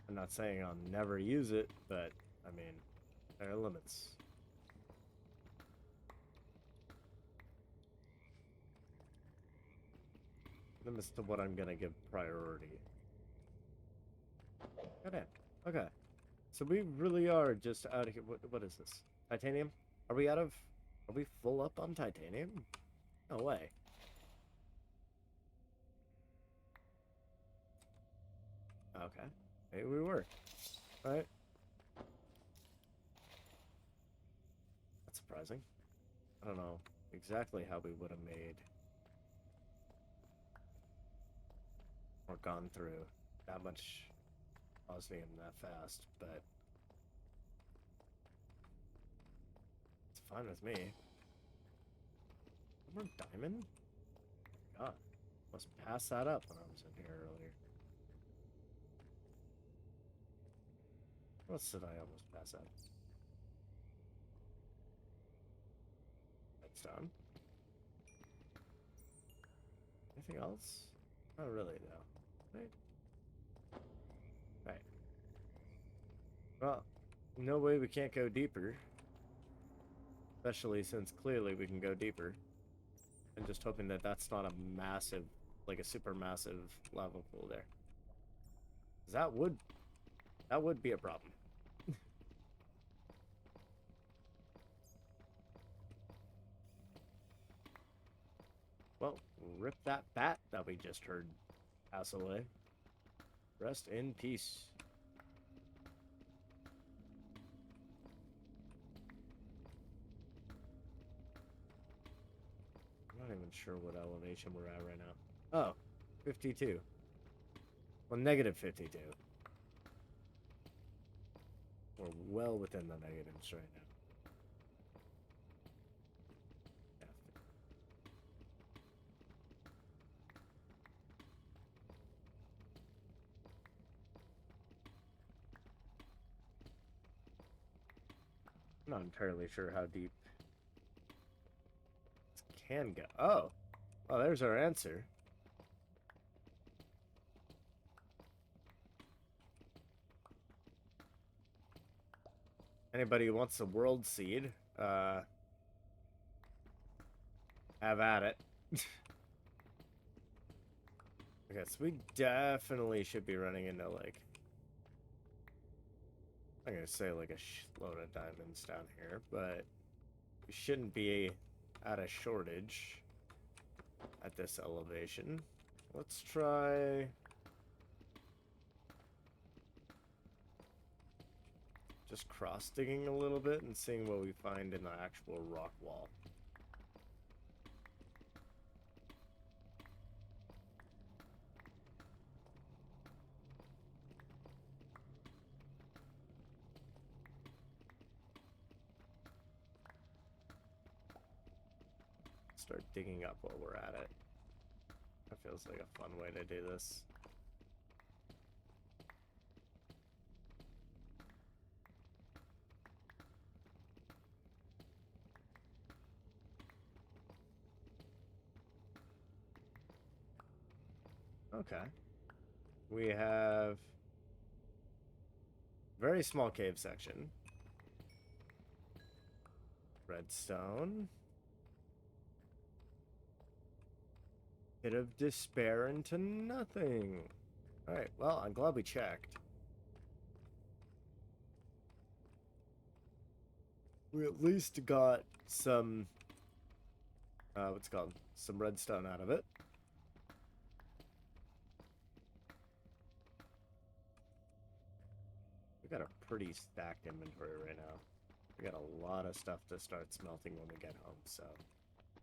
I'm not saying I'll never use it, but, I mean, there are limits. Limits to what I'm gonna give priority. Goddamn. Okay. So we really are just out of here. What is this? Titanium? Are we out of... Are we full up on titanium? No way. Okay. Maybe we were. Alright. That's surprising. I don't know exactly how we would have made... or gone through that much osmium that fast, but... It's fine with me. More diamond? God. Must pass that up when I was in here earlier. What else did I almost pass up? That's done. Anything else? Not really, though. Right? Right. Well, no way we can't go deeper. Especially since clearly we can go deeper. And just hoping that that's not a massive, like a super massive lava pool there. 'Cause that would be a problem. Well, rip that bat that we just heard pass away. Rest in peace. I'm not even sure what elevation we're at right now. Oh, 52. Well, negative 52. We're well within the negatives right now. I'm not entirely sure how deep this can go. Oh, well, there's our answer. Anybody who wants a world seed, Have at it. Okay, so we definitely should be running into, like, I'm gonna say like a shitload of diamonds down here, but we shouldn't be at a shortage at this elevation. Let's try just cross digging a little bit and seeing what we find in the actual rock wall. Start digging up while we're at it. That feels like a fun way to do this. Okay. We have very small cave section. Redstone. Pit of despair into nothing. Alright, well, I'm glad we checked. We at least got some, what's it called? Some redstone out of it. We got a pretty stacked inventory right now. We got a lot of stuff to start smelting when we get home, so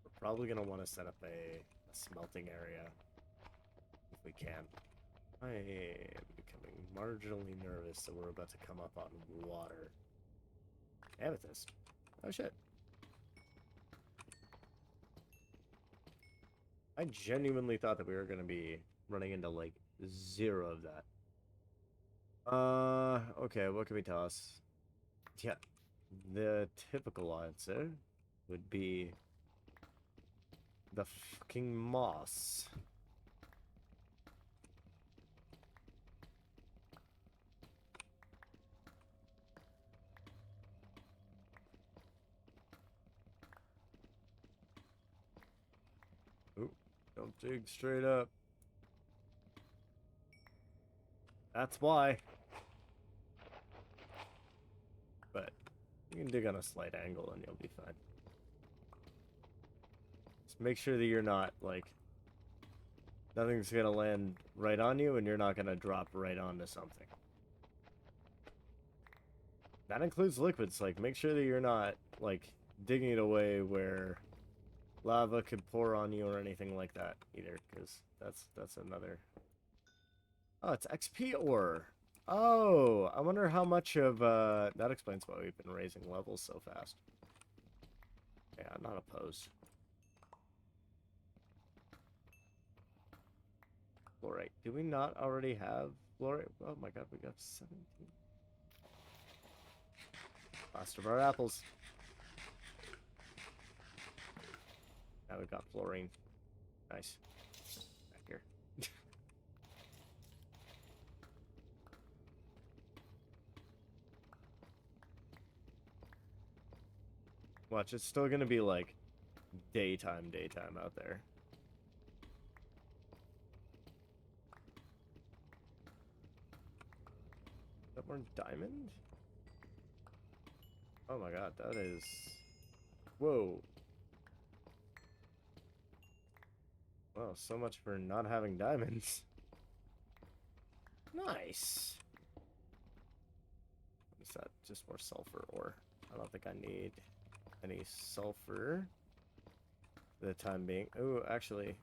we're probably going to want to set up a smelting area if we can. I am becoming marginally nervous that we're about to come up on water. Amethyst. Oh shit. I genuinely thought that we were going to be running into like zero of that. Okay, what can we toss? Yeah, the typical answer would be the fucking moss. Ooh, don't dig straight up. That's why. But you can dig on a slight angle and you'll be fine. Just make sure that you're not, like, nothing's gonna land right on you and you're not gonna drop right onto something. That includes liquids. Like, make sure that you're not, like, digging it away where lava could pour on you or anything like that either, because that's another... Oh, it's XP ore. Oh, I wonder how much of, that explains why we've been raising levels so fast. Yeah, I'm not opposed. Fluorite. Do we not already have fluorite? Oh my god, we got 17. Last of our apples. Now we've got fluorine. Nice. Back here. Watch, it's still gonna be like daytime out there. Is that more diamond? Oh my god, that is... Whoa. Well, so much for not having diamonds. Nice. What is that? Just more sulfur ore. I don't think I need any sulfur for the time being. Oh, actually,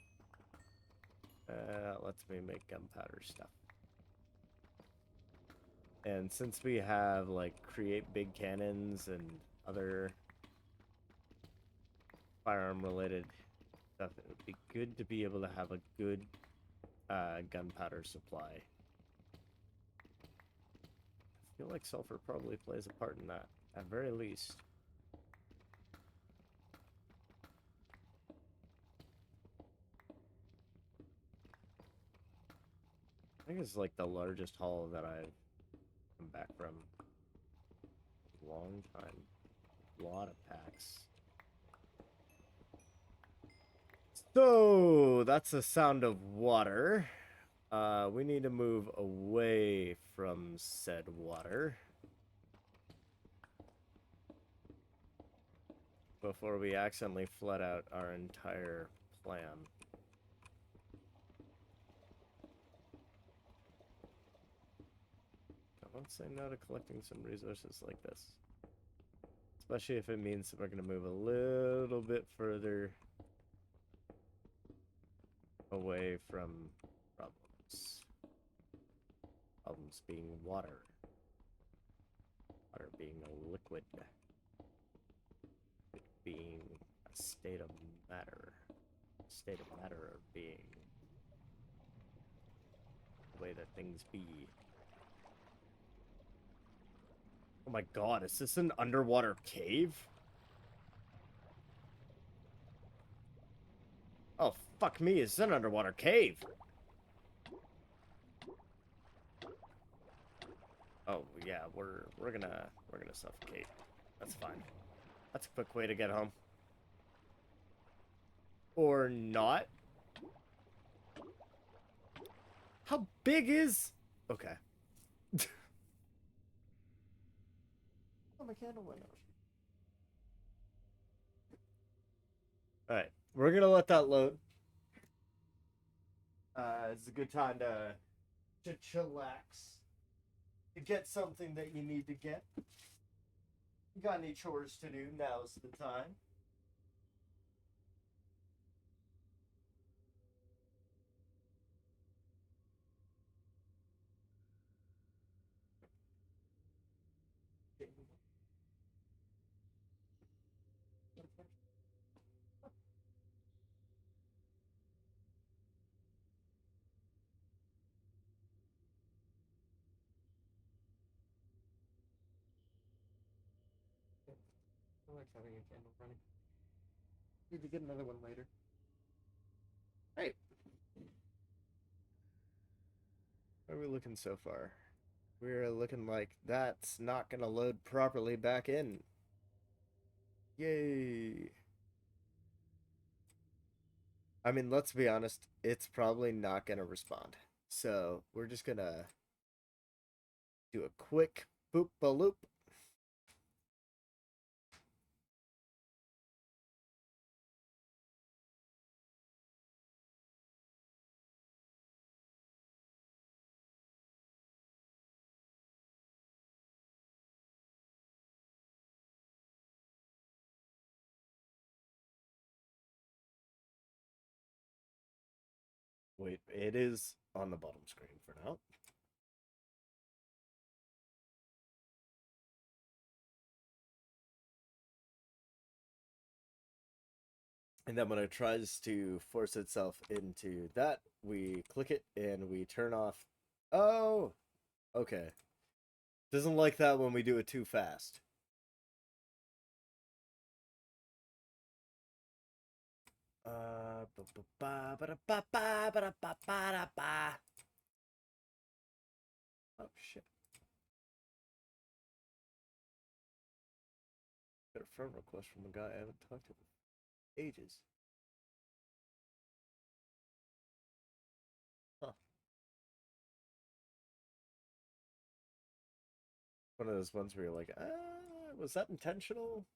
lets me make gunpowder stuff. And since we have, like, create big cannons and other firearm-related stuff, it would be good to be able to have a good gunpowder supply. I feel like sulfur probably plays a part in that, at very least. I think it's like the largest haul that I've come back from a long time. A lot of packs. So that's the sound of water. We need to move away from said water before we accidentally flood out our entire plan. Don't say no to collecting some resources like this. Especially if it means that we're going to move a little bit further away from problems. Problems being water. Water being a liquid. It being a state of matter. State of matter of being. The way that things be. Oh my god, is this an underwater cave? Oh, fuck me, it's an underwater cave. Oh, yeah, we're gonna suffocate. That's fine. That's a quick way to get home. Or not. How big is... Okay. Oh, my candle went out. Alright, we're gonna let that load. It's a good time to chillax. To get something that you need to get. You got any chores to do, now's the time. I like having a candle running. Need to get another one later. Hey, how are we looking so far? We're looking like that's not gonna load properly back in. Yay. I mean, let's be honest, it's probably not gonna respond. So we're just gonna do a quick boop-a-loop. Wait, it is on the bottom screen for now. And then when it tries to force itself into that, we click it and we turn off. Oh, okay. Doesn't like that when we do it too fast. Oh shit. Got a friend request from a guy I haven't talked to in ages. Huh. One of those ones where you're like, was that intentional?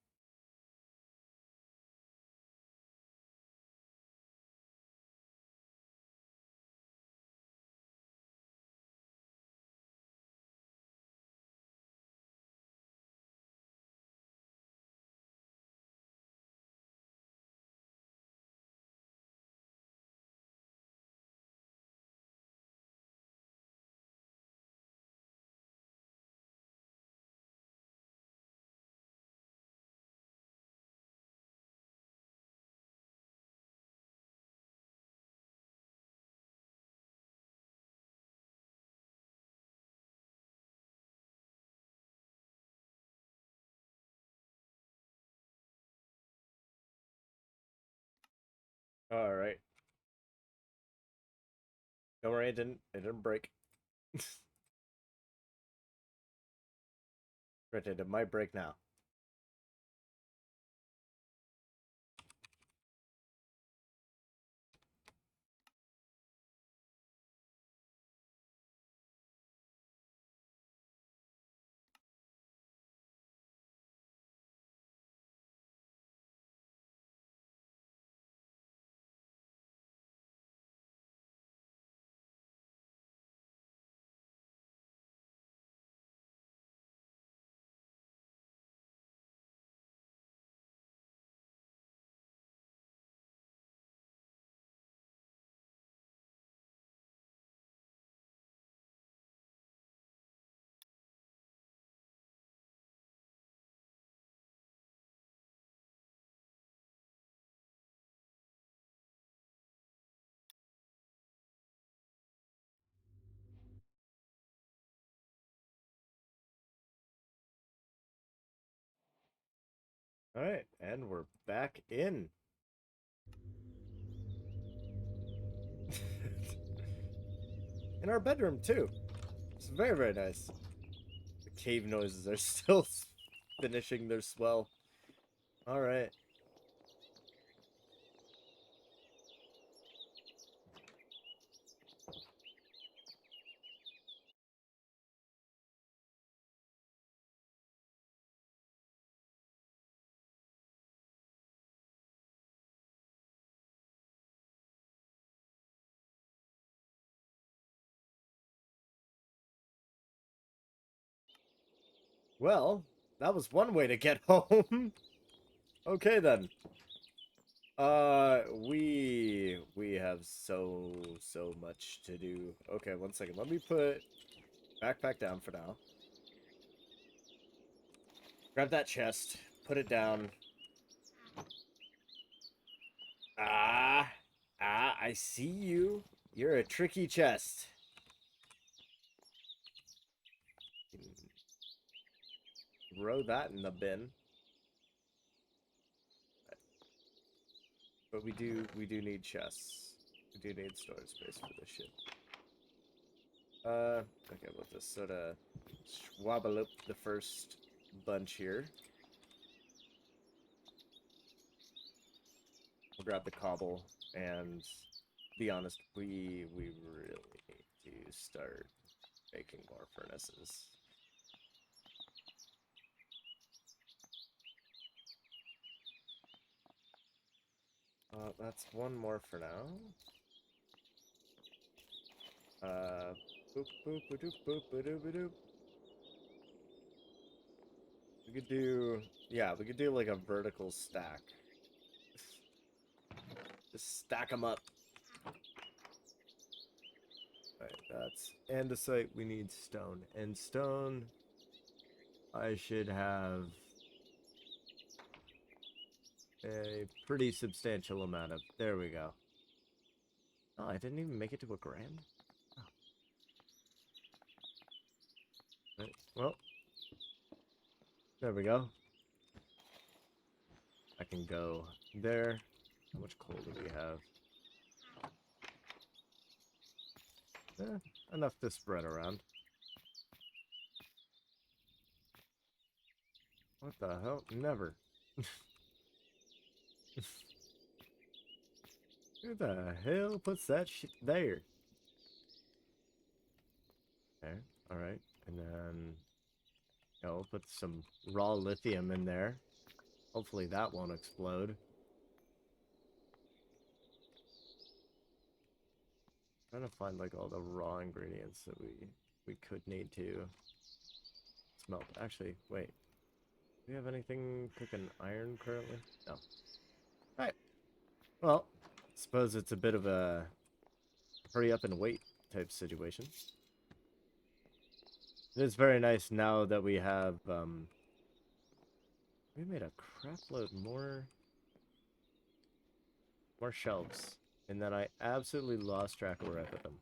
All right. Don't worry, it didn't break. Granted, it might break now. Alright, and we're back in. In our bedroom, too. It's very, very nice. The cave noises are still finishing their swell. Alright. Well, that was one way to get home. Okay, then. We have so much to do. Okay, one second. Let me put backpack down for now. Grab that chest. Put it down. I see you. You're a tricky chest. Throw that in the bin. But we do need chests. We do need storage space for this shit. Okay, we'll just sort of swabble up the first bunch here. We'll grab the cobble and be honest, we really need to start making more furnaces. That's one more for now. Boop boop ba doop boop ba doop ba doop. We could do, yeah, we could do like a vertical stack. Just stack them up. Right, that's andesite. We need stone. And stone, I should have a pretty substantial amount of. There we go. Oh, I didn't even make it to a grand. Oh. Right, well, there we go. I can go there. How much coal do we have? Enough to spread around. What the hell? Never. Who the hell puts that shit there? Okay, alright. And then, we'll put some raw lithium in there. Hopefully that won't explode. Trying to find like all the raw ingredients that we could need to smelt. Actually, wait. Do we have anything cooking iron currently? No. Alright. Well, suppose it's a bit of a hurry up and wait type situation. It is very nice now that we have, we made a crap load more shelves. And then I absolutely lost track of where I put them.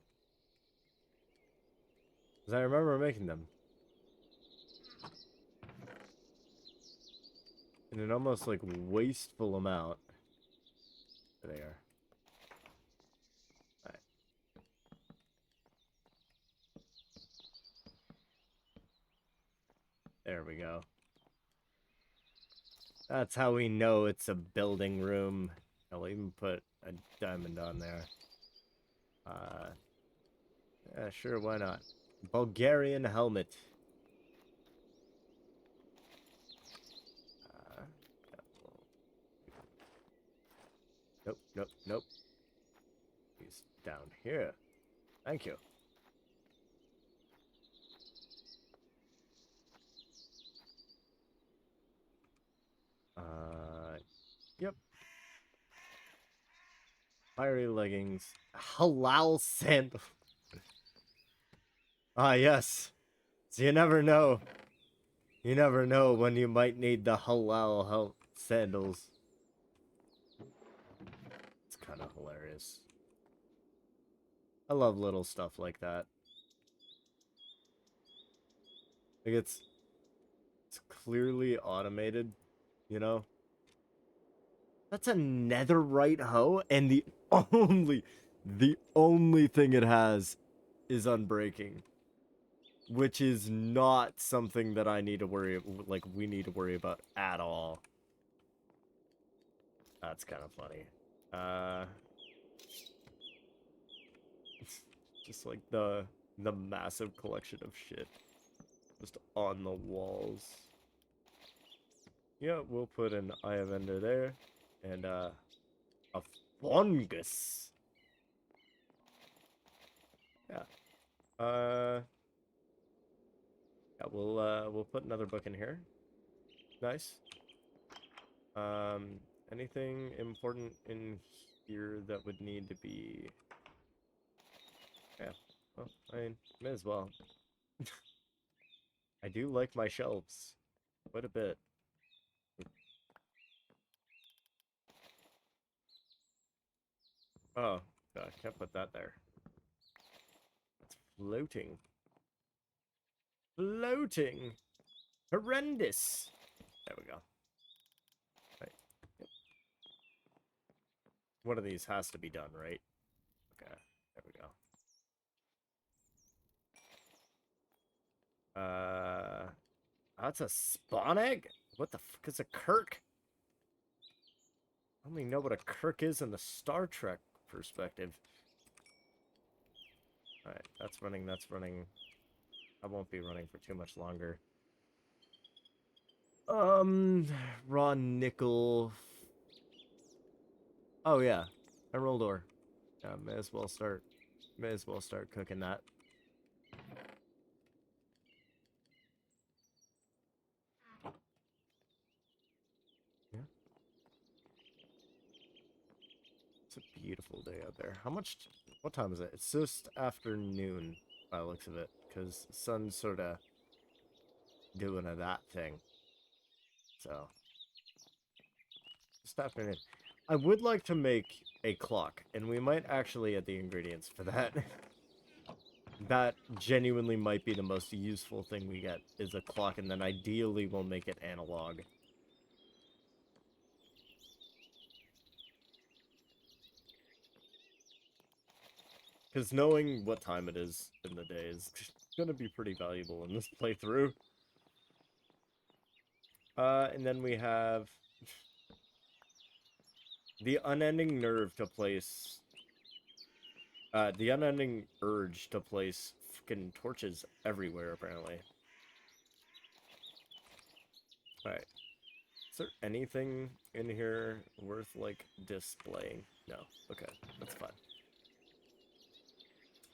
Because I remember making them. In an almost like wasteful amount. There they are. Alright. There we go. That's how we know it's a building room. I'll even put a diamond on there. Yeah, sure, why not? Bulgarian helmet. Yeah, nope, nope, nope. He's down here. Thank you. Yep. Fiery leggings. Halal sandal. Ah, yes. So you never know. You never know when you might need the halal sandals. It's kind of hilarious. I love little stuff like that. Like it's clearly automated, you know? That's a netherite hoe, and the only thing it has is unbreaking, which is not something that I need to worry, like, we need to worry about at all. That's kind of funny. Just like the massive collection of shit just on the walls. Yeah, we'll put an eye of ender there, and a fungus. Yeah. Yeah, we'll put another book in here. Nice. Anything important in here that would need to be? Yeah. Well, I mean, may as well. I do like my shelves quite a bit. Oh, I can't put that there. It's floating. Floating. Horrendous. There we go. Right. Yep. One of these has to be done, right? Okay. There we go. That's a spawn egg? What the fuck is a Kirk? I only know what a Kirk is in the Star Trek perspective. Alright, that's running, that's running. I won't be running for too much longer. Raw nickel. Oh yeah, emerald ore. Yeah, may as well start cooking that. Yeah. It's a beautiful day out there. What time is it? It's just afternoon by the looks of it, because the sun's sort of doing that thing. So, just afternoon. I would like to make a clock, and we might actually add the ingredients for that. That genuinely might be the most useful thing we get, is a clock, and then ideally we'll make it analog. Because knowing what time it is in the day is going to be pretty valuable in this playthrough. And then we have the unending nerve to place... the unending urge to place fucking torches everywhere, apparently. Alright. Is there anything in here worth, like, displaying? No. Okay, that's fine.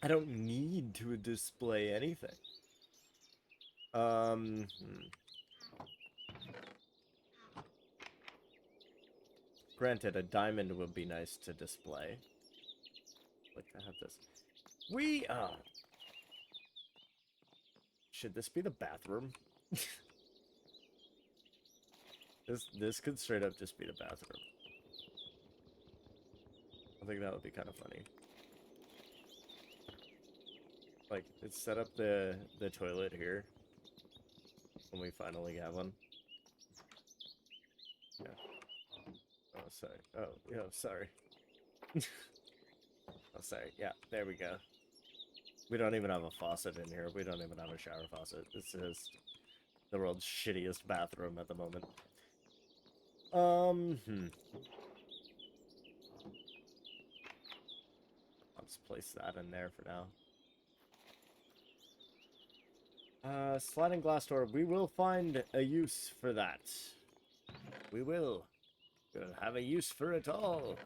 I don't need to display anything. Granted, a diamond would be nice to display. Like, I have this. Should this be the bathroom? This could straight up just be the bathroom. I think that would be kind of funny. Like, it's set up the toilet here. When we finally have one. Yeah. Oh, sorry. Oh, yeah, sorry. Oh, sorry. Yeah, there we go. We don't even have a faucet in here. We don't even have a shower faucet. It's just the world's shittiest bathroom at the moment. I'll just place that in there for now. Sliding glass door. We will find a use for that. We will. We'll have a use for it all.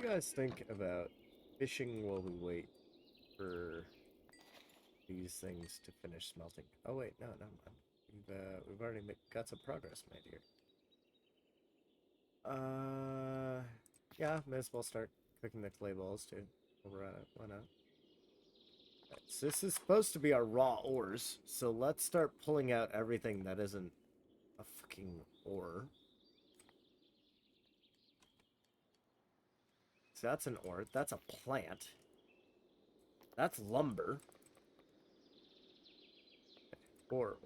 you guys think about fishing while we wait for these things to finish smelting? Oh wait, no, no, we've already got some progress made here. Yeah, may as well start cooking the clay balls too. We're at it. Why not? Right, so this is supposed to be our raw ores, so let's start pulling out everything that isn't a fucking ore. So that's an ore. That's a plant. That's lumber. Ore.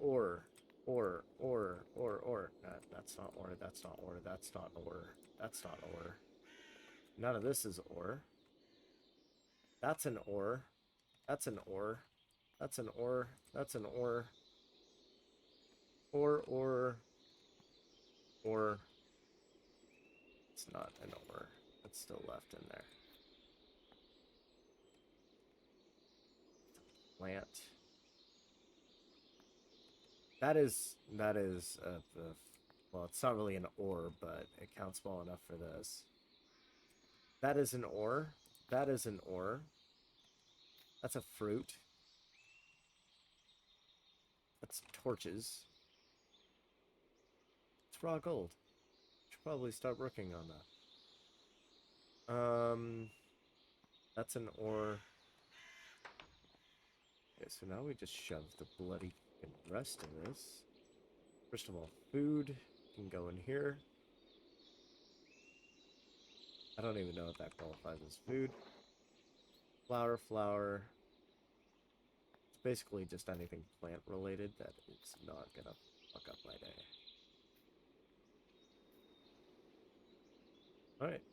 That's not ore. That's not ore. That's not ore. That's not ore. None of this is ore. That's an ore. That's an ore. That's an ore. That's an ore. Ore. It's not an ore. It's still left in there. Plant. That is well, it's not really an ore, but it counts well enough for this. That is an ore. That is an ore. That's a fruit. That's torches. It's raw gold. Should probably start working on that. That's an ore. Okay, so now we just shove the bloody rest in this. First of all, food can go in here. I don't even know if that qualifies as food. Flour. It's basically just anything plant related that is not gonna fuck up my day. Alright.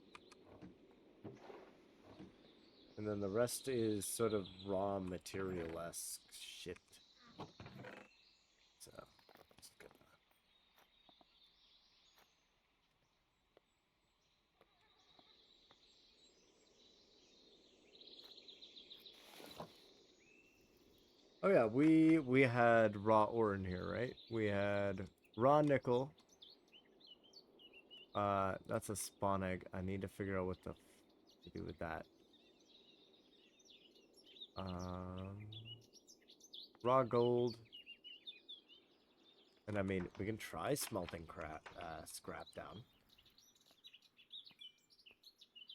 And then the rest is sort of raw material-esque shit. So, it's good. Oh yeah, we had raw ore in here, right? We had raw nickel. That's a spawn egg. I need to figure out what to do with that. Raw gold. And I mean, we can try smelting scrap down.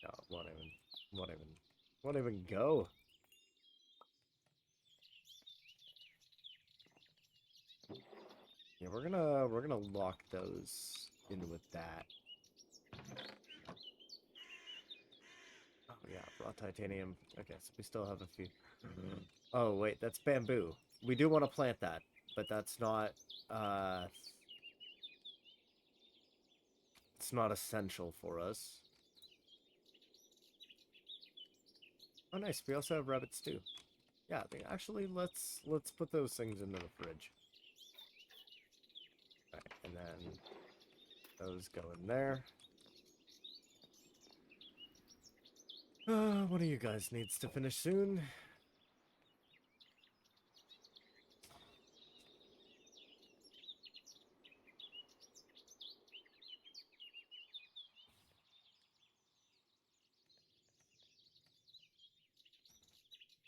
No, won't even go. Yeah, we're gonna lock those in with that. Oh yeah, raw titanium. Okay, so we still have a few. Oh wait, that's bamboo. We do want to plant that, but that's not it's not essential for us. Oh nice, we also have rabbits too. Yeah, actually let's put those things into the fridge. Alright, and then those go in there. One of you guys needs to finish soon.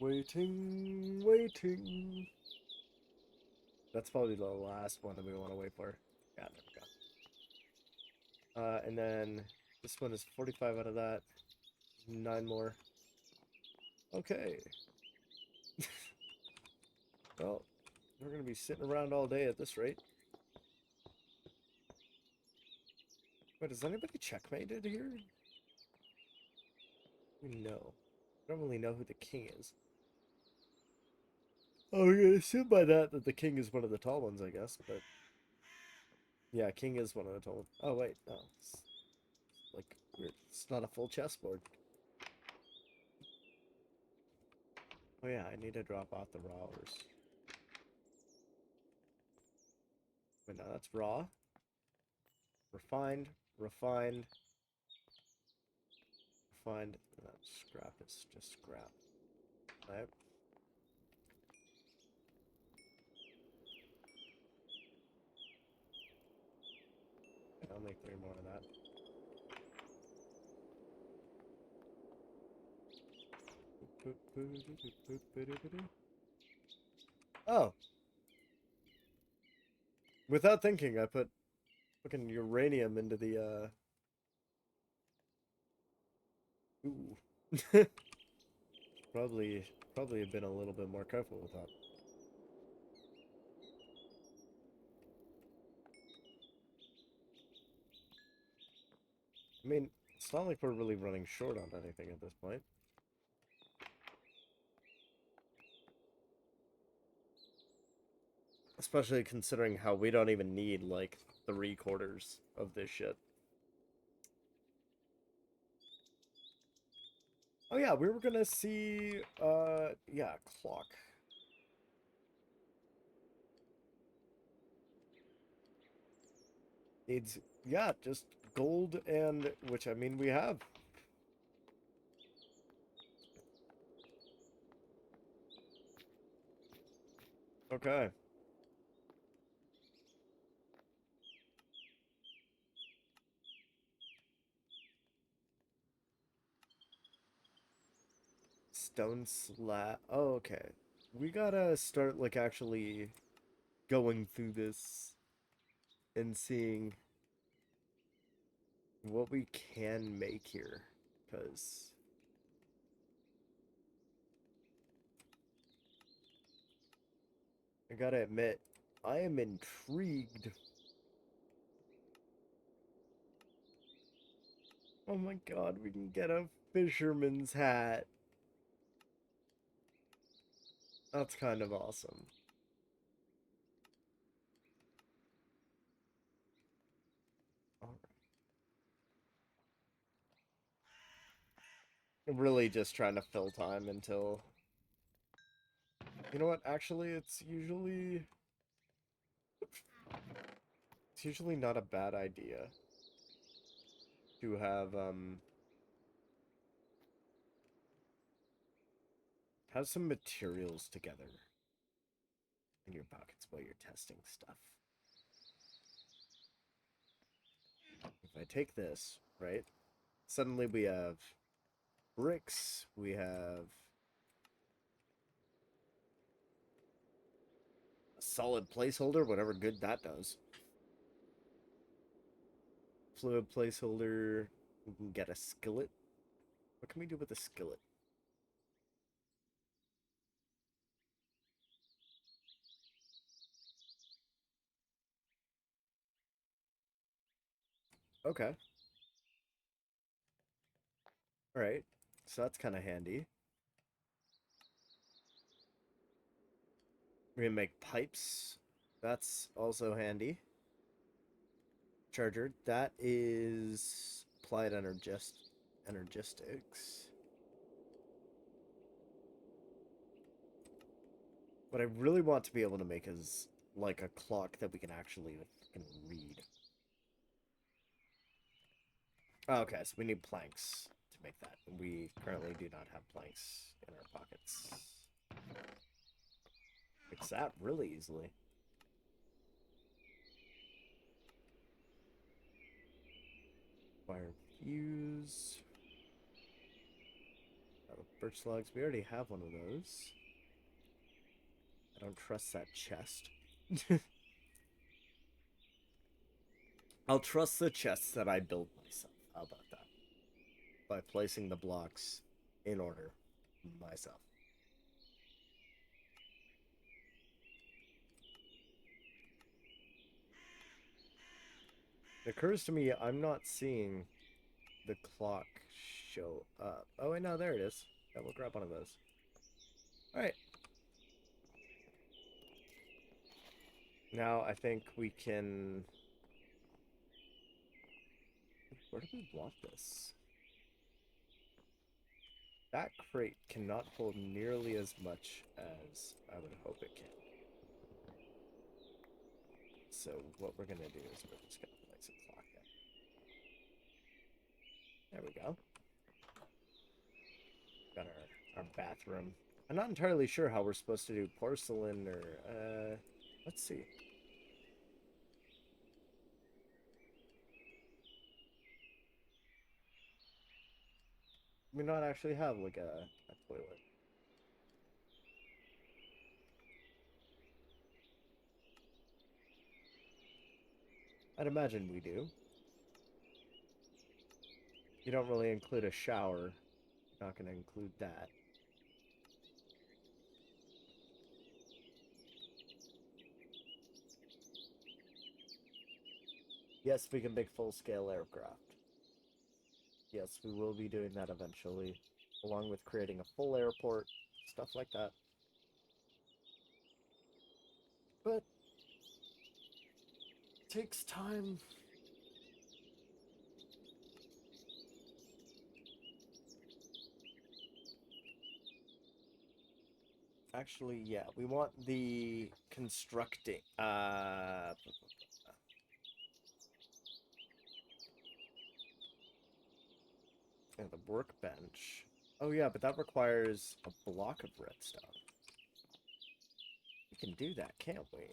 Waiting. That's probably the last one that we want to wait for. Yeah, there we go. And then this one is 45 out of that. 9 more. Okay. Well, we're going to be sitting around all day at this rate. Wait, does anybody checkmated here? No. I don't really know who the king is. Oh, we're gonna assume by that the king is one of the tall ones, I guess, but... Yeah, king is one of the tall ones. Oh, wait, no. It's like, weird. It's not a full chessboard. Oh yeah, I need to drop off the raw ores. Wait, no, that's raw. Refined. And that scrap is just scrap. Right? Okay, I'll make 3 more of that. Oh. Without thinking, I put fucking uranium into the, Ooh. Probably have been a little bit more careful with that. I mean, it's not like we're really running short on anything at this point. Especially considering how we don't even need, like, 3/4 of this shit. Oh yeah, we were gonna see, yeah, clock. Needs, yeah, just gold and, which I mean we have. Okay. Stone slab. Oh, okay. We gotta start, like, actually going through this and seeing what we can make here. Because I gotta admit, I am intrigued. Oh my god, we can get a fisherman's hat. That's kind of awesome. Alright. I'm really just trying to fill time until... You know what? Actually, it's usually not a bad idea to have some materials together in your pockets while you're testing stuff. If I take this, right? Suddenly we have bricks, we have a solid placeholder, whatever good that does. Fluid placeholder, we can get a skillet. What can we do with a skillet? Okay. Alright. So that's kind of handy. We're gonna make pipes. That's also handy. Charger. That is applied energistics. What I really want to be able to make is like a clock that we can actually read. Oh, okay, so we need planks to make that. We currently do not have planks in our pockets. Fix that really easily. Fire fuse. Birch logs. We already have one of those. I don't trust that chest. I'll trust the chests that I built myself. How about that? By placing the blocks in order myself. It occurs to me I'm not seeing the clock show up. Oh, wait, no, there it is. Yeah, we'll grab one of those. Alright. Now I think we can... Where do we want this? That crate cannot hold nearly as much as I would hope it can. So what we're going to do is we're just going to place a clock there. There we go. Got our bathroom. I'm not entirely sure how we're supposed to do porcelain or... let's see. We not actually have like a toilet. I'd imagine we do. You don't really include a shower. You're not going to include that. Yes, we can make full-scale aircraft. Yes, we will be doing that eventually, along with creating a full airport, stuff like that. But it takes time. Actually, yeah, we want the constructing. And the workbench. Oh yeah, but that requires a block of redstone. We can do that, can't we?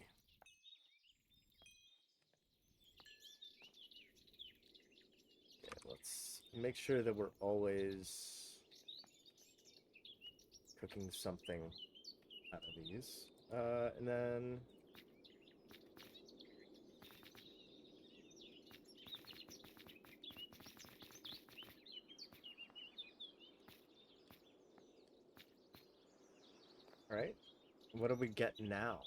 Okay, let's make sure that we're always cooking something out of these. And then all right. What do we get now?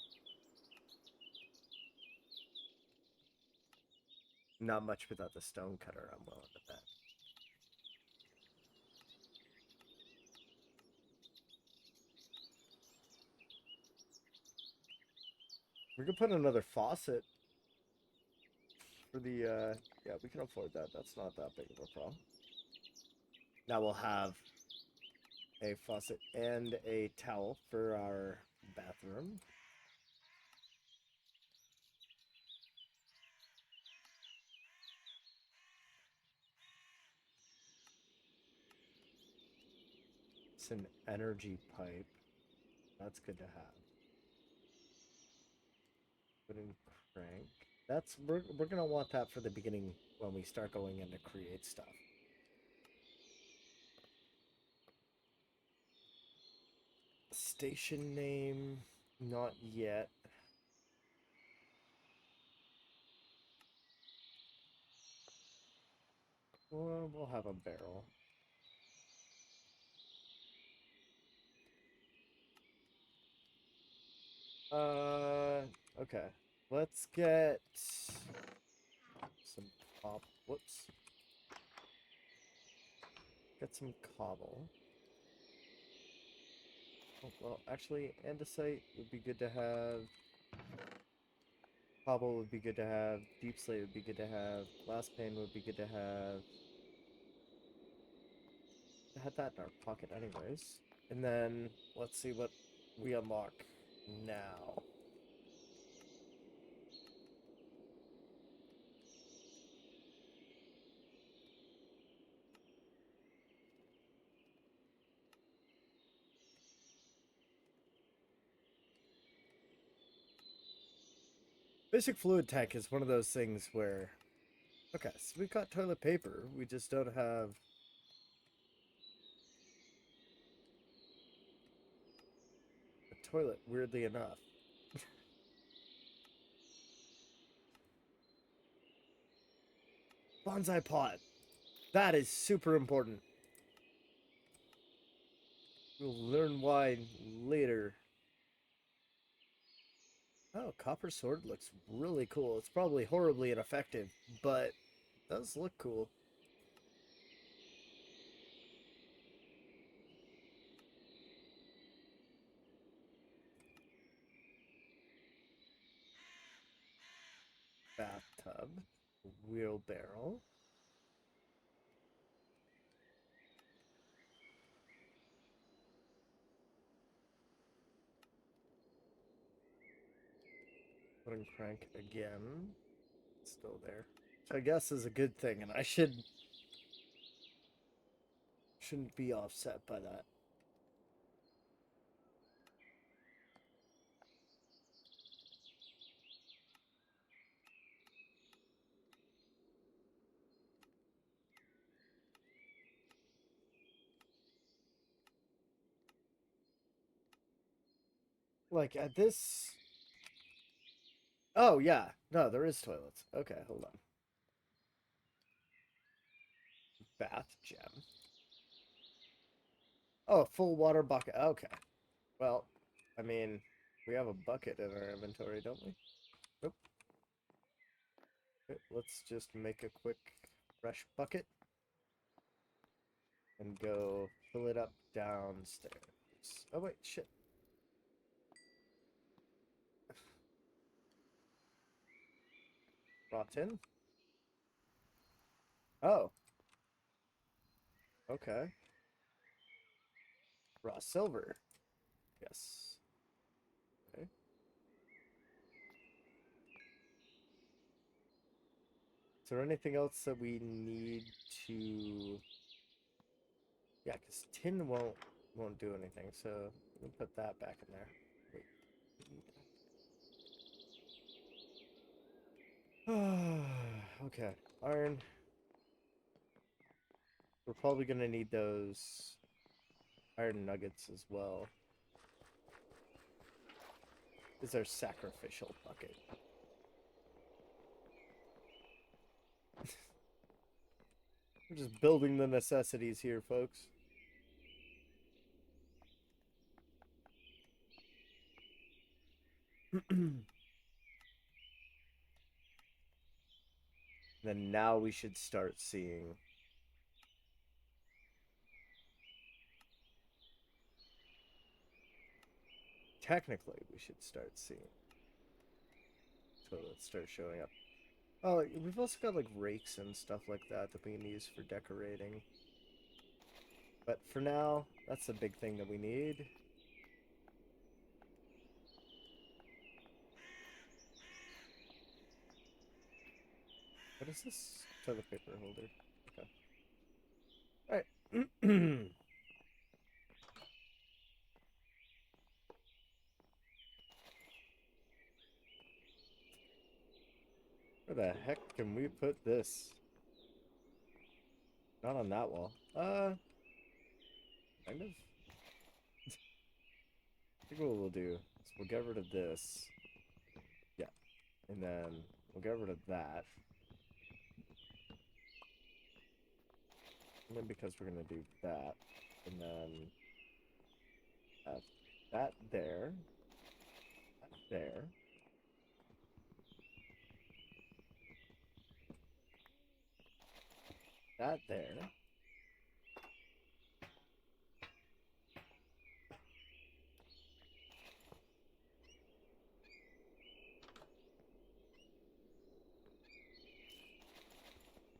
Not much without the stone cutter, I'm willing to bet. We could put another faucet for the, yeah, we can afford that. That's not that big of a problem. Now we'll have a faucet and a towel for our bathroom. It's an energy pipe. That's good to have. Wooden crank. That's we're gonna want that for the beginning when we start going in to create stuff. Station name, not yet. Well, we'll have a barrel. Okay. Let's get some whoops. Get some cobble. Oh, well, actually, andesite would be good to have. Cobble would be good to have. Deep slate would be good to have. Glass pane would be good to have. I had that in our pocket anyways. And then let's see what we unlock now. Basic fluid tank is one of those things where, okay, so we've got toilet paper. We just don't have a toilet, weirdly enough. Bonsai pot. That is super important. We'll learn why later. Oh, copper sword looks really cool. It's probably horribly ineffective, but it does look cool. Bathtub. Wheelbarrow. Wooden crank again. Still there. Which I guess is a good thing, and I shouldn't be offset by that. Like at this Oh, yeah. No, there is toilets. Okay, hold on. Bath gem. Oh, full water bucket. Okay. Well, I mean, we have a bucket in our inventory, don't we? Nope. Okay, let's just make a quick fresh bucket and go fill it up downstairs. Oh, wait, shit. Raw tin? Oh, okay. Raw silver. Yes. Okay. Is there anything else that we need to... Yeah, because tin won't do anything, so we'll put that back in there. Wait. Okay. Iron. We're probably gonna need those iron nuggets as well. Is our sacrificial bucket. We're just building the necessities here, folks. Then now we should start seeing. Technically, we should start seeing. So let's start showing up. Oh, we've also got like rakes and stuff like that that we can use for decorating. But for now, that's the big thing that we need. What is this? Toilet paper holder. Okay. Alright. Where the heck can we put this? Not on that wall. Kind of. I think what we'll do is we'll get rid of this. Yeah. And then we'll get rid of that. And then because we're going to do that. And then have that there. That there. That there.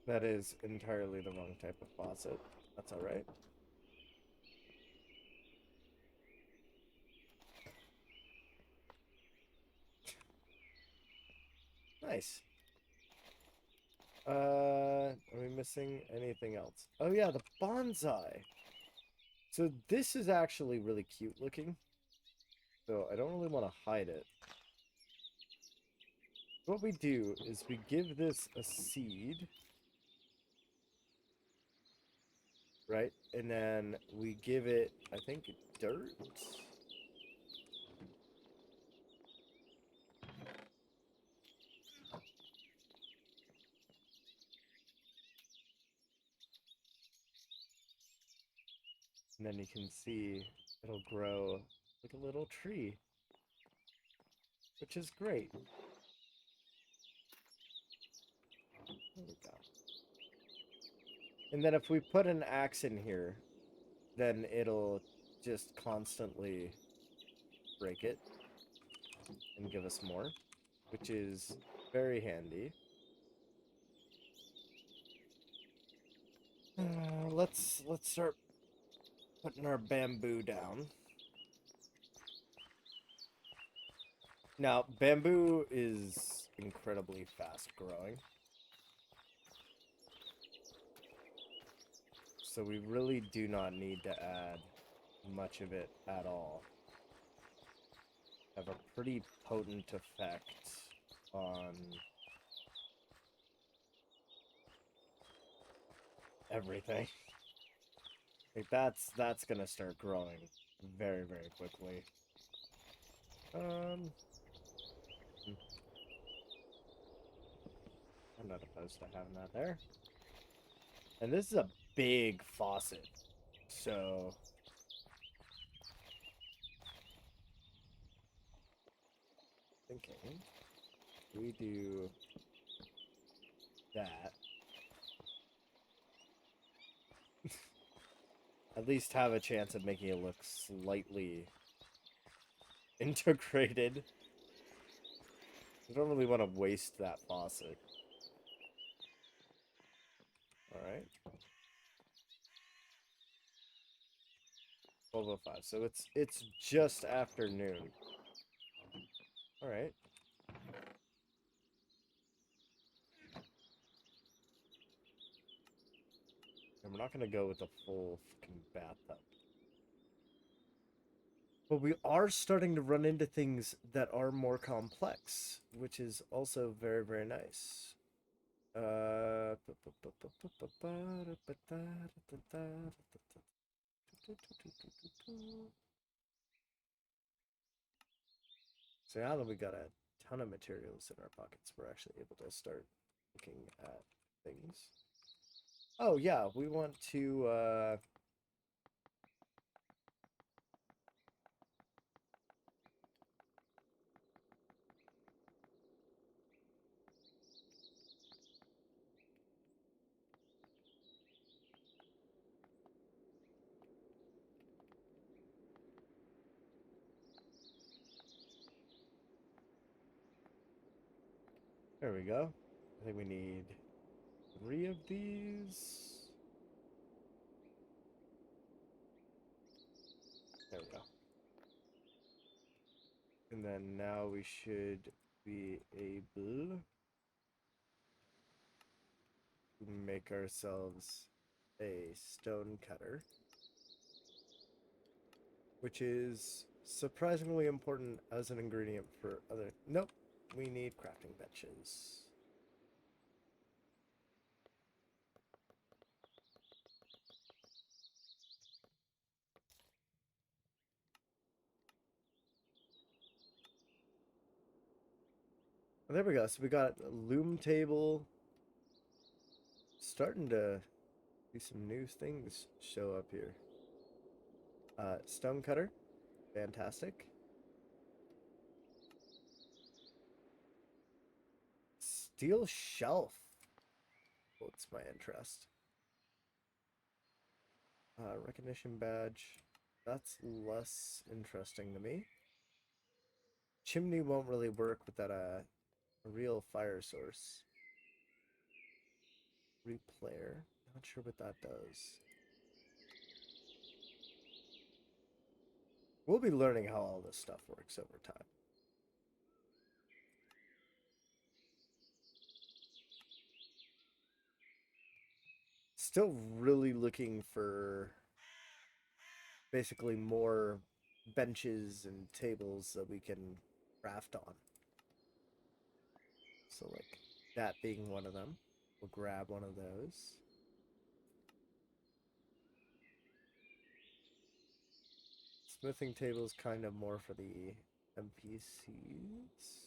That is entirely the wrong type of faucet. That's alright. Nice. Are we missing anything else? Oh yeah, the bonsai. So this is actually really cute looking. So I don't really want to hide it. What we do is we give this a seed. Right? And then we give it, I think, dirt? And then you can see it'll grow like a little tree. Which is great. There we go. And then if we put an axe in here, then it'll just constantly break it and give us more, which is very handy. Let's start putting our bamboo down. Now, bamboo is incredibly fast growing. So we really do not need to add much of it at all. Have a pretty potent effect on everything. Like that's gonna start growing very, very quickly. I'm not opposed to having that there. And this is a big faucet. So... thinking we do that. At least have a chance of making it look slightly integrated. I don't really want to waste that faucet. Alright. 12:05. So it's just afternoon. Alright. And we're not going to go with the full fucking bathtub. But we are starting to run into things that are more complex, which is also very, very nice. So now that we got a ton of materials in our pockets, we're actually able to start looking at things. Oh yeah, we want to there we go. I think we need 3 of these. There we go. And then now we should be able to make ourselves a stone cutter, which is surprisingly important as an ingredient for other... Nope, we need crafting benches. There we go. So we got a loom table. Starting to do some new things show up here. Stone cutter. Fantastic. Steel shelf. What's my interest? Recognition badge. That's less interesting to me. Chimney won't really work without a real fire source. Replayer. Not sure what that does. We'll be learning how all this stuff works over time. Still really looking for basically more benches and tables that we can craft on. So like that being one of them. We'll grab one of those. Smithing table is kind of more for the NPCs.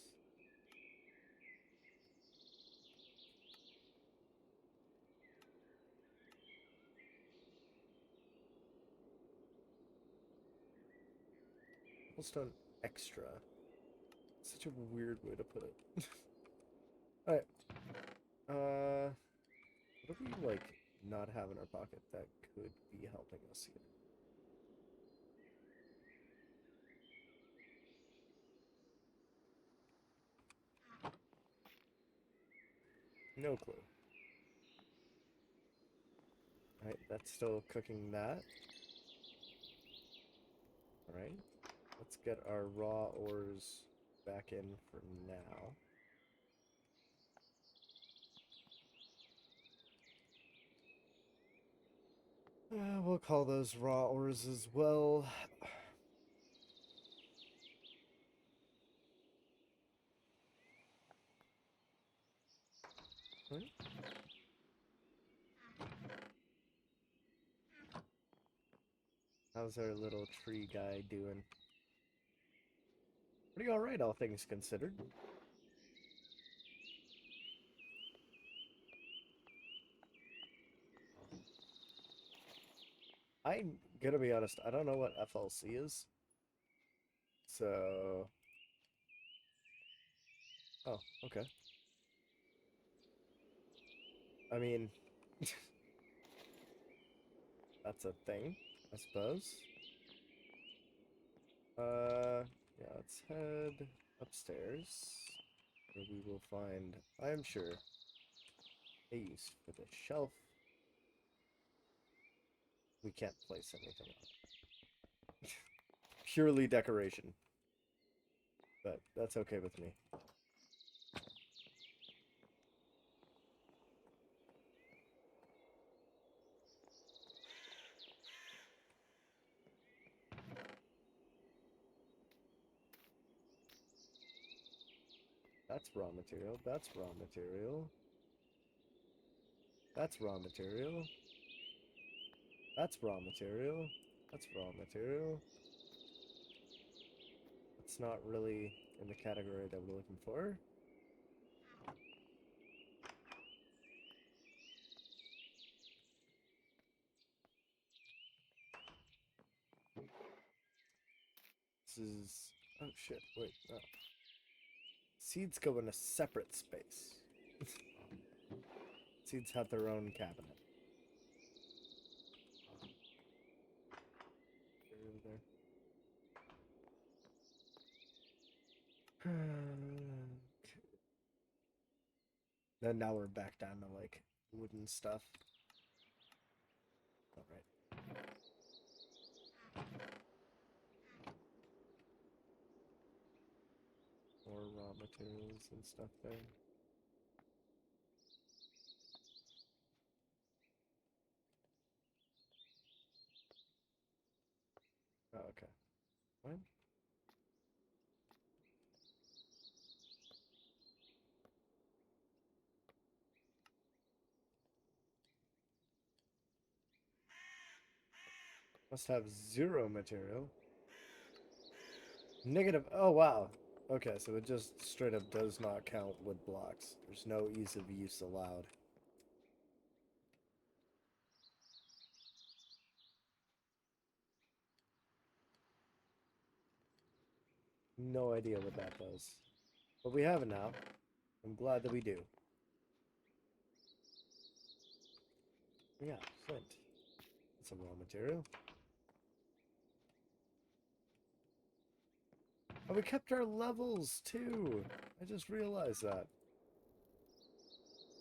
Cobblestone extra. Such a weird way to put it. Alright. What do we, like, not have in our pocket that could be helping us here? No clue. Alright, that's still cooking that. Alright. Let's get our raw ores back in for now. We'll call those raw ores as well. Right. How's our little tree guy doing? Pretty alright, all things considered. I'm gonna be honest, I don't know what FLC is. So, oh, okay. I mean, that's a thing, I suppose. Yeah, let's head upstairs, where we will find, I am sure, a use for the shelf. We can't place anything on it. Purely decoration. But that's okay with me. That's raw material. That's raw material. That's raw material. That's raw material. That's raw material. It's not really in the category that we're looking for. This is... Oh shit, wait, no. Seeds go in a separate space. Seeds have their own cabinet. There. Then now we're back down to like wooden stuff. Alright. More raw materials and stuff there. Oh, okay. What? Must have 0 material. Negative. Oh, wow. Okay, so it just straight up does not count wood blocks. There's no ease of use allowed. No idea what that does. But we have it now. I'm glad that we do. Yeah, flint. Some raw material. Oh, we kept our levels too. I just realized that.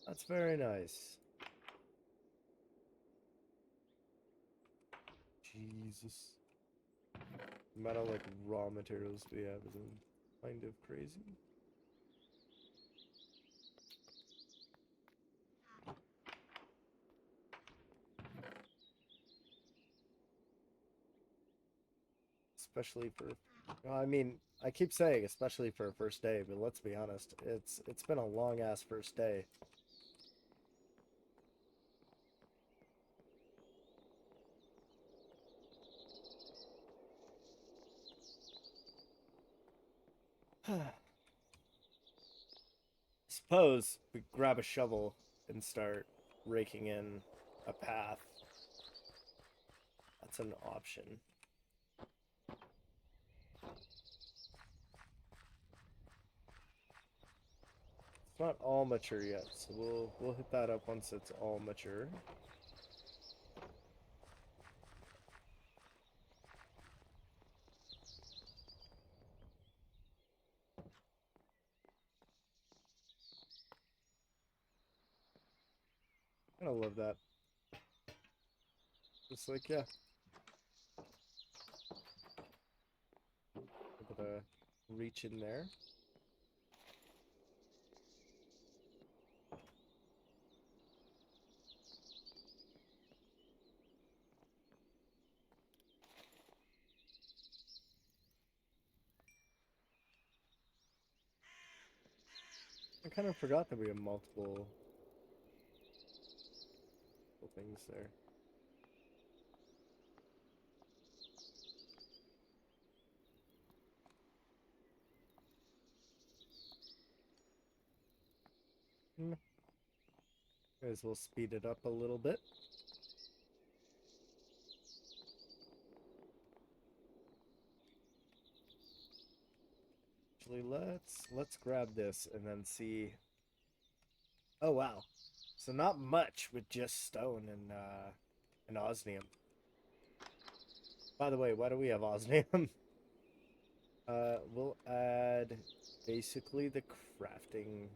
That's very nice. Jesus. The amount of like raw materials we have is kind of crazy. Especially for, I mean, I keep saying especially for a first day, but let's be honest, it's been a long ass first day. Suppose we grab a shovel and start raking in a path. That's an option. It's not all mature yet, so we'll hit that up once it's all mature. I love that. Just like, yeah. Able to reach in there. I kind of forgot that we have multiple things there. May as well speed it up a little bit. Actually, let's grab this and then see. Oh wow. So not much with just stone and osmium. By the way, why do we have osmium? We'll add basically the crafting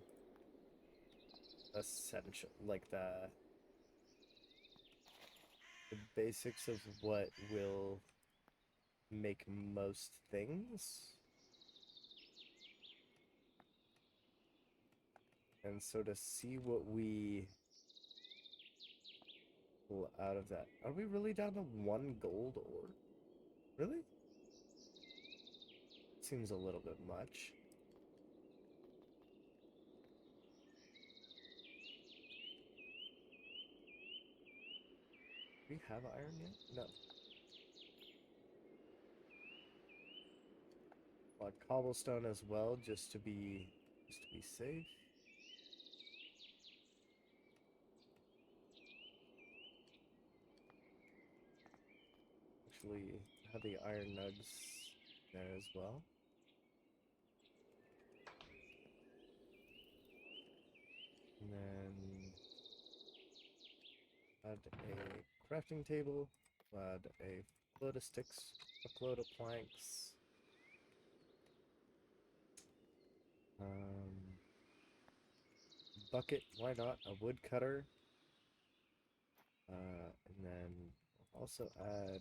essential, like the basics of what will make most things. And so to see what we pull out of that. Are we really down to 1 gold ore? Really? Seems a little bit much. Do we have iron yet? No. Want cobblestone as well, just to be safe. Actually, have the iron nugs there as well. And then add a crafting table. Add a load of sticks, a load of planks. Bucket, why not? A woodcutter. And then also add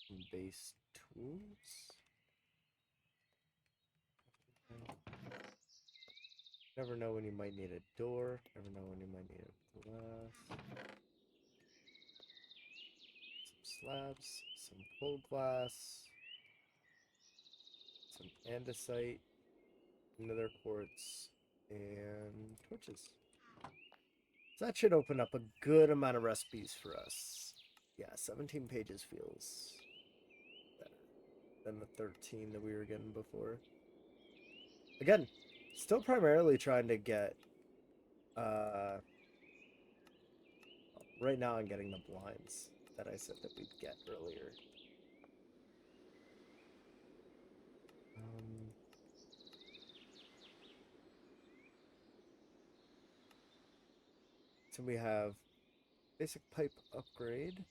some base tools. Never know when you might need a door. Never know when you might need a glass. Some slabs, some full glass, some andesite, nether quartz, and torches. So that should open up a good amount of recipes for us. Yeah, 17 pages feels better than the 13 that we were getting before. Again, still primarily trying to get right now I'm getting the blinds that I said that we'd get earlier. So we have basic pipe upgrade,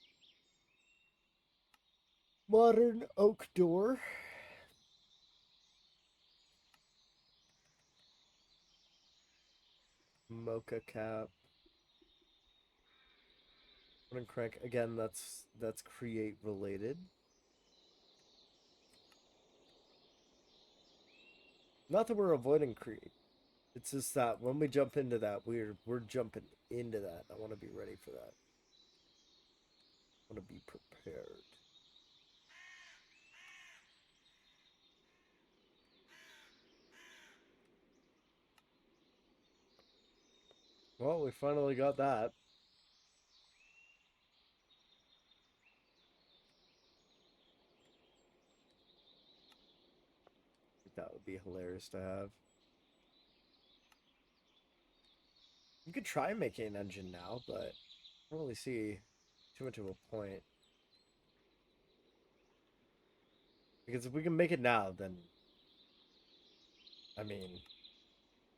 modern oak door, mocha cap, wooden crank. Again, that's create related. Not that we're avoiding create. It's just that when we jump into that, we're jumping into that. I want to be ready for that. I want to be prepared. Well, we finally got that. I think that would be hilarious to have. You could try making an engine now, but I don't really see too much of a point. Because if we can make it now, then I mean,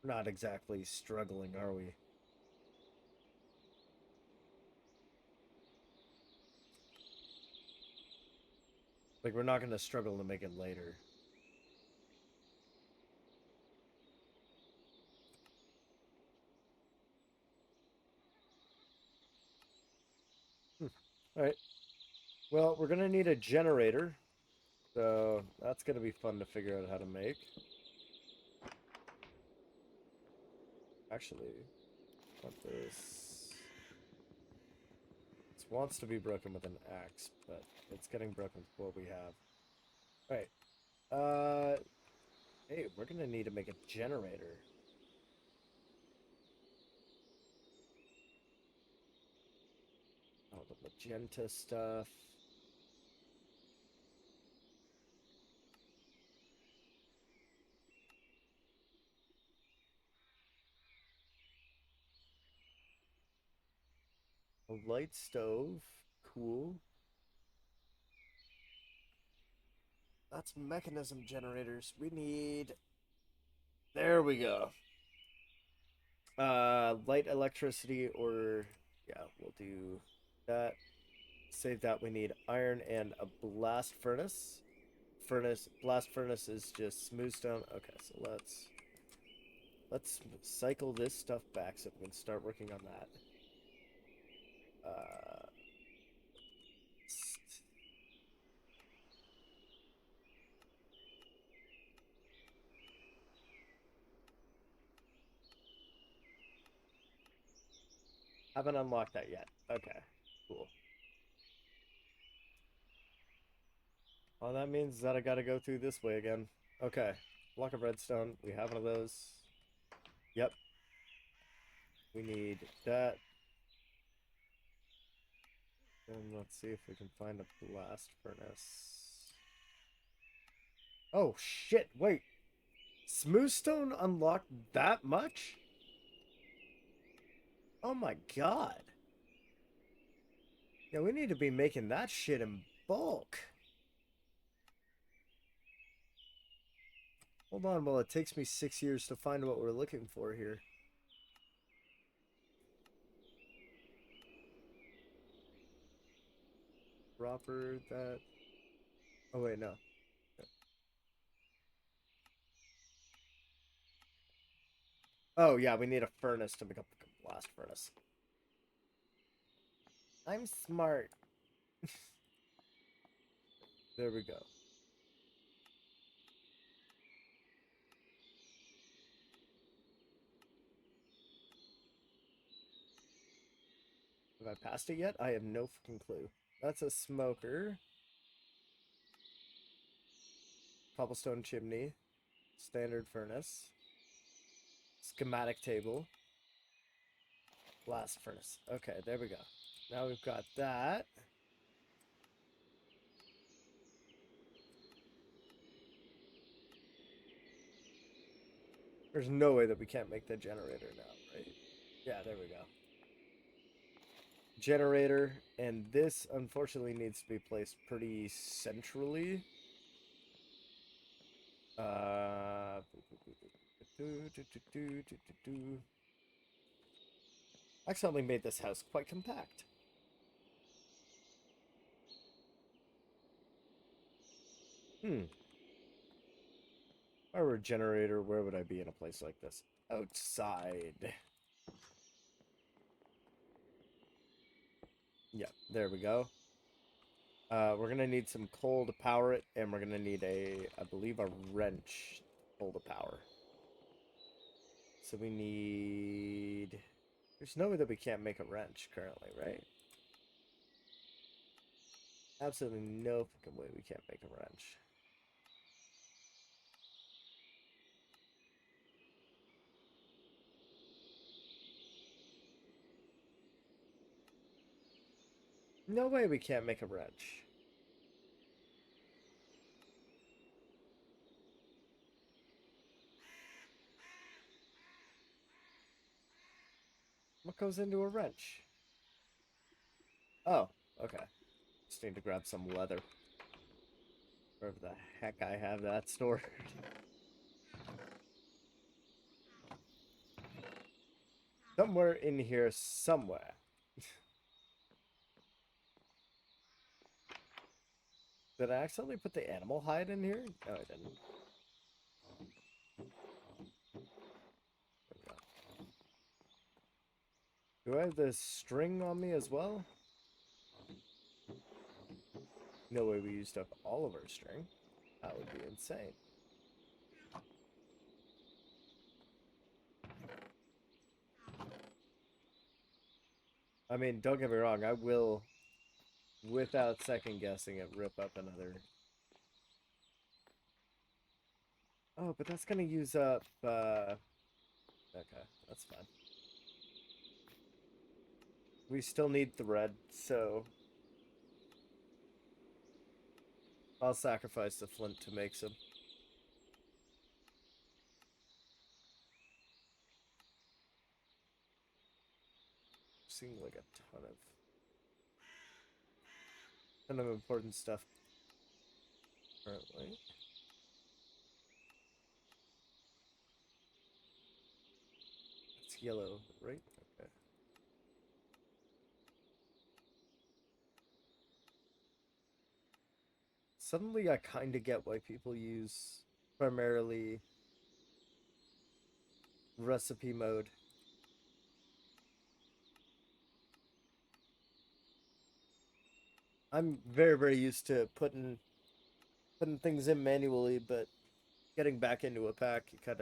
we're not exactly struggling, are we? Like, we're not going to struggle to make it later. All right. Well, we're going to need a generator. So that's going to be fun to figure out how to make. Actually, not this. This wants to be broken with an axe, but it's getting broken with what we have. All right. Hey, we're going to need to make a generator. All the magenta stuff. A light stove. Cool. That's mechanism generators. We need There we go. Light electricity or yeah, we'll do that. Save that. We need iron and a blast furnace. Blast furnace is just smooth stone. Okay, so let's cycle this stuff back so we can start working on that. Uh, haven't unlocked that yet. Okay, cool. All that means is that I gotta go through this way again. Okay, block of redstone. We have one of those. Yep. We need that. And let's see if we can find a blast furnace. Oh shit! Wait, smoothstone unlocked that much? Oh my god! Yeah, we need to be making that shit in bulk. Hold on while it takes me 6 years to find what we're looking for here. Proper that. Oh wait, no. Oh yeah, we need a furnace to make a blast furnace. I'm smart. There we go. Have I passed it yet? I have no fucking clue. That's a smoker. Cobblestone chimney. Standard furnace. Schematic table. Blast furnace. Okay, there we go. Now we've got that. There's no way that we can't make the generator now, right? Yeah, there we go. Generator, and this unfortunately needs to be placed pretty centrally. I accidentally made this house quite compact. If I were a generator, where would I be in a place like this? Outside. Yeah, there we go. We're gonna need some coal to power it, and we're gonna need I believe, a wrench to pull the power. So we need... There's no way that we can't make a wrench currently, right? Absolutely no fucking way we can't make a wrench. No way we can't make a wrench. What goes into a wrench? Oh, okay. Just need to grab some leather. Wherever the heck I have that stored. Somewhere in here, somewhere. Did I accidentally put the animal hide in here? No, I didn't. Do I have this string on me as well? No way we used up all of our string. That would be insane. I mean, don't get me wrong, I will, without second guessing it, rip up another. Oh, but that's gonna use up, okay, that's fine. We still need thread, so I'll sacrifice the flint to make some. Seems like a ton of important stuff currently. It's yellow, right? Okay. Suddenly I kind of get why people use primarily recipe mode. I'm very used to putting things in manually, but getting back into a pack, you kind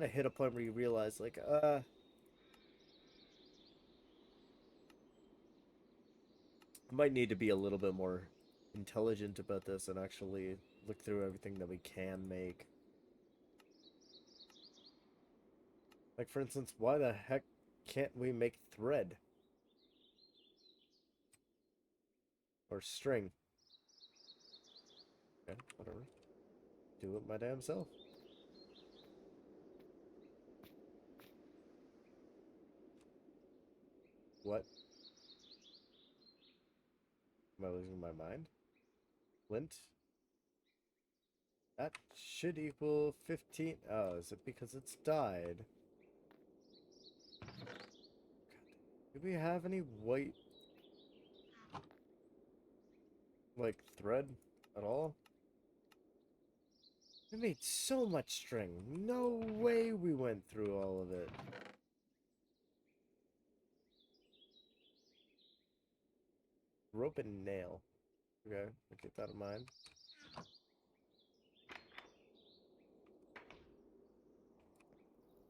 of hit a point where you realize like I might need to be a little bit more intelligent about this and actually look through everything that we can make. Like, for instance, why the heck can't we make thread? Or string? Okay, whatever. Do it my damn self. What? Am I losing my mind? Flint? That should equal 15. Oh, is it because it's dyed? Do we have any white, like, thread at all? We made so much string. No way we went through all of it. Rope and nail. Okay, I'll keep that in mind.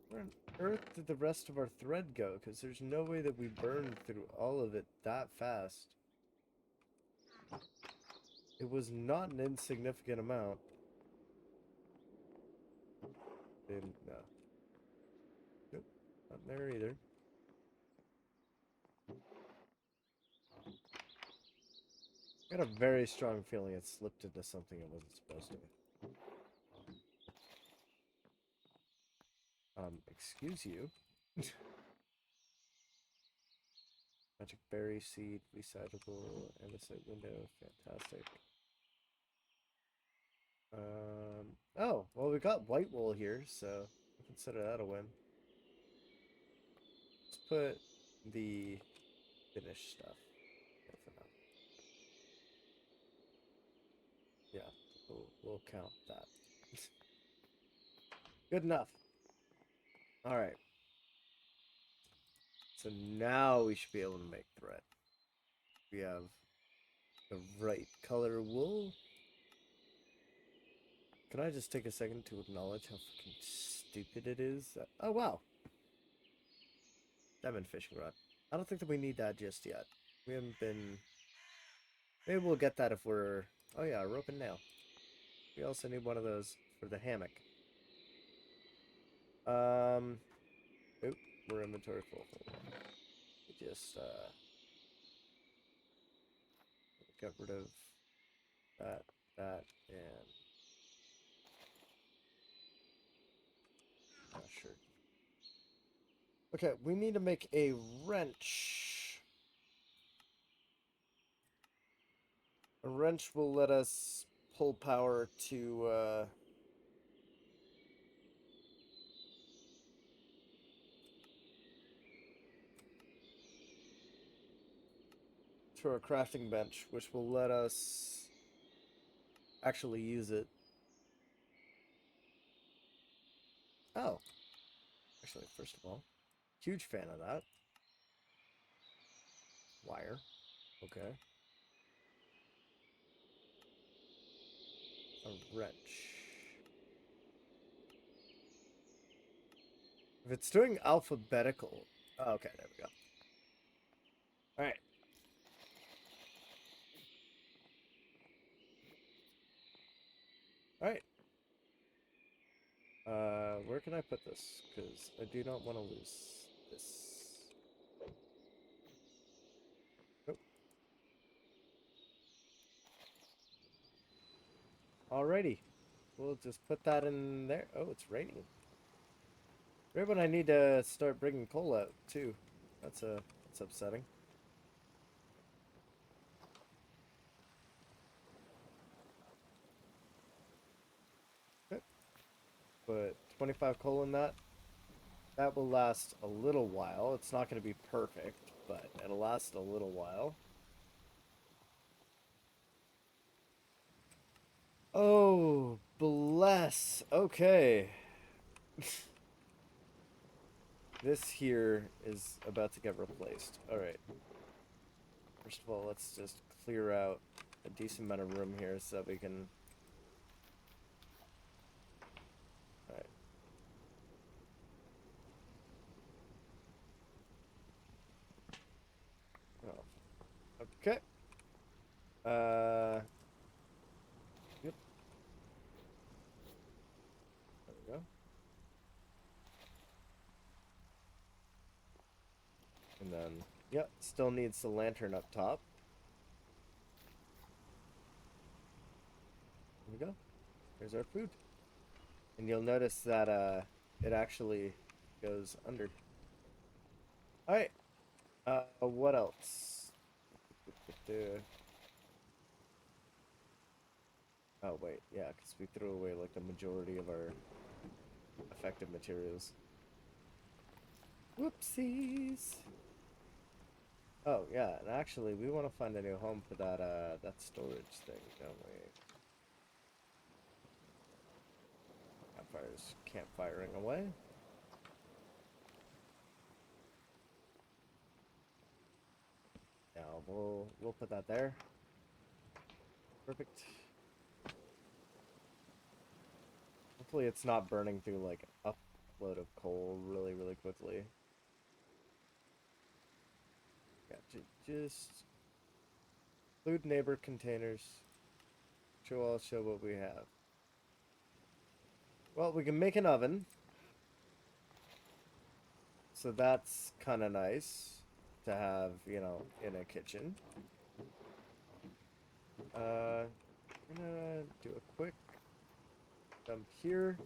Where on earth did the rest of our thread go? Because there's no way that we burned through all of it that fast. It was not an insignificant amount. Didn't, no. Nope, not there either. I got a very strong feeling it slipped into something it wasn't supposed to. Excuse you. Magic berry seed, recyclable, andesite window, fantastic. Oh, well, we got white wool here, so I consider that a win. Let's put the finished stuff here for now. Yeah, we'll count that. Good enough. All right. So now we should be able to make thread. We have the right color wool. Can I just take a second to acknowledge how fucking stupid it is? Oh, wow. Diamond fishing rod. I don't think that we need that just yet. We haven't been... Maybe we'll get that if we're... Oh yeah, rope and nail. We also need one of those for the hammock. Oop, we're inventory full. Just, get rid of that, and... Oh, sure. Okay, we need to make a wrench. A wrench will let us pull power to our crafting bench, which will let us actually use it. Oh. Actually, first of all, huge fan of that. Wire. Okay. A wrench. If it's doing alphabetical... Oh, okay, there we go. Alright. Alright. Where can I put this? Because I do not want to lose this. Nope. Alrighty. We'll just put that in there. Oh, it's raining. Right when I need to start bringing coal out, too. That's upsetting. Okay. Put 25 coal in that. That will last a little while. It's not going to be perfect, but it'll last a little while. Oh, bless. Okay. This here is about to get replaced. Alright. First of all, let's just clear out a decent amount of room here so that we can... Alright. Oh. Okay. Yep. There we go. And then, yep, still needs the lantern up top. There we go. There's our food. And you'll notice that it actually goes under. Alright. What else? Oh, wait. Yeah, because we threw away, like, the majority of our effective materials. Whoopsies! Oh, yeah, and actually, we want to find a new home for that storage thing, don't we? Campfire's campfiring away. Now, we'll put that there. Perfect. Hopefully it's not burning through, like, a upload of coal really, really quickly. Yeah, just... Food neighbor containers. I'll show what we have. Well, we can make an oven. So that's kind of nice to have, you know, in a kitchen. I'm gonna do a quick dump here.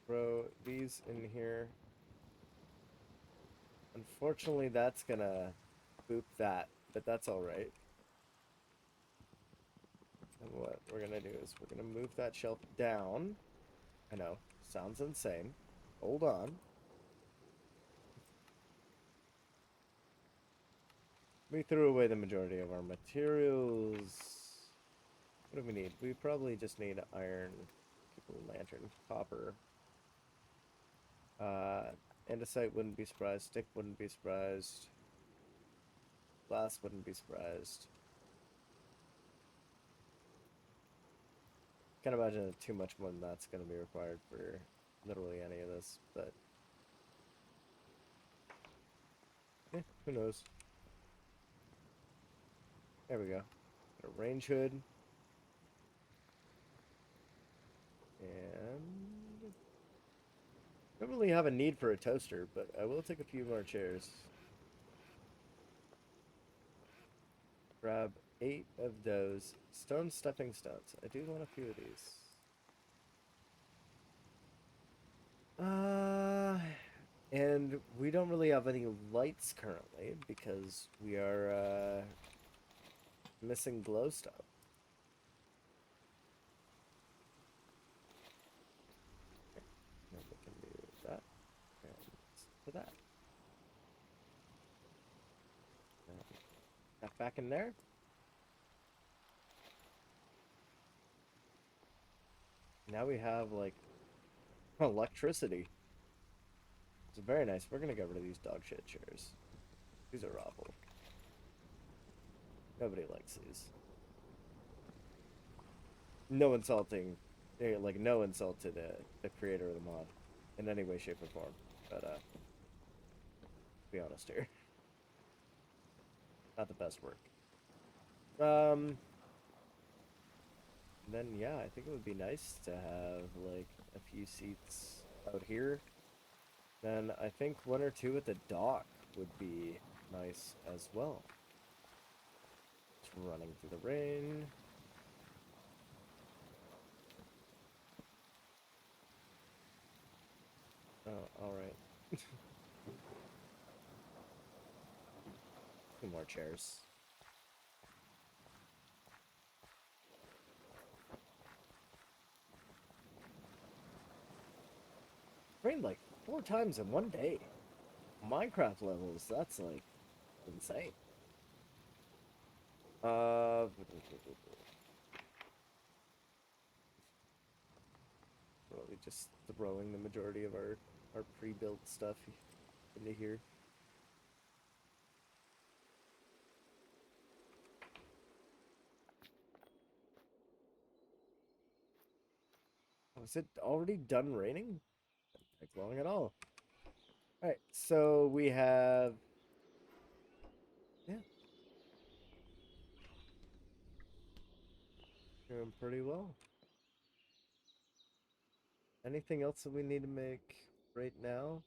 Throw these in here. Unfortunately, that's gonna boop that, but that's alright. And what we're gonna do is we're gonna move that shelf down. I know, sounds insane. Hold on. We threw away the majority of our materials. What do we need? We probably just need iron, lantern, copper. Andesite wouldn't be surprised. Stick wouldn't be surprised. Glass wouldn't be surprised. Can't imagine too much more than that's going to be required for literally any of this, but who knows? There we go. Got a range hood. And don't really have a need for a toaster, but I will take a few more chairs. Grab 8 of those stone stepping stones. I do want a few of these. And we don't really have any lights currently because we are missing glowstone. And we can do that and to that. That back in there. Now we have like electricity. It's very nice. We're gonna get rid of these dog shit chairs. These are awful. Nobody likes these. No insulting, like no insult to the creator of the mod, in any way, shape, or form. But be honest here, not the best work. Then yeah, I think it would be nice to have like a few seats out here. Then I think 1 or 2 at the dock would be nice as well. Just running through the rain. Oh, alright. 2 more chairs. Rained like 4 times in one day. Minecraft levels, that's like insane. Probably just throwing the majority of our pre-built stuff into here. Oh, is it already done raining? Doesn't take long at all. Alright, so we have... Yeah. Doing pretty well. Anything else that we need to make right now?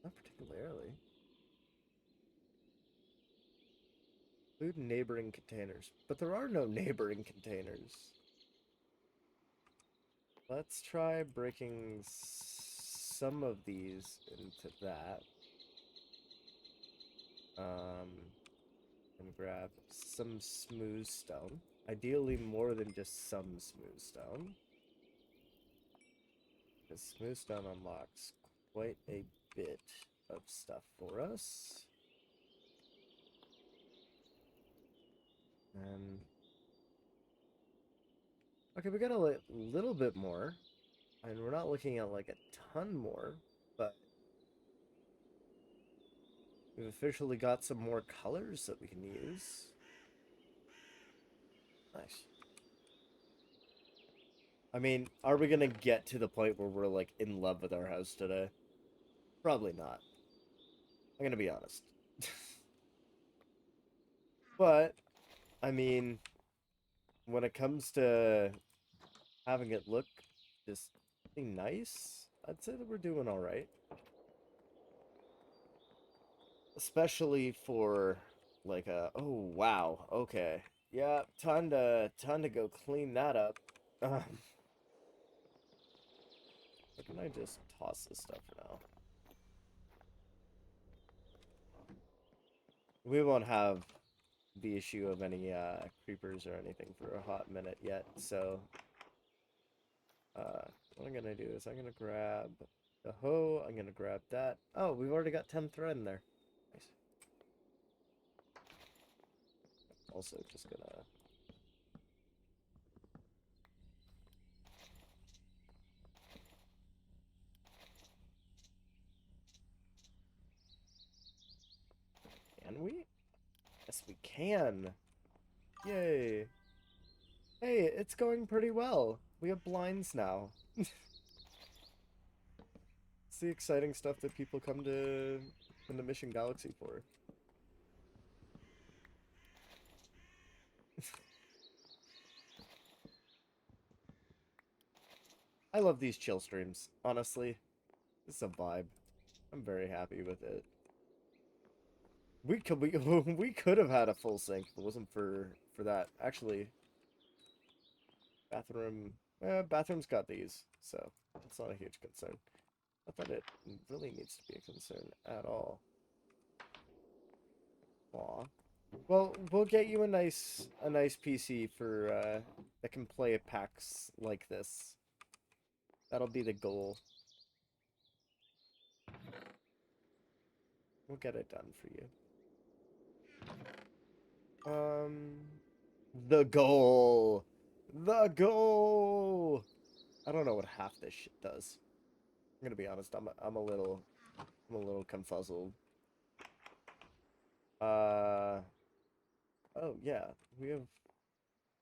Not particularly. Food neighboring containers. But there are no neighboring containers. Let's try breaking some of these into that. And grab some smooth stone. Ideally more than just some smooth stone. Because smooth stone unlocks quite a bit of stuff for us. And okay, we got a little bit more. And we're not looking at like a ton more, but we've officially got some more colors that we can use. Nice. I mean, are we gonna get to the point where we're like in love with our house today? Probably not. I'm gonna be honest. But, I mean, when it comes to having it look just nice, I'd say that we're doing alright. Especially for like a, oh wow, okay. Yeah, time to go clean that up. Or can I just toss this stuff for now? We won't have the issue of any creepers or anything for a hot minute yet, so what I'm gonna do is I'm gonna grab the hoe, I'm gonna grab that. Oh, we've already got 10 thread in there. Nice. Also just gonna can we? Yes, we can. Yay. Hey, it's going pretty well. We have blinds now. It's the exciting stuff that people come to the Mission Galaxy for. I love these chill streams, honestly. It's a vibe. I'm very happy with it. We could have had a full sink if it wasn't for that. Actually, bathroom's got these, so it's not a huge concern. Not that it really needs to be a concern at all. Aw. Well, we'll get you a nice PC for that can play packs like this. That'll be the goal. We'll get it done for you. The goal. The goal. I don't know what half this shit does. I'm gonna be honest. I'm a little confuzzled. Oh yeah, we have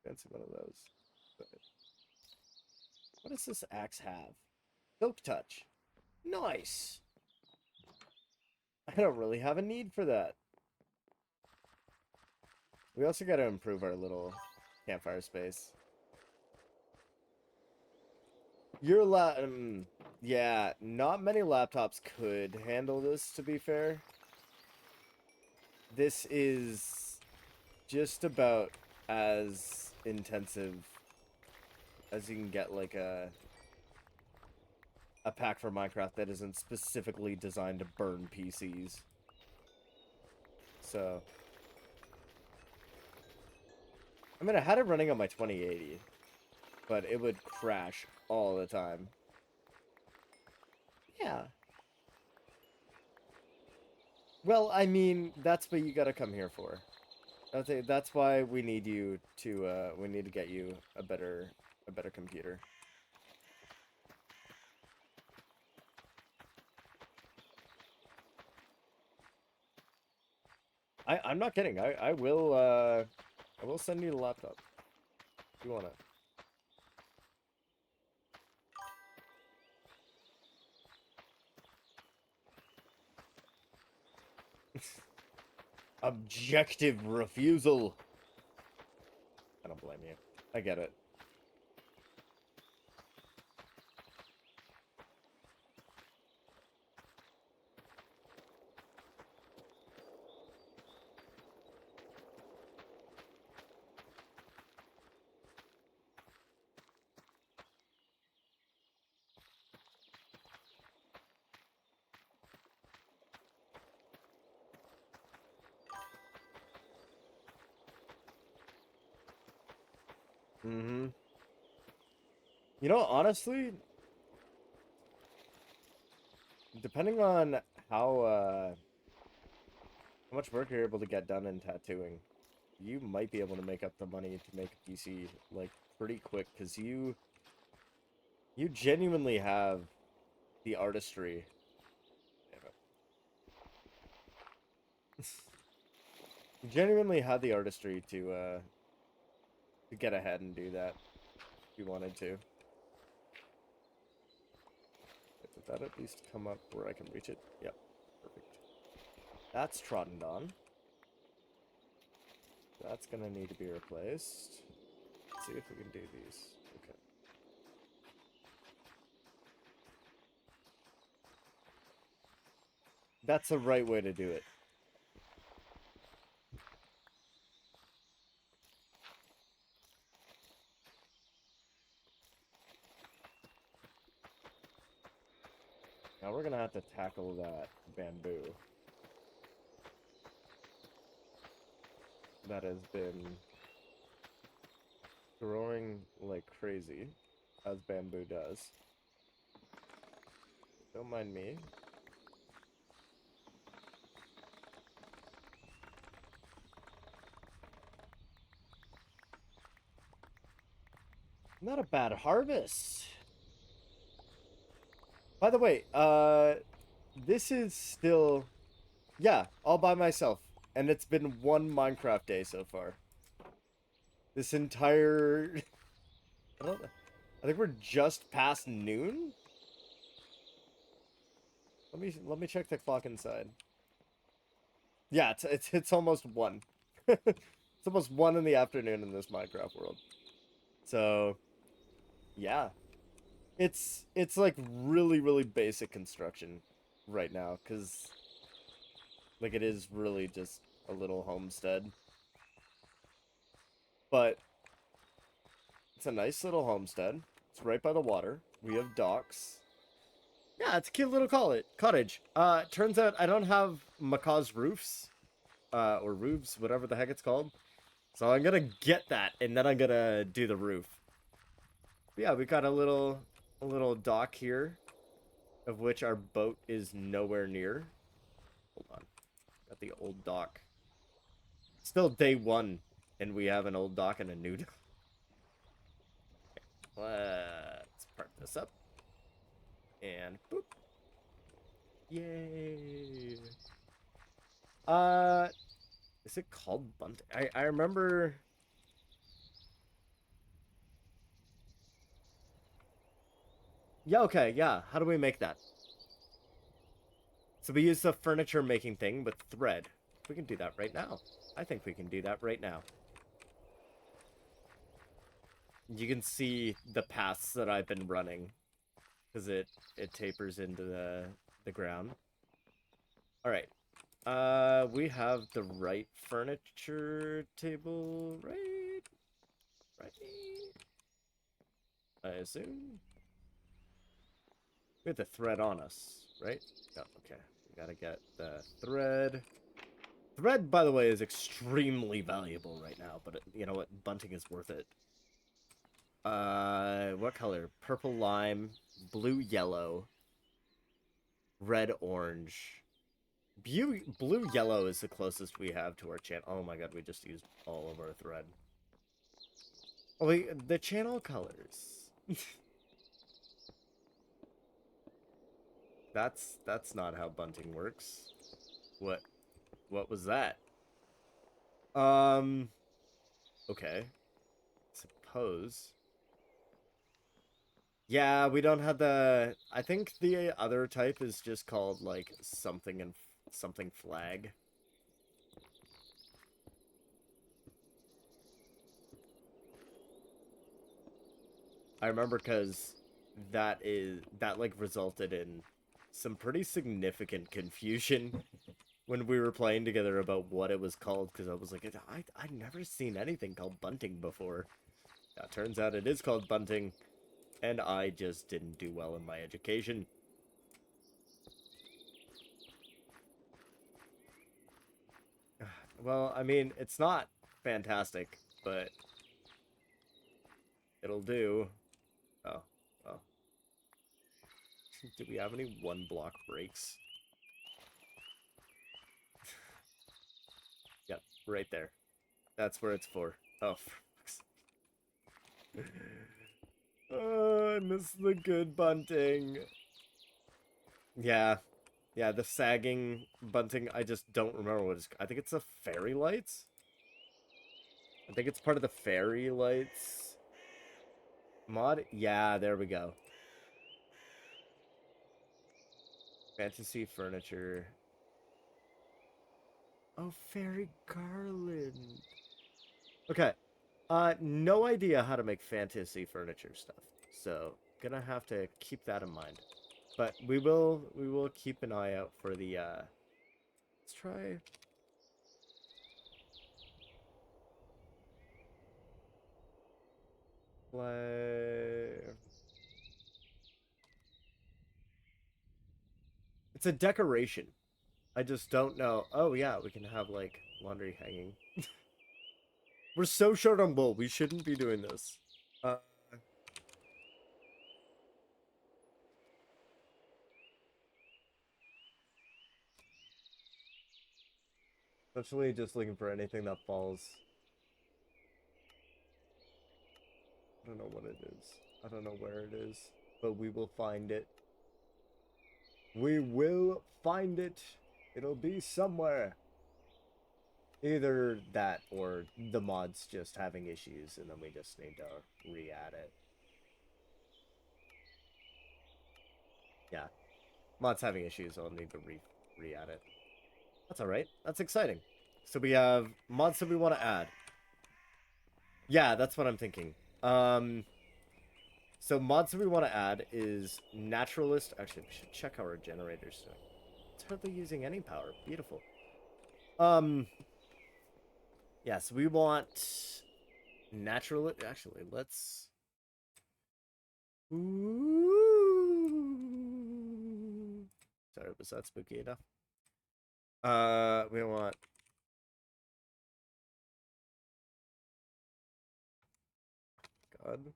fancy one of those. But what does this axe have? Silk touch. Nice. I don't really have a need for that. We also got to improve our little campfire space. Yeah, not many laptops could handle this, to be fair. This is just about as intensive as you can get, like a pack for Minecraft that isn't specifically designed to burn PCs. So, I mean, I had it running on my 2080. but it would crash all the time. Yeah. Well, I mean, that's what you gotta come here for. That's why we need you to, we need to get you a better computer. I'm not kidding. I will send you the laptop. If you want it. Objective refusal. I don't blame you. I get it. Mm-hmm. You know, honestly, depending on how much work you're able to get done in tattooing, you might be able to make up the money to make a PC like pretty quick, because you genuinely have the artistry. Damn it. You genuinely have the artistry to get ahead and do that if you wanted to. Did that at least come up where I can reach it? Yep, perfect. That's trodden on. That's gonna need to be replaced. Let's see if we can do these. Okay. That's the right way to do it. Now we're gonna have to tackle that bamboo. That has been growing like crazy, as bamboo does. Don't mind me. Not a bad harvest. By the way, this is still, yeah, all by myself. And it's been one Minecraft day so far. This entire, I think we're just past noon? Let me check the clock inside. Yeah, it's almost 1. It's almost 1 in the afternoon in this Minecraft world. So, yeah. It's like really basic construction right now, cuz like it is really just a little homestead. But it's a nice little homestead. It's right by the water. We have docks. Yeah, it's a cute little cottage. Turns out I don't have macaw's roofs, or roofs, whatever the heck it's called. So I'm gonna get that, and then I'm gonna do the roof. But yeah, we got a little dock here, of which our boat is nowhere near. Hold on, got the old dock. Still day 1, and we have an old dock and a new dock. Let's park this up. And boop. Yay. Is it called bunting? I remember. Yeah, okay, yeah. How do we make that? So we use the furniture making thing with thread. We can do that right now. I think we can do that right now. You can see the paths that I've been running, because it tapers into the ground. All right. We have the right furniture table, right? Right. I assume. We have the thread on us, right? Oh, okay. We gotta get the thread. Thread, by the way, is extremely valuable right now, but you know what? Bunting is worth it. What color? Purple lime, blue yellow, red orange. Blue yellow is the closest we have to our channel. Oh my god, we just used all of our thread. Oh wait, the channel colors. That's not how bunting works. What what was that? Um okay. Suppose. Yeah, we don't have the I think the other type is just called like something and something flag. I remember because that like resulted in some pretty significant confusion when we were playing together about what it was called because I was like I'd never seen anything called bunting before. Yeah, turns out it is called bunting, and I just didn't do well in my education. Well, I mean, it's not fantastic, but it'll do. Oh, well. Do we have any one block breaks? Yep, right there. That's where it's for. Oh, oh, I miss the good bunting. Yeah, yeah, the sagging bunting. I just don't remember what it's. I think it's the fairy lights. I think it's part of the fairy lights mod. Yeah, there we go. Fantasy furniture. Oh, fairy garland. Okay. No idea how to make fantasy furniture stuff. So, gonna have to keep that in mind. But we will keep an eye out for the let's try play. It's a decoration. I just don't know. Oh yeah, we can have like laundry hanging. We're so short on wool. We shouldn't be doing this. Uh Essentially just looking for anything that falls. I don't know what it is. I don't know where it is, but we will find it. We will find it. It'll be somewhere. Either that or the mod's just having issues and then we just need to re-add it. Yeah. Mod's having issues, I'll need to re-add it. That's alright. That's exciting. So we have mods that we want to add. Yeah, that's what I'm thinking. So mods that we want to add is naturalist. Actually, we should check how our generator's doing. It's hardly using any power. Beautiful. Um, yeah, so we want natural. Actually, let's. Ooh. Sorry, was that spooky enough? We want. God.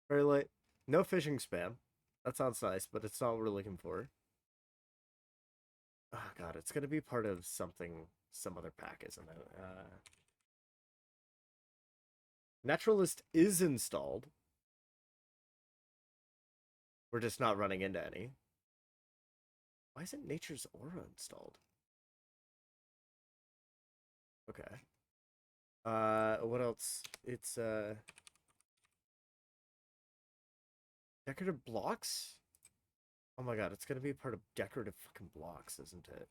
Very light. No fishing spam. That sounds nice, but it's not what we're looking for. Oh god, it's gonna be part of something, some other pack, isn't it? Naturalist is installed. We're just not running into any. Why isn't Nature's Aura installed? Okay. What else? It's decorative blocks. Oh my god, it's gonna be part of decorative fucking blocks, isn't it?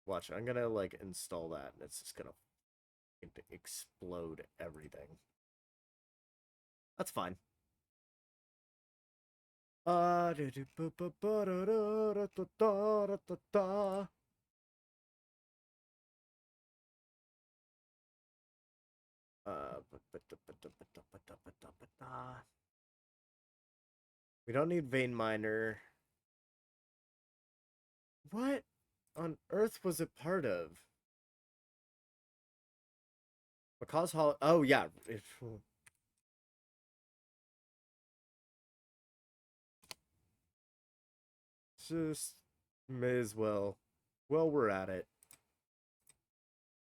Watch, I'm gonna like install that, and it's just gonna explode everything. That's fine. Uh, we don't need vein miner. What on earth was it part of? Because Hall. Oh yeah. Just may as well. Well, we're at it.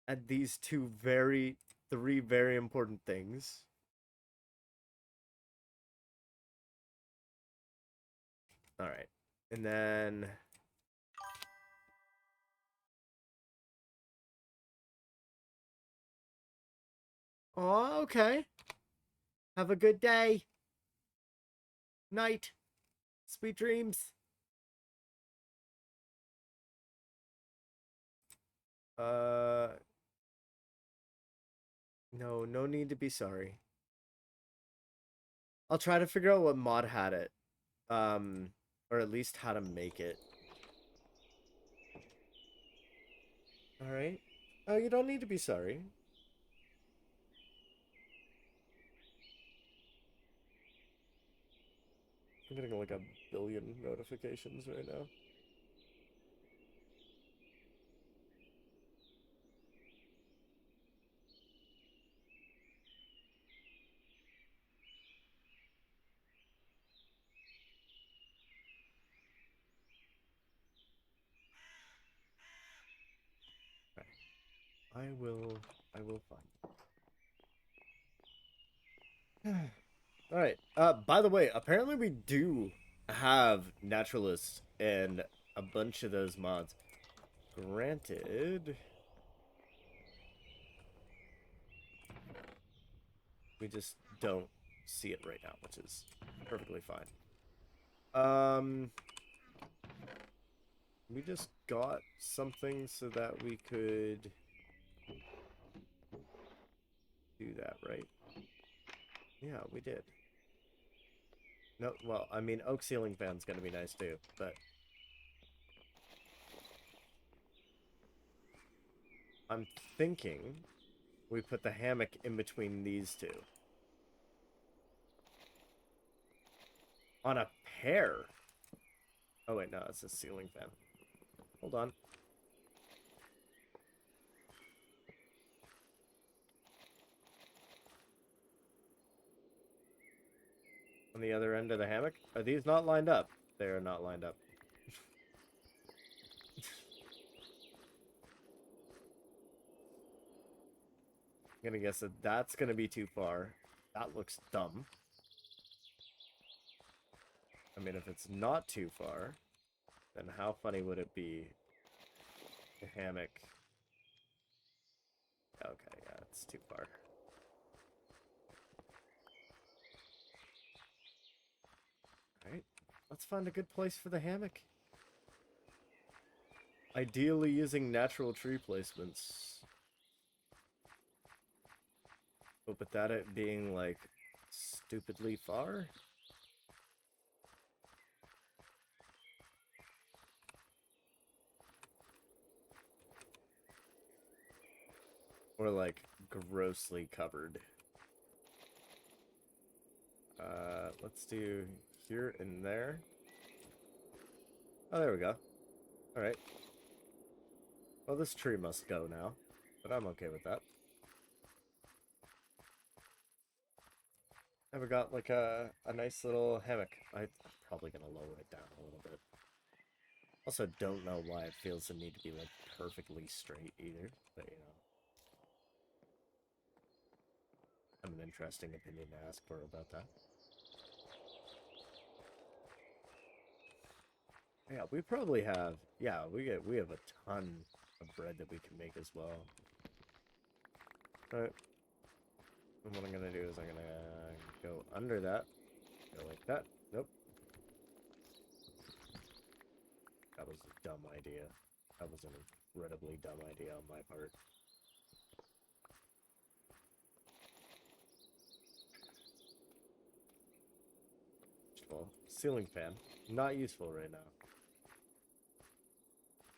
At these three very important things. All right, and then. Oh, okay. Have a good day. Night. Sweet dreams. Uh, no, no need to be sorry. I'll try to figure out what mod had it. Or at least how to make it. Alright. Oh, you don't need to be sorry. I'm getting like a billion notifications right now. Okay. I will find. Alright. By the way, apparently we do have naturalists and a bunch of those mods. Granted, we just don't see it right now, which is perfectly fine. We just got something so that we could do that, right? Yeah, we did. No, well, I mean, oak ceiling fan's gonna be nice too, but I'm thinking we put the hammock in between these two. On a pair? Oh wait, no, it's a ceiling fan. Hold on. On the other end of the hammock? Are these not lined up? They are not lined up. I'm gonna guess that that's gonna be too far. That looks dumb. I mean, if it's not too far, then how funny would it be? The hammock. Okay, yeah, it's too far. Alright, let's find a good place for the hammock. Ideally using natural tree placements. But without it being, like, stupidly far? Or, like, grossly covered. Let's do here and there. Oh, there we go. Alright. Well, this tree must go now. But I'm okay with that. And we got, like, a nice little hammock. I'm probably gonna lower it down a little bit. Also, don't know why it feels the need to be, like, perfectly straight either. But, you know. I have an interesting opinion to ask for about that. Yeah, we probably have. Yeah, we have a ton of bread that we can make as well. All right. And what I'm gonna do is I'm gonna go under that, go like that. Nope, that was a dumb idea. That was an incredibly dumb idea on my part. Well, ceiling fan, not useful right now.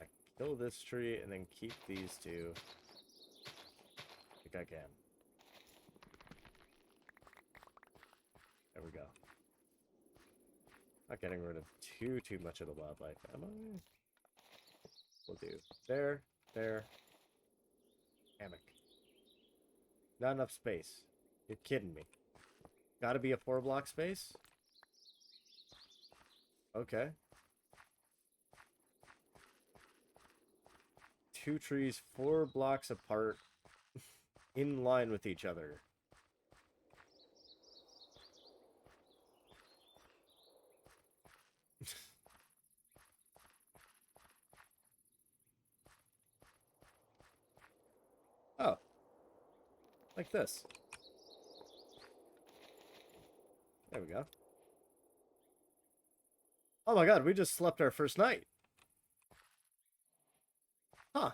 I kill this tree and then keep these two. I think I can. There we go. Not getting rid of too much of the wildlife, am I? We'll do there, hammock. Not enough space. You're kidding me. Gotta be a 4-block space? Okay. 2 trees 4 blocks apart in line with each other. Oh. Like this. There we go. Oh my god, we just slept our first night. Huh.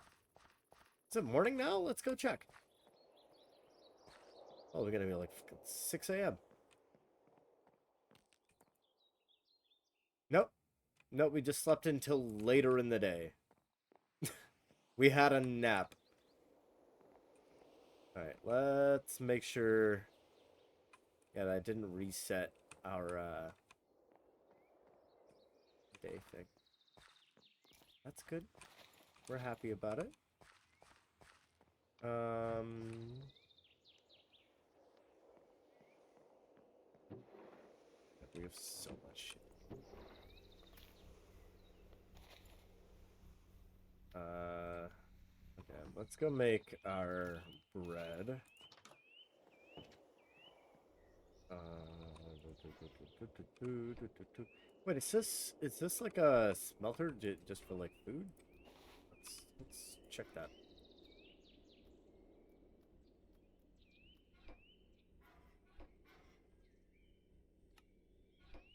Is it morning now? Let's go check. Oh, we're gonna be like 6 a.m. Nope. Nope, we just slept until later in the day. We had a nap. Alright, let's make sure... Yeah, that didn't reset our, day thing. That's good. We're happy about it. We have so much shit. Okay, let's go make our bread. Wait, is this like a smelter just for like food? Let's check that.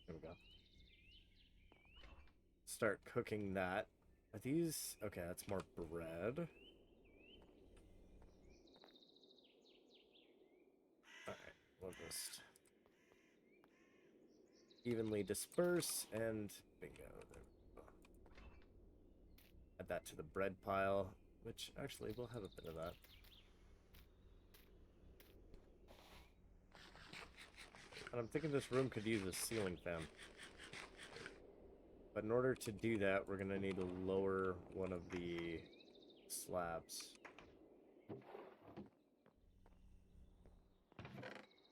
There we go. Start cooking that. Are these... Okay, that's more bread. Alright, we'll just evenly disperse and bingo. There we go. Add that to the bread pile, which actually we'll have a bit of that. And I'm thinking this room could use a ceiling fan. But in order to do that, we're going to need to lower one of the slabs.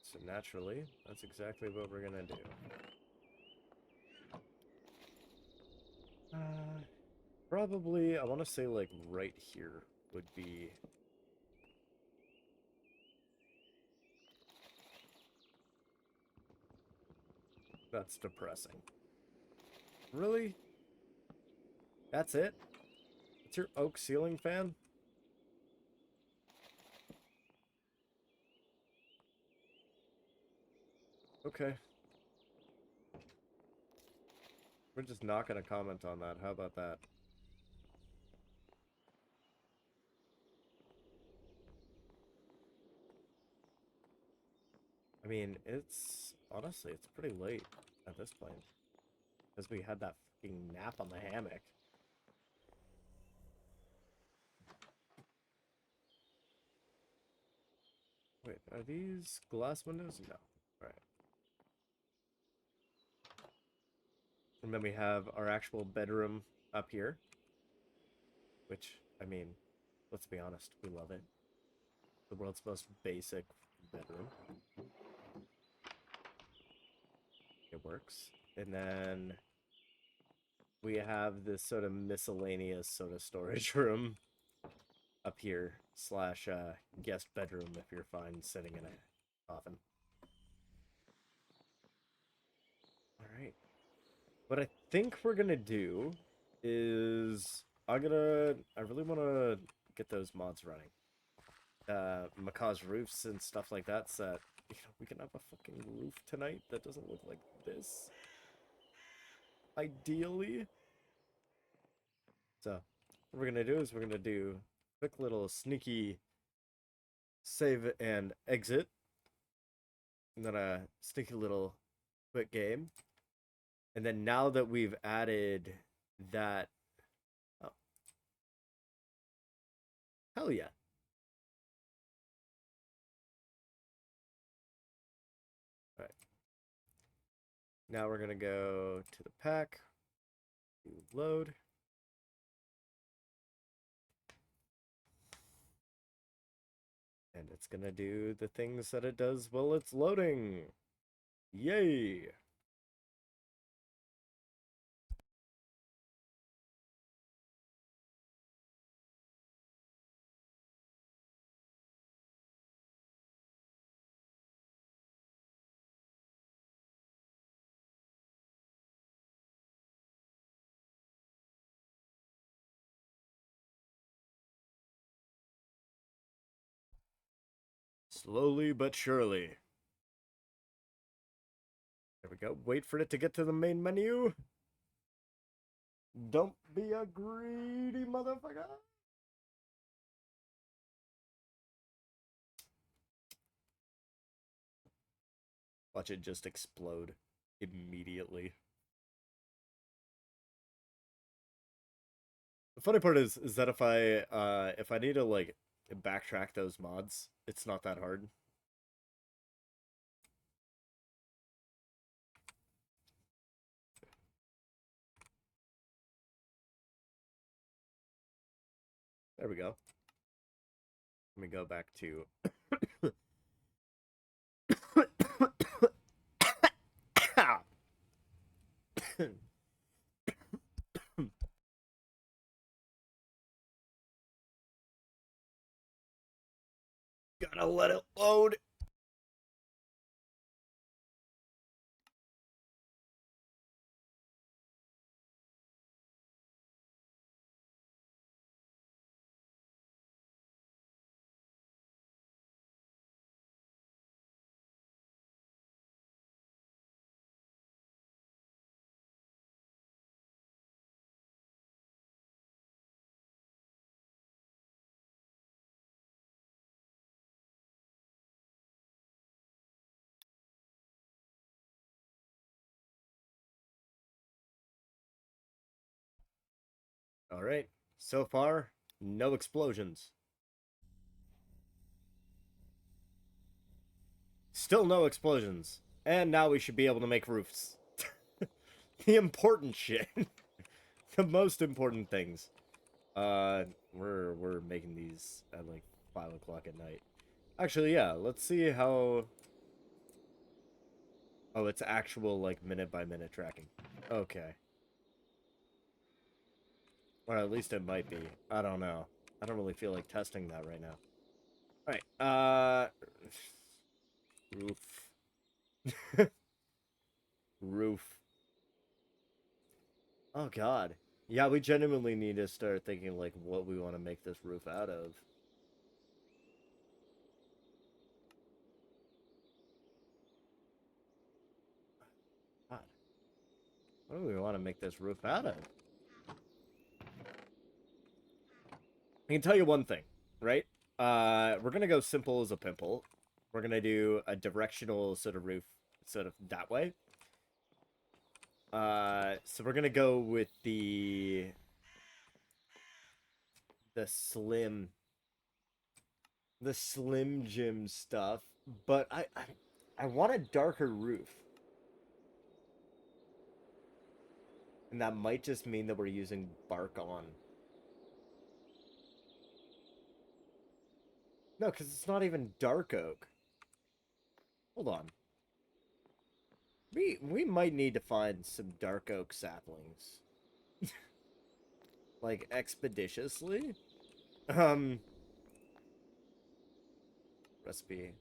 So naturally, that's exactly what we're going to do. Probably, I want to say like right here would be... That's depressing. Really? That's it? It's your oak ceiling fan? Okay. We're just not going to comment on that. How about that? I mean, it's... Honestly, it's pretty late at this point. Because we had that fucking nap on the hammock. Wait, are these glass windows? No. Alright. And then we have our actual bedroom up here. Which, I mean, let's be honest, we love it. The world's most basic bedroom. It works. And then we have this sort of miscellaneous sort of storage room up here, slash guest bedroom if you're fine sitting in a coffin. Alright. What I think we're gonna do is I really wanna get those mods running. Macaw's roofs and stuff like that, so that, you know, we can have a fucking roof tonight that doesn't look like this. Ideally. So, what we're gonna do is we're gonna do a quick little sneaky save and exit. And then a sneaky little quick game. And then now that we've added that... Oh. Hell yeah. Alright. Now we're gonna go to the pack. Load. And it's gonna do the things that it does while it's loading. Yay! Slowly but surely. There we go. Wait for it to get to the main menu. Don't be a greedy motherfucker. Watch it just explode immediately. The funny part is that if I need to like backtrack those mods, it's not that hard. There we go. Let me go back to gotta let it load. All right. So far, no explosions. Still no explosions. And now we should be able to make roofs. The important shit. The most important things. We're making these at like 5 o'clock at night. Actually, yeah, let's see how... Oh, it's actual, like, minute-by-minute tracking. Okay. Or at least it might be. I don't know. I don't really feel like testing that right now. Alright, Roof. Roof. Oh, God. Yeah, we genuinely need to start thinking, like, what we want to make this roof out of. God. What do we want to make this roof out of? I can tell you one thing, right? We're gonna go simple as a pimple. We're gonna do a directional sort of roof, sort of that way. So we're gonna go with the slim, the Slim Jim stuff, but I want a darker roof, and that might just mean that we're using bark on. No, because it's not even dark oak. Hold on. We might need to find some dark oak saplings. Like, expeditiously? Um, Recipe.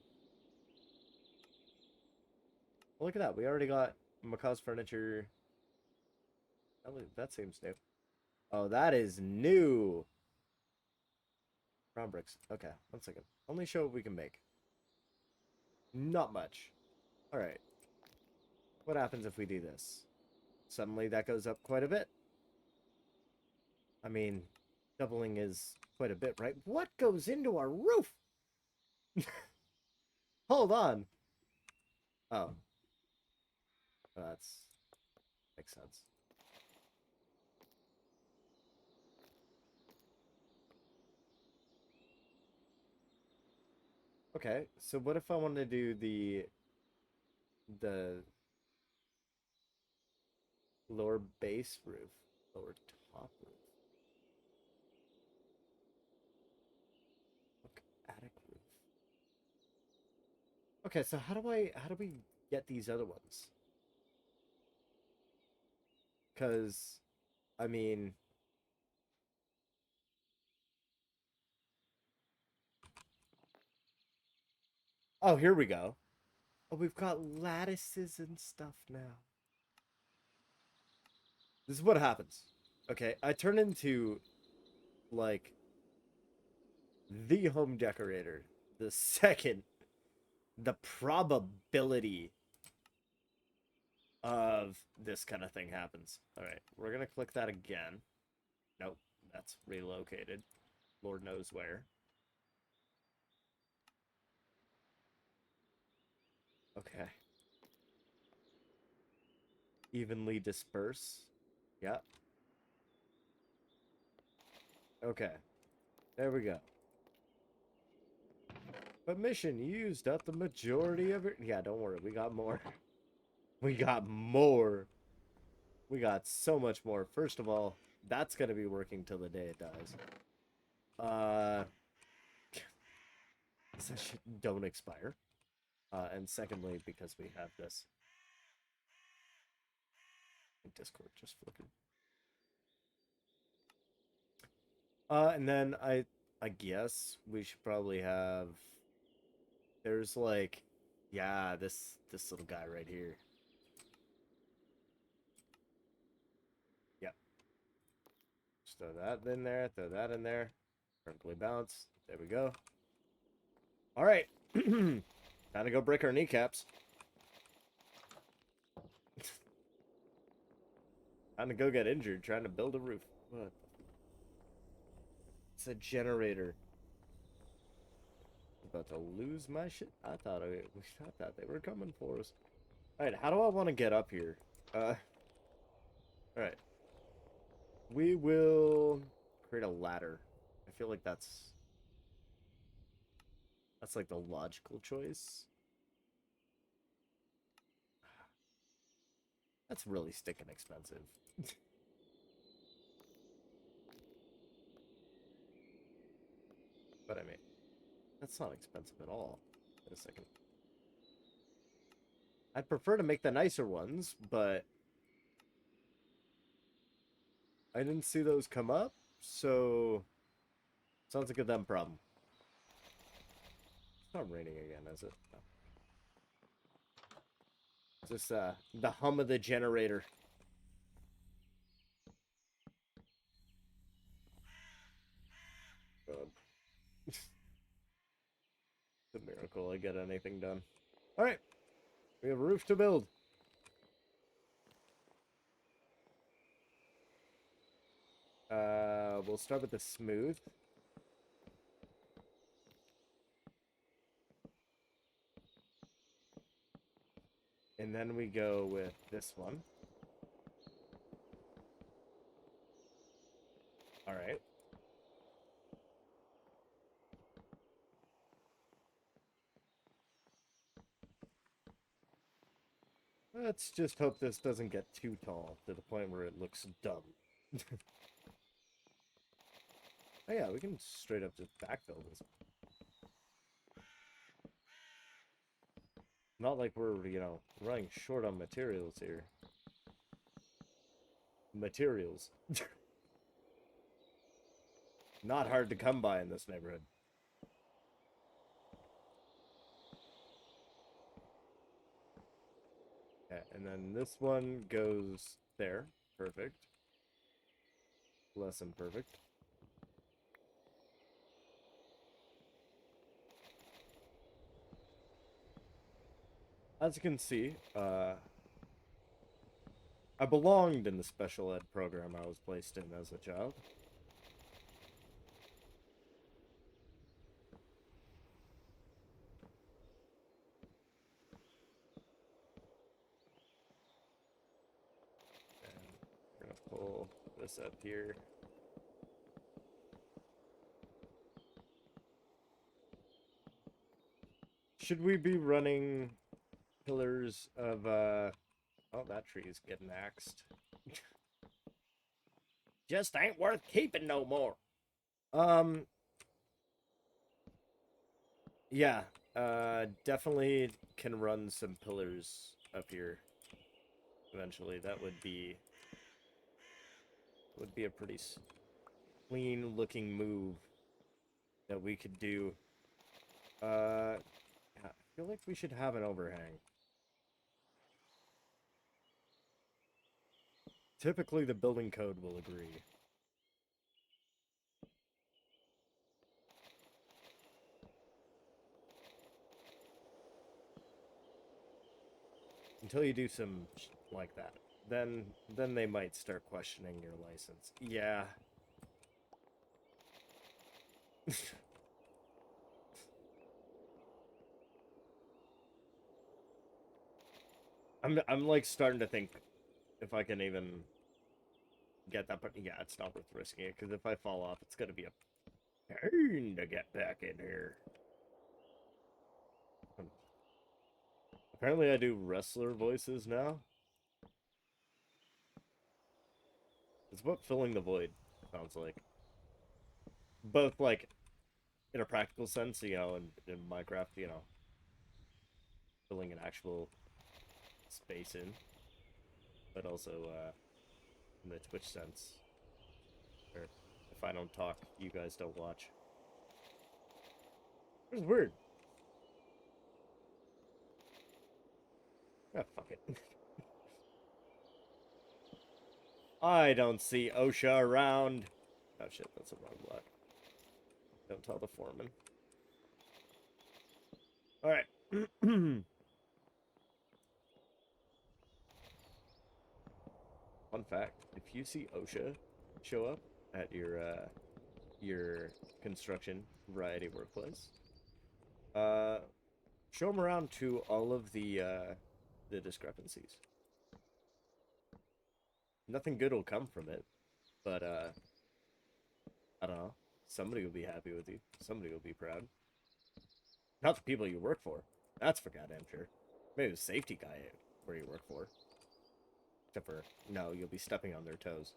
Well, look at that. We already got Macaw's furniture. That seems new. Oh, that is new. Brown bricks. Okay, 1 second. Only show what we can make. Not much. Alright. What happens if we do this? Suddenly that goes up quite a bit. I mean, doubling is quite a bit, right? What goes into our roof? Hold on. Oh. That's... makes sense. Okay, so what if I want to do the lower base roof, lower top roof? Look, attic roof. Okay, so how do we get these other ones? Because, I mean, oh, here we go. Oh, we've got lattices and stuff now. This is what happens. Okay, I turn into, like, the home decorator the second the probability of this kind of thing happens. All right, we're gonna click that again. Nope, that's relocated. Lord knows where. Okay. Evenly disperse. Yep. Okay. There we go. But mission, you used up the majority of it. Yeah, don't worry. We got more. We got more. We got so much more. First of all, that's going to be working till the day it dies. Don't expire. And secondly, because we have this. Discord just flickered. And then I guess we should probably have. There's like, yeah, this little guy right here. Yep. Just throw that in there. Throw that in there. Perfectly balanced. There we go. All right. Time to go break our kneecaps. Time to go get injured trying to build a roof. What? It's a generator. I'm about to lose my shit. I thought they were coming for us. All right, how do I want to get up here? All right. We will create a ladder. I feel like that's like the logical choice. That's really sticking expensive. But I mean, that's not expensive at all. Wait a second. I'd prefer to make the nicer ones, but I didn't see those come up, so sounds like a them problem. It's not raining again, is it? No. It's just the hum of the generator. It's a miracle I get anything done. All right, we have a roof to build. We'll start with the smooth. And then we go with this one. All right. Let's just hope this doesn't get too tall to the point where it looks dumb. Oh yeah, we can straight up just backfill this. Not like we're, running short on materials here. Materials. Not hard to come by in this neighborhood. Okay, and then this one goes there. Perfect. Less than perfect. As you can see, I belonged in the special ed program I was placed in as a child. And we're gonna pull this up here. Should we be running pillars of, oh, that tree's getting axed. Just ain't worth keeping no more. Yeah, Definitely can run some pillars up here eventually. That would be a pretty clean looking move that we could do. Yeah, I feel like we should have an overhang. Typically, the building code will agree. Until you do some like that. Then they might start questioning your license. Yeah. I'm like starting to think if I can even get that, but yeah, it's not worth risking it, because if I fall off, it's gonna be a pain to get back in here. Apparently I do wrestler voices now. It's what filling the void sounds like. Both like in a practical sense, in Minecraft, filling an actual space in, but also in the Twitch sense, where if I don't talk, you guys don't watch. It's weird. Ah, fuck it. I don't see OSHA around. Oh shit, that's a wrong block. Don't tell the foreman. Alright. Fun fact, if you see OSHA show up at your construction variety workplace, uh show them around to all of the discrepancies. Nothing good will come from it, but I don't know. Somebody will be happy with you. Somebody will be proud. Not the people you work for. That's for goddamn sure. Maybe the safety guy where you work for. Except for, no, you'll be stepping on their toes.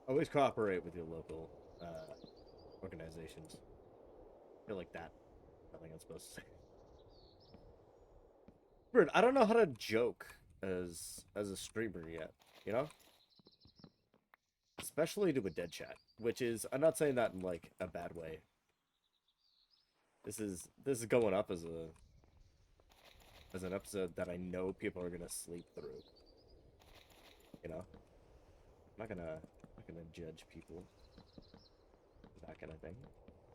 Always cooperate with your local organizations. I feel like that. Nothing I'm supposed to say. Weird. I don't know how to joke as a streamer yet. You know, especially to a dead chat, which is, I'm not saying that in like a bad way. This is going up as an episode that I know people are gonna sleep through. You know, I'm not gonna judge people. That kind of thing.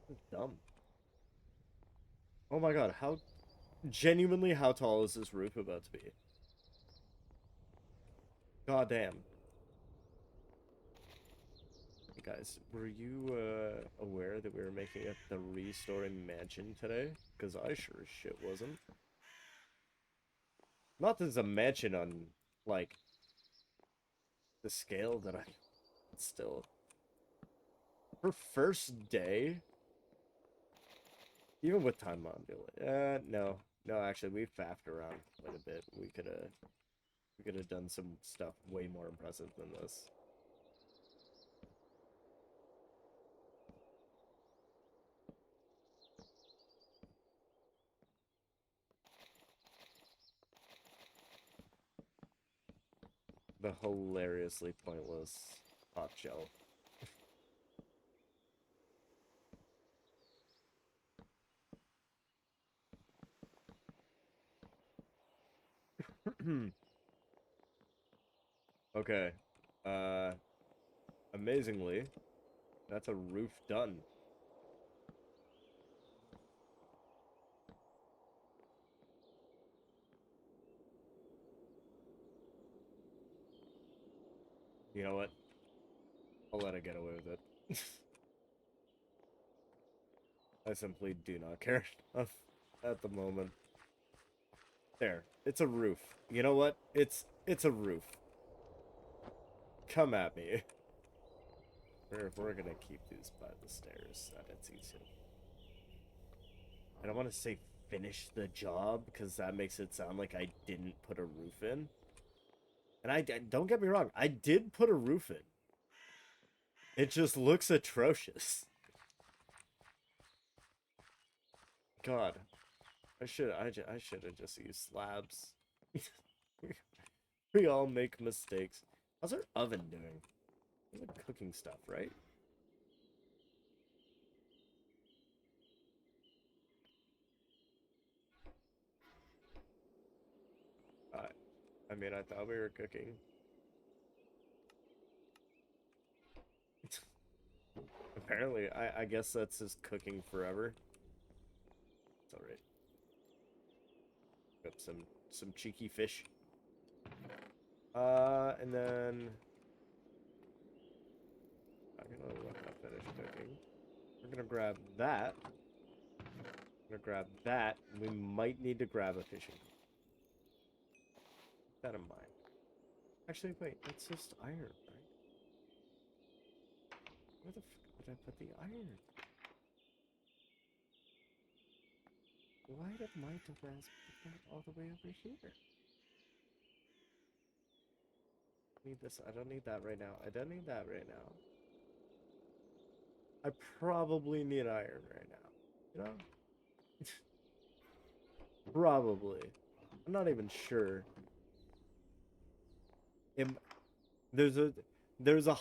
It's dumb. Oh my god, genuinely how tall is this roof about to be? God damn. Hey guys, were you aware that we were making a 3-story mansion today? Because I sure as shit wasn't. Not that it's a mansion on, like, the scale that I... Still. For first day? Even with time module. No. No, actually, we faffed around quite a bit. We could have done some stuff way more impressive than this. The hilariously pointless pop shell. Okay. Uh, Amazingly, that's a roof done. You know what? I'll let it get away with it. I simply do not care enough at the moment. There. It's a roof. You know what? It's a roof. Come at me. We're gonna keep these by the stairs. That's easy. I don't want to say finish the job, because that makes it sound like I didn't put a roof in. And I don't get me wrong, I did put a roof in. It just looks atrocious. God, I should have just used slabs. We all make mistakes. How's our oven doing? It's like cooking stuff, right? I mean, I thought we were cooking. Apparently, I guess that's just cooking forever. It's alright. Got some cheeky fish. And then I'm gonna let that finish cooking. We're gonna grab that. We're gonna grab that. We might need to grab a fishing rod. Keep that in mind. Actually, wait, that's just iron, right? Where the fuck did I put the iron? Why did my dumbass put that all the way over here? Need this. I don't need that right now. I don't need that right now. I probably need iron right now. You know? Probably. I'm not even sure. There's a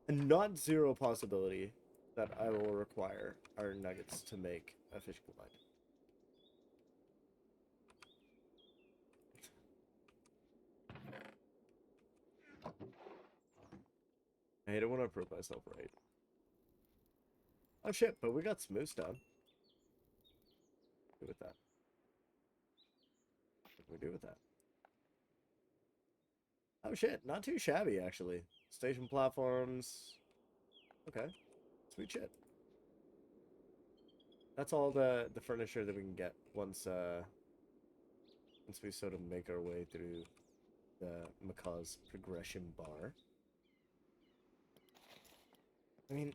not zero possibility that I will require our nuggets to make a fish line. I hate it when I prove myself right. Oh shit, but we got smooth stone. What do with that? What do we do with that? Oh shit, not too shabby actually. Station platforms. Okay. Sweet shit. That's all the furniture that we can get once we sort of make our way through the Macaw's progression bar. I mean,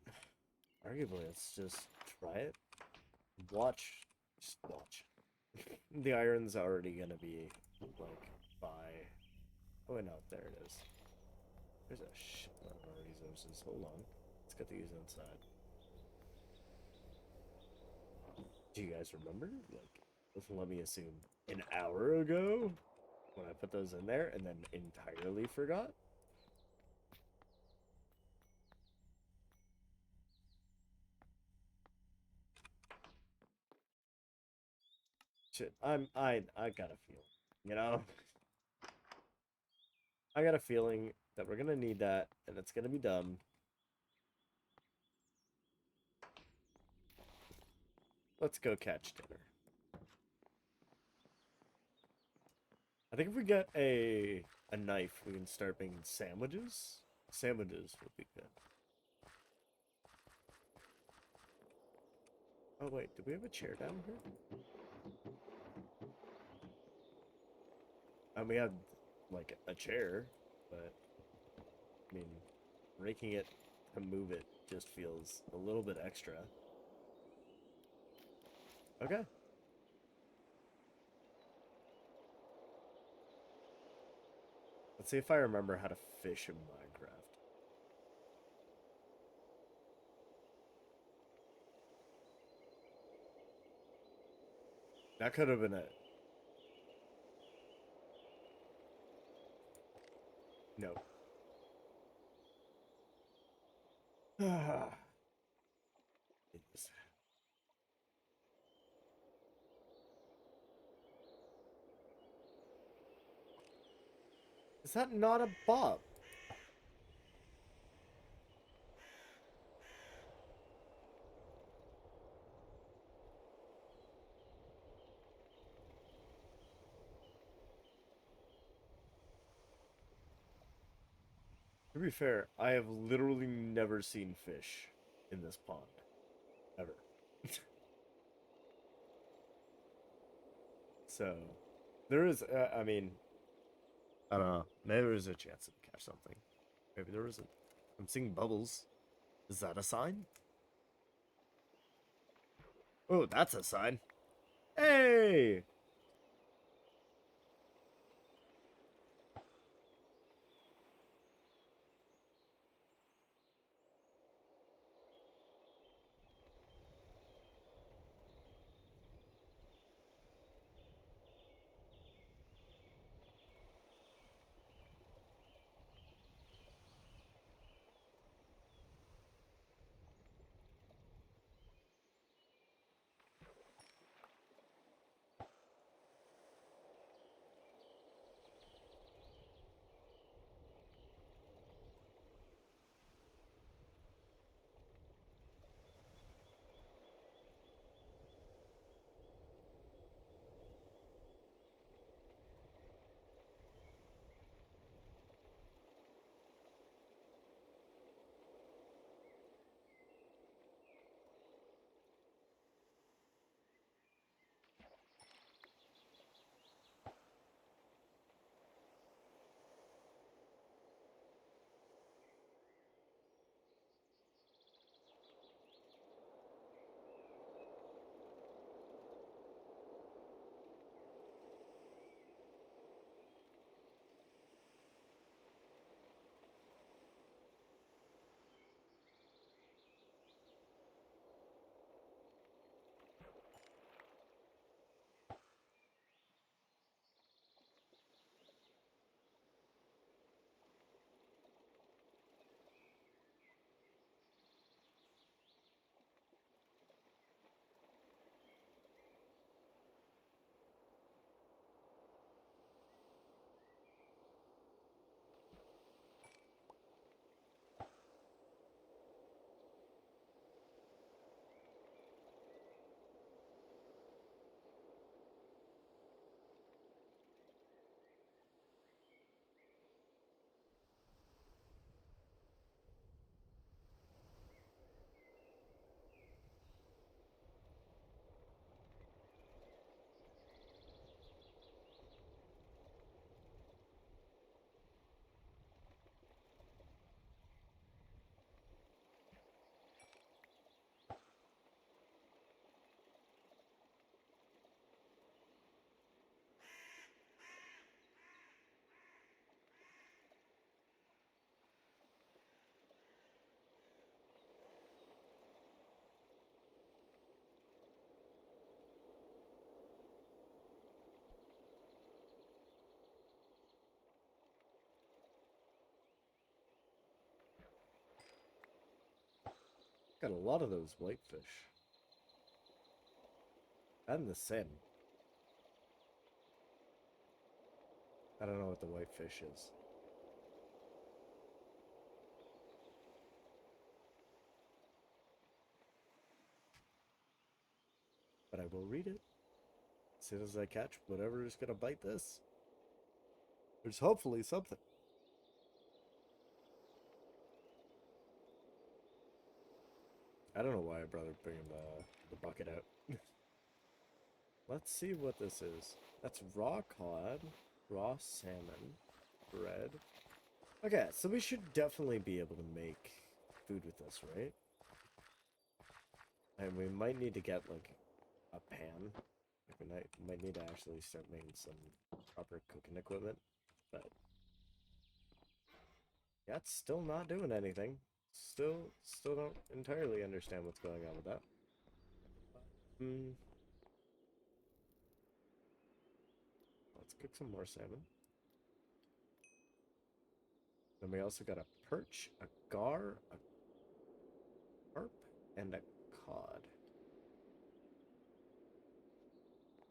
arguably, let's just try it. Watch. Just watch. The iron's already gonna be, like, by... Oh, wait, no, there it is. There's a shitload of our resources. Hold on. Let's get these inside. Do you guys remember? Like, let me assume, an hour ago? When I put those in there and then entirely forgot? Shit, I got a feeling, you know? I got a feeling that we're gonna need that, and it's gonna be dumb. Let's go catch dinner. I think if we get a knife, we can start making sandwiches. Sandwiches would be good. Oh wait, do we have a chair down here? And we have like a chair, but I mean, raking it to move it just feels a little bit extra. Okay. Let's see if I remember how to fish in Minecraft. That could have been it. No. Is that not a bob? To be fair, I have literally never seen fish in this pond. Ever. So, there is, I mean, I don't know. Maybe there is a chance to catch something. Maybe there isn't. I'm seeing bubbles. Is that a sign? Oh, that's a sign. Hey! Got a lot of those whitefish. And the salmon. I don't know what the whitefish is. But I will read it as soon as I catch whatever is gonna bite this. There's hopefully something. I don't know why I brought bringing the bucket out. Let's see what this is. That's raw cod, raw salmon, bread. Okay, so we should definitely be able to make food with this, right? And we might need to get like a pan. Like we might need to actually start making some proper cooking equipment. But yeah, it's still not doing anything. Still don't entirely understand what's going on with that. Let's cook some more salmon. Then we also got a perch, a gar, a carp, and a cod.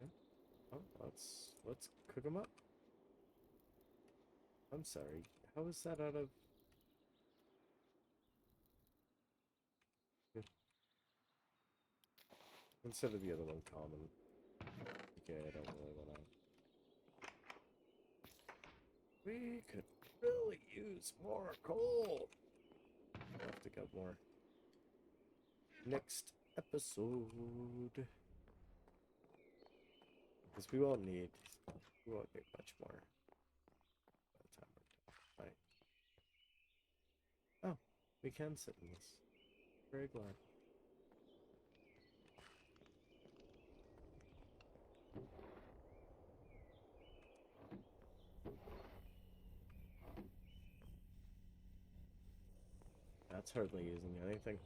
Okay. Oh, let's cook them up. I'm sorry. How is that out of? Instead of the other one common. Okay, I don't really want to. We could really use more coal. We'll have to get more. Next episode. Because we won't need much more by the time we're done. Right. Oh, we can sit in this. Very glad. That's hardly using anything.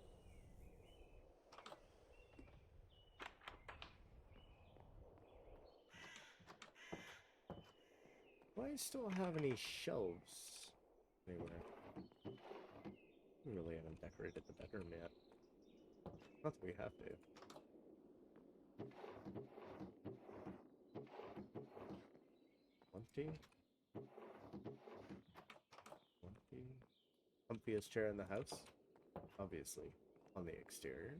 Do I still have any shelves anywhere? We really haven't decorated the bedroom yet. Not that we have to. Plenty. Comfiest chair in the house. Obviously, on the exterior.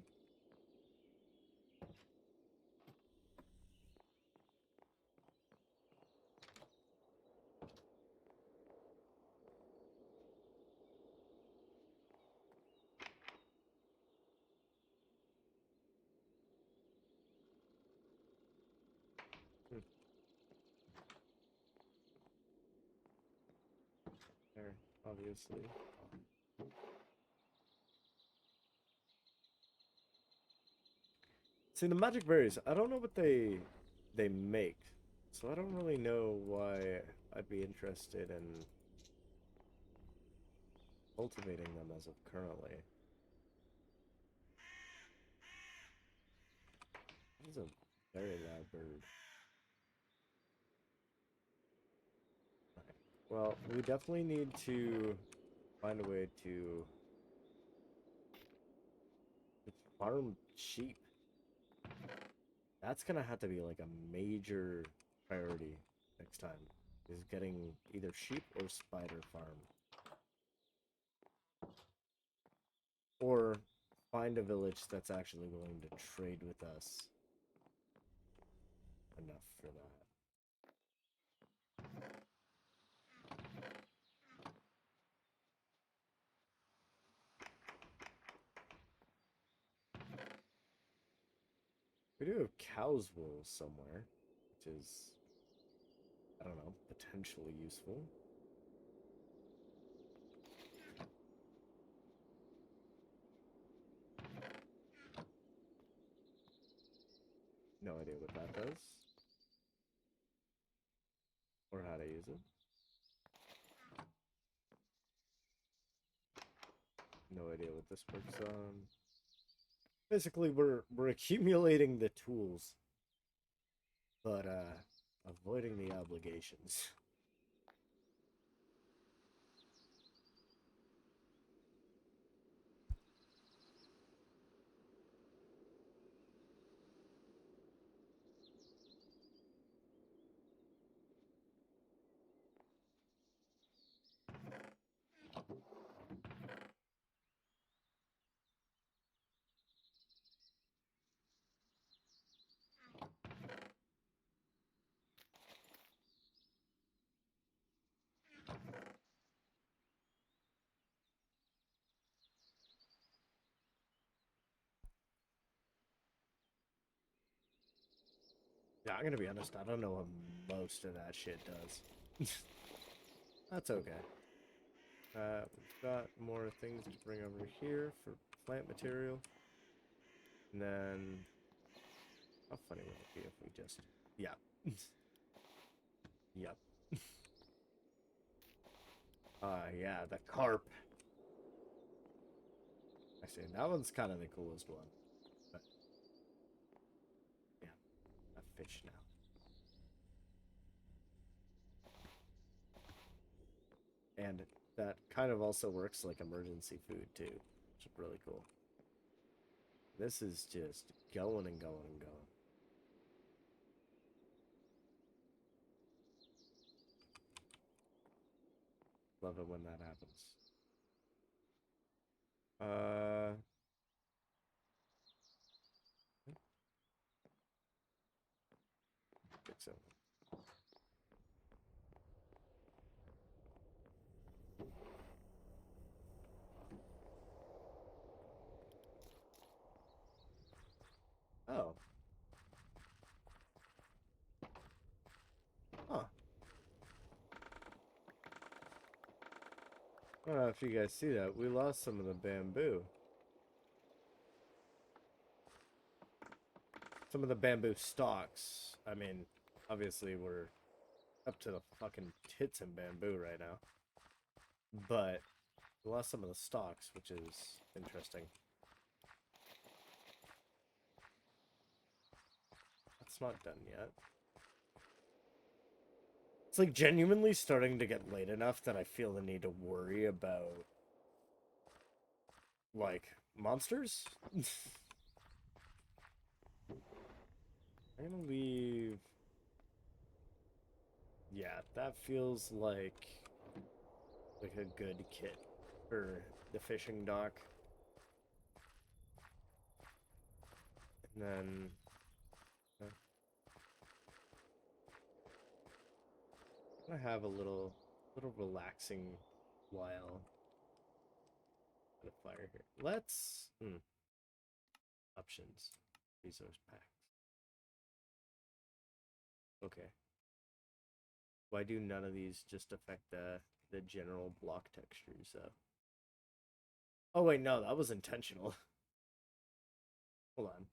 There, obviously. See, the magic berries, I don't know what they make. So I don't really know why I'd be interested in cultivating them as of currently. This is a very loud bird. Okay. Well, we definitely need to find a way to farm sheep. That's gonna have to be like a major priority next time. Is getting either sheep or spider farm. Or find a village that's actually willing to trade with us enough for that. We do have cow's wool somewhere, which is, I don't know, potentially useful. No idea what that does. Or how to use it. No idea what this works on. Basically, we're accumulating the tools, but avoiding the obligations. Yeah, I'm gonna be honest, I don't know what most of that shit does. That's okay. We've got more things to bring over here for plant material. And then, how funny would it be if we just, yeah. Yep. Yeah, the carp. I see, that one's kind of the coolest one. But, yeah, a fish now. And that kind of also works like emergency food too, which is really cool. This is just going and going and going. Love it when that happens. Uh, fix it. Oh, huh. I don't know if you guys see that. We lost some of the bamboo. Some of the bamboo stalks. I mean, obviously we're up to the fucking tits in bamboo right now. But we lost some of the stalks, which is interesting. That's not done yet. It's like genuinely starting to get late enough that I feel the need to worry about, like, monsters. I'm gonna leave. Yeah, that feels like a good kit for the fishing dock. And then I have a little relaxing while at a fire here. Let's options, resource packs. Okay. Why do none of these just affect the general block textures though? Oh wait, no, that was intentional. Hold on.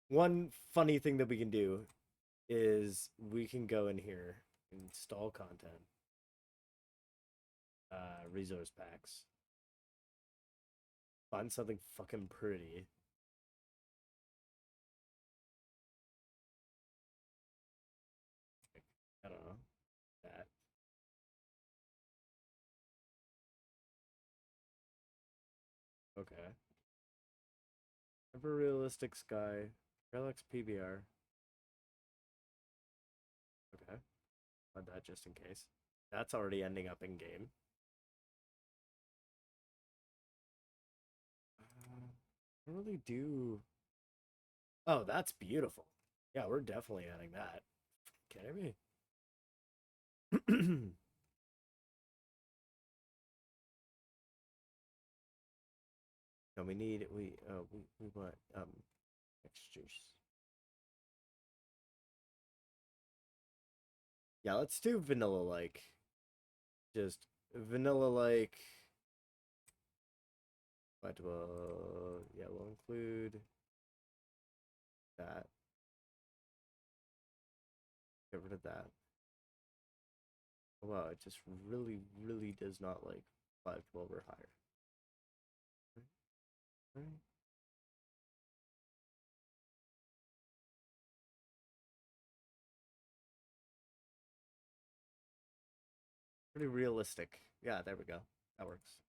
One funny thing that we can do is we can go in here, install content, resource packs, find something fucking pretty. I don't know. That. Okay. Ever realistic sky. Relics PBR. Okay. Add that just in case. That's already ending up in game. I don't really do. Oh, that's beautiful. Yeah, we're definitely adding that. Kidding me? No, we want textures. Yeah, let's do vanilla like. Just vanilla like. But yeah, we'll include that. Get rid of that. Oh, wow, it just really does not like 512 or higher. Right. Pretty realistic. Yeah, there we go. That works.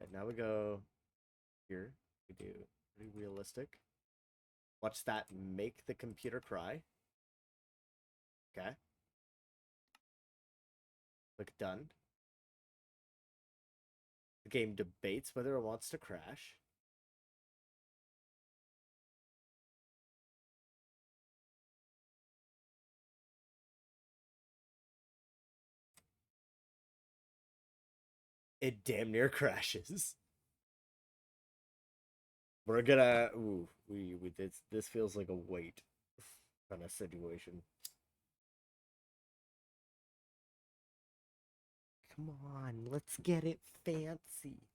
And now we go here. We do pretty realistic. Watch that make the computer cry. Okay. Click done. The game debates whether it wants to crash. It damn near crashes. We're gonna. Ooh, this feels like a wait. kind of situation. Come on, let's get it fancy.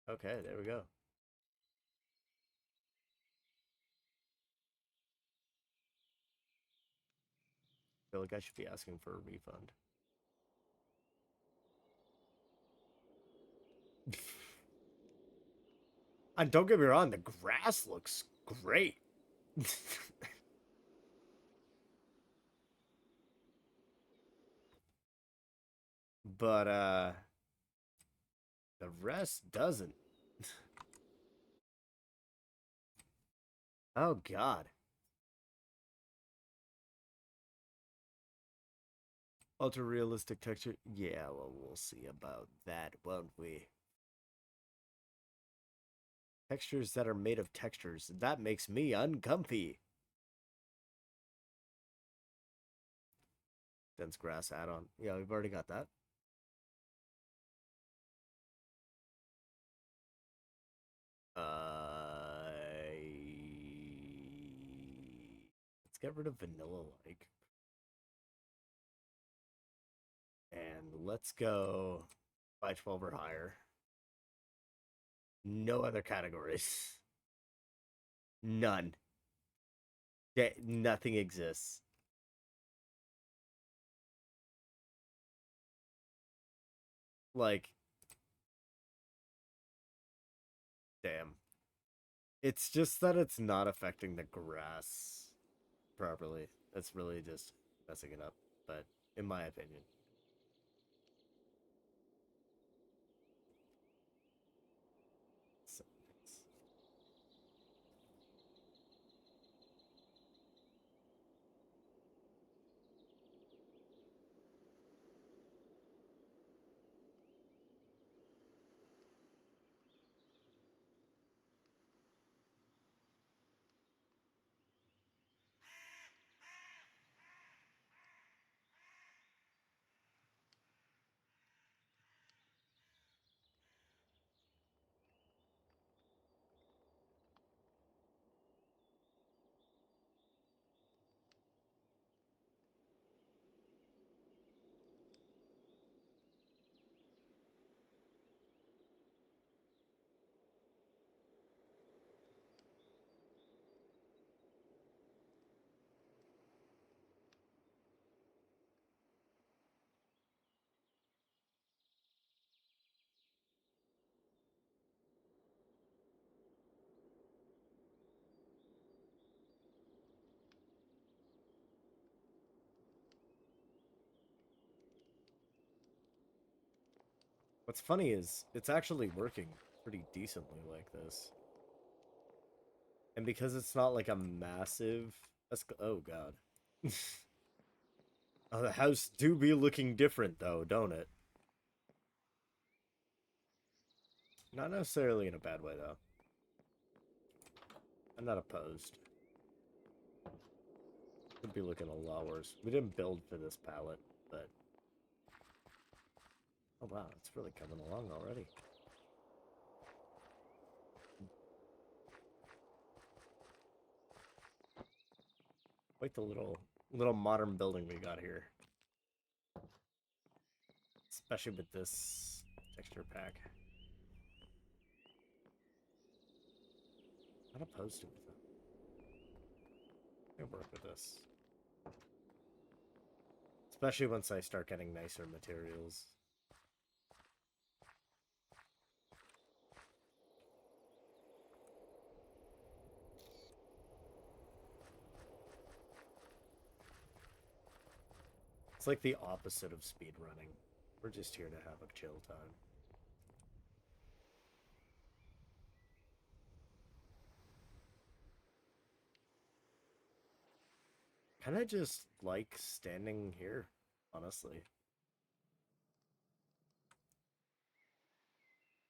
Okay, there we go. I feel like I should be asking for a refund. And don't get me wrong, the grass looks great. But the rest doesn't. Oh god. Ultra realistic texture. Yeah, well, we'll see about that, won't we? Textures that are made of textures. That makes me uncomfy. Dense grass add-on. Yeah, we've already got that. Let's get rid of vanilla like. And let's go 512 or higher. No other categories. None. Nothing exists. Like, damn. It's just that it's not affecting the grass properly. It's really just messing it up, but in my opinion. So, what's funny is it's actually working pretty decently like this. And because it's not like a massive... Oh, God. Oh, the house do be looking different, though, don't it? Not necessarily in a bad way, though. I'm not opposed. Could be looking a lot worse. We didn't build for this palette, but... Oh, wow, it's really coming along already. Quite the little modern building we got here. Especially with this texture pack. Not opposed to it, though. I can work with this. Especially once I start getting nicer materials. It's like the opposite of speedrunning. We're just here to have a chill time. Kind of just like standing here, honestly.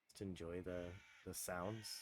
Just enjoy the sounds.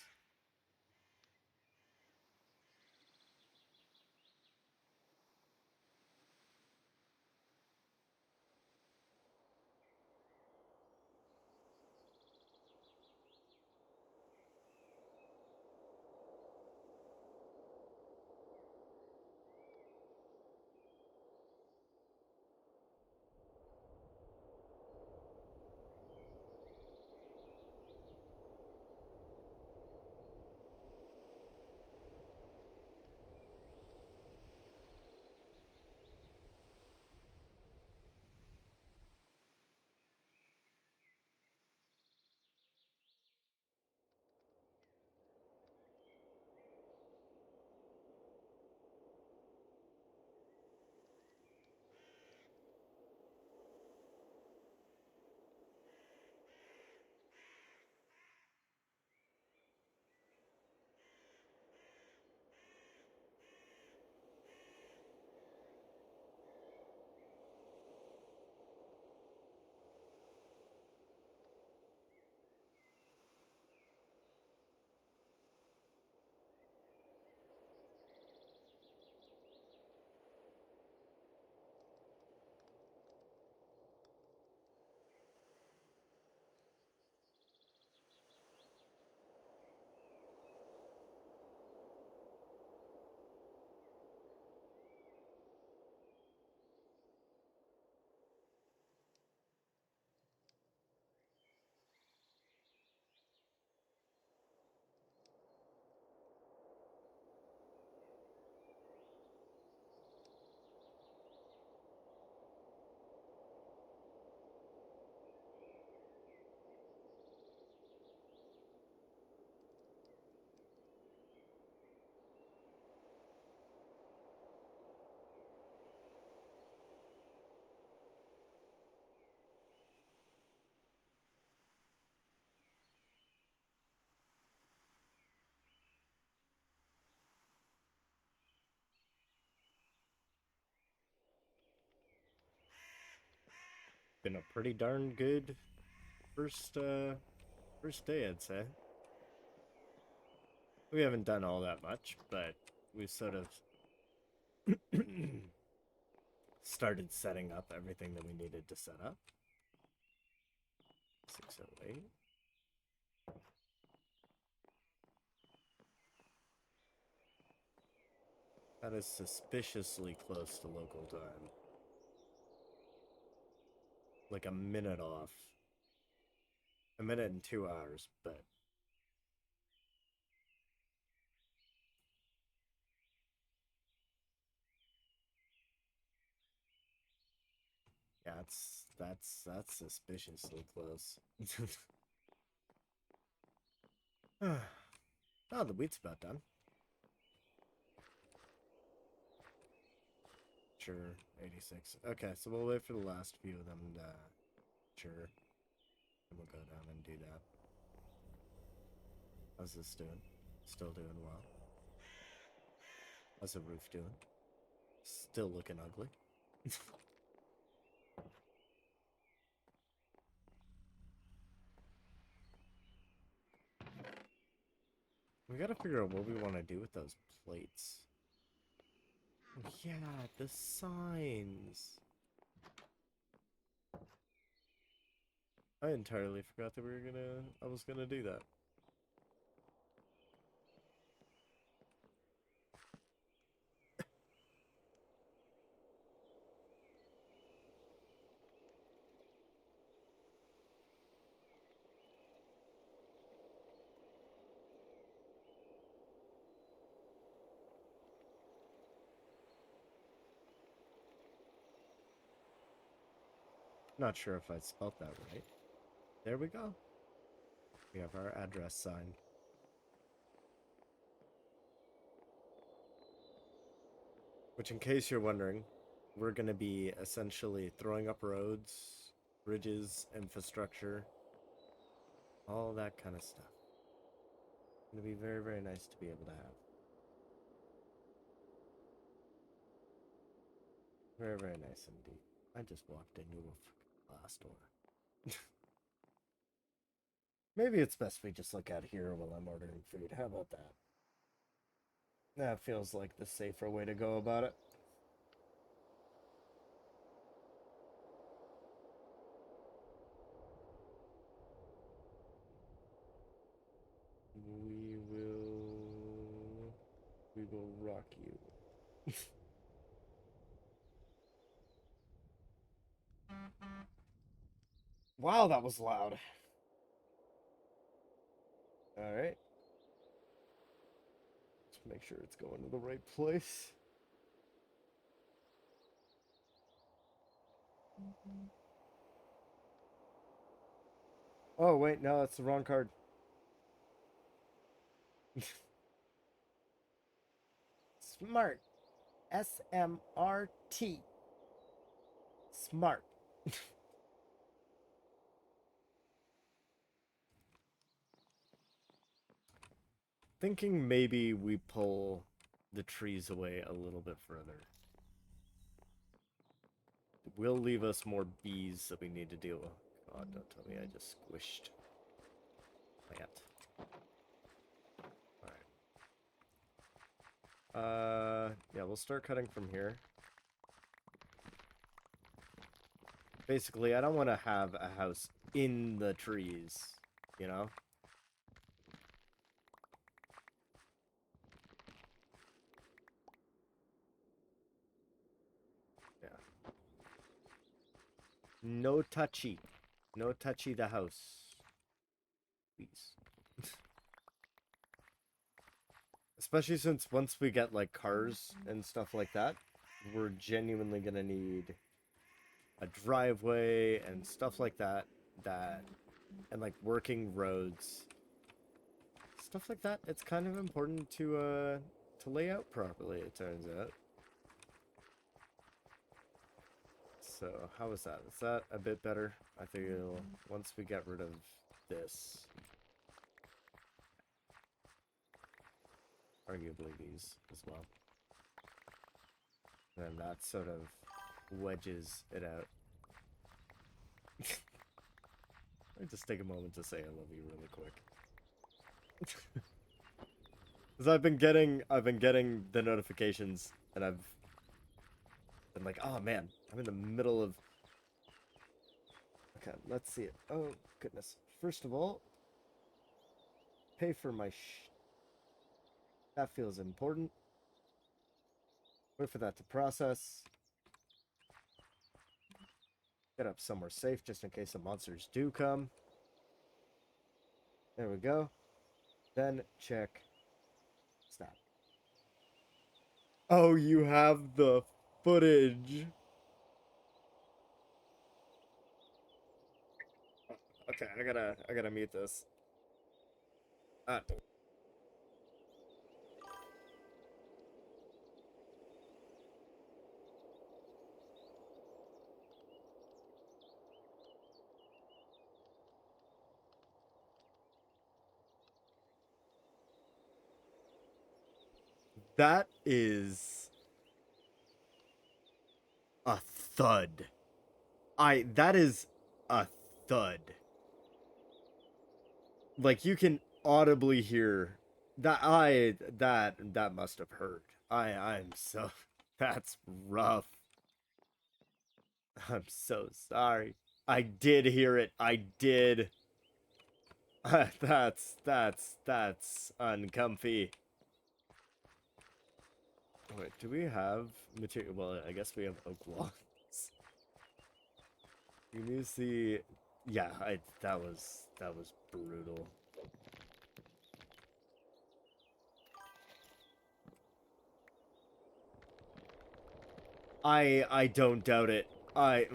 been a pretty darn good first day, I'd say. We haven't done all that much, but we've sort of started setting up everything that we needed to set up. 608. That is suspiciously close to local time. Like a minute off. A minute and 2 hours, but... yeah, that's suspiciously close. Oh, the wheat's about done. Sure, 86. Okay, so we'll wait for the last few of them to sure. And we'll go down and do that. How's this doing? Still doing well. How's the roof doing? Still looking ugly. We gotta figure out what we want to do with those plates. Oh, yeah, the signs. I entirely forgot that I was gonna do that. Not sure if I spelt that right. There we go. We have our address sign. Which, in case you're wondering, we're going to be essentially throwing up roads, bridges, infrastructure, all that kind of stuff. It's going to be very, very nice to be able to have. Very, very nice indeed. I just walked into a glass door. Maybe it's best we just look out here while I'm ordering food. How about that? That feels like the safer way to go about it. We will rock you. Wow, that was loud. Alright. Let's make sure it's going to the right place. Oh, wait, no, that's the wrong card. Smart. S-M-R-T. Smart. Thinking maybe we pull the trees away a little bit further. Will leave us more bees that we need to deal with. God, don't tell me I just squished plant. Alright. Yeah, we'll start cutting from here. Basically, I don't want to have a house in the trees, you know? Yeah. No touchy. No touchy the house. Please. Especially since once we get, like, cars and stuff like that, we're genuinely gonna need a driveway and stuff like that, and, like, working roads. Stuff like that, it's kind of important to lay out properly, it turns out. So, how is that? Is that a bit better? I think it'll, once we get rid of this. Arguably these as well. And that sort of wedges it out. Let me just take a moment to say I love you really quick. Because I've been getting the notifications, and I've been like, oh man, I'm in the middle of. Okay, let's see it. Oh goodness. First of all, pay for my that feels important. Wait for that to process. Get up somewhere safe just in case the monsters do come. There we go. Then check. Snap. Oh, you have the footage. Okay, I gotta mute this. Ah. That is a thud. That is a thud. Like you can audibly hear that must have hurt. I'm so that's rough. I'm so sorry. I did hear it. I did. That's uncomfy. Wait, do we have material? Well, I guess we have oak logs. You can use the. Yeah, that was brutal. I don't doubt it. I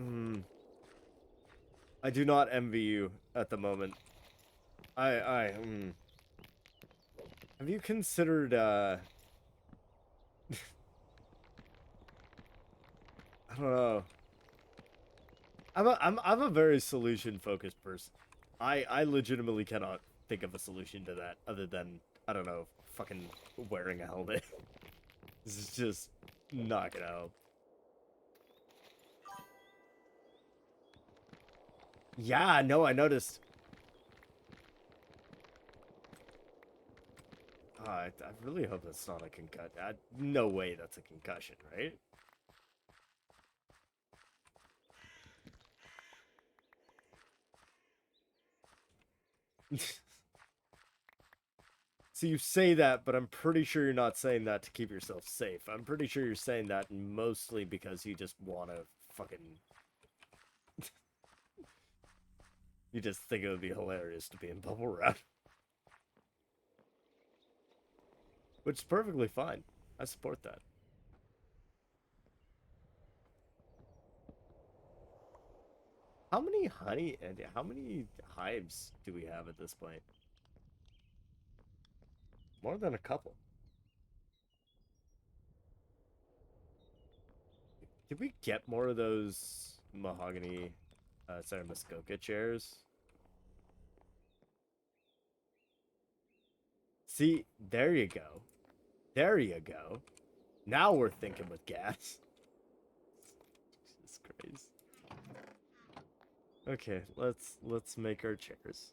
do not envy you at the moment. Have you considered I don't know. I'm a very solution focused person. I legitimately cannot think of a solution to that other than I don't know, fucking wearing a helmet. This is just not gonna help. Yeah, no, I noticed. I really hope that's not a concussion. No way that's a concussion, right? So you say that, but I'm pretty sure you're not saying that to keep yourself safe. I'm pretty sure you're saying that mostly because you just want to fucking... You just think it would be hilarious to be in bubble wrap. Which is perfectly fine. I support that. How many honey and how many hives do we have at this point? More than a couple. Did we get more of those mahogany, sorry, Muskoka chairs? See, there you go. There you go. Now we're thinking with gas. Jesus Christ. Okay, let's make our chairs.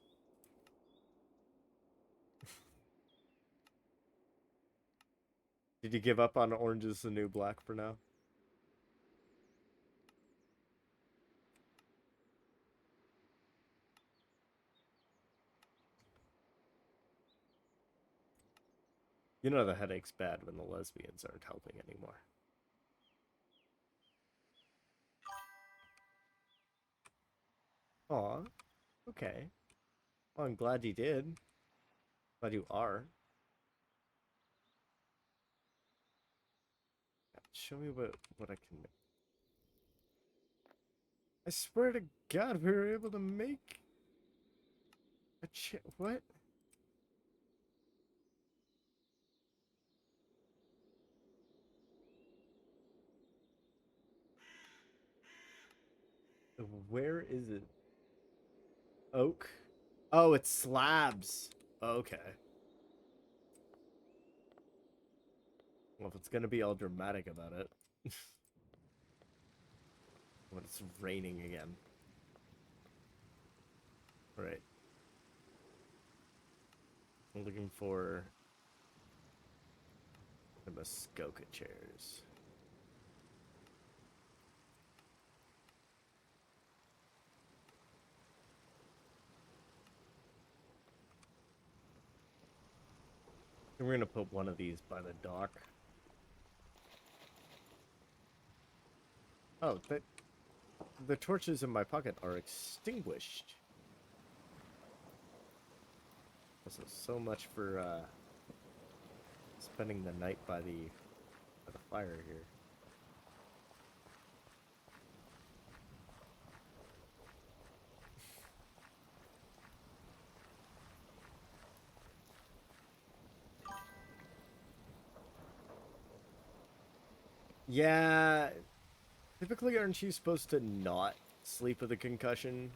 Did you give up on Orange is the New Black for now? You know the headache's bad when the lesbians aren't helping anymore. Aw, okay. Well, I'm glad you did. Glad you are. Show me what I can make. I swear to God, we were able to make a what? Where is it? Oak? Oh, it's slabs. Okay. Well, if it's gonna be all dramatic about it. When it's raining again. Right. I'm looking for the Muskoka chairs. And we're gonna put one of these by the dock. Oh, the torches in my pocket are extinguished. This is so much for spending the night by the fire here. Yeah, typically aren't you supposed to not sleep with a concussion?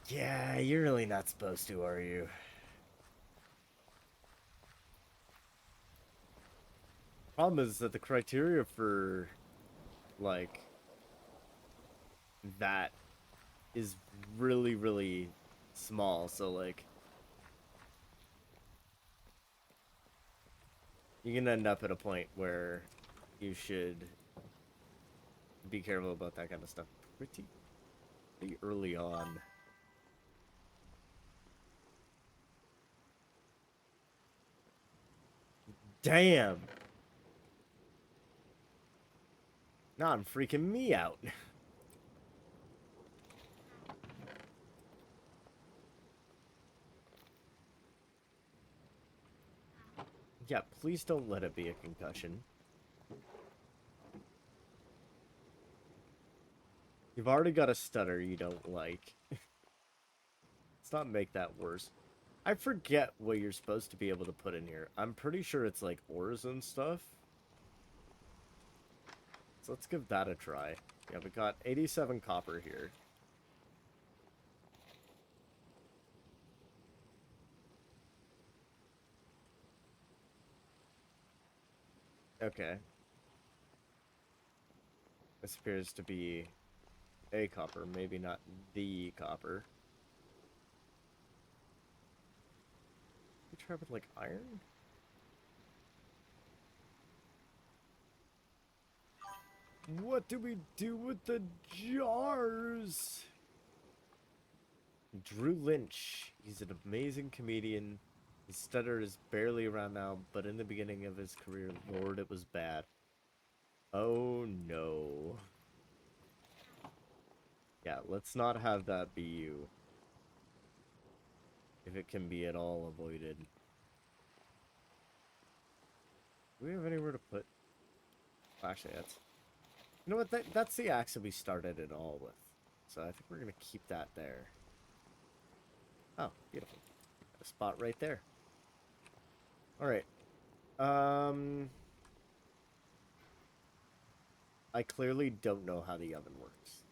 Yeah, you're really not supposed to, are you? Problem is that the criteria for, like, that is really, really small, so, like, you can end up at a point where you should be careful about that kind of stuff pretty early on. Damn! Now I'm freaking me out. Yeah, please don't let it be a concussion. You've already got a stutter you don't like. Let's not make that worse. I forget what you're supposed to be able to put in here. I'm pretty sure it's like ores and stuff. So let's give that a try. Yeah, we got 87 copper here. Okay. This appears to be a copper, maybe not the copper. We try with like iron? What do we do with the jars? Drew Lynch. He's an amazing comedian. His stutter is barely around now, but in the beginning of his career, Lord, it was bad. Oh no. Yeah, let's not have that be you. If it can be at all avoided. Do we have anywhere to put... Actually, that's... You know what? That's the axe that we started it all with. So I think we're going to keep that there. Oh, beautiful. Got a spot right there. Alright. I clearly don't know how the oven works.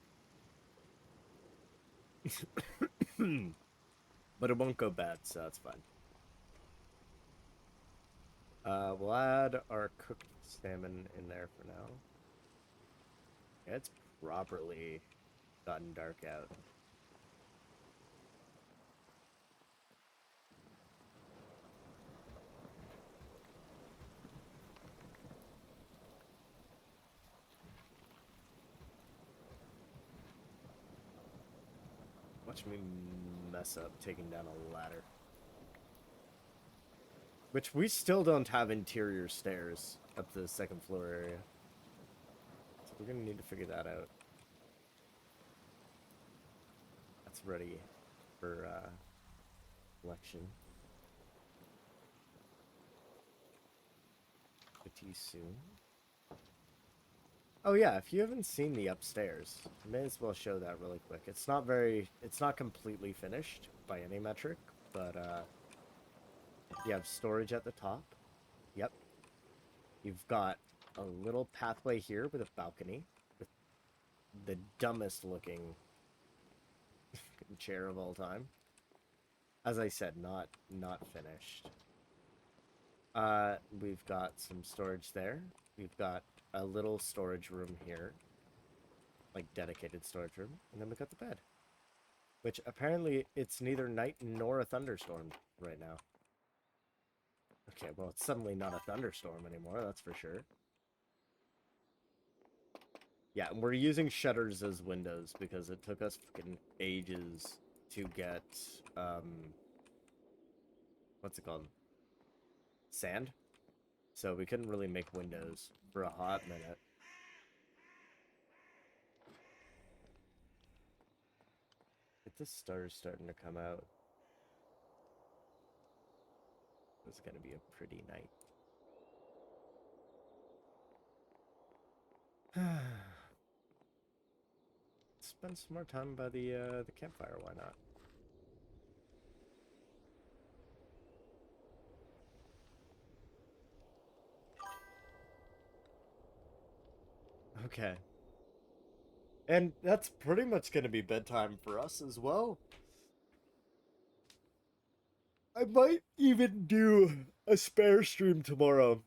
But it won't go bad, so that's fine. We'll add our cooked salmon in there for now. Yeah, it's properly gotten dark out. Watch me mess up taking down a ladder. Which we still don't have interior stairs up to the second floor area. So we're gonna need to figure that out. That's ready for collection. Pretty soon. Oh yeah, if you haven't seen the upstairs, I may as well show that really quick. It's not completely finished by any metric, but you have storage at the top. Yep. You've got a little pathway here with a balcony with the dumbest looking chair of all time. As I said, not finished. We've got some storage there. We've got a little storage room here. Like, dedicated storage room. And then we got the bed. Which, apparently, it's neither night nor a thunderstorm right now. Okay, well, it's suddenly not a thunderstorm anymore, that's for sure. Yeah, and we're using shutters as windows because it took us fucking ages to get, what's it called? Sand? So we couldn't really make windows for a hot minute. If the stars starting to come out, it's gonna be a pretty night. Spend some more time by the campfire, why not? Okay. And that's pretty much gonna be bedtime for us as well. I might even do a spare stream tomorrow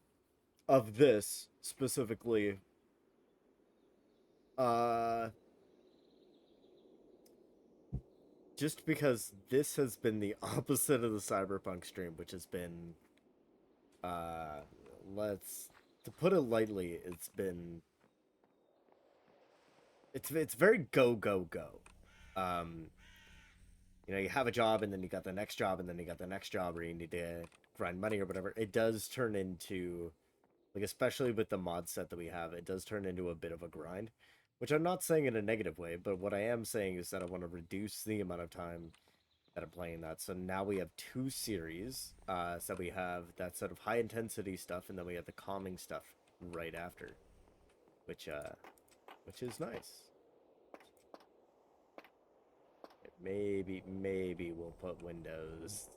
of this specifically. Uh just because this has been the opposite of the cyberpunk stream, which has been uh let's to put it lightly, it's very go go go. Um you know, you have a job and then you got the next job and then you got the next job where you need to grind money or whatever. It does turn into, like, especially with the mod set that we have, it does turn into a bit of a grind, which I'm not saying in a negative way, but what I am saying is that I want to reduce the amount of time that I'm playing that. So now we have two series. So we have that sort of high intensity stuff, and then we have the calming stuff right after, which is nice. Maybe we'll put windows,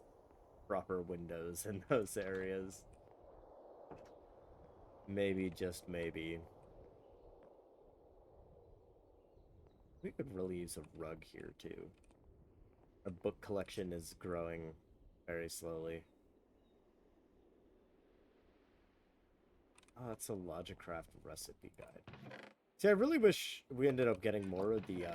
proper windows in those areas. Maybe, just maybe. We could really use a rug here too. Our book collection is growing very slowly. Oh, that's a Logicraft recipe guide. See, I really wish we ended up getting more of the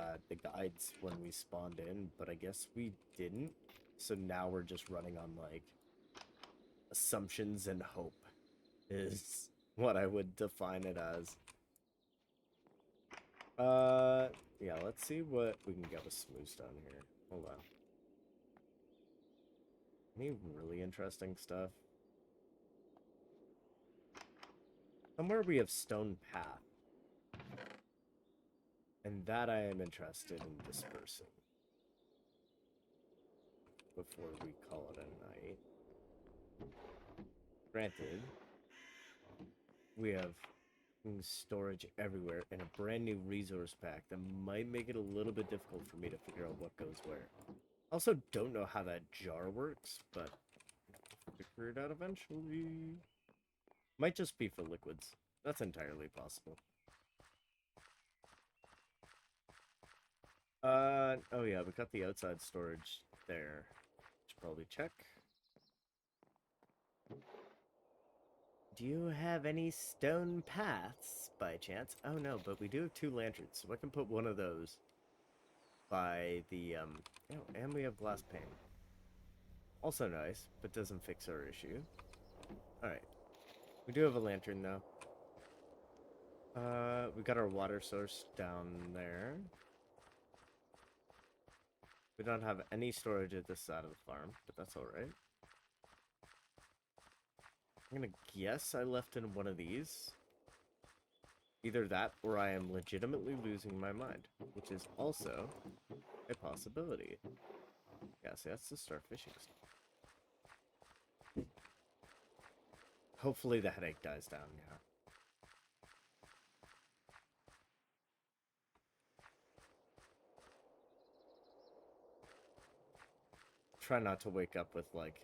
guides when we spawned in, but I guess we didn't. So now we're just running on, like, assumptions and hope is what I would define it as. Yeah, let's see what we can get with Smooth down here. Hold on. Any really interesting stuff? Somewhere we have Stone Path. And that I am interested in dispersing. Before we call it a night. Granted, we have storage everywhere and a brand new resource pack that might make it a little bit difficult for me to figure out what goes where. Also, don't know how that jar works, but figure it out eventually. Might just be for liquids. That's entirely possible. Oh yeah, we got the outside storage there. Should probably check. Do you have any stone paths by chance? Oh no, but we do have two lanterns, so I can put one of those by the oh, and we have glass pane. Also nice, but doesn't fix our issue. Alright. We do have a lantern though. We got our water source down there. We don't have any storage at this side of the farm, but that's alright. I'm gonna guess I left in one of these. Either that, or I am legitimately losing my mind, which is also a possibility. Yeah, see, that's the start fishing stuff. Hopefully the headache dies down, yeah. Try not to wake up with, like,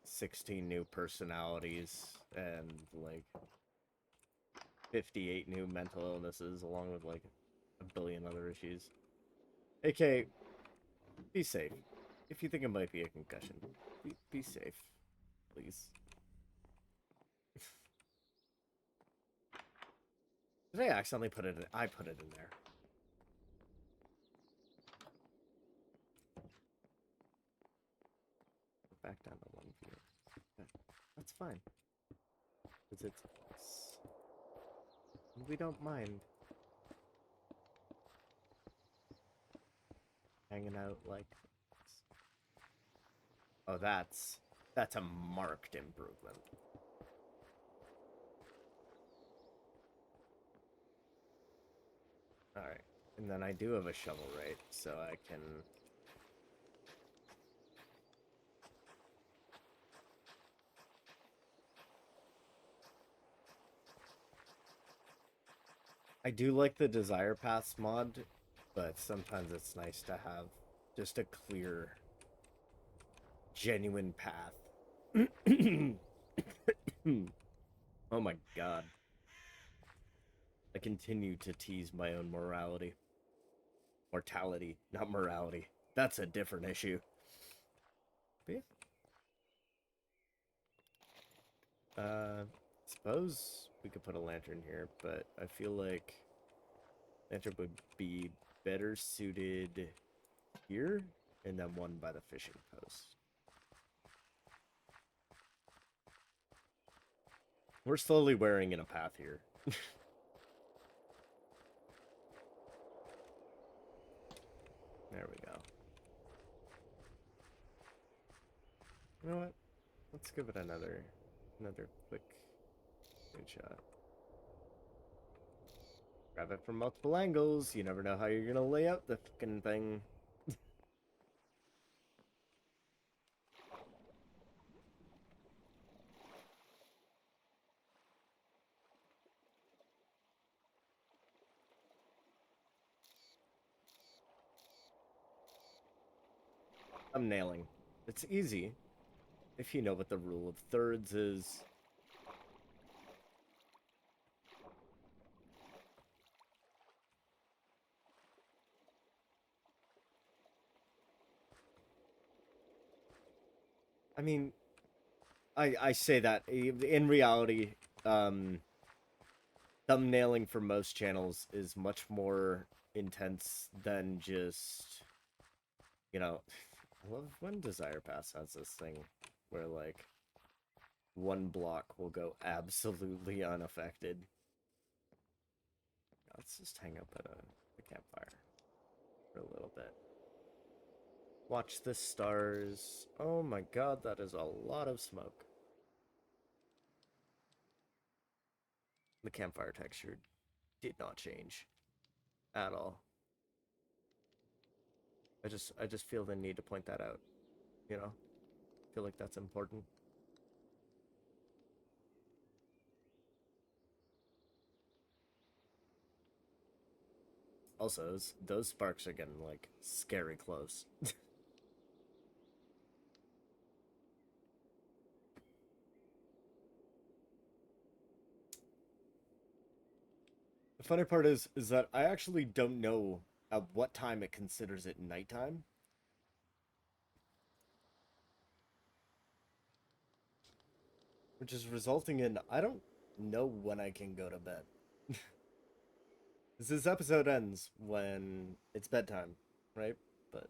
16 new personalities and, like, 58 new mental illnesses, along with, like, a billion other issues. AK, be safe. If you think it might be a concussion, be safe, please. Did I accidentally put it in? I put it in there. Back down to 1 view. Okay. That's fine. Because it's us. We don't mind hanging out like this. Oh, that's a marked improvement. Alright. And then I do have a shovel right, so I can... I do like the Desire Paths mod, but sometimes it's nice to have just a clear, genuine path. Oh my god. I continue to tease my own morality. Mortality, not morality. That's a different issue. Suppose we could put a lantern here, but I feel like lantern would be better suited here, and then one by the fishing post. We're slowly wearing in a path here. There we go. You know what? Let's give it another quick good shot. Grab it from multiple angles. You never know how you're gonna lay out the fucking thing. Thumbnailing. It's easy if you know what the rule of thirds is. I mean, I say that in reality, thumbnailing for most channels is much more intense than just, you know, I love when Desire Pass has this thing where like one block will go absolutely unaffected. Let's just hang up at a campfire for a little bit. Watch the stars. Oh my god, that is a lot of smoke. The campfire texture did not change at all. I just feel the need to point that out, you know? I feel like that's important. Also, those sparks are getting like scary close. The funny part is that I actually don't know at what time it considers it nighttime. Which is resulting in I don't know when I can go to bed. This episode ends when it's bedtime, right? But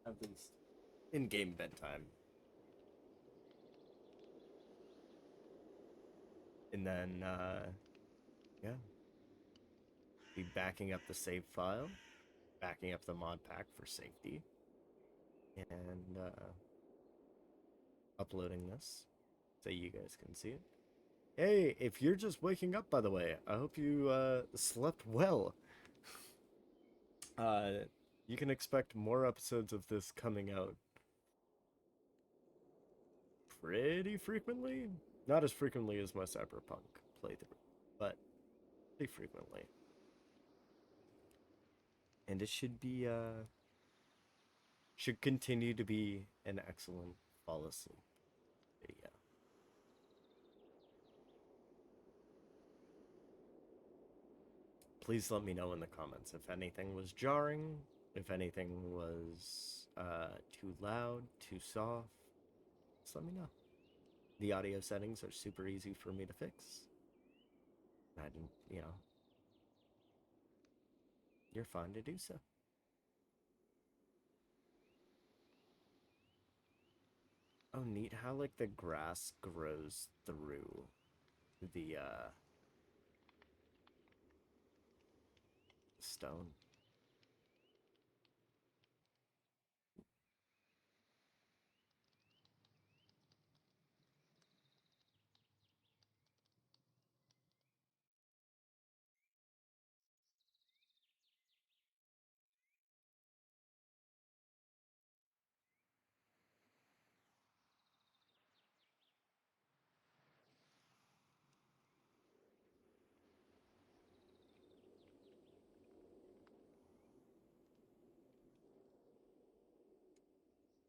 at least in-game bedtime. And then, yeah. Be backing up the save file, backing up the mod pack for safety, and uploading this so you guys can see it. Hey, if you're just waking up, by the way, I hope you slept well. You can expect more episodes of this coming out pretty frequently. Not as frequently as my Cyberpunk playthrough, but pretty frequently. And it should continue to be an excellent fall asleep video. Please let me know in the comments if anything was jarring, if anything was too loud, too soft. Just let me know. The audio settings are super easy for me to fix. I didn't, you're fine to do so. Oh, neat how, like, the grass grows through the, stone.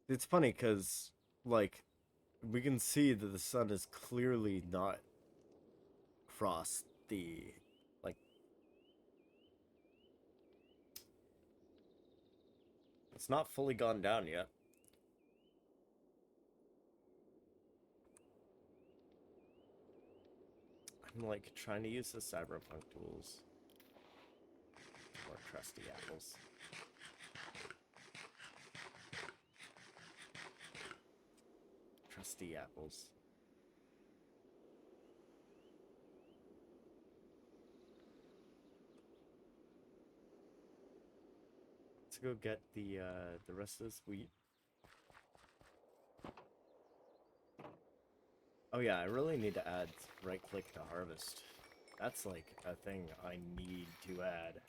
It's funny because, like, we can see that the sun is clearly not crossed the, like, it's not fully gone down yet. I'm, like, trying to use the cyberpunk tools. More trusty apples. Trusty apples. Let's go get the rest of this wheat. Oh yeah, I really need to add right click to harvest. That's like a thing I need to add.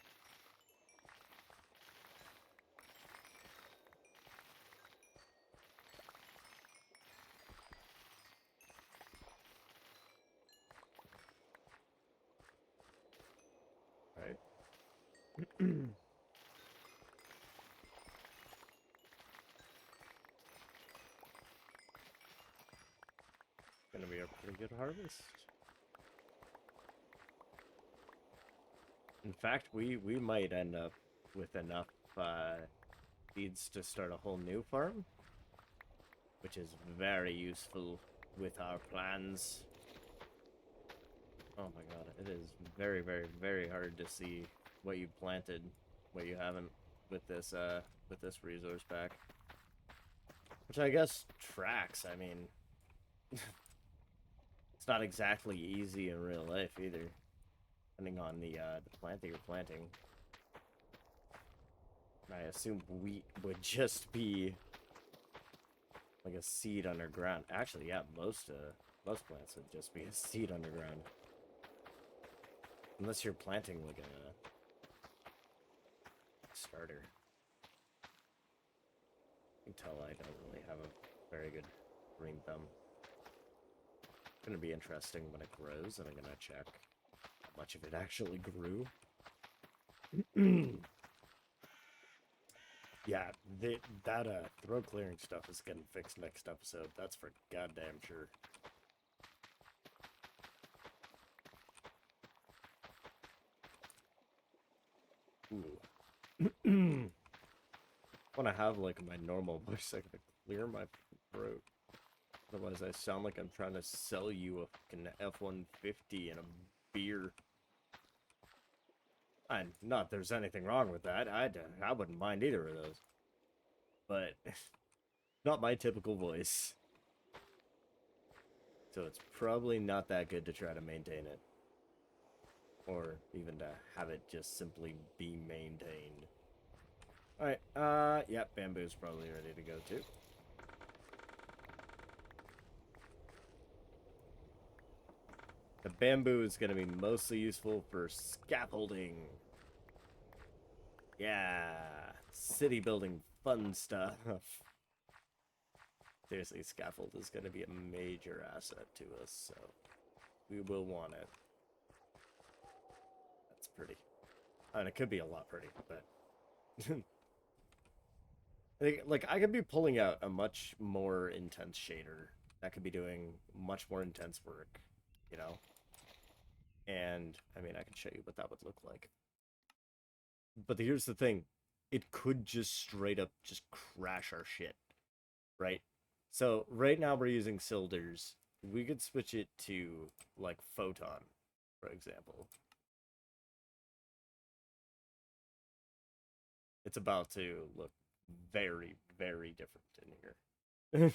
Right? Gonna be a pretty good harvest. In fact, we might end up with enough seeds to start a whole new farm, which is very useful with our plans. Oh my god, it is very, very, very hard to see what you planted, what you haven't with this resource pack. Which I guess tracks, I mean, it's not exactly easy in real life either, depending on the plant that you're planting. I assume wheat would just be like a seed underground. Actually, yeah, most plants would just be a seed underground. Unless you're planting like a starter. You can tell I don't really have a very good green thumb. It's gonna be interesting when it grows, and I'm gonna check how much of it actually grew. Yeah, that throat clearing stuff is getting fixed next episode. That's for goddamn sure. Ooh. When I have like my normal voice, I gotta clear my throat. Otherwise, I sound like I'm trying to sell you a fucking F-150 and a beer. And not there's anything wrong with that. I wouldn't mind either of those. But not my typical voice. So it's probably not that good to try to maintain it. Or even to have it just simply be maintained. Alright, yeah, bamboo's probably ready to go too. The bamboo is going to be mostly useful for scaffolding. Yeah, city building fun stuff. Seriously, scaffold is going to be a major asset to us, so we will want it. That's pretty. I mean, it could be a lot pretty, but... like, I could be pulling out a much more intense shader that could be doing much more intense work, you know? And, I mean, I can show you what that would look like. But here's the thing. It could just straight up just crash our shit, right? So, right now we're using cilders we could switch it to, like, photon, for example. It's about to look very, very different in here.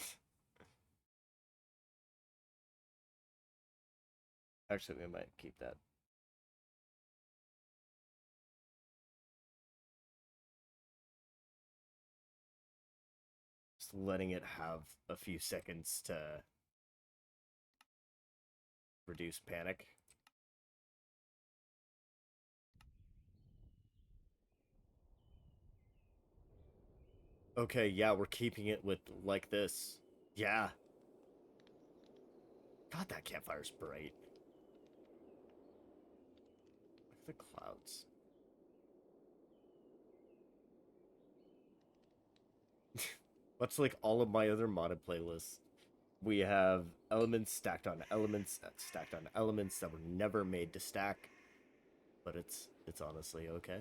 Actually, we might keep that. Just letting it have a few seconds to reduce panic. Okay, yeah, we're keeping it with like this. Yeah. God, that campfire's bright. Look at the clouds. Much like all of my other modded playlists, we have elements stacked on elements stacked on elements that were never made to stack, but it's honestly okay.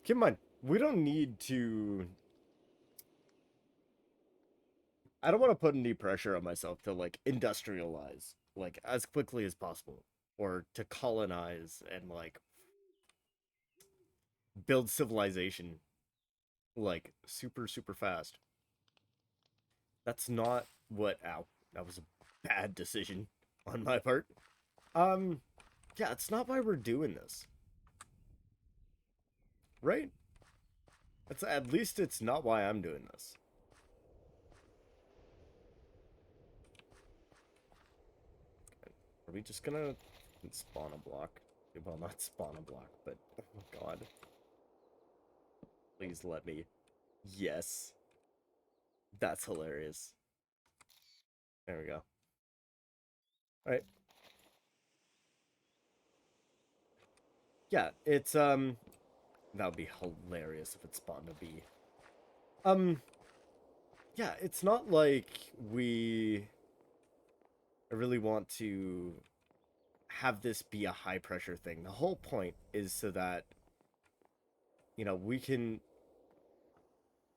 Keep in mind, we don't need to. I don't want to put any pressure on myself to like industrialize like as quickly as possible, or to colonize and like build civilization like super fast. That's not what. Ow, that was a bad decision on my part. Um, yeah, it's not why we're doing this, right? It's at least it's not why I'm doing this. Are we just gonna spawn a block? Well, not spawn a block, but oh god, please let me. Yes, that's hilarious. There we go. All right. Yeah, it's that would be hilarious if it spawned a bee. Yeah, it's not like we really want to have this be a high pressure thing. The whole point is so that, you know, we can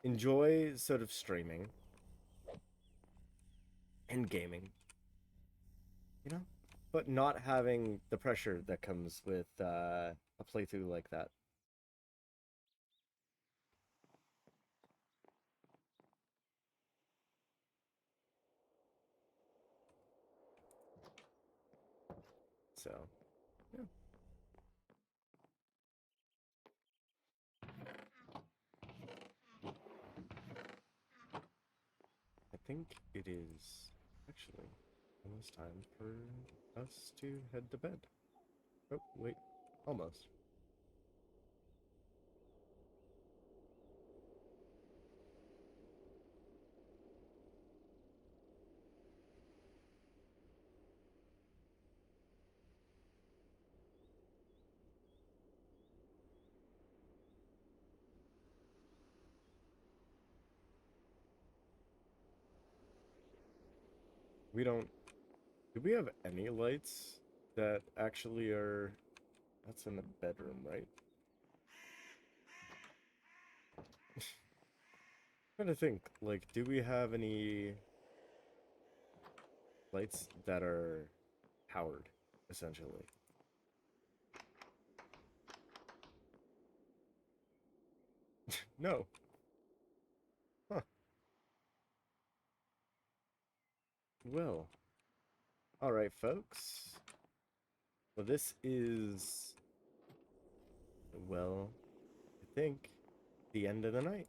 enjoy sort of streaming and gaming, you know, but not having the pressure that comes with a playthrough like that. So, yeah. I think it is actually almost time for us to head to bed. Oh, wait, almost. We don't. Do we have any lights that actually are? That's in the bedroom, right? I'm trying to think. Like, do we have any lights that are powered, essentially? No. Huh. Well. All right, folks. Well, this is, well, I think the end of the night.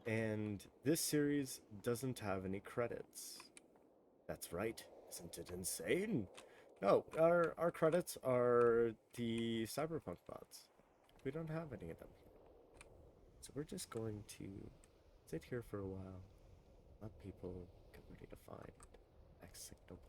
And this series doesn't have any credits. That's right. Isn't it insane? No, our credits are the Cyberpunk mods. We don't have any of them. So we're just going to sit here for a while, let people get ready to find X signal